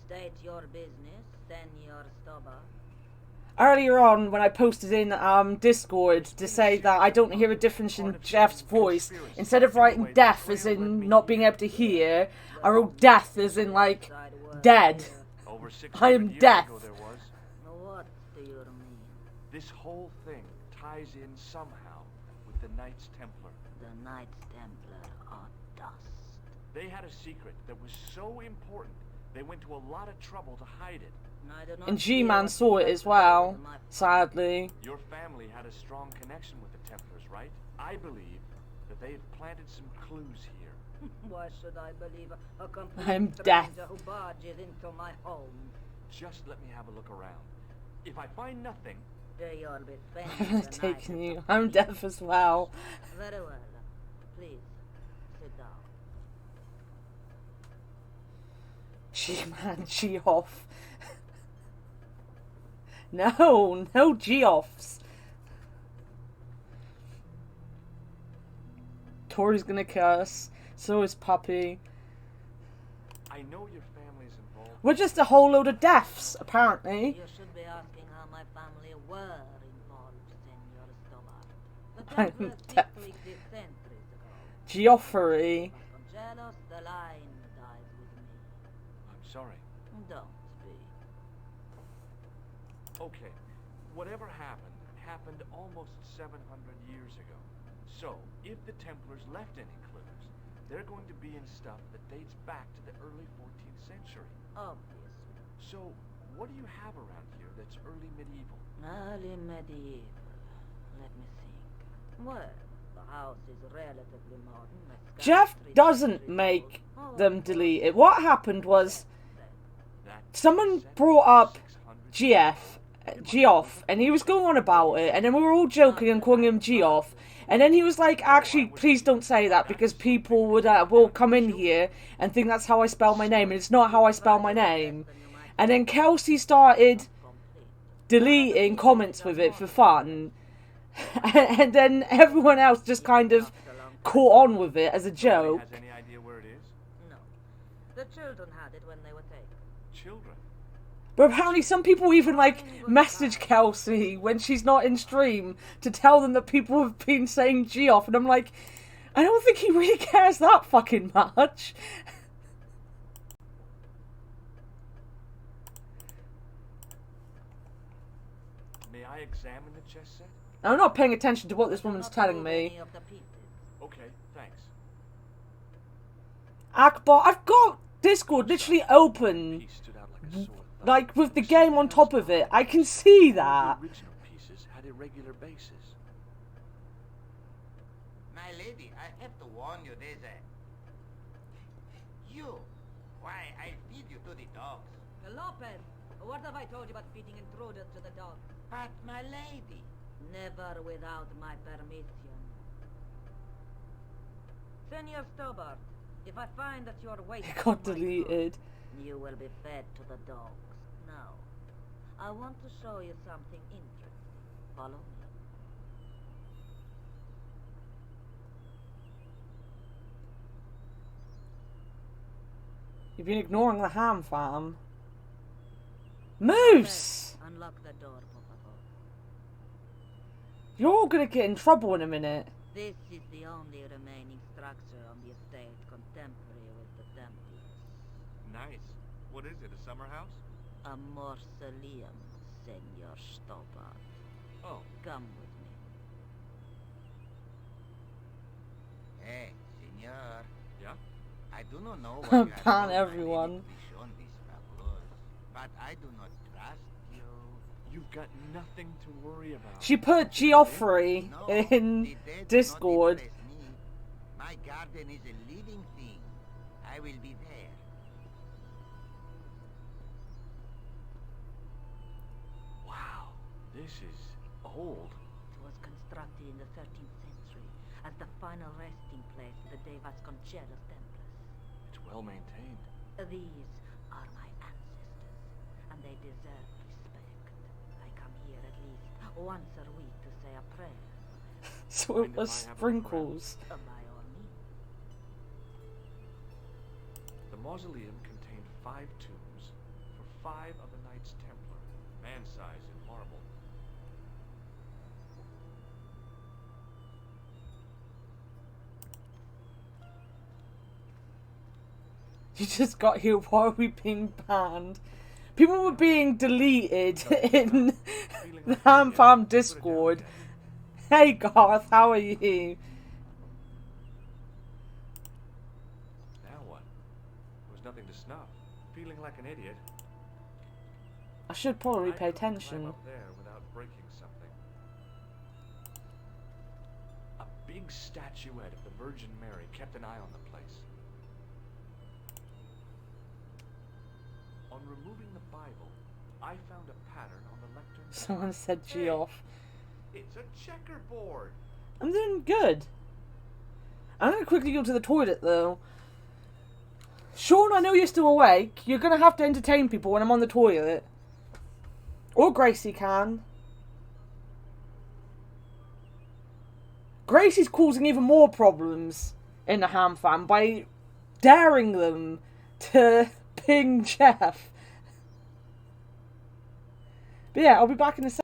State your business, Senor Stobart. Earlier on, when I posted in Discord to say that I don't hear a difference in Jeff's voice, instead of writing deaf as in not being able to hear, I wrote death as in like dead. Over I am 600 years death. ago there was. What do you mean? This whole thing ties in somehow with the Knights Templar. The Knights Templar are dust. They had a secret that was so important, they went to a lot of trouble to hide it. And G-Man saw it as well, sadly. Your family had a strong connection with the Templars, right? I believe that they've planted some clues here. Why should I believe a complete I'm stranger deaf. who barges into my home? Just let me have a look around. If I find nothing, You'll be spending I'm the gonna night take at you. the I'm deaf as well. Very well. Please, sit down. G-Man, G-off. No G-offs. Tori's gonna curse. So is Puppy. I know your family's involved. We're just a whole load of deafs, apparently. You should be asking how my family were involved, Senor Stobart. The I'm Templars deaf. ceased to exist centuries ago. Geoffrey. From jealous, the line dies with me. I'm sorry. Don't be. Okay, whatever happened almost 700 years ago. So, if the Templars left any clues, they're going to be in stuff that dates back to the early 14th century. Obviously. So, what do you have around here that's early medieval? Early medieval. Let me think. Well, the house is relatively modern. with Jeff scarcely doesn't centuries make old. them delete it. What happened was That someone said brought up 600 Geoff, and he was going on about it, and then we were all joking and calling him Geoff, and then he was like, actually, please don't say that, because people will come in here and think that's how I spell my name, and it's not how I spell my name. And then Kelsey started deleting comments with it for fun, and then everyone else just kind of caught on with it as a joke. Has any idea where it is? No. The children had it when they were taken. Children. But apparently some people even, like, message Kelsey when she's not in stream to tell them that people have been saying Geoff, and I'm like, I don't think he really cares that fucking much. May I examine the chess set? I'm not paying attention to what this Do woman's not telling move me. any of the pieces. Okay, thanks. Akbar, I've got Discord literally open. Piece stood out like a sore thumb. Like, with the There was game on something top else of it. behind I can see All of that. the original pieces had irregular bases. My lady, I have to warn you, there's a... You! Why, I'll feed you to the dogs. Lopez, what have I told you about feeding intruders to the dogs? But, my lady... Never without my permission. Senor Stobart, if I find that you are wasting It got my deleted. food, you will be fed to the dogs. Now, I want to show you something interesting. Follow me. You've been ignoring the ham farm. Moose! Unlock the door, por favor. You're all gonna get in trouble in a minute. This is the only remaining structure on the estate contemporary with the Templars. Nice. What is it, a summer house? A mausoleum, Senor Stobart. Oh. Come with me. Hey, senor. Yeah? I do not know what you have Ban done, my everyone. lady, to be shown these favors, but I do not trust you. You've got nothing to worry about. She put Geoffrey No, in the dead do Discord. not impress me. My garden is a living thing. I will be there. Wow, this is old. It was constructed in the 13th century as the final resting place of the De Vasconcelos Templars. It's well maintained. These are my ancestors, and they deserve respect. I come here at least once a week to say a prayer for them. So it was sprinkles. By all means. The mausoleum contained 5 tombs for 5 of the Knights Templar, man-size in marble. You just got here. Why are we being banned? People were being deleted in the Ham Farm Discord. Hey Garth, how are you? Now what? There was nothing to snuff. Feeling like an idiot. I should probably I pay couldn't climb attention. up there without breaking something. A big statuette of the Virgin Mary kept an eye on the place. On removing the Bible, I found a pattern on the lectern. Someone said Geoff. It's a checkerboard. I'm doing good. I'm gonna quickly go to the toilet though. Sean, I know you're still awake. You're gonna have to entertain people when I'm on the toilet. Or Gracie can. Gracie's causing even more problems in the Ham Fam by daring them to ping Jeff. But yeah, I'll be back in a second.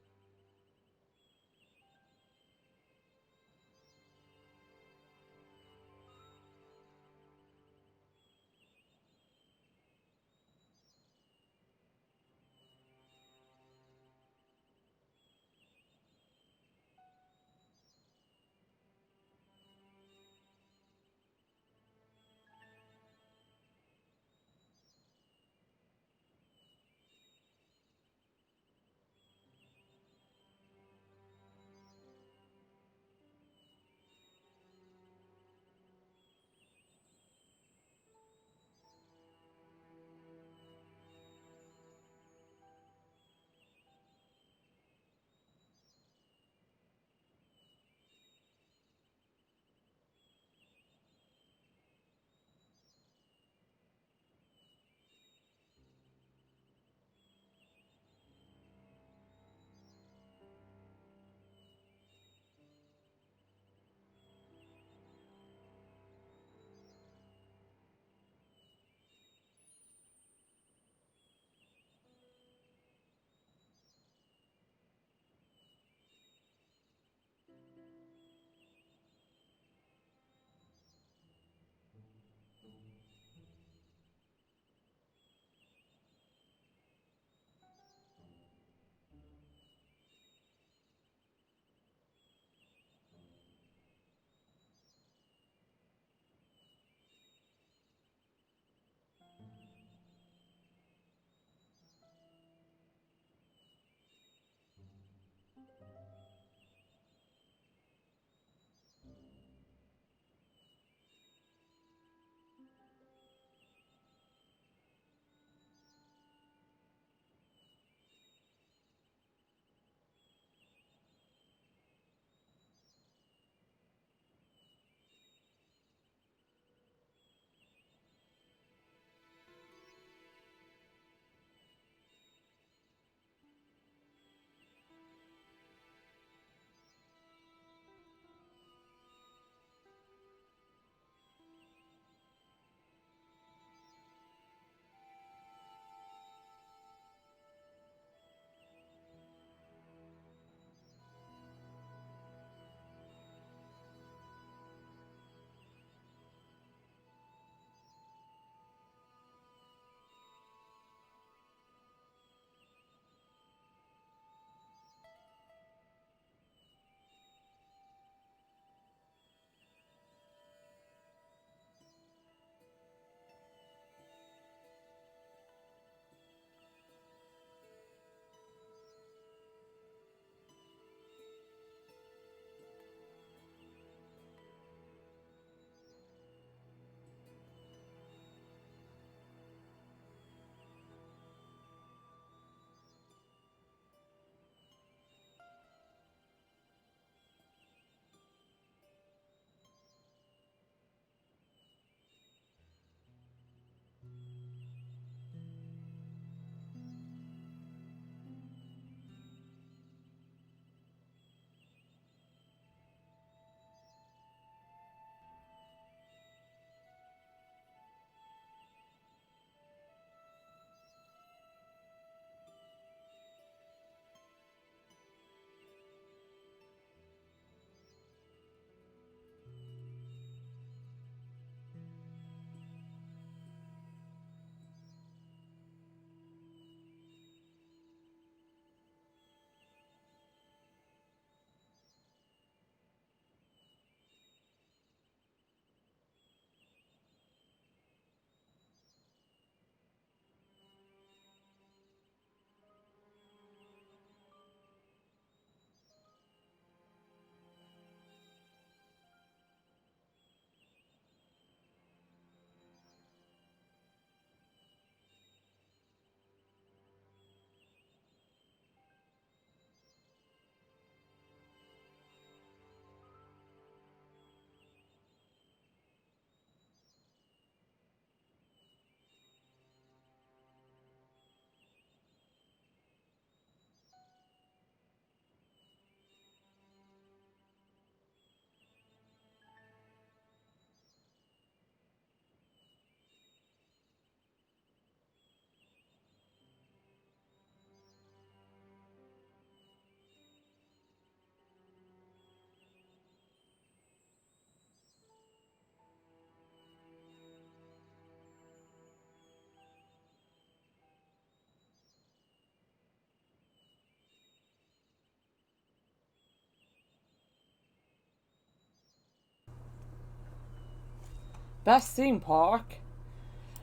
Best theme park?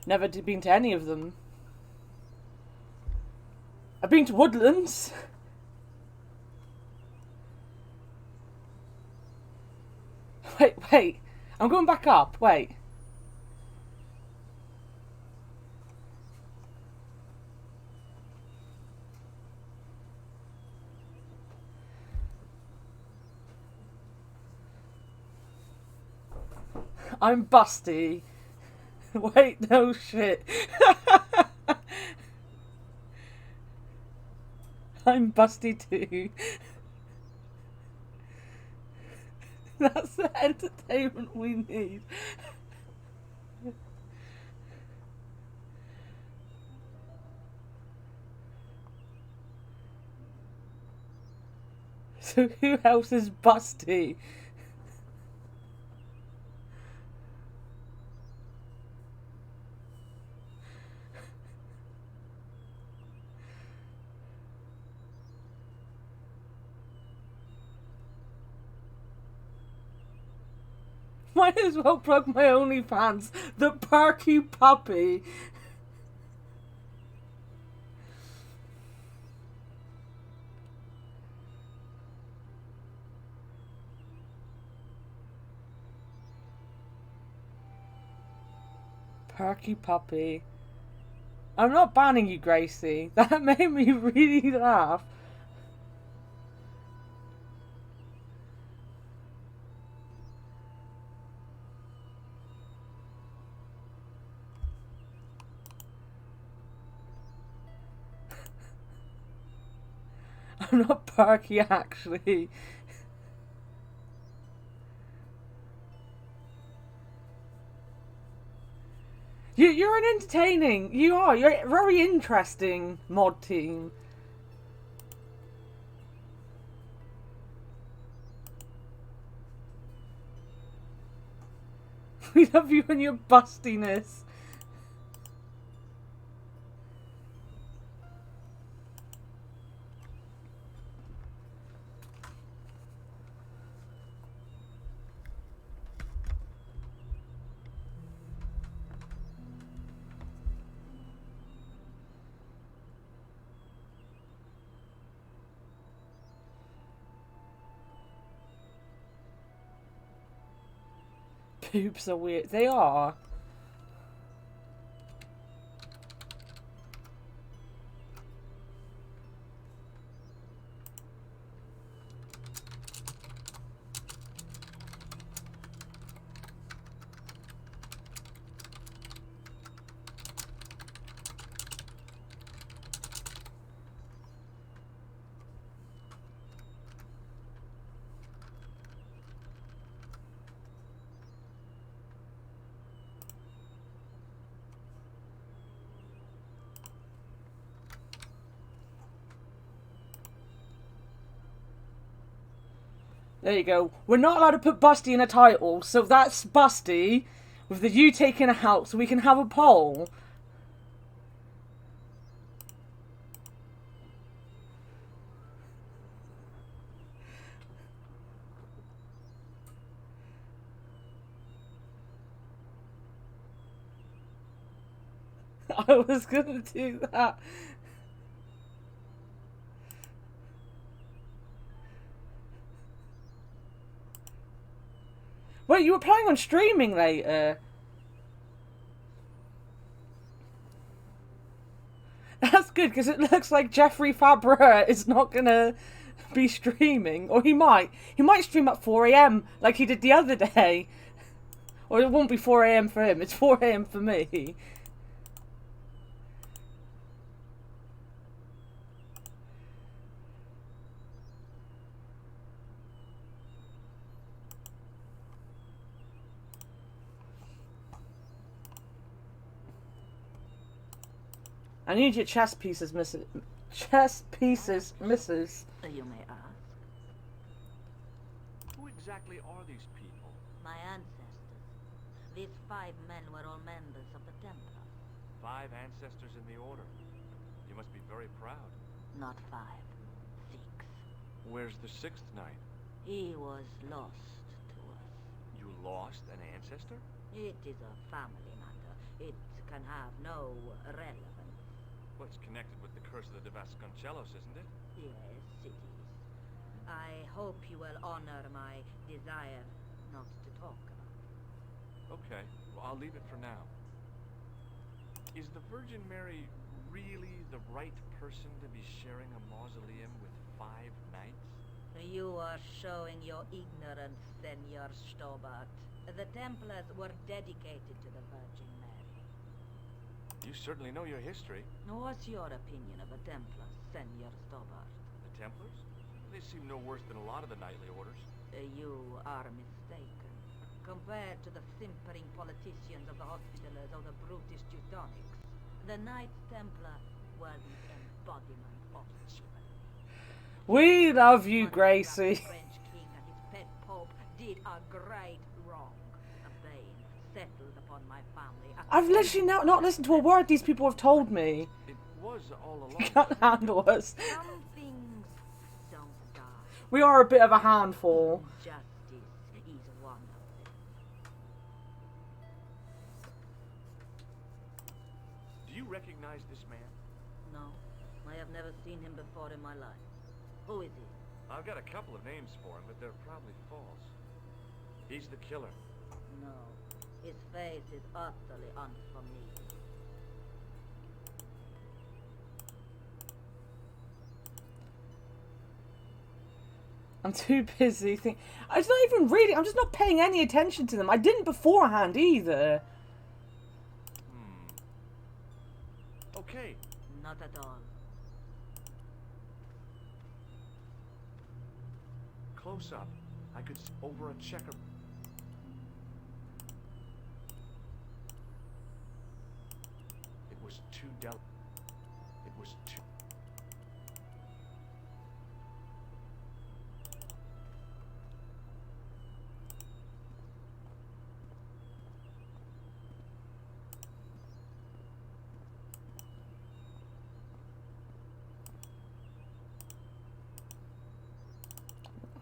Never been to any of them. I've been to Woodlands. Wait. I'm going back up. Wait. I'm busty. Wait, no shit. I'm busty too. That's the entertainment we need. So who else is busty? Might as well plug my OnlyFans, the Perky Puppy. Perky Puppy. I'm not banning you, Gracie. That made me really laugh. I'm not perky, actually. You're an entertaining. You're a very interesting mod team. We love you and your bustiness. Boobs are weird. They are. There you go. We're not allowed to put Busty in a title, so that's Busty with the U taken out so we can have a poll. I was gonna do that. Wait, you were planning on streaming later? That's good, because it looks like Jeffrey Fabre is not gonna be streaming. Or he might. He might stream at 4 AM, like he did the other day. Or it won't be 4 AM for him, it's 4 AM for me. I need your chess pieces, Mrs. Chess pieces, Mrs. You may ask. Who exactly are these people? My ancestors. These 5 men were all members of the Templar. 5 ancestors in the order. You must be very proud. Not 5. 6. Where's the 6th knight? He was lost to us. You lost an ancestor? It is a family matter. It can have no relevance. Well, it's connected with the curse of the Vasconcelos, isn't it? Yes, it is. I hope you will honor my desire not to talk about it. Okay, well, I'll leave it for now. Is the Virgin Mary really the right person to be sharing a mausoleum with 5 knights? You are showing your ignorance, Senor Stobart. The Templars were dedicated to the Virgin Mary. You certainly know your history. What's your opinion of the Templars, Senor Stobart? The Templars? They seem no worse than a lot of the knightly orders. You are mistaken. Compared to the simpering politicians of the Hospitallers or the brutish Teutonics, the Knights Templar were the embodiment of chivalry. We love you, Gracie. The French king and his pet pope did a great wrong. Bane settled upon my family. I've literally not listened to a word these people have told me. It was all along. You can't handle us. Some things don't die. We are a bit of a handful. Justice is one of them. Do you recognize this man? No, I have never seen him before in my life. Who is he? I've got a couple of names for him, but they're probably false. He's the killer. No, his face is utterly unfamiliar. I'm too busy thinking. It's not even reading. I'm just not paying any attention to them. I didn't beforehand either. Okay. Not at all. Close up, I could see over a checker. It was too delicate. It was too.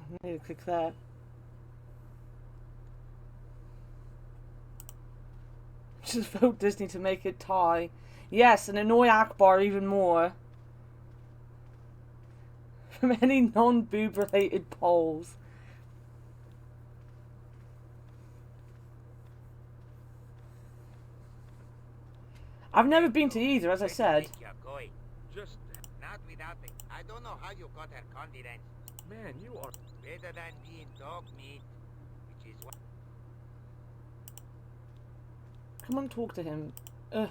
I need to click that. Just vote Disney to make it tie. Yes, and annoy Akbar even more. From any non-boob related polls. I've never been to either, as I said. Just not without it. I don't know how you got her confidence. Man, you are Better than being dog meat, which is what. Come on, talk to him. Ugh.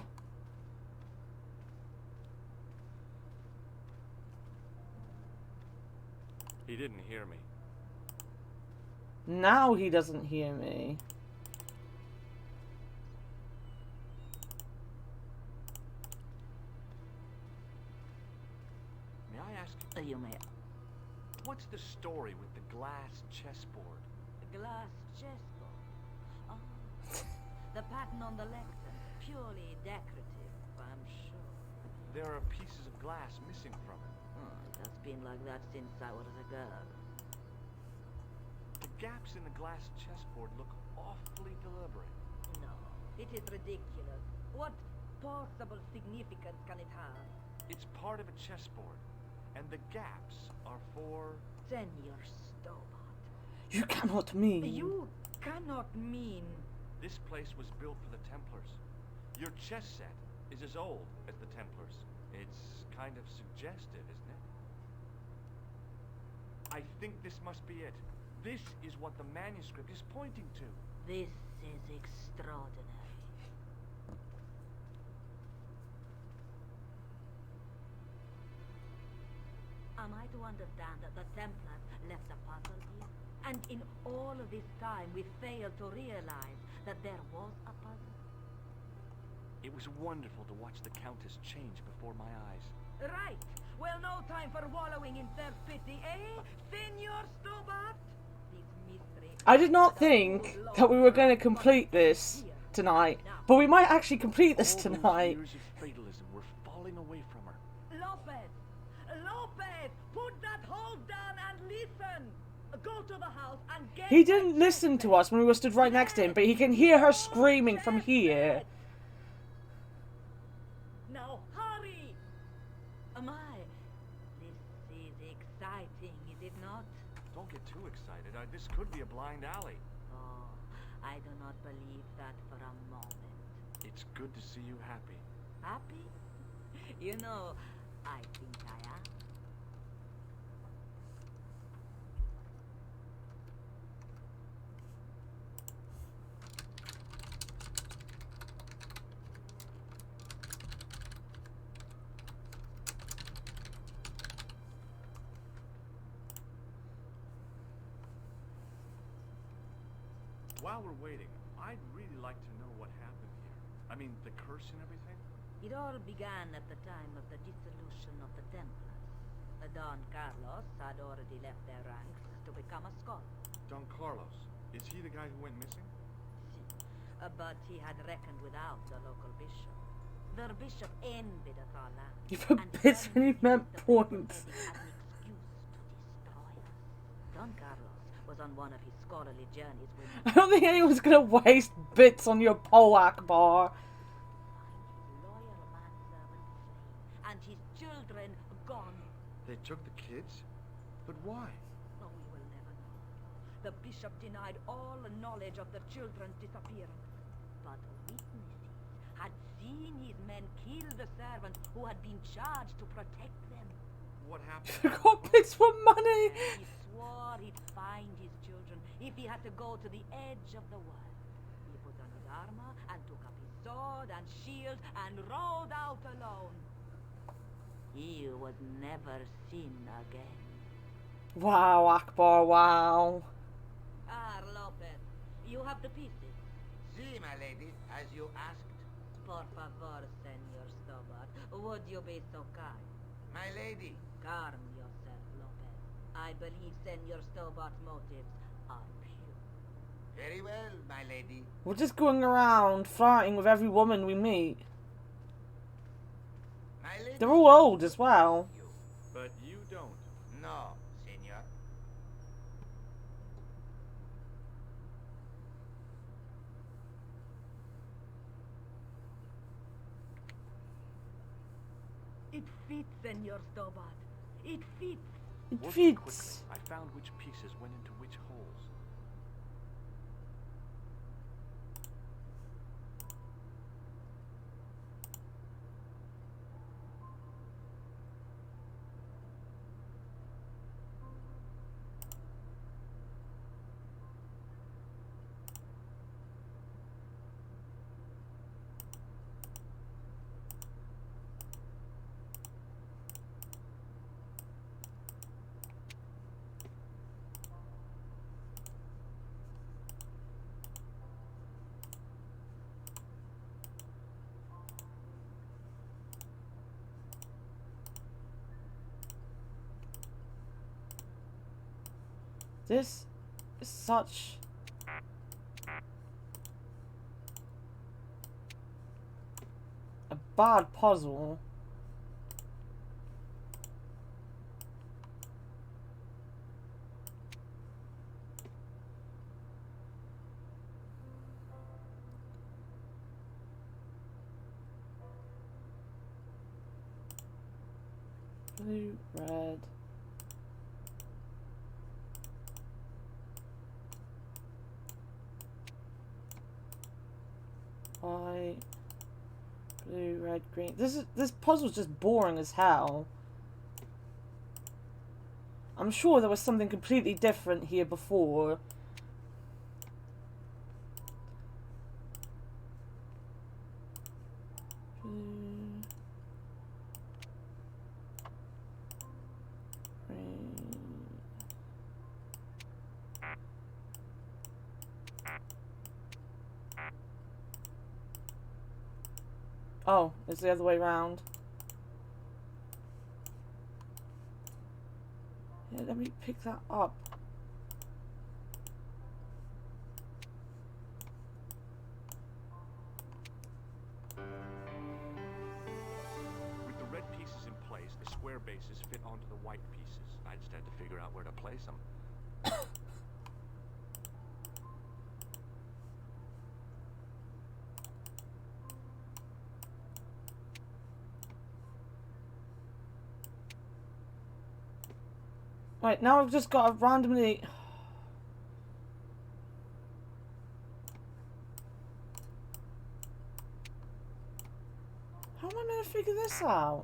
He didn't hear me. Now he doesn't hear me. May I ask you? You may. What's the story with the glass chessboard? The glass chessboard. Oh. The pattern on the lectern. Purely decorative, I'm sure. There are pieces of glass missing from it. Oh, it has been like that since I was a girl. The gaps in the glass chessboard look awfully deliberate. No, it is ridiculous. What possible significance can it have? It's part of a chessboard, and the gaps are for... Senor Stobart. You cannot mean... You cannot mean... This place was built for the Templars. Your chess set is as old as the Templars. It's kind of suggestive, isn't it? I think this must be it. This is what the manuscript is pointing to. This is extraordinary. Am I to understand that the Templars left a puzzle here? And in all of this time we failed to realize that there was a puzzle? It was wonderful to watch the Countess change before my eyes. Right. Well, no time for wallowing in self-pity, eh, Senor Stobart? This mystery... I did not think that we were going to complete this tonight. But we might actually complete this tonight. All those years of fatalism were falling away from her. Lopez! Lopez! Put that hose down and listen! Go to the house and get He didn't listen to us when we were stood right next to him, but he can hear her screaming from here. Now hurry! My, this is exciting, is it not? Don't get too excited. This could be a blind alley. Oh, I do not believe that for a moment. It's good to see you happy. Happy? You know, I think I am. While we're waiting, I'd really like to know what happened here. I mean, the curse and everything? It all began at the time of the dissolution of the Templars. Don Carlos had already left their ranks to become a scholar. Don Carlos. Is he the guy who went missing? But he had reckoned without the local bishop. The bishop envied us our land. You put bits when you meant points. Don Carlos was on one of his scholarly journeys with I don't think anyone's gonna waste bits on your pole, Akbar. loyal manservant slain and his children gone. They took the kids? But why? Oh, we will never know. The bishop denied all knowledge of the children's disappearance. But witnesses had seen his men kill the servants who had been charged to protect them. What happened? Got bits for money. He swore he'd find his children if he had to go to the edge of the world. He put on his armor and took up his sword and shield and rode out alone. He was never seen again. Wow, Akbar, wow. Ah, Lopez, you have the pieces. Si, my lady, as you asked. Por favor, Senor Stobart, would you be so kind? My lady. Calm yourself, Lopez. I believe Senor Stobart's motives are pure. Very well, my lady. We're just going around flirting with every woman we meet. My lady. They're all old as well. But you don't. No, senor. It fits, Senor Stobart. It fits. It Working fits. quickly, I found which pieces went into which holes. This is such... a bad puzzle. Blue, red. White, blue, red, green. This puzzle's just boring as hell. I'm sure there was something completely different here before. Blue, green. Oh, it's the other way round. Yeah, let me pick that up. With the red pieces in place, the square bases fit onto the white pieces. I just had to figure out where to place them. Right, now I've just got to randomly... How am I going to figure this out?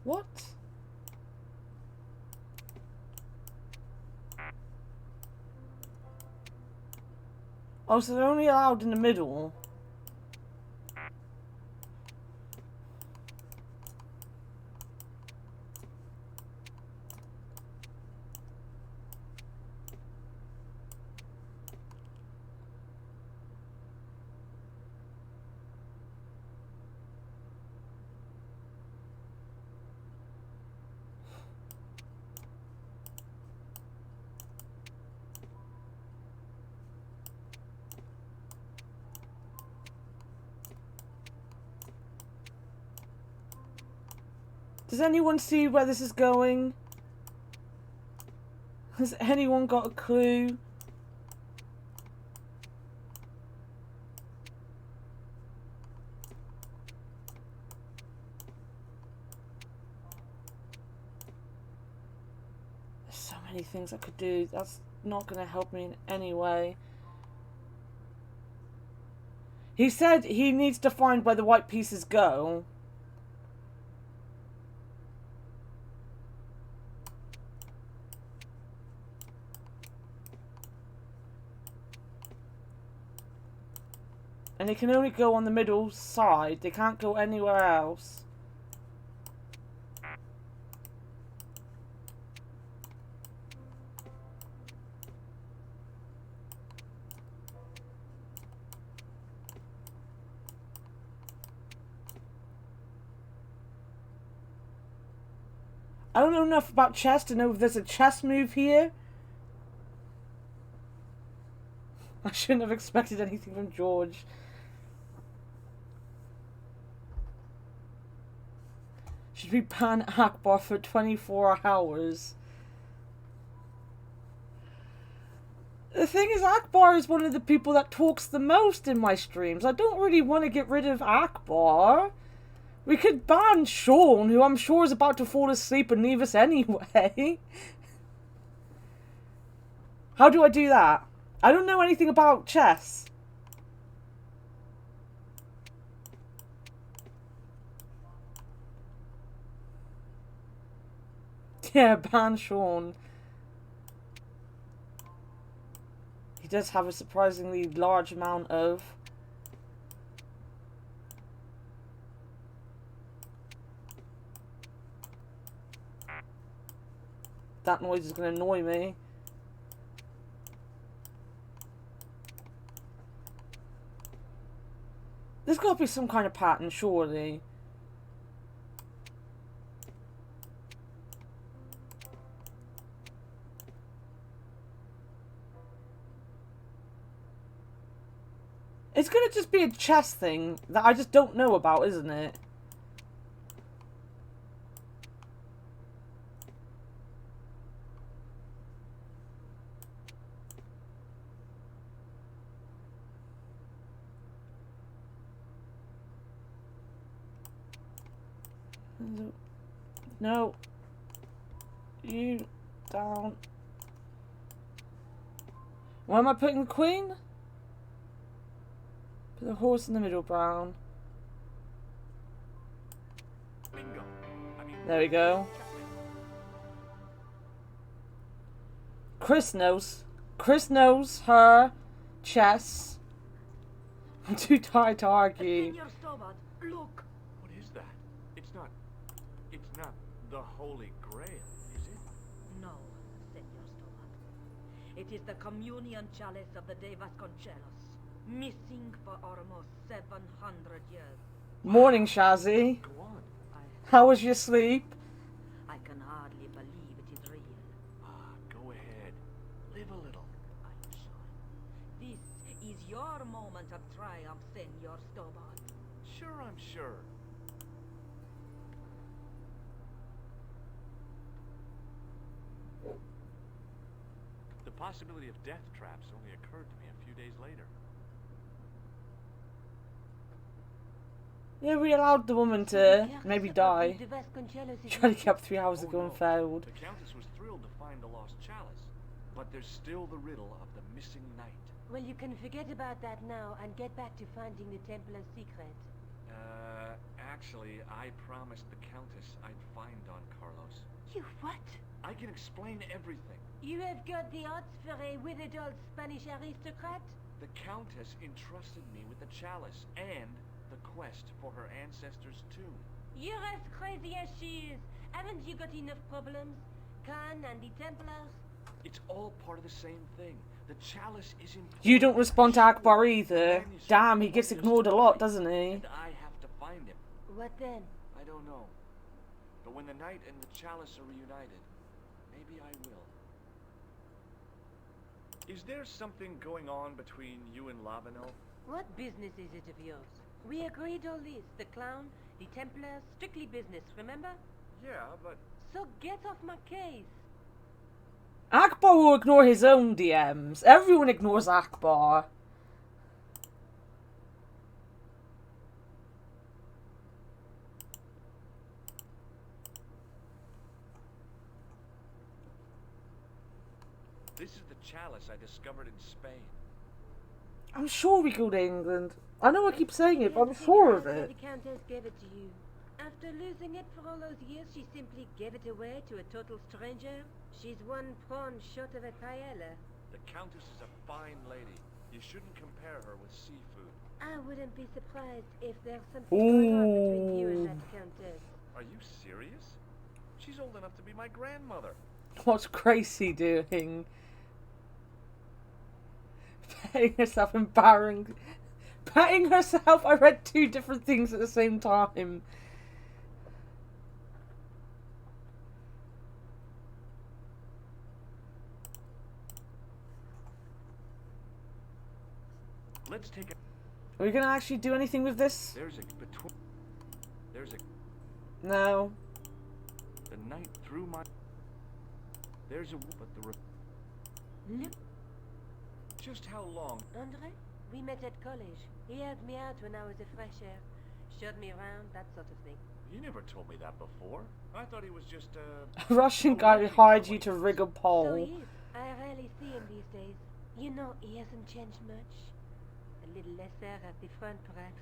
What? Oh, so they're only allowed in the middle. Does anyone see where this is going? Has anyone got a clue? There's so many things I could do. That's not going to help me in any way. He said he needs to find where the white pieces go. And they can only go on the middle side. They can't go anywhere else. I don't know enough about chess to know if there's a chess move here. I shouldn't have expected anything from George. Should we ban Akbar for 24 hours? The thing is, Akbar is one of the people that talks the most in my streams. I don't really want to get rid of Akbar. We could ban Sean, who I'm sure is about to fall asleep and leave us anyway. How do I do that? I don't know anything about chess. Yeah, ban Sean. He does have a surprisingly large amount of... That noise is going to annoy me. There's got to be some kind of pattern, surely. It's going to just be a chess thing that I just don't know about, isn't it? No. You down. Where am I putting the queen? Put the horse in the middle, Brown. Bingo. There we go. Chris knows. Chris knows her chess. I'm too tired to argue. What is that? It's not the Holy Grail, is it? No, Senor Stobart. It is the communion chalice of the De Vasconcelos. missing for almost 700 years. Morning, Shazzy. Go on. How was your sleep? I can hardly believe it is real. Go ahead. Live a little. I'm sure. This is your moment of triumph, Senor Stobart. Sure, I'm sure. The possibility of death traps only occurred to me a few days later. Yeah, we allowed the woman to maybe die. Tried to get up 3 hours ago and failed. The Countess was thrilled to find the lost chalice, but there's still the riddle of the missing knight. Well, you can forget about that now and get back to finding the Templar's secret. Actually, I promised the Countess I'd find Don Carlos. You what? I can explain everything. You have got the odds for a withered old Spanish aristocrat? The Countess entrusted me with the chalice and the quest for her ancestor's tomb. You're as crazy as she is. Haven't you got enough problems? Khan and the Templars? It's all part of the same thing. The chalice is important. You don't respond to Akbar either. Damn, he gets ignored a lot, doesn't he? And I have to find him. What then? I don't know. But when the knight and the chalice are reunited, maybe I will. Is there something going on between you and Lavino? What business is it of yours? We agreed all this. The clown, the Templars, strictly business, remember? Yeah, but... So get off my case. Akbar will ignore his own DMs. Everyone ignores Akbar. This is the chalice I discovered in Spain. I'm sure we go to England. I know I keep saying it, but I'm sure of it. The Countess gave it to you. After losing it for all those years, she simply gave it away to a total stranger. She's one prawn short of a paella. The Countess is a fine lady. You shouldn't compare her with seafood. I wouldn't be surprised if there's something going on between you and that Countess. Are you serious? She's old enough to be my grandmother. What's Gracie doing? Petting herself and barring. Petting herself? I read two different things at the same time. Let's take a... Are we gonna actually do anything with this? There's a... No. The night through my... There's a... But the... Look. Just how long? Andre? We met at college. He helped me out when I was a fresh air. Showed me around, that sort of thing. You never told me that before. I thought he was just A Russian guy who hired you to rig a pole. So he is. I rarely see him these days. You know, he hasn't changed much. A little less air at the front, perhaps.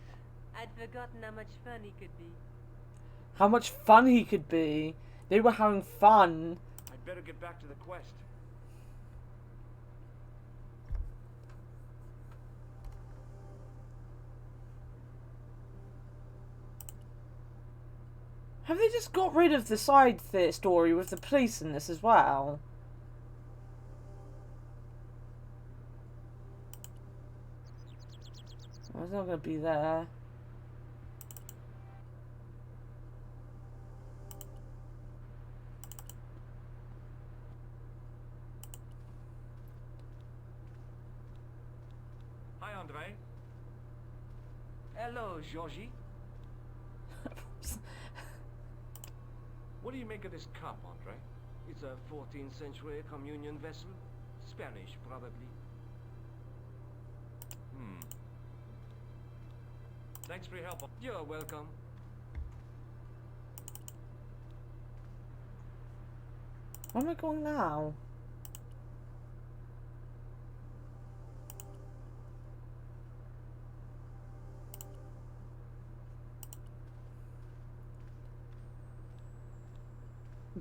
I'd forgotten how much fun he could be. How much fun he could be. They were having fun. I'd better get back to the quest. Have they just got rid of the side story with the police in this as well? Well, it's not going to be there. Hi, Andre. Hello, Georgie. What do you make of this cup, Andre? It's a 14th century communion vessel. Spanish, probably. Thanks for your help. You're welcome. Where am I going now?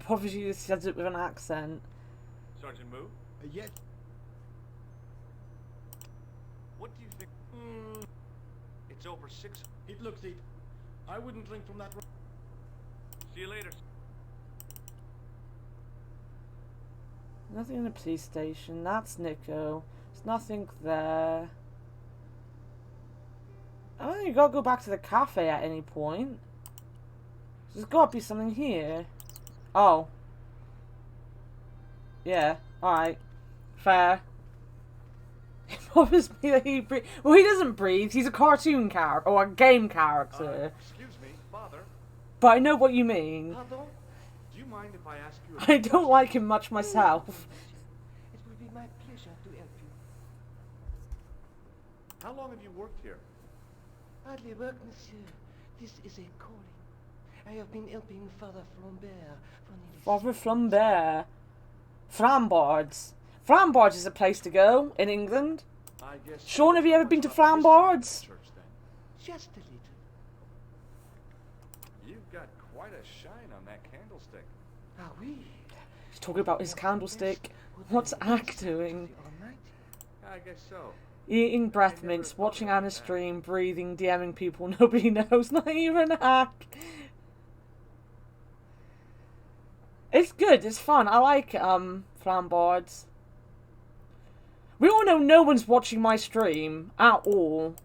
Obviously, this says it with an accent. Sergeant Moo? Yes. What do you think? It's over 6. It looks it. I wouldn't drink from that. See you later. Nothing in the police station. That's Nico. There's nothing there. Oh, you gotta go back to the cafe at any point. There's gotta be something here. Oh. Yeah, alright. Fair. It bothers me that he breathes. Well, he doesn't breathe. He's a cartoon character, or a game character. Excuse me, father. But I know what you mean. Pardon? Do you mind if I ask you a I don't like him much myself. It will be my pleasure to help you. How long have you worked here? Hardly work, monsieur. This is a calling. I have been helping Father Flambert for nearly Father Flambert. Flambards. Flambards is a place to go in England. I guess. Sean, have you ever been to Flambards? just a little. You've got quite a shine on that candlestick. Ah oui. He's talking about his candlestick. What's Ack doing? I guess so. Eating breath mints, watching Anna stream, breathing, DMing people nobody knows, not even Ack. It's good, it's fun. I like Flambards. We all know no one's watching my stream at all.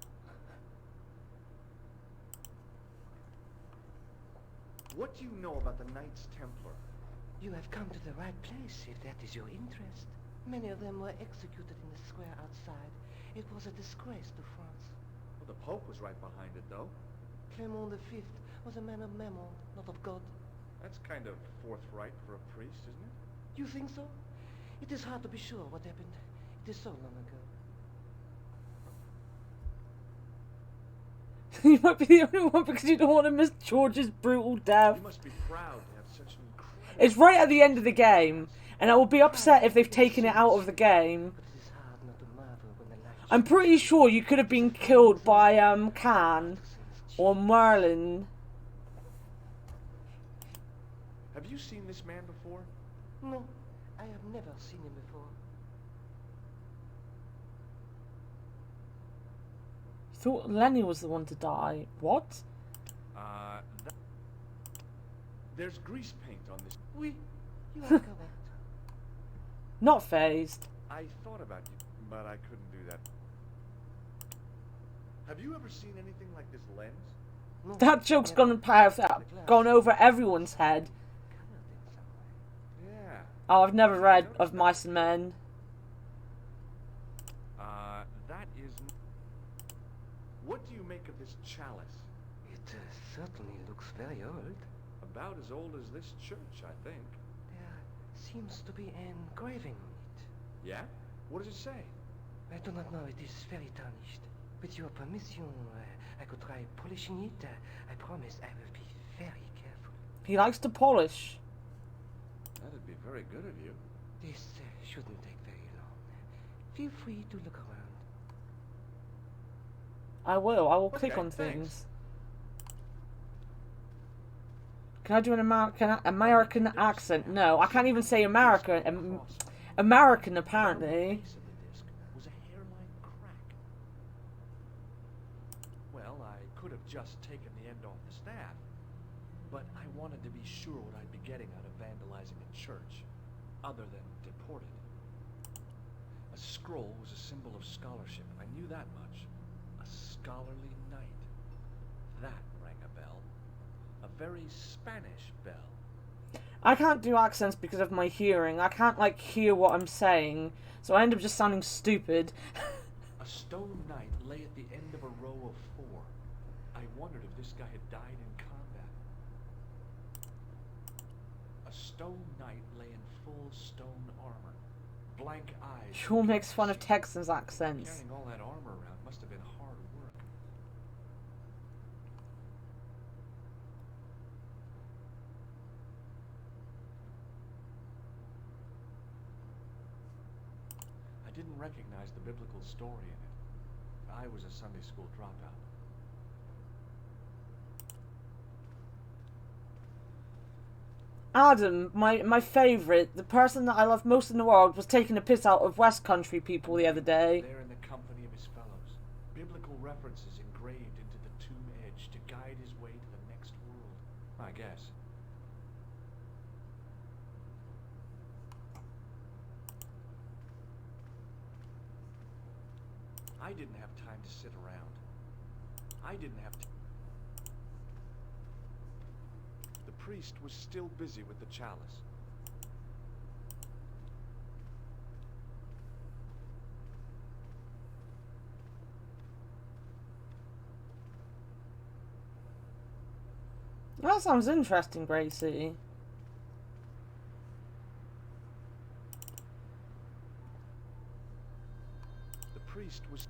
What do you know about the Knights Templar? You have come to the right place, if that is your interest. Many of them were executed in the square outside. It was a disgrace to France. Well, the Pope was right behind it, though. Clement V was a man of mammon, not of God. That's kind of forthright for a priest, isn't it? You think so? It is hard to be sure what happened. It is so long ago. You might be the only one because you don't want to miss George's brutal death. You must be proud to have such an incredible... It's right at the end of the game, and I will be upset if they've taken it out of the game. I'm pretty sure you could have been killed by Can or Merlin. Have you seen this man before? No, I have never seen him before. Thought Lenny was the one to die. What? There's grease paint on this. Oui, you are correct. Not phased. I thought about you, but I couldn't do that. Have you ever seen anything like this lens? No, That joke's gone over everyone's head. Yeah. Oh, I've never read of Mice and Men. That is... What do you make of this chalice? It certainly looks very old. About as old as this church, I think. There seems to be an engraving on it. Yeah? What does it say? I do not know. It is very tarnished. With your permission, I could try polishing it. I promise I will be very careful. He likes to polish. That'd be very good of you. This shouldn't take very long. Feel free to look around. I will. I will click on thanks. things. Can I do an American accent? No, I can't even say American. American, apparently. Was a hairline crack. Well, I could have just taken the end off the staff, but I wanted to be sure what I'd be getting out of vandalizing a church, other than deported. A scroll was a symbol of scholarship. I knew that much. A scholarly knight. That rang a bell. A very Spanish bell. I can't do accents because of my hearing. I can't, like, hear what I'm saying, so I end up just sounding stupid. A stone knight lay at the end of a row of 4. I wondered if this guy had died in combat. A stone knight lay in full stone armor. Blank eyes. Sure makes fun of Texans' accents. Carrying all that armor around must have been hard work. I didn't recognize the biblical story in it. I was a Sunday school dropout. Adam, my favourite, the person that I love most in the world, was taking a piss out of West Country people the other day. There in the company of his fellows, biblical references engraved into the tomb edge to guide his way to the next world, I guess. I didn't have time to sit around. I didn't have to. The priest was still busy with the chalice. That sounds interesting, Gracie. The priest was...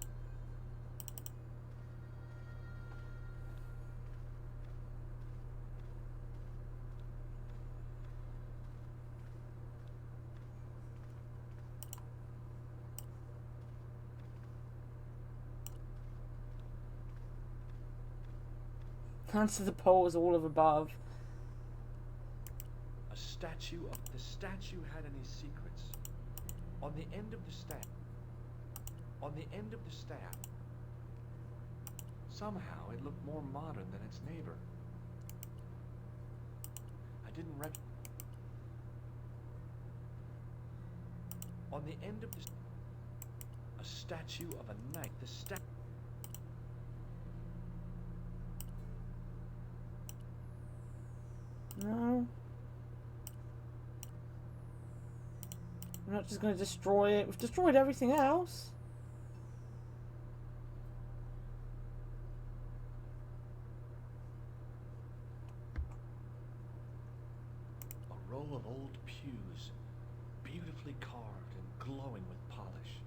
Answer the polls all of above. A statue of... The statue had any secrets. On the end of the staff... On the end of the staff... Somehow it looked more modern than its neighbor. I didn't On the end of the... A statue of a knight. The statue... No. I'm not just going to destroy it. We've destroyed everything else. A row of old pews, beautifully carved and glowing with polish.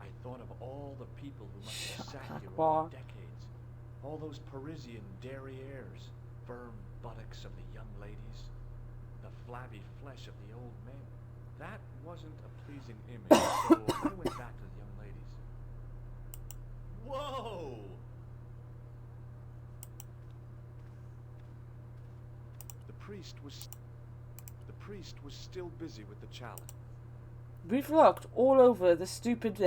I thought of all the people who must have sat here over decades. All those Parisian derrieres, firm buttocks of the young ladies, the flabby flesh of the old men. That wasn't a pleasing image, so I went back to the young ladies. Whoa! The priest was still busy with the chalice. We've looked all over the stupid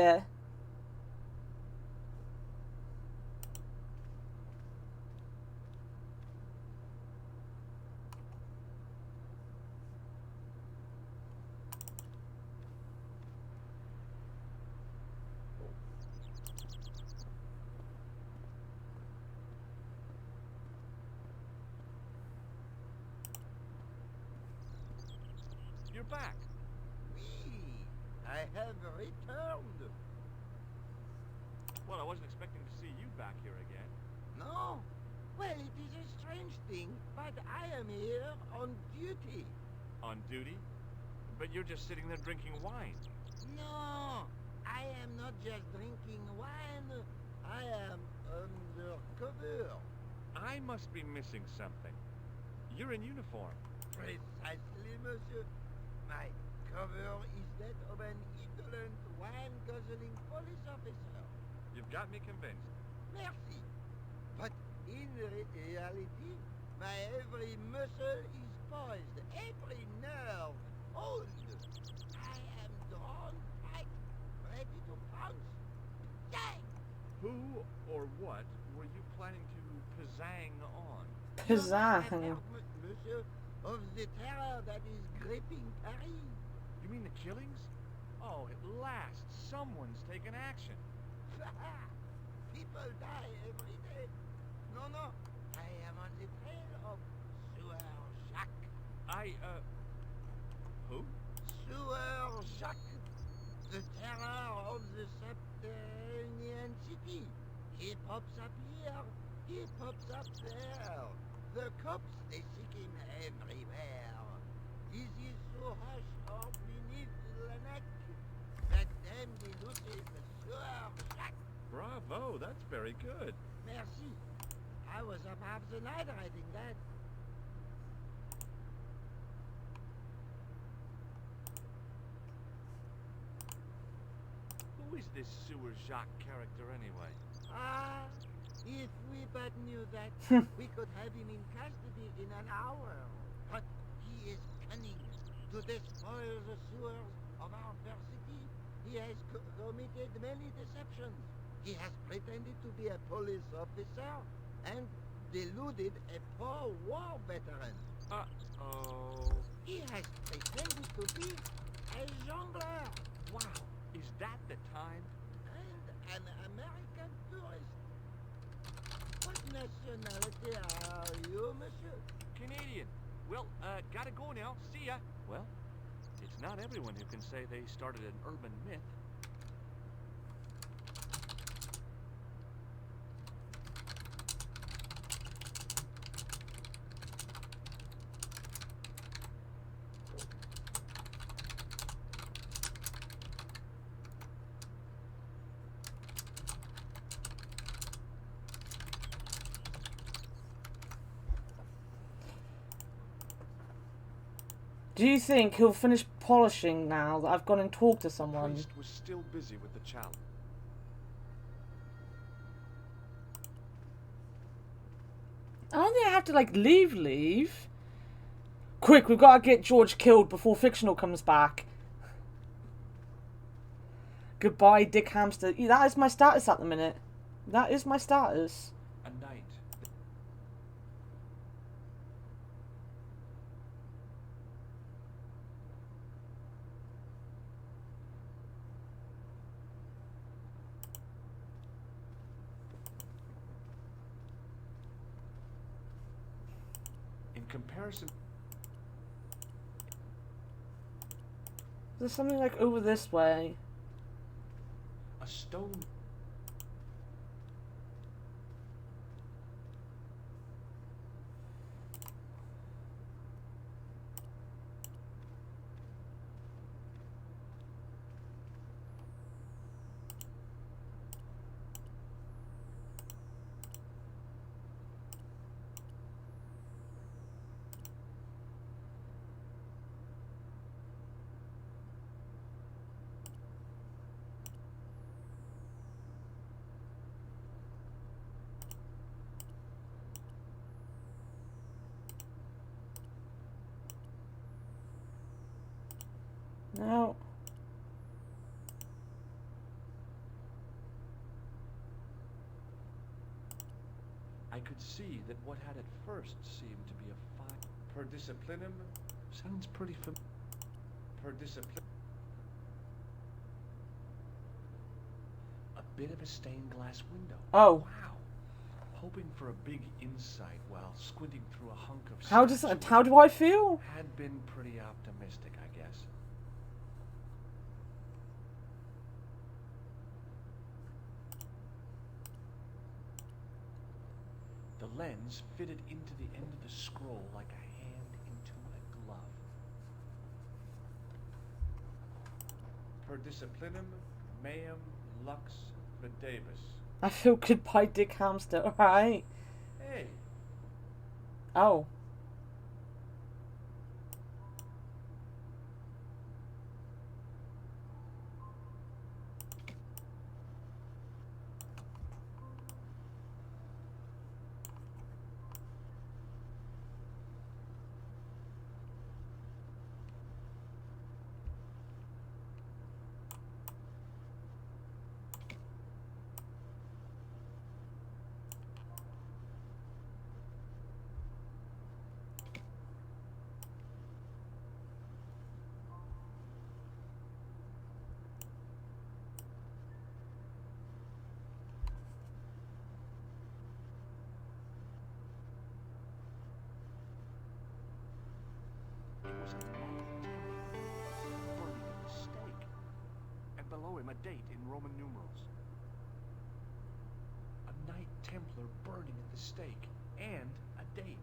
You're back. Oui, I have returned. Well, I wasn't expecting to see you back here again. No? Well, it is a strange thing, but I am here on duty. On duty? But you're just sitting there drinking wine. No, I am not just drinking wine. I am undercover. I must be missing something. You're in uniform. Precisely, monsieur. My cover is that of an indolent, wine-guzzling police officer. You've got me convinced. Merci. But in reality, my every muscle is poised, every nerve honed. I am drawn tight, ready to pounce. Dang! Who or what were you planning to pizzang on? Pizzang. Monsieur, of the terror that is gripping Paris. You mean the killings? Oh, at last, someone's taken action. People die every day. No, I am on the trail of Sewer Jacques. Who? Sewer Jacques, the terror of the subterranean city. He pops up here, he pops up there. The cops, they seek him everywhere. Is he so hushed or beneath the neck? That damned elusive Sewer Jacques. Bravo, that's very good. Merci. I was up half the night writing that. Who is this Sewer Jacques character anyway? Ah, if we but knew that, we could have him in custody in an hour. But he is cunning to despoil the sewers of our fair city. He has committed many deceptions. He has pretended to be a police officer and deluded a poor war veteran. Uh-oh. He has pretended to be a jongleur. Wow, is that the time? And an American tourist. What nationality are you, monsieur? Canadian. Well, gotta go now. See ya. Well, it's not everyone who can say they started an urban myth. Do you think he'll finish polishing now that I've gone and talked to The someone? priest was still busy with the challenge. I don't think I have to, like, leave. Quick, we've got to get George killed before Fictional comes back. Goodbye, Dick Hamster. Yeah, that is my status at the minute. That is my status. A night. In comparison, There's something, like, over this way. a stone. No. I could see that what had at first seemed to be a fine per disciplinum sounds pretty familiar. Per discipline. A bit of a stained glass window. Oh. Wow. Hoping for a big insight while squinting through a hunk of How do I feel? had been pretty optimistic, I guess. The lens fitted into the end of the scroll like a hand into a glove. Per disciplinum meum lux videbus. I feel goodbye, Dick Hamster, alright? Hey, Oh. it was a knight burning at the stake, and below him a date in Roman numerals. A Knight Templar burning at the stake, and a date.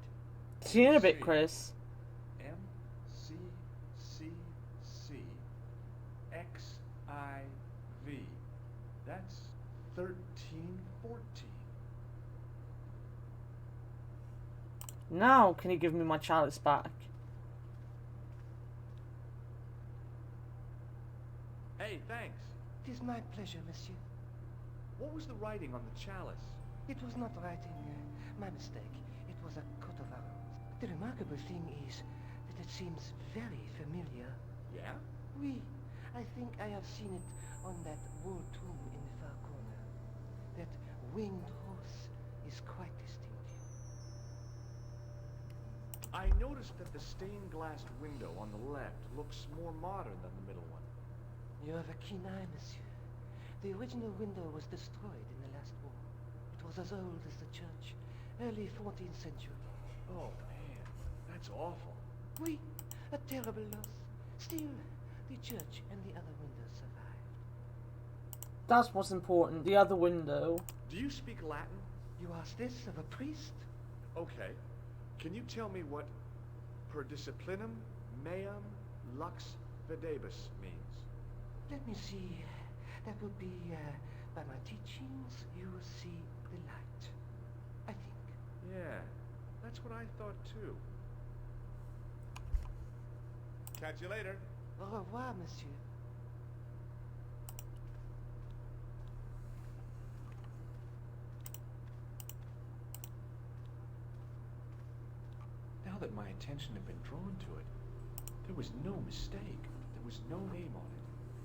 See you in a bit, Chris. MCCC XIV. That's 1314. Now, can you give me my chalice back? Hey, thanks. It is my pleasure, monsieur. What was the writing on the chalice? It was not writing, my mistake. It was a coat of arms. The remarkable thing is that it seems very familiar. Yeah? Oui, I think I have seen it on that wall tomb in the far corner. That winged horse is quite distinctive. I noticed that the stained glass window on the left looks more modern than the middle one. You have a keen eye, monsieur. The original window was destroyed in the last war. It was was as old as the church, early 14th century. Oh, man, that's awful. Oui, a terrible loss. Still, the church and the other windows survived. That's what's important, the other window. Do you speak Latin? You ask this of a priest? Okay. Can you tell me what per disciplinum meum lux videbus means? Let me see. That would be, by my teachings, you will see the light. I think. Yeah, that's what I thought too. Catch you later. Au revoir, monsieur. Now that my attention had been drawn to it, there was no mistake. There was no name on it.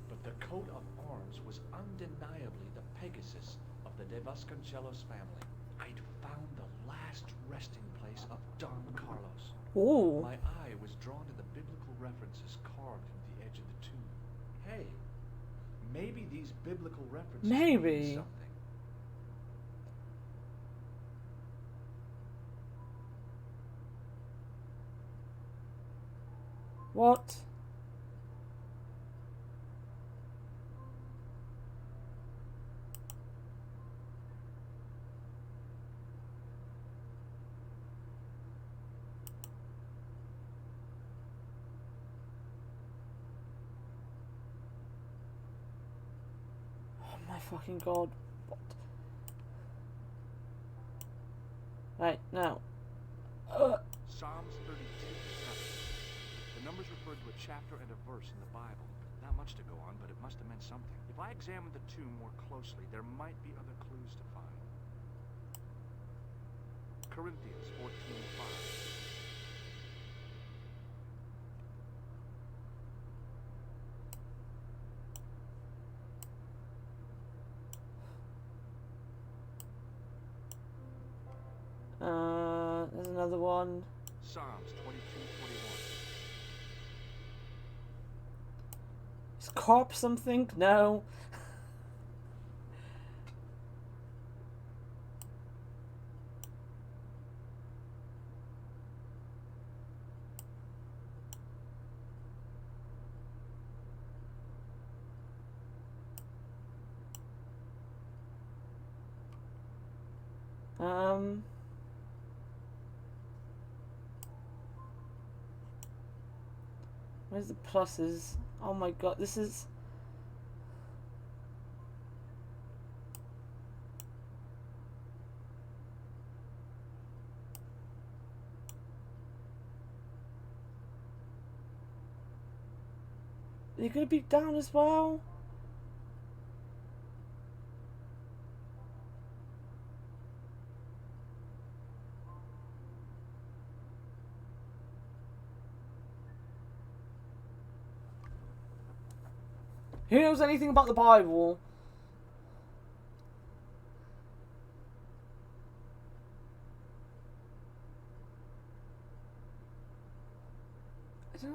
But the coat of arms was undeniably the Pegasus of the De Vasconcelos family. I'd found the last resting place of Don Carlos. Ooh. My eye was drawn to the biblical references carved into the edge of the tomb. Hey, maybe these biblical references mean something. What? Oh my fucking god. What? Right, now. Psalms 32:7. The numbers referred to a chapter and a verse in the Bible. Not much to go on, but it must have meant something. If I examined the tomb more closely, there might be other clues to find. Corinthians 14:5. There's another one. Psalms 22:21. Is carp something? No. Where's the pluses? Oh my god, this is... You're gonna be down as well? Who knows anything about the Bible?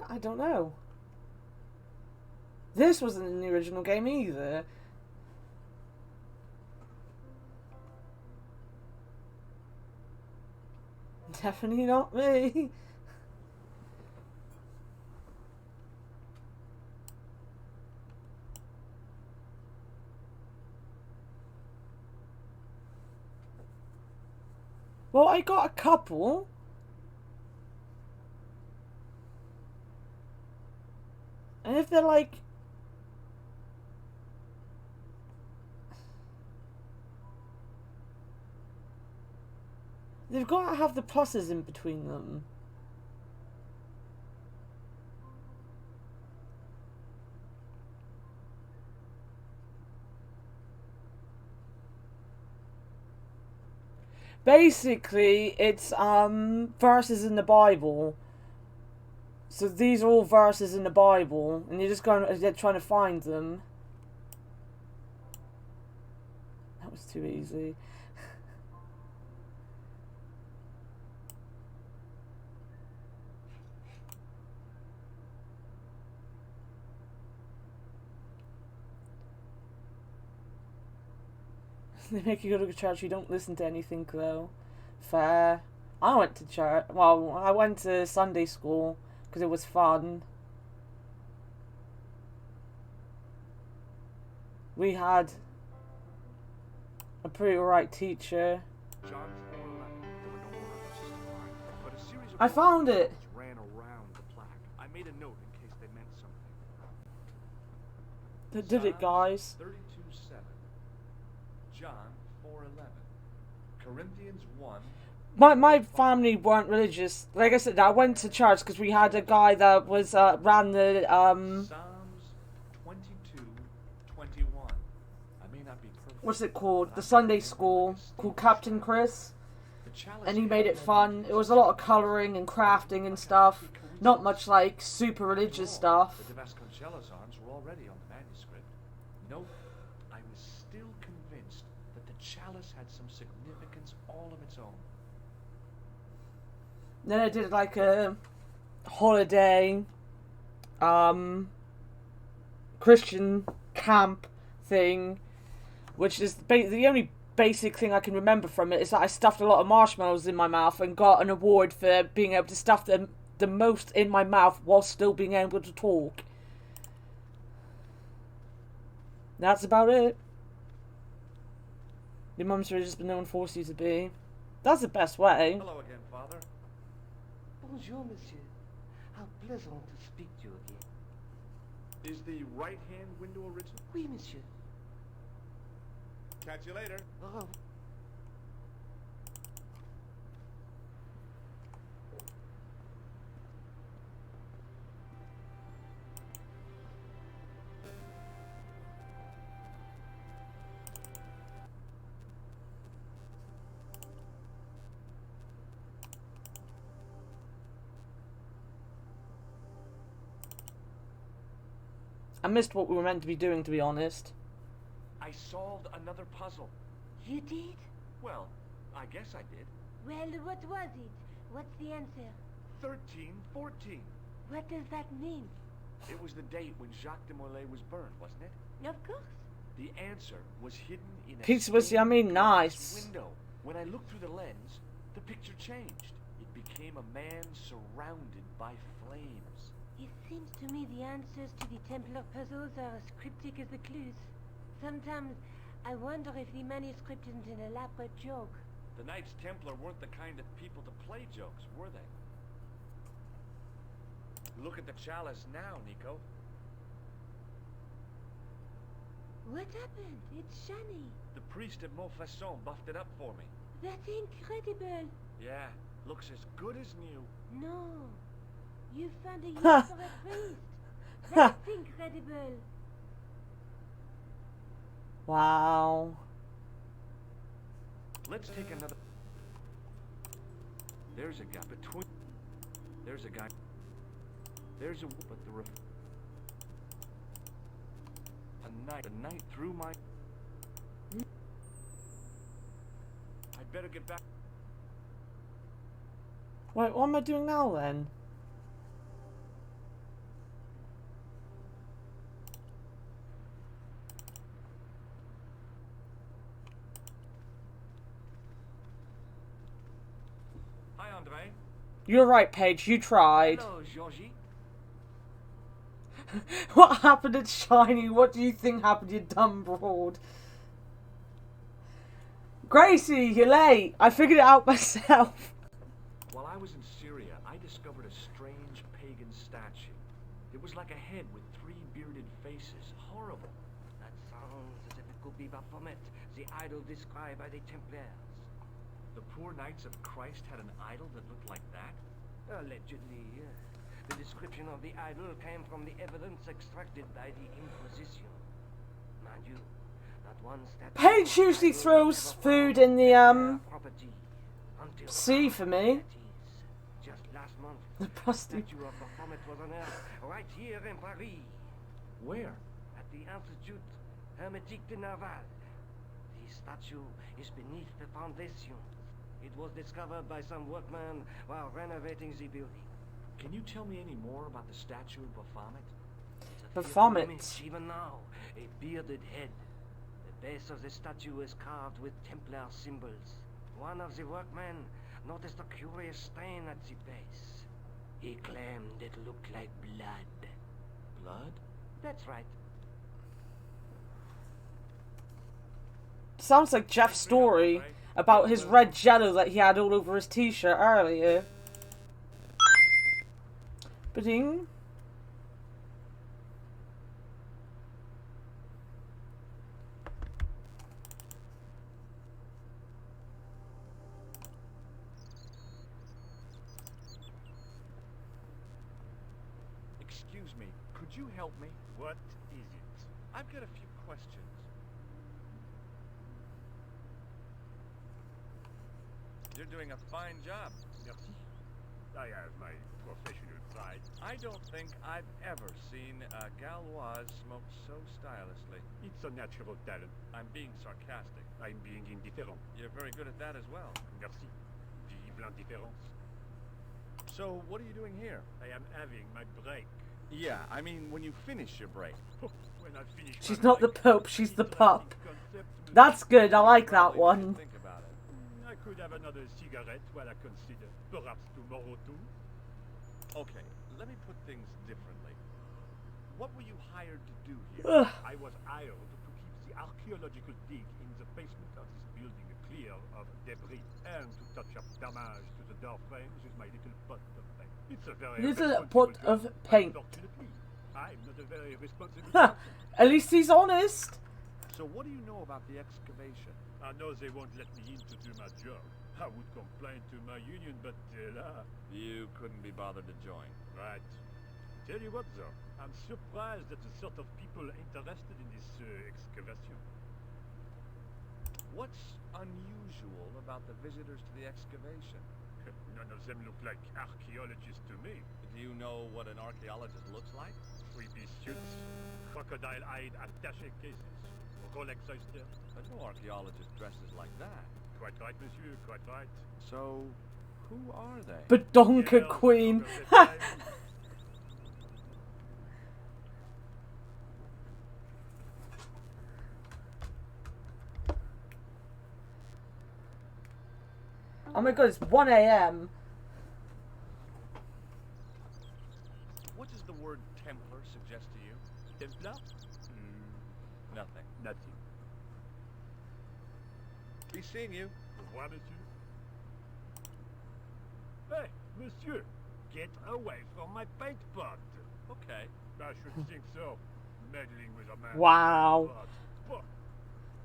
I don't know. This wasn't in the original game either. Definitely not me. Well, I got a couple. And if they're like... They've got to have the pluses in between them. Basically, it's verses in the Bible. So these are all verses in the Bible, and you're just they're trying to find them. That was too easy. They make you go to church, you don't listen to anything though. Fair. I went to church. Well, I went to Sunday school because it was fun. We had a pretty alright teacher. John 4:11. There were no more references to mine, but a series of I found it. words ran around the plaque. I made a note in case they meant something. They did it, guys. 32:7. John 4:11. Corinthians 1. My family weren't religious. Like I said, I went to church because we had a guy that was ran the Psalms 22:21. I may not be perfect. what's it called? The Sunday school called Captain Chris, and he made it fun. It was a lot of colouring and crafting and stuff. Not much like super religious stuff. The Vasconcelos arms were already on the manuscript. Nope. I was still convinced that the chalice had some significance all of its own. Then I did like a holiday, Christian camp thing, which is the only basic thing I can remember from it is that I stuffed a lot of marshmallows in my mouth and got an award for being able to stuff them the most in my mouth while still being able to talk. That's about it. Your mum's religious but no one forced you to be. That's the best way. Hello again, Father. Bonjour, monsieur. How pleasant to speak to you again. Is the right-hand window original? Oui, monsieur. Catch you later. Oh. I missed what we were meant to be doing, to be honest. I solved another puzzle. You did? Well, I guess I did. Well, what was it? What's the answer? 1314. What does that mean? It was the date when Jacques de Molay was burned, wasn't it? Of course. The answer was hidden in a Pizza was stained yummy, glass nice. window. When I looked through the lens, the picture changed. It became a man surrounded by flames. It seems to me the answers to the Templar puzzles are as cryptic as the clues. Sometimes I wonder if the manuscript isn't an elaborate joke. The Knights Templar weren't the kind of people to play jokes, were they? Look at the chalice now, Nico. What happened? It's shiny. The priest at Montfaucon buffed it up for me. That's incredible. Yeah, looks as good as new. No. You found a use for a priest. That's incredible. Wow. Let's take another... There's a guy between... There's a guy... There's a... But the... A night through my... I'd better get back... Wait, what am I doing now then? Hi, Andre. You're right, Paige, you tried. Hello, Georgie. What happened at Shiny? What do you think happened, you dumb broad? Gracie, you're late. I figured it out myself. While I was in Syria, I discovered a strange pagan statue. It was like a head with 3 bearded faces. Horrible. That sounds as if it could be Baphomet, the idol described by the Templars. The poor Knights of Christ had an idol that looked like that? Allegedly, yes. The description of the idol came from the evidence extracted by the Inquisition. Mind you, not one statue... Paige usually throws food in the, sea for me. Just last month, The the prostitute. statue of Baphomet was unearthed right here in Paris. Where? At the Institut Hermétique de Naval. The statue is beneath the foundations. It was discovered by some workmen while renovating the building. Can you tell me any more about the statue of Baphomet? It's a fearsome Baphomet. image even now, a bearded head. The base of the statue is carved with Templar symbols. One of the workmen noticed a curious stain at the base. He claimed it looked like blood. Blood? That's right. Sounds like Jeff's story about his red jello that he had all over his t-shirt earlier. Ba-ding. Excuse me, could you help me? What is it? I've got a few questions. You're doing a fine job. Merci. I have my professional pride. I don't think I've ever seen a Gauloise smoke so stylishly. It's a natural talent. I'm being sarcastic. I'm being indifferent. You're very good at that as well. Merci. Vive l'indifférence. So, what are you doing here? I am having my break. Yeah, I mean, when you finish your break. When I finish She's my not the break, Pope, she's the pup. That's good, I like that one. Think about it. I could have another cigarette while I consider. Perhaps tomorrow too. Okay, let me put things differently. What were you hired to do here? Ugh. I was hired to keep the archaeological dig in the basement of this building clear of debris and to touch up damage to the door frames with my little pot of paint. It's a very Little responsible pot job. of paint. Unfortunately, I'm not a very responsible Huh, person. at least he's honest. So what do you know about the excavation? I know they won't let me in to do my job. I would complain to my union, but You couldn't be bothered to join. right. Tell you what, though, I'm surprised at the sort of people interested in this excavation. What's unusual about the visitors to the excavation? None of them look like archaeologists to me. Do you know what an archaeologist looks like? Creepy suits, crocodile-eyed attaché cases, Rolex oyster. But no archaeologist dresses like that. Quite right, monsieur, quite right. So, who are they? Badonka Girls Queen. of the time. Oh my god, it's 1 AM. What does the word Templar suggest to you? Templar? Nothing. Nothing. Be seeing you. Au revoir, monsieur. Hey, monsieur, get away from my paint pot. Okay. I should think so. Meddling with a man's Wow. paint pot. Bah.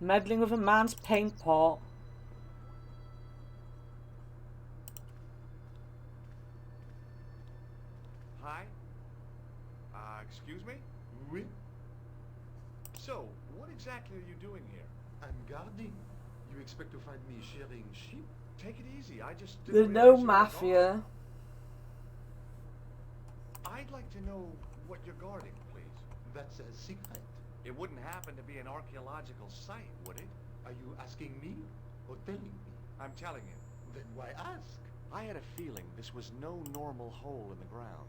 Meddling with a man's paint pot. Hi? Excuse me? Oui, So, what exactly are you doing here? I'm guarding. You expect to find me shearing sheep? Take it easy. I just The didn't No realize you were Mafia. guarding. I'd like to know what you're guarding, please. That's a secret. It wouldn't happen to be an archaeological site, would it? Are you asking me or telling me? I'm telling you. Then why ask? I had a feeling this was no normal hole in the ground.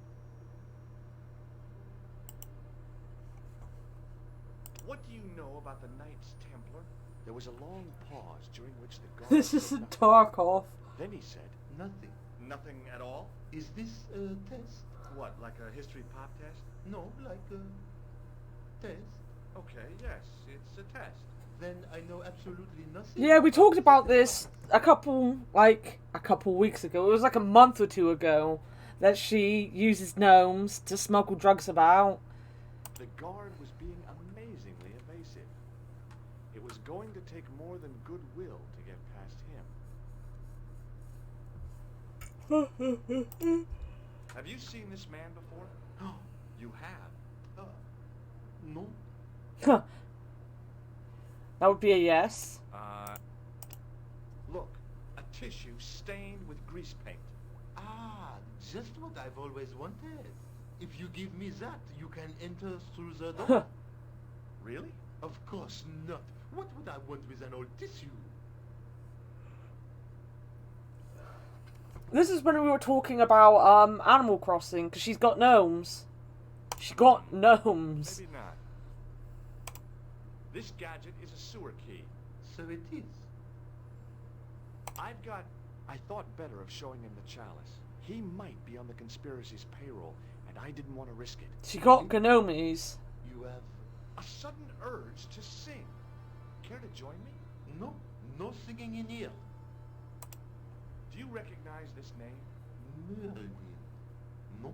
What do you know about the Knights Templar? There was a long pause during which the guard This said isn't nothing. Tarkov. Then he said, Nothing. nothing at all? Is this a test? What, like a history pop test? No, like a test. Okay, yes, it's a test. Then I know absolutely nothing. Yeah, we talked about this a couple weeks ago. It was like a month or two ago that she uses gnomes to smuggle drugs about. The guard was being amazingly evasive. It was going to take more than goodwill to get past him. Have you seen this man before? Oh, You have. no. Huh. That would be a yes. Look, a tissue stained with grease paint. Ah, just what I've always wanted. If you give me that, you can enter through the door. Really? Of course not. What would I want with an old tissue? This is when we were talking about Animal Crossing, because she's got gnomes. She got gnomes. Maybe not. This gadget is a sewer key. So it is. I thought better of showing him the chalice. He might be on the conspiracy's payroll, and I didn't want to risk it. She got Gnomies. You have... A sudden urge to sing. Care to join me? No, no singing in here. Do you recognize this name? Merlin. No.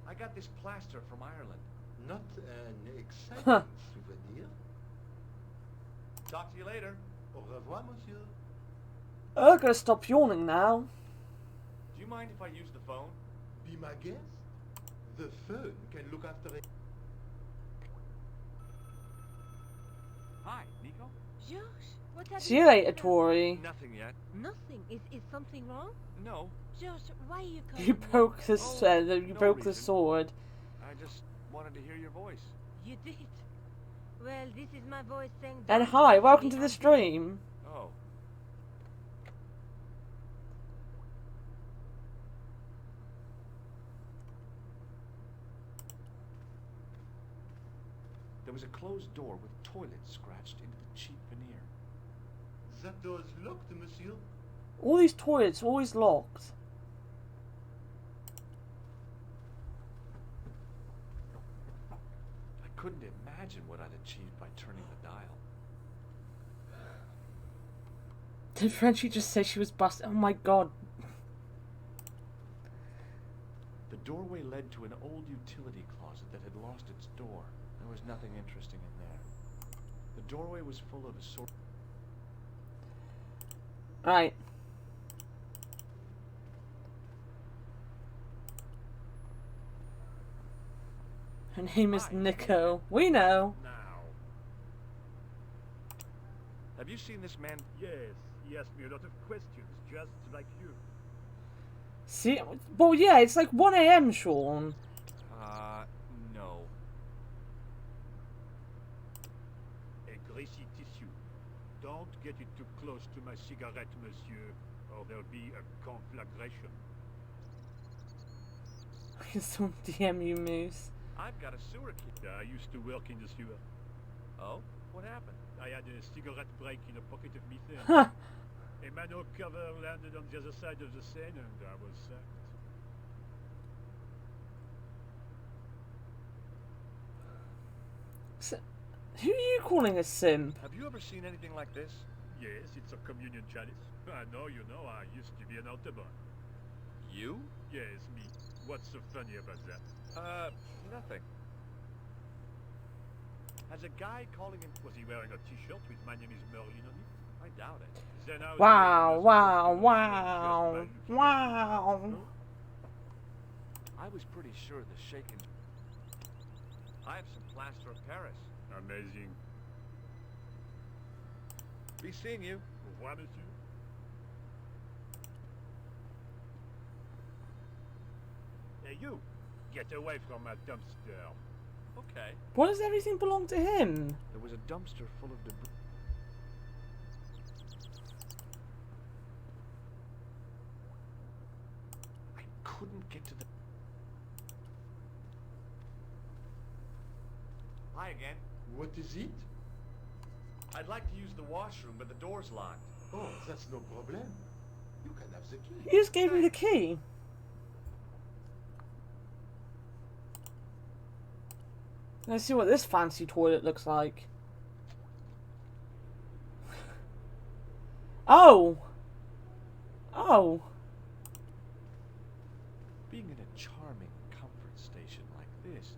I got this plaster from Ireland. Not an exciting souvenir. Talk to you later. Au revoir, monsieur. Oh, I'm gonna stop yawning now. Do you mind if I use the phone? Be my guest. The phone can look after it. Hi, Nico. Josh, what have See you later, Tori. Nothing yet. Nothing. Is something wrong? No. Josh, why are you calling You me? broke the you no broke the reason. sword. I just wanted to hear your voice. You did. Well, this is my voice saying. And don't hi, touch welcome me, to I'm the stream. Oh. There was a closed door with toilets scratched into the cheap veneer. That door is locked, monsieur. All these toilets are always locked. I couldn't imagine what I'd achieved by turning the dial. Did Frenchie just say she was busted? Oh my god. The doorway led to an old utility closet that had lost its door. There was nothing interesting in there. The doorway was full of assorted... Right. Her name is Nico. We know. Now. Have you seen this man? Yes, he asked me a lot of questions, just like you. See, well, yeah, it's like 1 a.m., Sean. No. A greasy tissue. Don't get it too close to my cigarette, monsieur, or there'll be a conflagration. I can still DM you, Moose. I've got a sewer key. I used to work in the sewer. Oh? What happened? I had a cigarette break in a pocket of methane. Huh. A manhole cover landed on the other side of the Seine and I was sacked. So, who are you calling a simp? Have you ever seen anything like this? Yes, it's a communion chalice. I know, you know, I used to be an Autobahn. You? Yes, me. What's so funny about that? Nothing. Has a guy calling in... Was he wearing a t-shirt with "My name is Merlin" on it? I doubt it. Then how Wow, is wow, he wow, wow. I was pretty sure the shaken... I have some plaster of Paris. Amazing. Be seeing you. Au revoir, monsieur. Hey, you! Get away from my dumpster. Okay. Why does everything belong to him? There was a dumpster full of debris. I couldn't get to the... Hi again. What is it? I'd like to use the washroom, but the door's locked. Oh, that's no problem. You can have the key. You just gave me the key. Let's see what this fancy toilet looks like. Oh! Oh! Being in a charming comfort station like this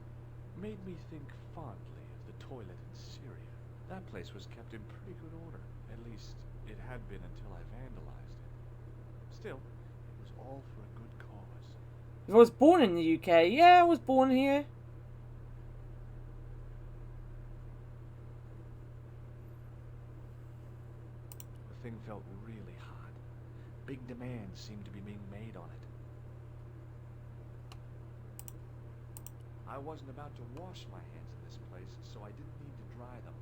made me think fondly of the toilet in Syria. That place was kept in pretty good order. At least, it had been until I vandalized it. Still, it was all for a good cause. I was born in the UK. Yeah, I was born here. The thing felt really hot. Big demands seemed to be being made on it. I wasn't about to wash my hands in this place, so I didn't need to dry them.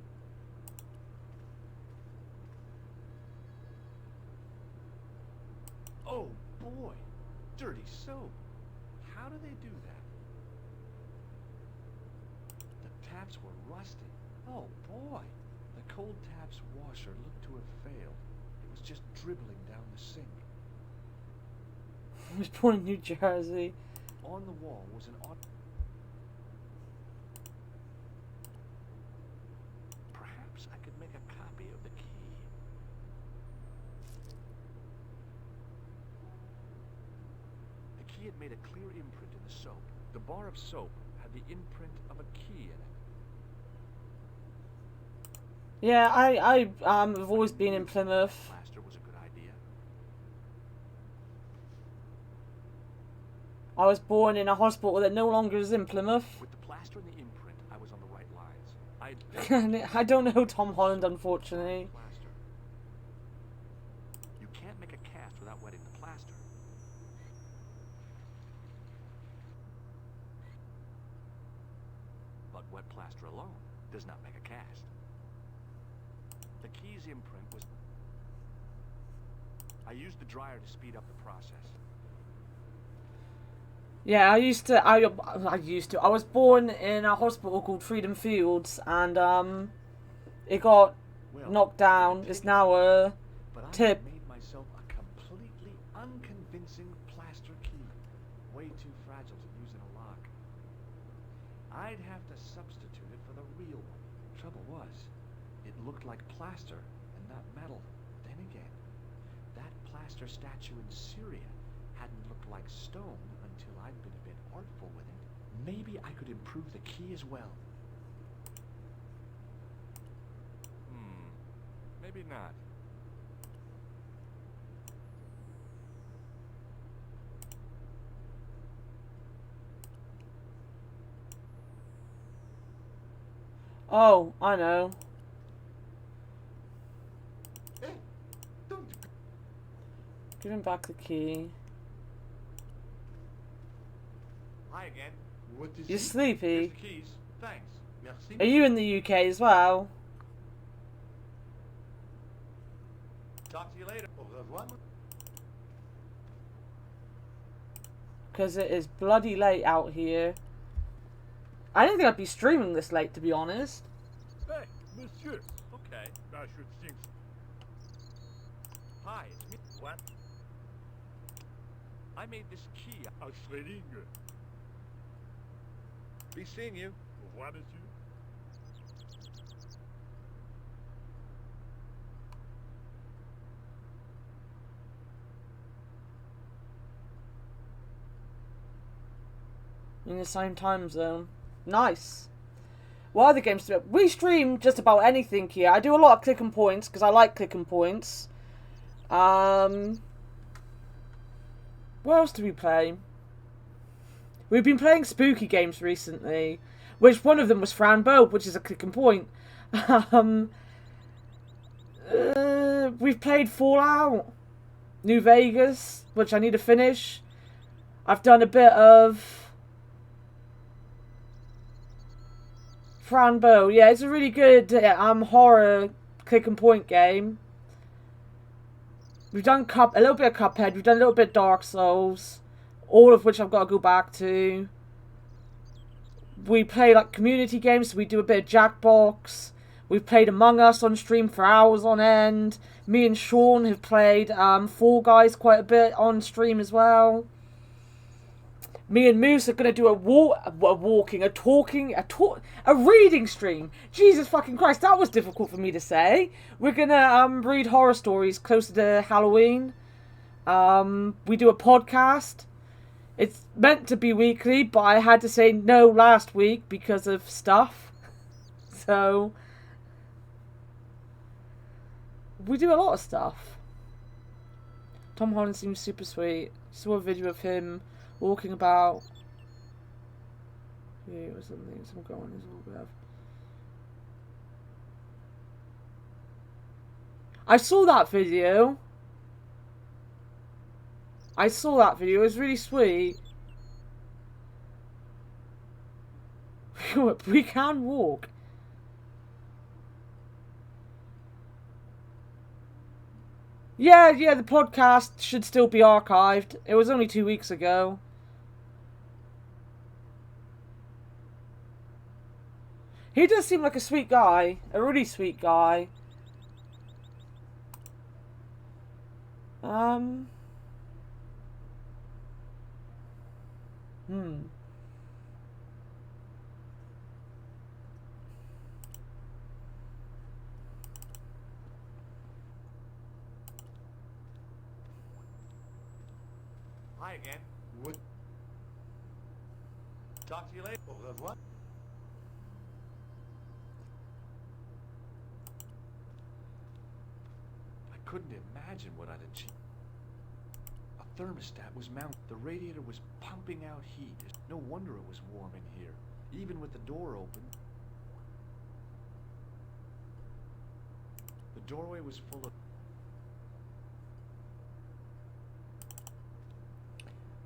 Oh boy! Dirty soap! How do they do that? taps were rusty. Oh boy, the cold taps washer looked to have failed. It was just dribbling down the sink. I was born in New Jersey. On the wall was an Perhaps I could make a copy of the key. The key had made a clear imprint in the soap. The bar of soap had the imprint of a key in it. Yeah, I've always been in Plymouth. Plaster was a good idea. I was born in a hospital that no longer is in Plymouth. With the plaster and the imprint, I was on the right lines. I don't know Tom Holland, unfortunately. Plaster. You can't make a cast without wetting the plaster. But wet plaster alone does not make a cast. The key's imprint was... I used the dryer to speed up the process. Yeah, I was born in a hospital called Freedom Fields, and it got knocked down. It's now a tip. I made myself a completely unconvincing plaster key. Way too fragile to use in a lock. I'd have to substitute it for the real one. Trouble was, it looked like plaster and not metal. Then again, that plaster statue in Syria hadn't looked like stone until I'd been a bit artful with it. Maybe I could improve the key as well. Maybe not. Oh, I know. Give him back the key. Hi again. What is You're it? sleepy. Here's the keys. Thanks. Merci. Are you in the UK as well? Talk to you later. Au revoir. Because it is bloody late out here. I didn't think I'd be streaming this late, to be honest. Hey, monsieur. Okay. I should think. Hi, it's me. What? I made this key. Australian. Be seeing you. Au revoir, monsieur. In the same time zone. Nice. What other games do we stream? Just about anything here. I do a lot of click and points because I like click and points. What else do we play? We've been playing spooky games recently, which one of them was Frambo, which is a click and point. We've played Fallout, New Vegas, which I need to finish. I've done a bit of Frambo. Yeah, it's a really good horror click and point game. We've done a little bit of Cuphead. We've done a little bit of Dark Souls, all of which I've got to go back to. We play like community games, so we do a bit of Jackbox. We've played Among Us on stream for hours on end. Me and Sean have played Fall Guys quite a bit on stream as well. Me and Moose are going to do a reading stream. Jesus fucking Christ, that was difficult for me to say. We're going to read horror stories closer to Halloween. We do a podcast. It's meant to be weekly, but I had to say no last week because of stuff. So, we do a lot of stuff. Tom Holland seems super sweet. Saw a video of him walking about. Yeah, or something. Some girl on his autograph. I saw that video. It was really sweet. We can walk. Yeah, the podcast should still be archived. It was only 2 weeks ago. He does seem like a sweet guy. A really sweet guy. Hi again. What? Talk to you later. Au revoir. I couldn't imagine what I'd achieved. A thermostat was mounted. The radiator was pumping out heat. No wonder it was warm in here, even with the door open. The doorway was full of...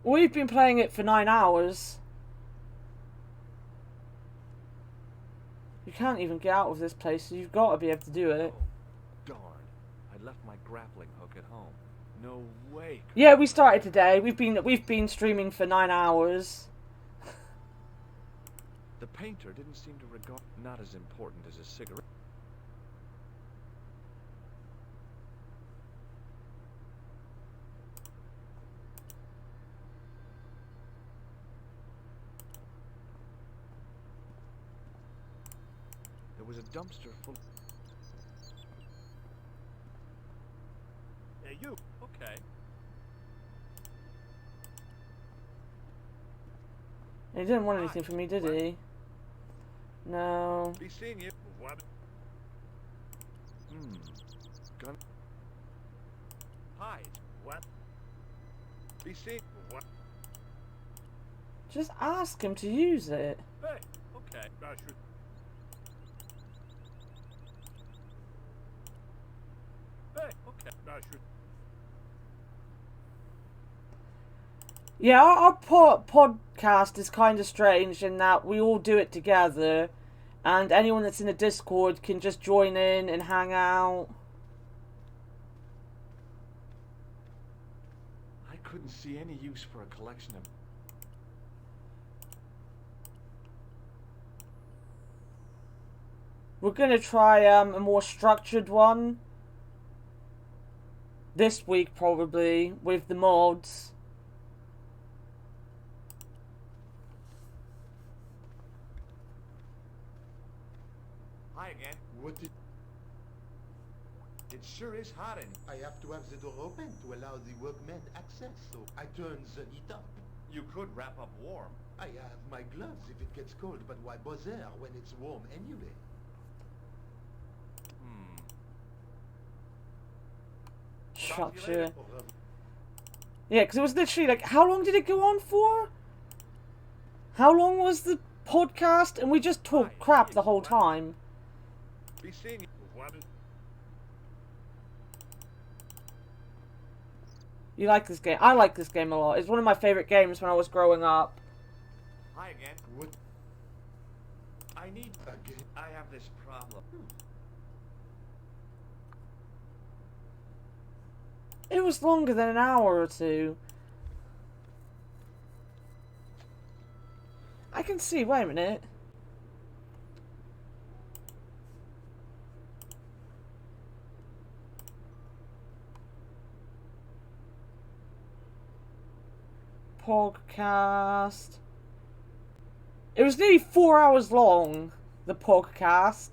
We've been playing it for 9 hours. You can't even get out of this place, so you've got to be able to do it. Oh, darn. I left my grappling hook at home. No way. Yeah, we started today. We've been streaming for 9 hours. The painter didn't seem to regard not as important as a cigarette. There was a dumpster full. Hey, you. Okay. He didn't want anything from me, did he? No. Be seeing you. What? Gun. Hide. What? Be seeing. What? Just ask him to use it. Hey, okay. I should. Hey, okay. I should. Yeah, our podcast is kind of strange in that we all do it together, and anyone that's in the Discord can just join in and hang out. I couldn't see any use for a collection of... We're gonna try a more structured one this week, probably, with the mods. Hi again. What did... It sure is hot in... I have to have the door open to allow the workmen access, so I turn the heat up. You could wrap up warm. I have my gloves if it gets cold, but why bother when it's warm anyway? Structure. Yeah, because it was literally like, how long did it go on for? How long was the podcast? And we just talked crap the whole time. Be seeing you. What? You like this game? I like this game a lot. It's one of my favorite games when I was growing up. Hi again. What? I need... Again? I have this problem. It was longer than an hour or two. I can see, wait a minute. Podcast. It was nearly 4 hours long, the podcast.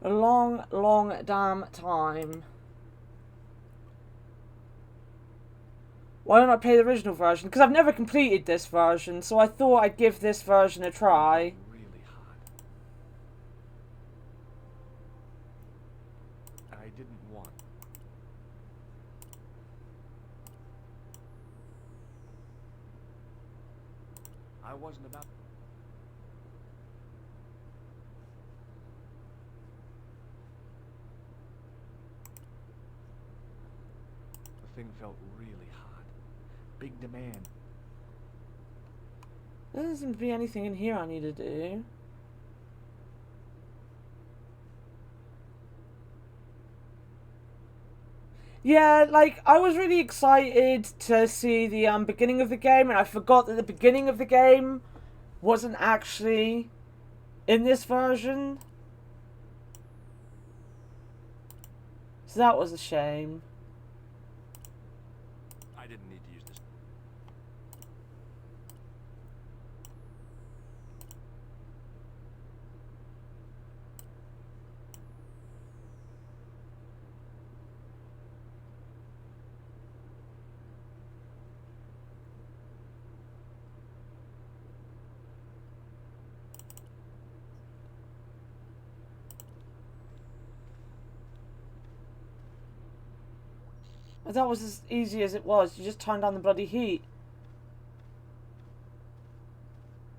A long, long damn time. Why don't I play the original version? Because I've never completed this version, so I thought I'd give this version a try. Really hot. I didn't want... I wasn't about... The thing felt really hot. Big demand. There doesn't seem to be anything in here I need to do. Yeah, like, I was really excited to see the beginning of the game, and I forgot that the beginning of the game wasn't actually in this version. So that was a shame. I didn't need to use this. That was as easy as it was. You just turned on the bloody heat.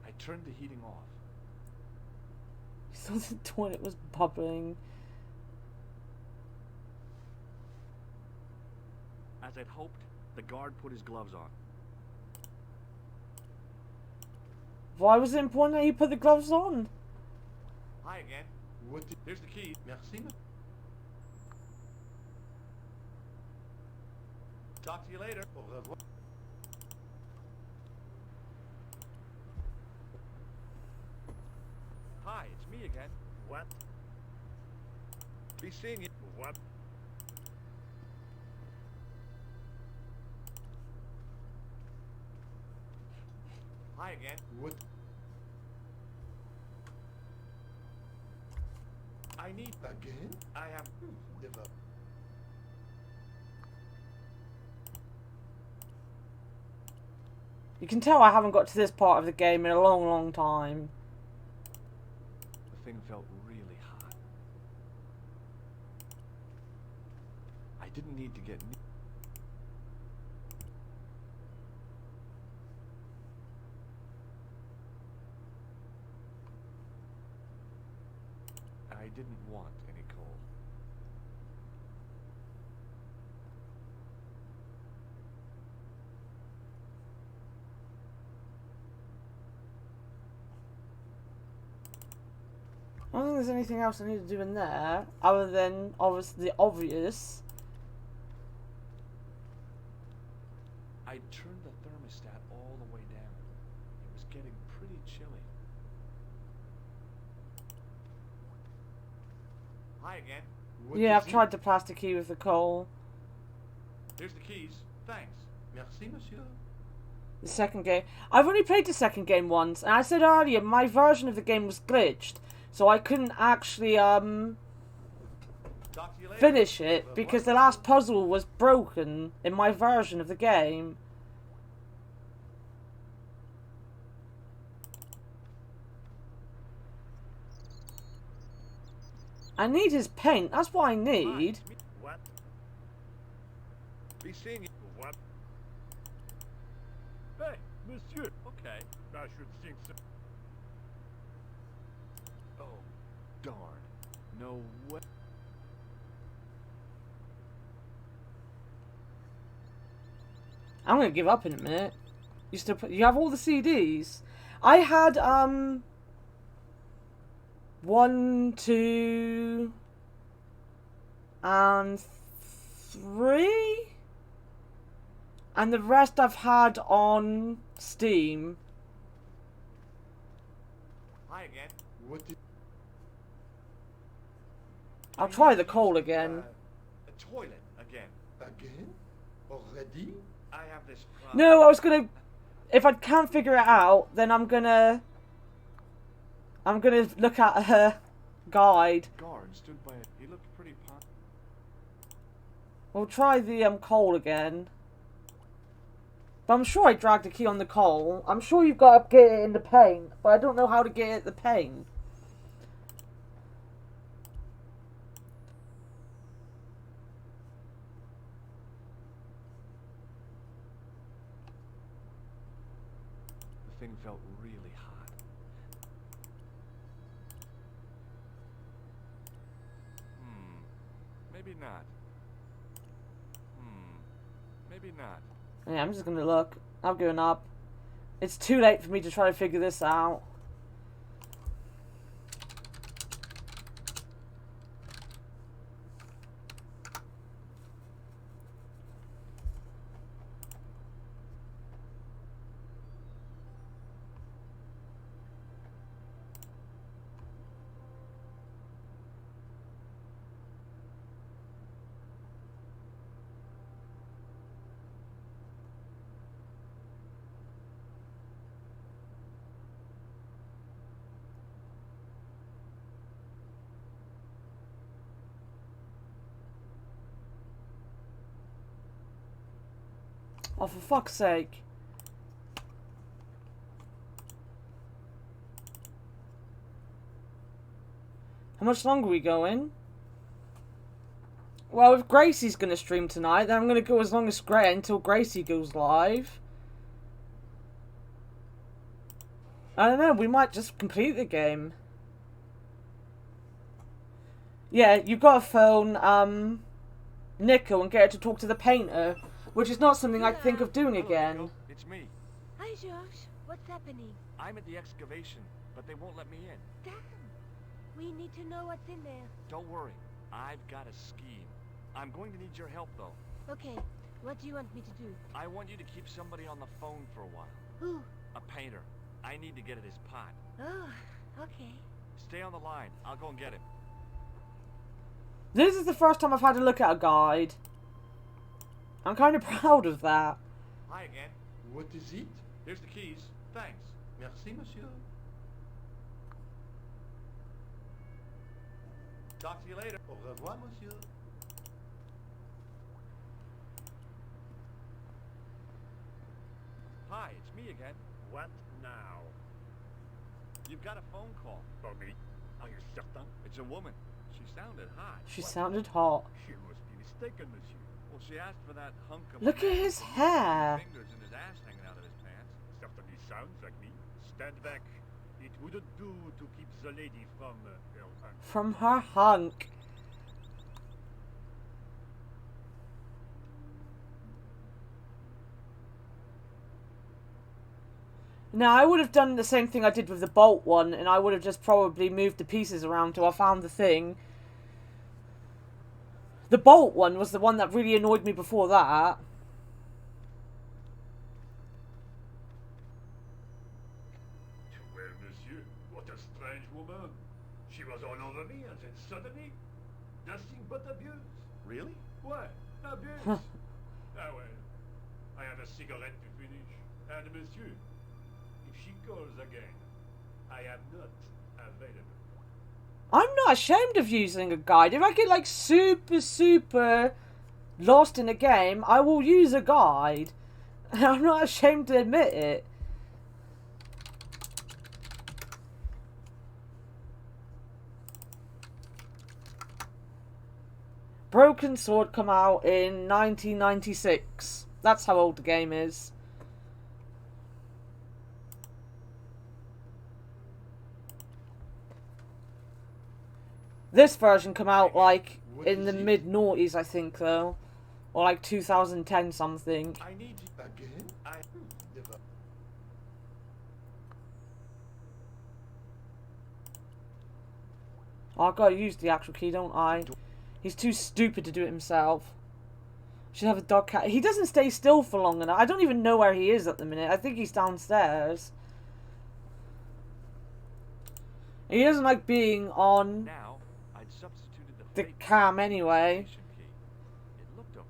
I turned the heating off. You thought the toilet was bubbling. As I'd hoped, the guard put his gloves on. Why was it important that he put the gloves on? Hi again. Here's the key. Merci. Talk to you later. Au revoir. Hi, it's me again. What? Be seeing you. What? Hi again. What? I need... Again? I am... Never. You can tell I haven't got to this part of the game in a long, long time. The thing felt really hot. I didn't need to get... I didn't want any coal. I don't think there's anything else I need to do in there, other than obviously the obvious. I turned the thermostat all the way down. It was getting pretty chilly. Hi again. Yeah, I've tried the plastic key with the coal. Here's the keys. Thanks. Merci, monsieur. The second game. I've only played the second game once, and I said earlier my version of the game was glitched, so I couldn't actually finish it because the last puzzle was broken in my version of the game. I need his paint. That's what I need. What? Be seeing you. What? Hey, monsieur. Okay. I should think so. Oh, darn. No way. I'm gonna give up in a minute. You have all the CDs. I had 1, 2, and 3, and the rest I've had on Steam. Hi again. What did... I'll try the coal again. The toilet again. Again? Already? I have this. No, I was gonna. If I can't figure it out, then I'm gonna look at her guide. Guard stood by it. He looked pretty pot. We'll try the coal again. But I'm sure I dragged the key on the coal. I'm sure you've got to get it in the paint, but I don't know how to get it at the paint. The thing felt really hot. Maybe not. Maybe not. Yeah, I'm just gonna look. I've given up. It's too late for me to try to figure this out. Oh, for fuck's sake. How much longer are we going? Well, if Gracie's going to stream tonight, then I'm going to go as long as until Gracie goes live. I don't know, we might just complete the game. Yeah, you've got to phone, Nico and get her to talk to the painter, which is not something I'd think of doing again. It's me. Hi, George. What's happening? I'm at the excavation, but they won't let me in. Damn. We need to know what's in there. Don't worry. I've got a scheme. I'm going to need your help, though. Okay. What do you want me to do? I want you to keep somebody on the phone for a while. Who? A painter. I need to get at his pot. Oh, okay. Stay on the line. I'll go and get him. This is the first time I've had to look at a guide. I'm kind of proud of that. Hi again. What is it? Here's the keys. Thanks. Merci, monsieur. Talk to you later. Au revoir, monsieur. Hi, it's me again. What now? You've got a phone call. For me? Are you certain? It's a woman. She sounded hot. She sounded hot. She must be mistaken, monsieur. Well, she asked for that hunk of... Look at his hair. Fingers and his ass hanging out of his pants. Certainly sounds like me. Stand back. It wouldn't do to keep the lady from her hunk. From her hunk. Now, I would have done the same thing I did with the bolt one, and I would have just probably moved the pieces around till I found the thing. The bolt one was the one that really annoyed me before that. Well, monsieur, what a strange woman. She was all over me, and then suddenly, nothing but abuse. Really? What? Abuse? Ah well, I have a cigarette to finish. And monsieur, if she calls again, I am not available. I'm not ashamed of using a guide. If I get like super lost in a game, I will use a guide. I'm not ashamed to admit it. Broken Sword come out in 1996. That's how old the game is. This version come out like in the mid-noughties, I think, though. Or like 2010 something. I need you again. Oh, I've got to use the actual key, don't I? He's too stupid to do it himself. Should have a dog cat. He doesn't stay still for long enough. I don't even know where he is at the minute. I think he's downstairs. He doesn't like being on Now, I'd substituted the fake cam anyway. station key. It looked okay.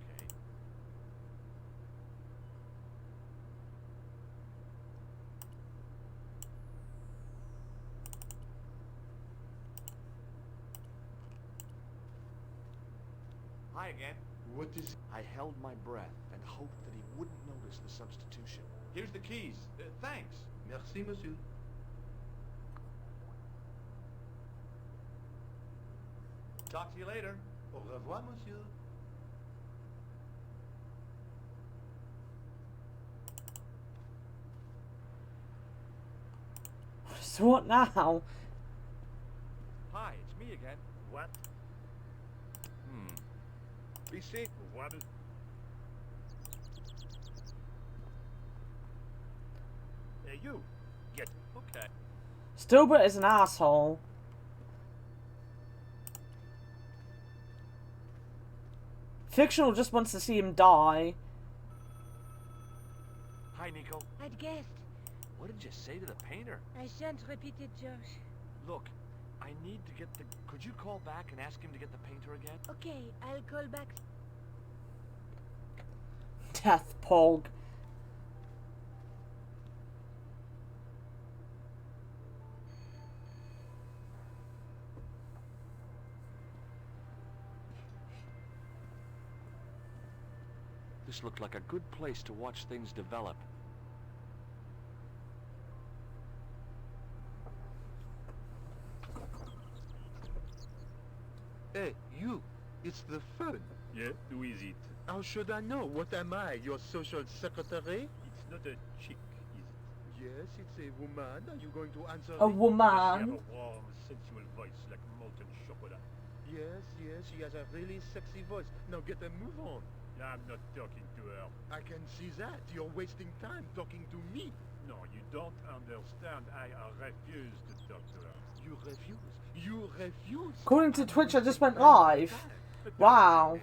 Hi again. What is it? I held my breath and hoped that he wouldn't notice the substitution. Here's the keys. Thanks. Merci, monsieur. Talk to you later. Au revoir, monsieur. So what now? Hi, it's me again. What? Be safe. What? Hey, you. Get. Okay. Stilbert is an asshole. Fictional just wants to see him die. Hi, Nico. I'd guessed. What did you say to the painter? I shan't repeat it, Josh. Look, I need to get the... Could you call back and ask him to get the painter again? Okay, I'll call back. Death Pog. The This looked like a good place to watch things develop. Hey, you. It's the phone. Yeah, who is it? How should I know? What am I, your social secretary? It's not a chick, is it? Yes, it's a woman. Are you going to answer A me? Does she have woman. a warm, sensual voice like molten chocolate? Yes, she has a really sexy voice. Now get a move on. I'm not talking to her. I can see that. You're wasting time talking to me. No, you don't understand. I refuse to talk to her. You refuse. You refuse. According to Twitch, I just went live. Wow.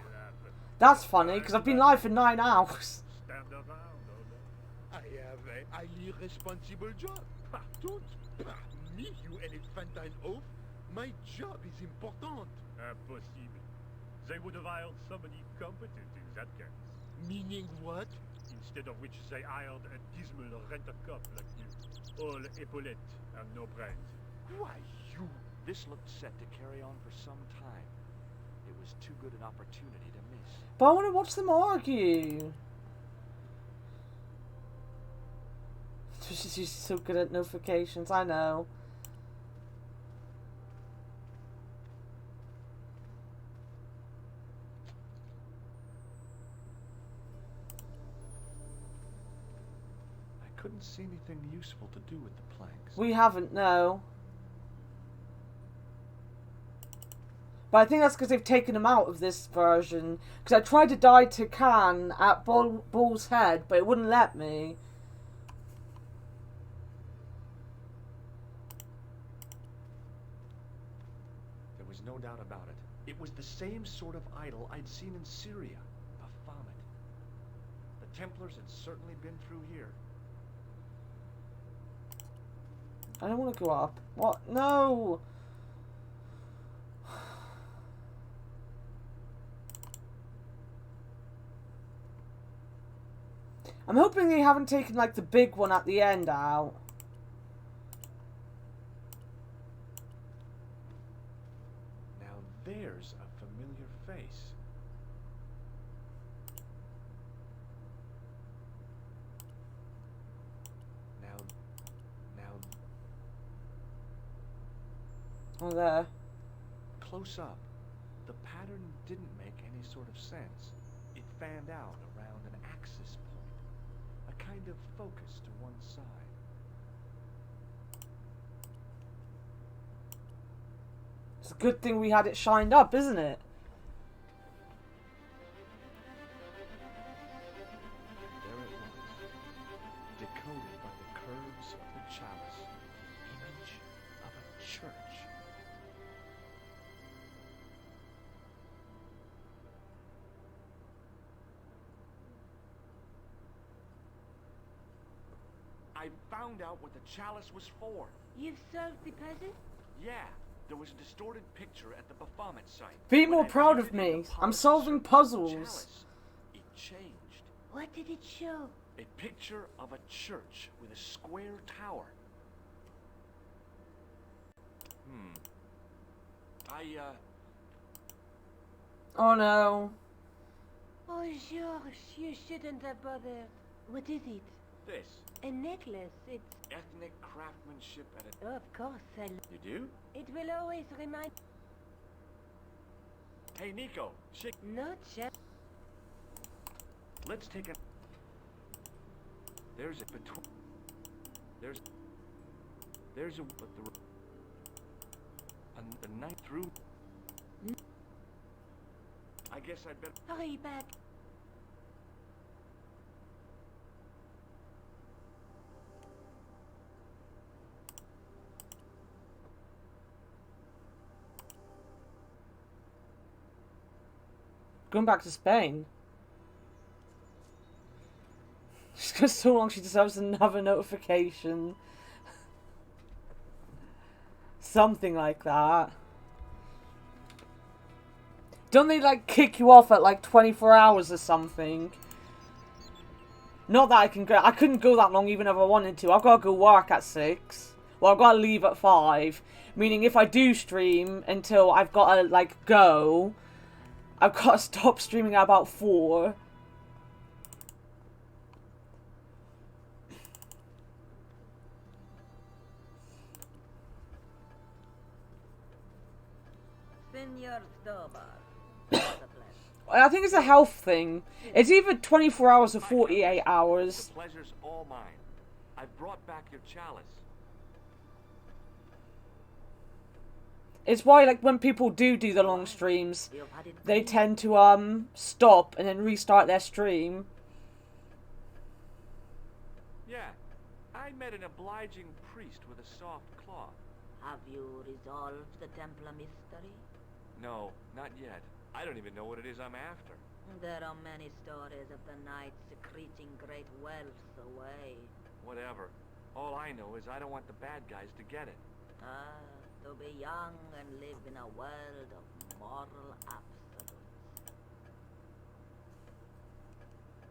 That's funny, because I've been live for 9 hours. Stand around, I have a highly responsible job. Don't me, you elephantine oaf. My job is important. Impossible. They would have hired somebody competent in that case. Meaning what? Instead of which they hired a dismal rent-a-cop like you. All epaulettes and no brains. Why, you... This looked set to carry on for some time. It was too good an opportunity to miss. But I want to watch them argue. She's so good at notifications, I know. I couldn't see anything useful to do with the planks. We haven't, no. But I think that's because they've taken them out of this version. Because I tried to die to Khan at Bull's head, but it wouldn't let me. There was no doubt about it. It was the same sort of idol I'd seen in Syria. Baphomet. The Templars had certainly been through here. I don't want to go up. What? No! I'm hoping they haven't taken, like, the big one at the end out. Now there's a familiar face. Now... Oh, there. Close up, the pattern didn't make any sort of sense. It fanned out around an axis point, a kind of focus to one side. It's a good thing we had it shined up, isn't it? There it was, decoded by the curves of the chalice, image of a church. I found out what the chalice was for. You've solved the puzzle? Yeah, there was a distorted picture at the Baphomet site. Be more When I proud viewed of it me. upon I'm a solving certain puzzles. chalice, it changed. What did it show? A picture of a church with a square tower. Oh no. Oh, Georges, you shouldn't have bothered. What is it? This. A necklace. It's... Ethnic craftsmanship at a... Oh, of course, You do? It will always remind... Hey, Nico. Not just... Let's take a... There's a... There's a... But the... And the night through... I guess I'd better... Hurry back. Going back to Spain. She's got so long she deserves another notification. Something like that. Don't they, like, kick you off at, like, 24 hours or something? Not that I can go... I couldn't go that long even if I wanted to. I've got to go work at 6. Well, I've got to leave at 5. Meaning if I do stream until I've got to, like, go... I've got to stop streaming at about 4. Senor Stobart. What a pleasure. I think it's a health thing. It's either 24 hours or 48 hours. The pleasure's all mine. I've brought back your chalice. It's why, like, when people do the long streams, they tend to stop and then restart their stream. Yeah, I met an obliging priest with a soft cloth. Have you resolved the Templar mystery? No, not yet. I don't even know what it is I'm after. There are many stories of the knight secreting great wealth away. Whatever. All I know is I don't want the bad guys to get it. Ah, to be young and live in a world of moral absolutes.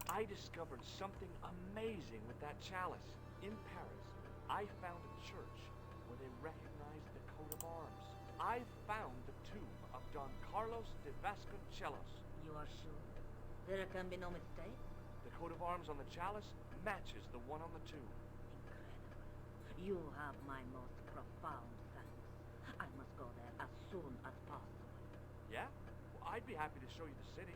I discovered something amazing with that chalice. In Paris, I found a church where they recognized the coat of arms. I found the tomb of Don Carlos de Vasconcelos. You are sure? There can be no mistake? The coat of arms on the chalice matches the one on the tomb. Incredible. You have my most profound thanks. I must go there as soon as possible. Yeah? Well, I'd be happy to show you the city.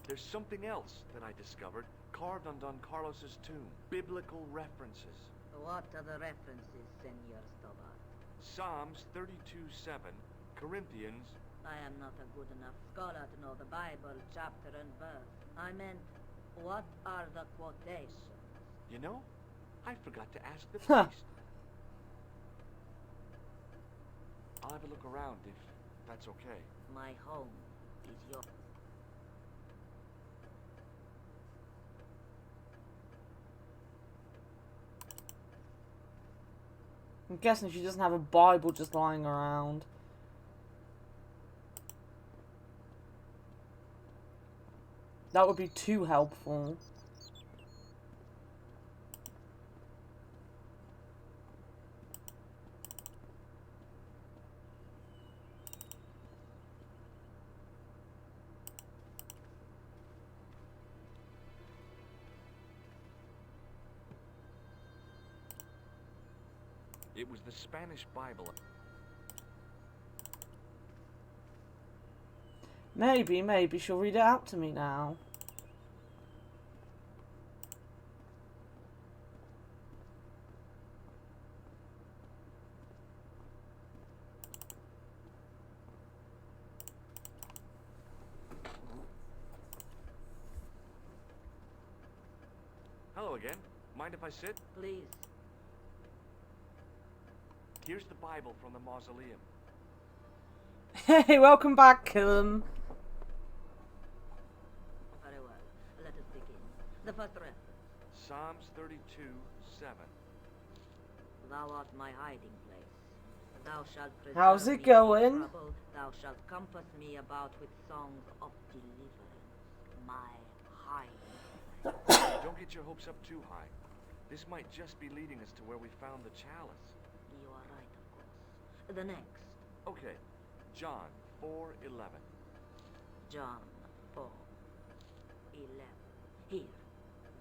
There's something else that I discovered, carved on Don Carlos's tomb. Biblical references. What are the references, Senor Stobart? Psalms 32:7, Corinthians. I am not a good enough scholar to know the Bible, chapter and verse. I meant, what are the quotations? You know, I forgot to ask the Huh. priest. I'll have a look around if that's okay. My home is your... I'm guessing she doesn't have a Bible just lying around. That would be too helpful. It was the Spanish Bible. Maybe she'll read it out to me now. Hello again. Mind if I sit? Please. Here's the Bible from the mausoleum. Hey, welcome back, Killam. Very well. Let us begin. The first reference. Psalms 32:7. Thou art my hiding place. Thou shalt preserve How's it me from going? trouble. Thou shalt compass me about with songs of deliverance. My hiding place. Don't get your hopes up too high. This might just be leading us to where we found the chalice. You are right, of course. The next. Okay. John 4:11. John 4:11. Here.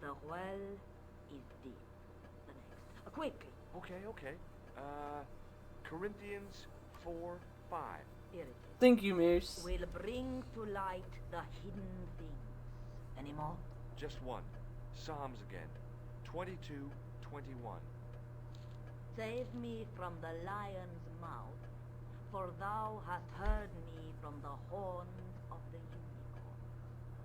The well is deep. The next. Quickly. Okay. Corinthians 4:5. Here it is. Thank you, Moose. Will bring to light the hidden things. Any more? Just one. Psalms again. 22:21. Save me from the lion's mouth, for thou hast heard me from the horns of the unicorn.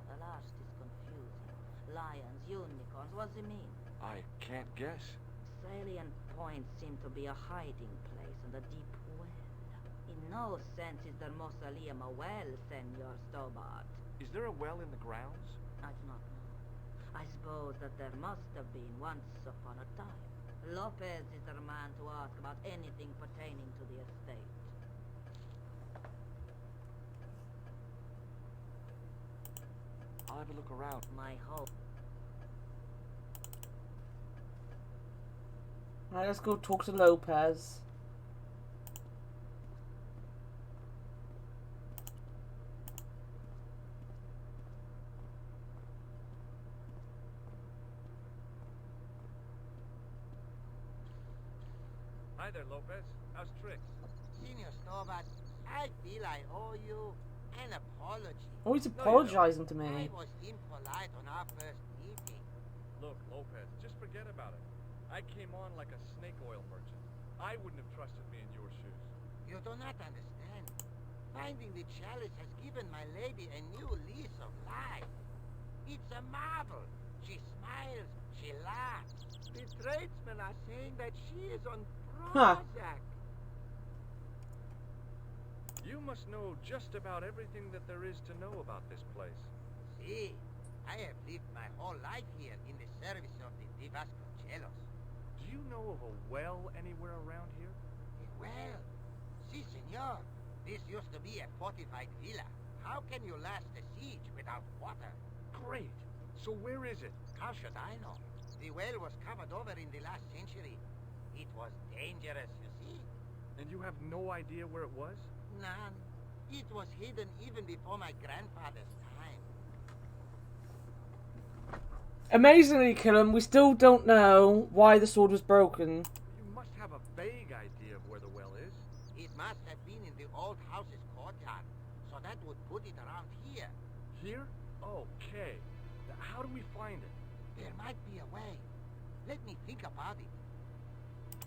The last is confusing. Lions, unicorns, what's it mean? I can't guess. Salient points seem to be a hiding place and a deep well. In no sense is the mausoleum a well, Senor Stobart. Is there a well in the grounds? I do not know. I suppose that there must have been once upon a time. Lopez is the man to ask about anything pertaining to the estate. I'll have a look around. My hope. Alright, let's go talk to Lopez. Hi there, Lopez. How's tricks? Senor Stobart, I feel I owe you an apology. Oh, he's apologizing to I me. was impolite on our first meeting. Look, Lopez, just forget about it. I came on like a snake oil merchant. I wouldn't have trusted me in your shoes. You do not understand. Finding the chalice has given my lady a new lease of life. It's a marvel. She smiles, she laughs. The tradesmen are saying that she is on Prozac. You must know just about everything that there is to know about this place. See, I have lived my whole life here in the service of the De Vasconcelos. Do you know of a well anywhere around here? A well? Si, senor. This used to be a fortified villa. How can you last a siege without water? Great. So where is it? How should I know? The well was covered over in the last century. It was dangerous, you see. And you have no idea where it was? None. It was hidden even before my grandfather's time. Amazingly, Killam, we still don't know why the sword was broken. You must have a vague idea of where the well is. It must have been in the old house's courtyard, so that would put it around here. Here? Okay. Now, how do we find it? There might be a way. Let me think about it.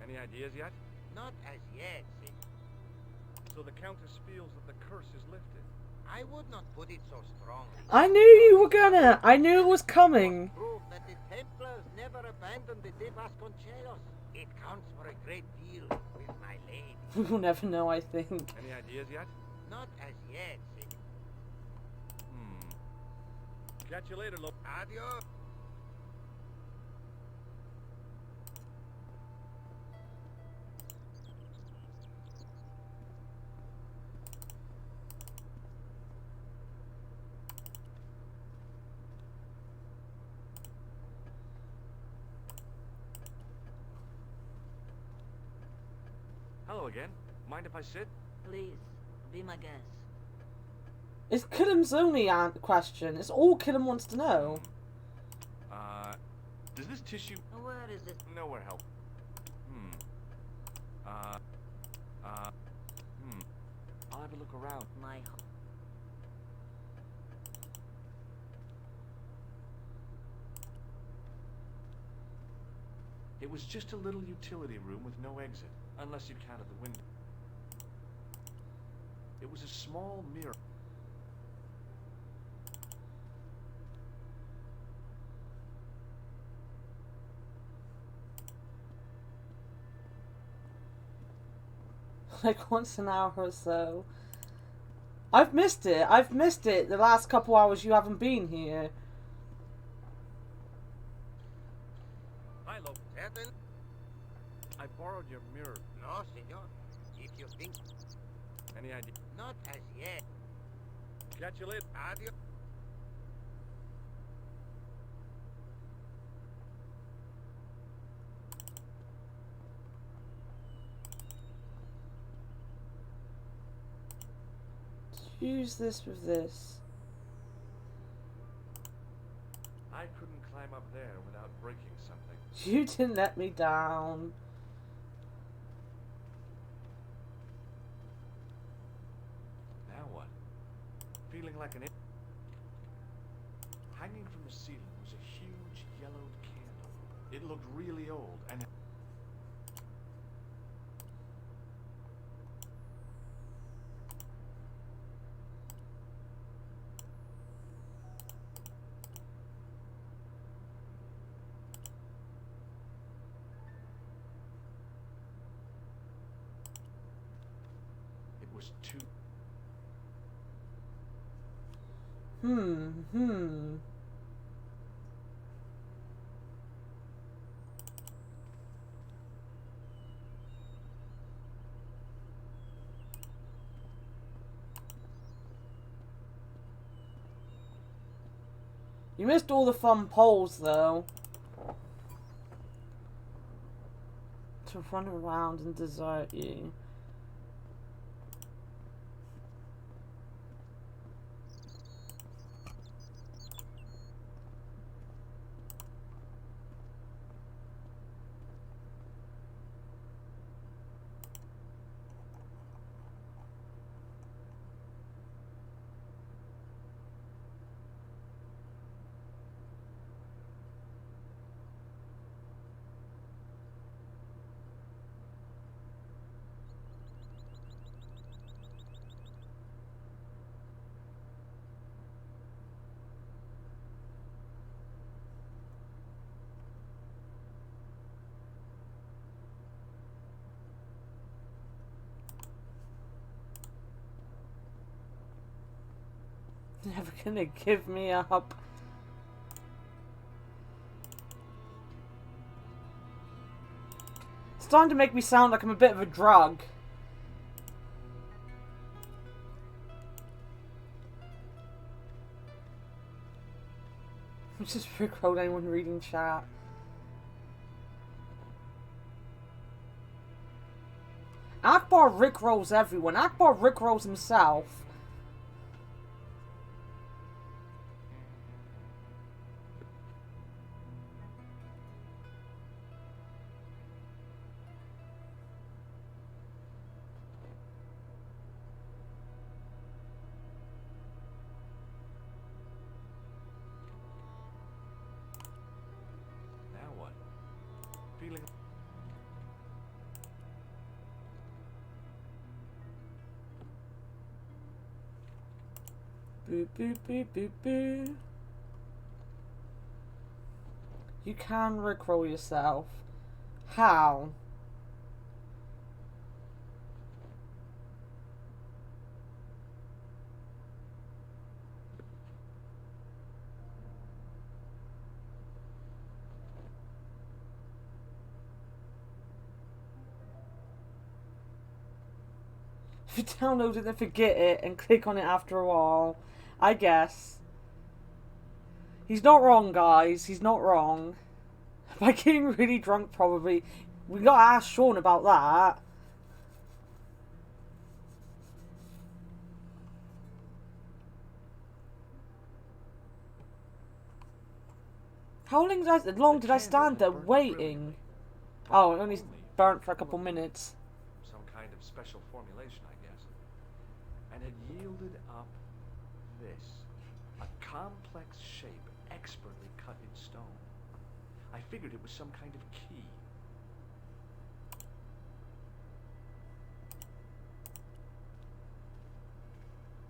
Any ideas yet? Not as yet, see. So the Countess feels that the curse is lifted. I would not put it so strongly. I knew you were gonna. I knew it was coming. Proof that the Templars never abandoned the De Vasconcelos. It counts for a great deal with my lady. We'll never know, I think. Any ideas yet? Not as yet, see. Catch you later, Lo. Adios. Hello again. Mind if I sit? Please, be my guest. It's Killam's only question. It's all Killam wants to know. Does this tissue... Where is it? Nowhere help. I'll have a look around. My... It was just a little utility room with no exit, unless you counted the window. It was a small mirror. Like once an hour or so. I've missed it. I've missed it the last couple hours you haven't been here. Hi, Lo. Captain? I borrowed your mirror. No, senor. If you think... Any idea? Not as yet. Catch you later. Adios. Use this with this. I couldn't climb up there without breaking something. You didn't let me down. Now what? Feeling like an... Hanging from the ceiling was a huge yellowed candle. It looked really old and... It was too... You missed all the fun polls, though. To run around and desert you. never gonna give me up. It's starting to make me sound like I'm a bit of a drug. I'm just rickrolled anyone reading chat. Akbar rickrolls everyone. Akbar rickrolls himself. Now what? Feeling... Boo boo boo boo boo. You can rickroll yourself. How? If you download it, then forget it and click on it after a while. I guess. He's not wrong, guys. He's not wrong. By getting really drunk, probably. We gotta ask Sean about that. How long did I stand there waiting? Oh, it only burnt for a couple minutes. Some kind of special formulation, I guess. And had yielded up this. A complex shape expertly cut in stone. I figured it was some kind of key.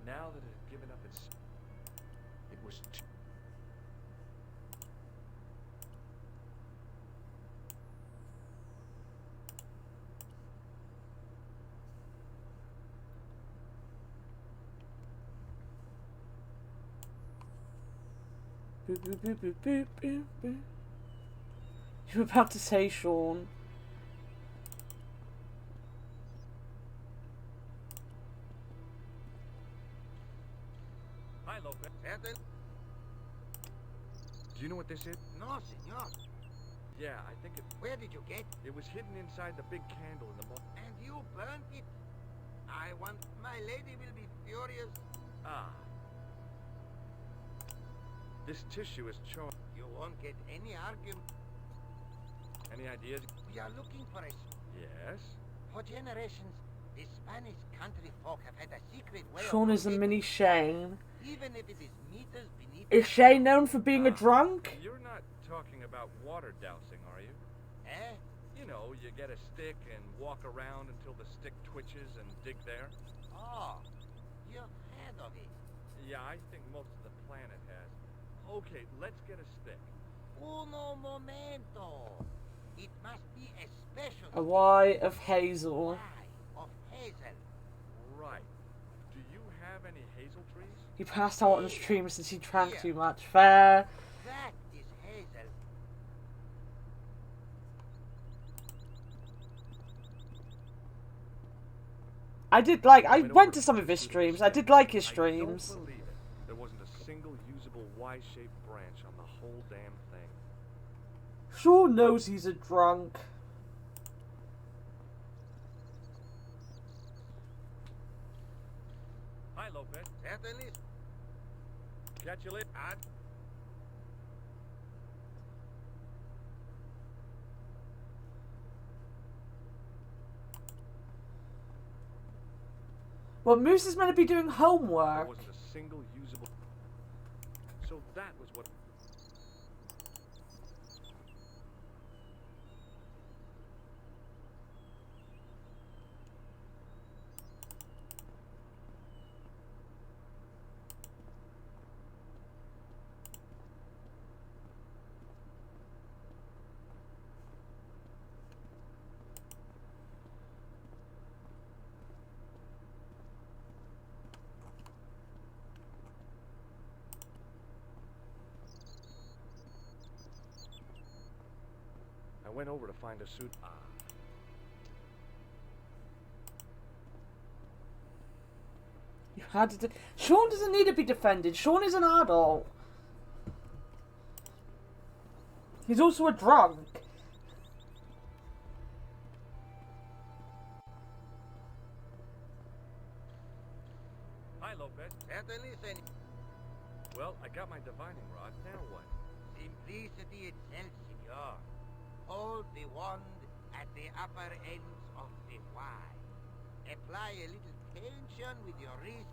Now that it had given up its... It was too... Boop, boop, boop, boop, boop, boop, boop. You were about to say, Sean. Hi, Lopez. Do you know what this is? No, senor. Yeah, I think it... Where did you get? It was hidden inside the big candle in the morning. And you burnt it? I want... My lady will be furious. Ah. This tissue is charred. You won't get any argument. Any ideas? We are looking for a... Yes? For generations, the Spanish country folk have had a secret way Sean of... is a mini Shane. Even if it is meters beneath... Is Shane known for being a drunk? You're not talking about water dousing, are you? Eh? You know, you get a stick and walk around until the stick twitches and dig there. Oh, you've heard of it. Yeah, I think most of the planet has. Okay, let's get a stick. Uno momento. It must be a special... A Y of hazel. Of hazel. Right. Do you have any hazel trees? He passed out on stream since he drank too much. Fair. That is hazel. I went to some of his streams. I did like his streams. I don't believe it. There wasn't a single usable Y-shaped branch on the whole damn thing. Sean knows he's a drunk. Hi, Lopez. Certainly. Catch you later. Well, Moose is meant to be doing There homework. wasn't a single usable... So that was what... went over to find a suit. You had to. Sean doesn't need to be defended. Sean is an adult. He's also a drunk. Hi, Lopez. Certainly, senor. Well, I got my divining rod. Now what? Simplicity itself, senor. Hold the wand at the upper ends of the Y. Apply a little tension with your wrists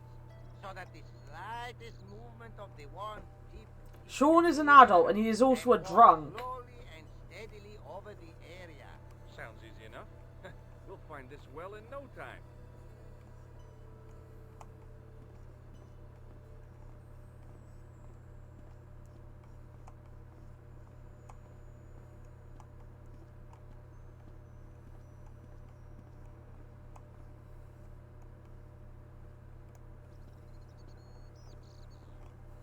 so that the slightest movement of the wand tip. Sean is an adult and he is also a drunk. Slowly and steadily over the area. Sounds easy enough. We'll find this well in no time.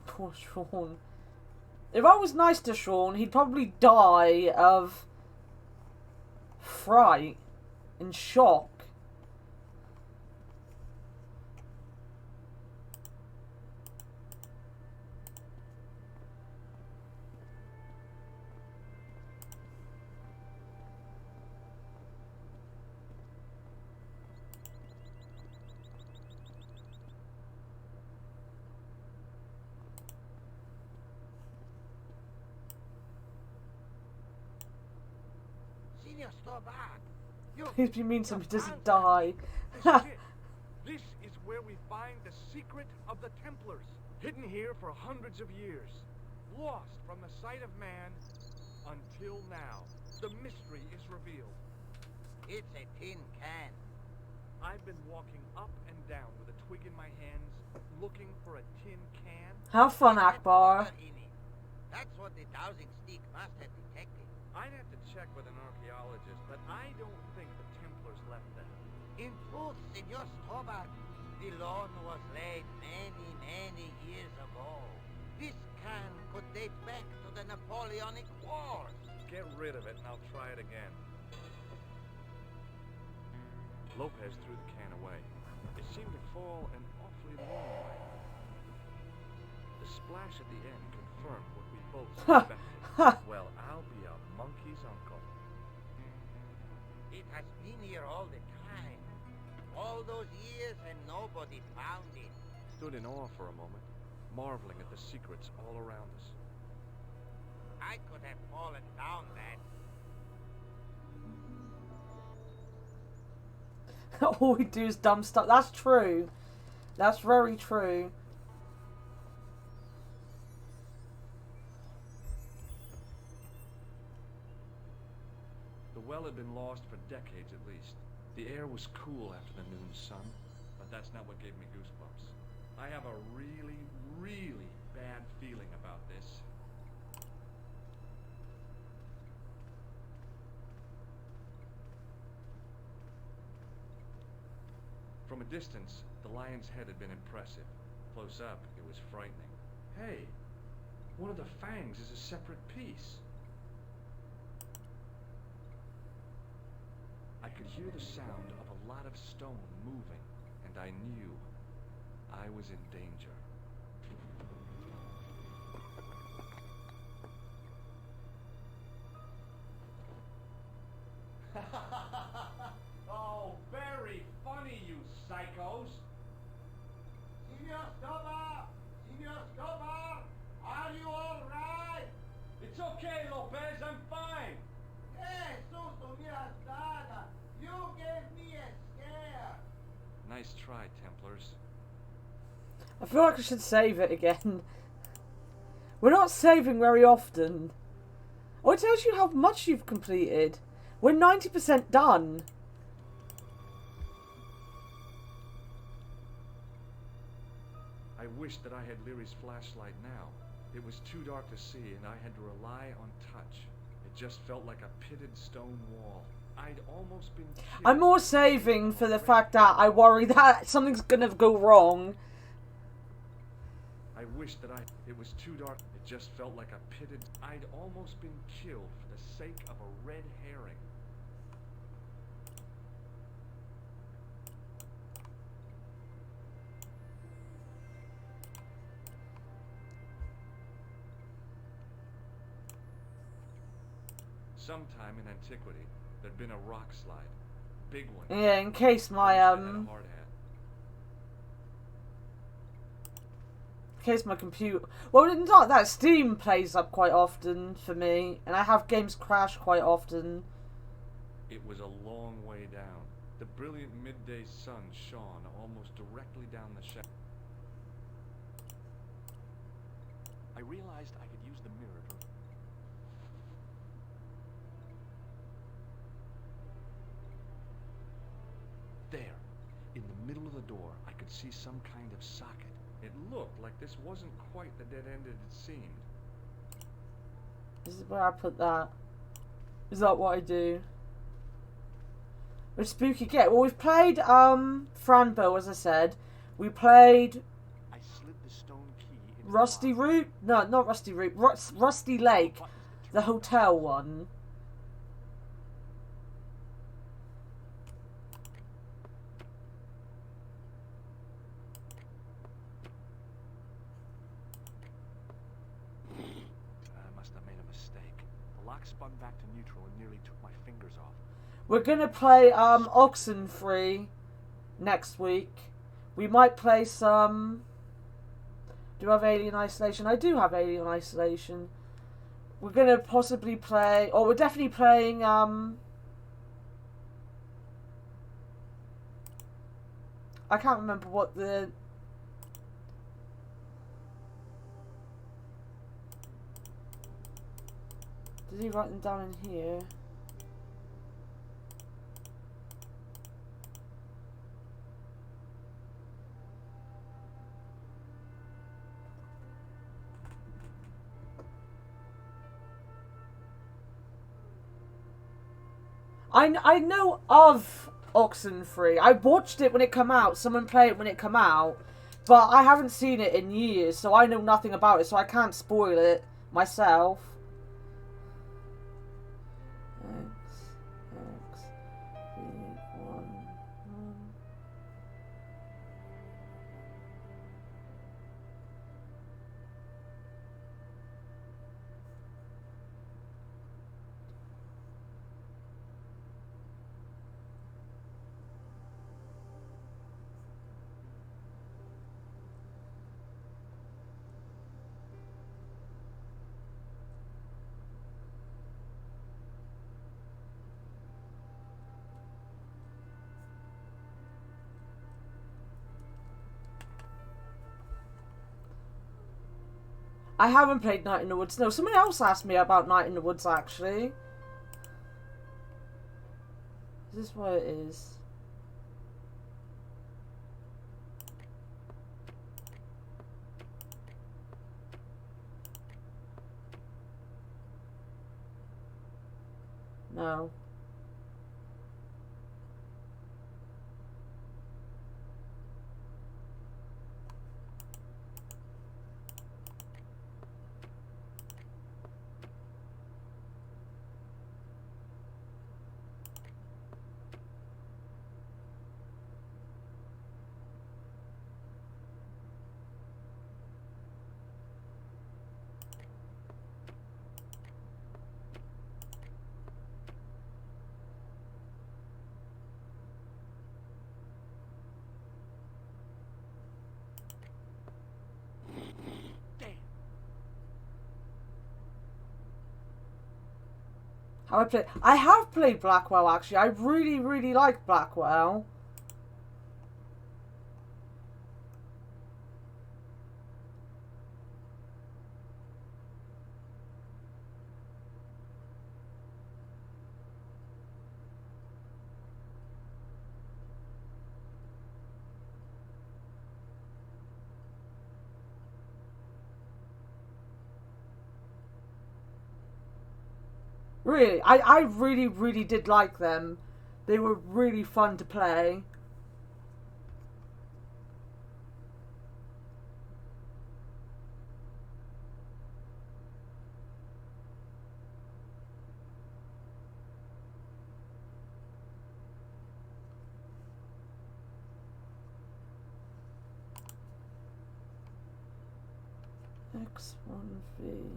Poor Sean. If I was nice to Sean, he'd probably die of fright and shock. Senor, stop back. You mean somebody doesn't die? This is it. This is where we find the secret of the Templars, hidden here for hundreds of years, lost from the sight of man until now. The mystery is revealed. It's a tin can. I've been walking up and down with a twig in my hands, looking for a tin can. Have fun, Akbar. That's what the dowsing stick must have detected. I'd have to check with an archaeologist, but I don't think the Templars left that. In truth, Senor Stobart, the lawn was laid many, many years ago. This can could date back to the Napoleonic Wars. Get rid of it and I'll try it again. Lopez threw the can away. It seemed to fall an awfully long way. The splash at the end confirmed what we both suspected. Well, I'll be a monkey's uncle. It has been here all the time. All those years and nobody found it. Stood in awe for a moment, marveling at the secrets all around us. I could have fallen down that. All we do is dumb stuff. That's true. That's very true. The well had been lost for decades at least. The air was cool after the noon sun, but that's not what gave me goosebumps. I have a really, really bad feeling about this. From a distance, the lion's head had been impressive. Close up, it was frightening. Hey, one of the fangs is a separate piece. I could hear the sound of a lot of stone moving, and I knew I was in danger. Oh, very funny, you psychos! Senor Stobart! Senor Stobart! Are you all right? It's okay, Lopez, I'm fine! Yes, susto mi has dado. You gave me a scare. Nice try, Templars. I feel like I should save it again. We're not saving very often. Oh, it tells you how much you've completed. We're 90% done. I wish that I had Leary's flashlight now. It was too dark to see, and I had to rely on touch. It just felt like a pitted stone wall. I'd almost been killed. I'm more saving for the fact that I worry that something's gonna go wrong. I I wished that it was too dark. It just felt like a pitted... I'd almost been killed for the sake of a red herring. Sometime in antiquity, there'd been a rock slide. Big one. Yeah, in case my, In case my computer... Well, it's not that. Steam plays up quite often for me, and I have games crash quite often. It was a long way down. The brilliant midday sun shone almost directly down the shaft. I realized I could use the mirror to... There, in the middle of the door, I could see some kind of socket. It looked like this wasn't quite the dead end it seemed. This is where I put that. Is that what I do? Which spooky get? Well, we've played Franbo, as I said. We played I slid the stone key into Rusty Root. No, not Rusty Root. Rusty Lake, the hotel one. Spun back to neutral and nearly took my fingers off. We're gonna play Oxenfree next week. We might play some... Do I have Alien Isolation? I do have Alien Isolation. We're gonna possibly play... Or we're definitely playing I can't remember what the... Did he write them down in here? I know of Oxenfree. I watched it when it came out. Someone played it when it came out. But I haven't seen it in years, so I know nothing about it, so I can't spoil it myself. I haven't played Night in the Woods. No, someone else asked me about Night in the Woods, actually. Is this what it is? No. I have played Blackwell, actually. I really, really like Blackwell. Really, I really, really did like them. They were really fun to play. X1V.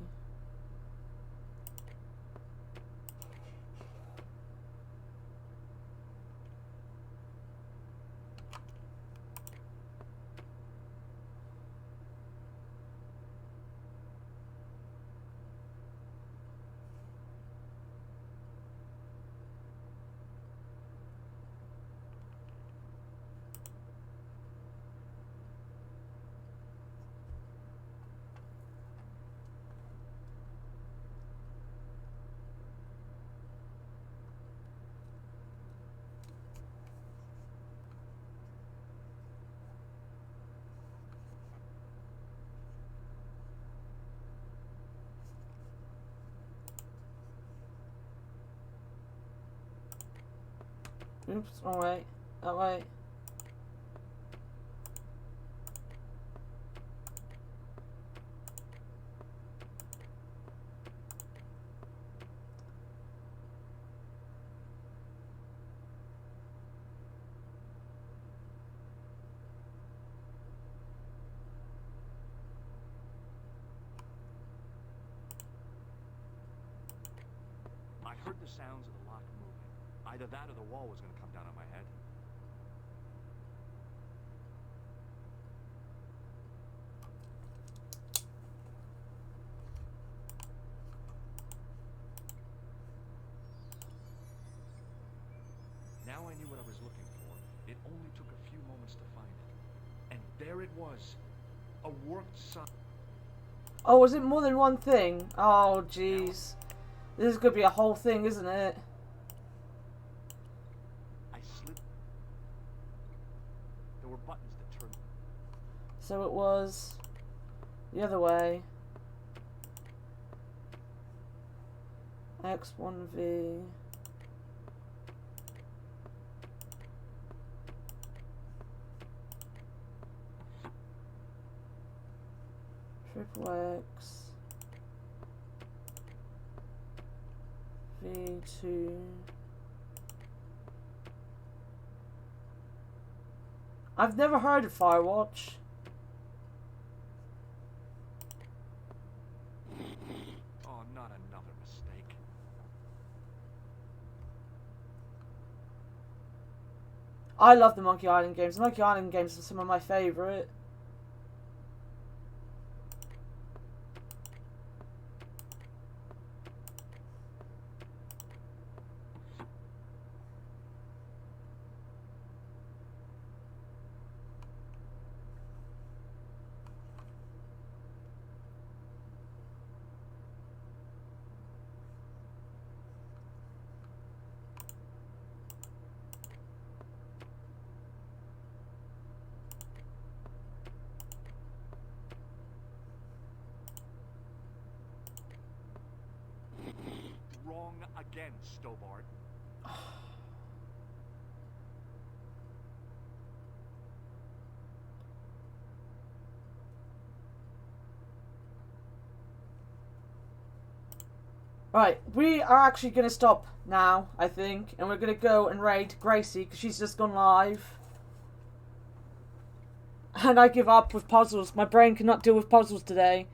Oops, alright. Alright. I heard the sounds of the lock moving. Either that or the wall was going to come down on my head. Now I knew what I was looking for. It only took a few moments to find it. And there it was. A worked sign. Oh, was it more than one thing? Oh, jeez. This is going to be a whole thing, isn't it? I slid. There were buttons that turned. So it was the other way. X1V. Triple X. V2. I've never heard of Firewatch. Oh, not another mistake. I love the Monkey Island games. The Monkey Island games are some of my favourite. Wrong again, Stobart. Right, we are actually going to stop now, I think, and we're going to go and raid Gracie because she's just gone live. And I give up with puzzles. My brain cannot deal with puzzles today.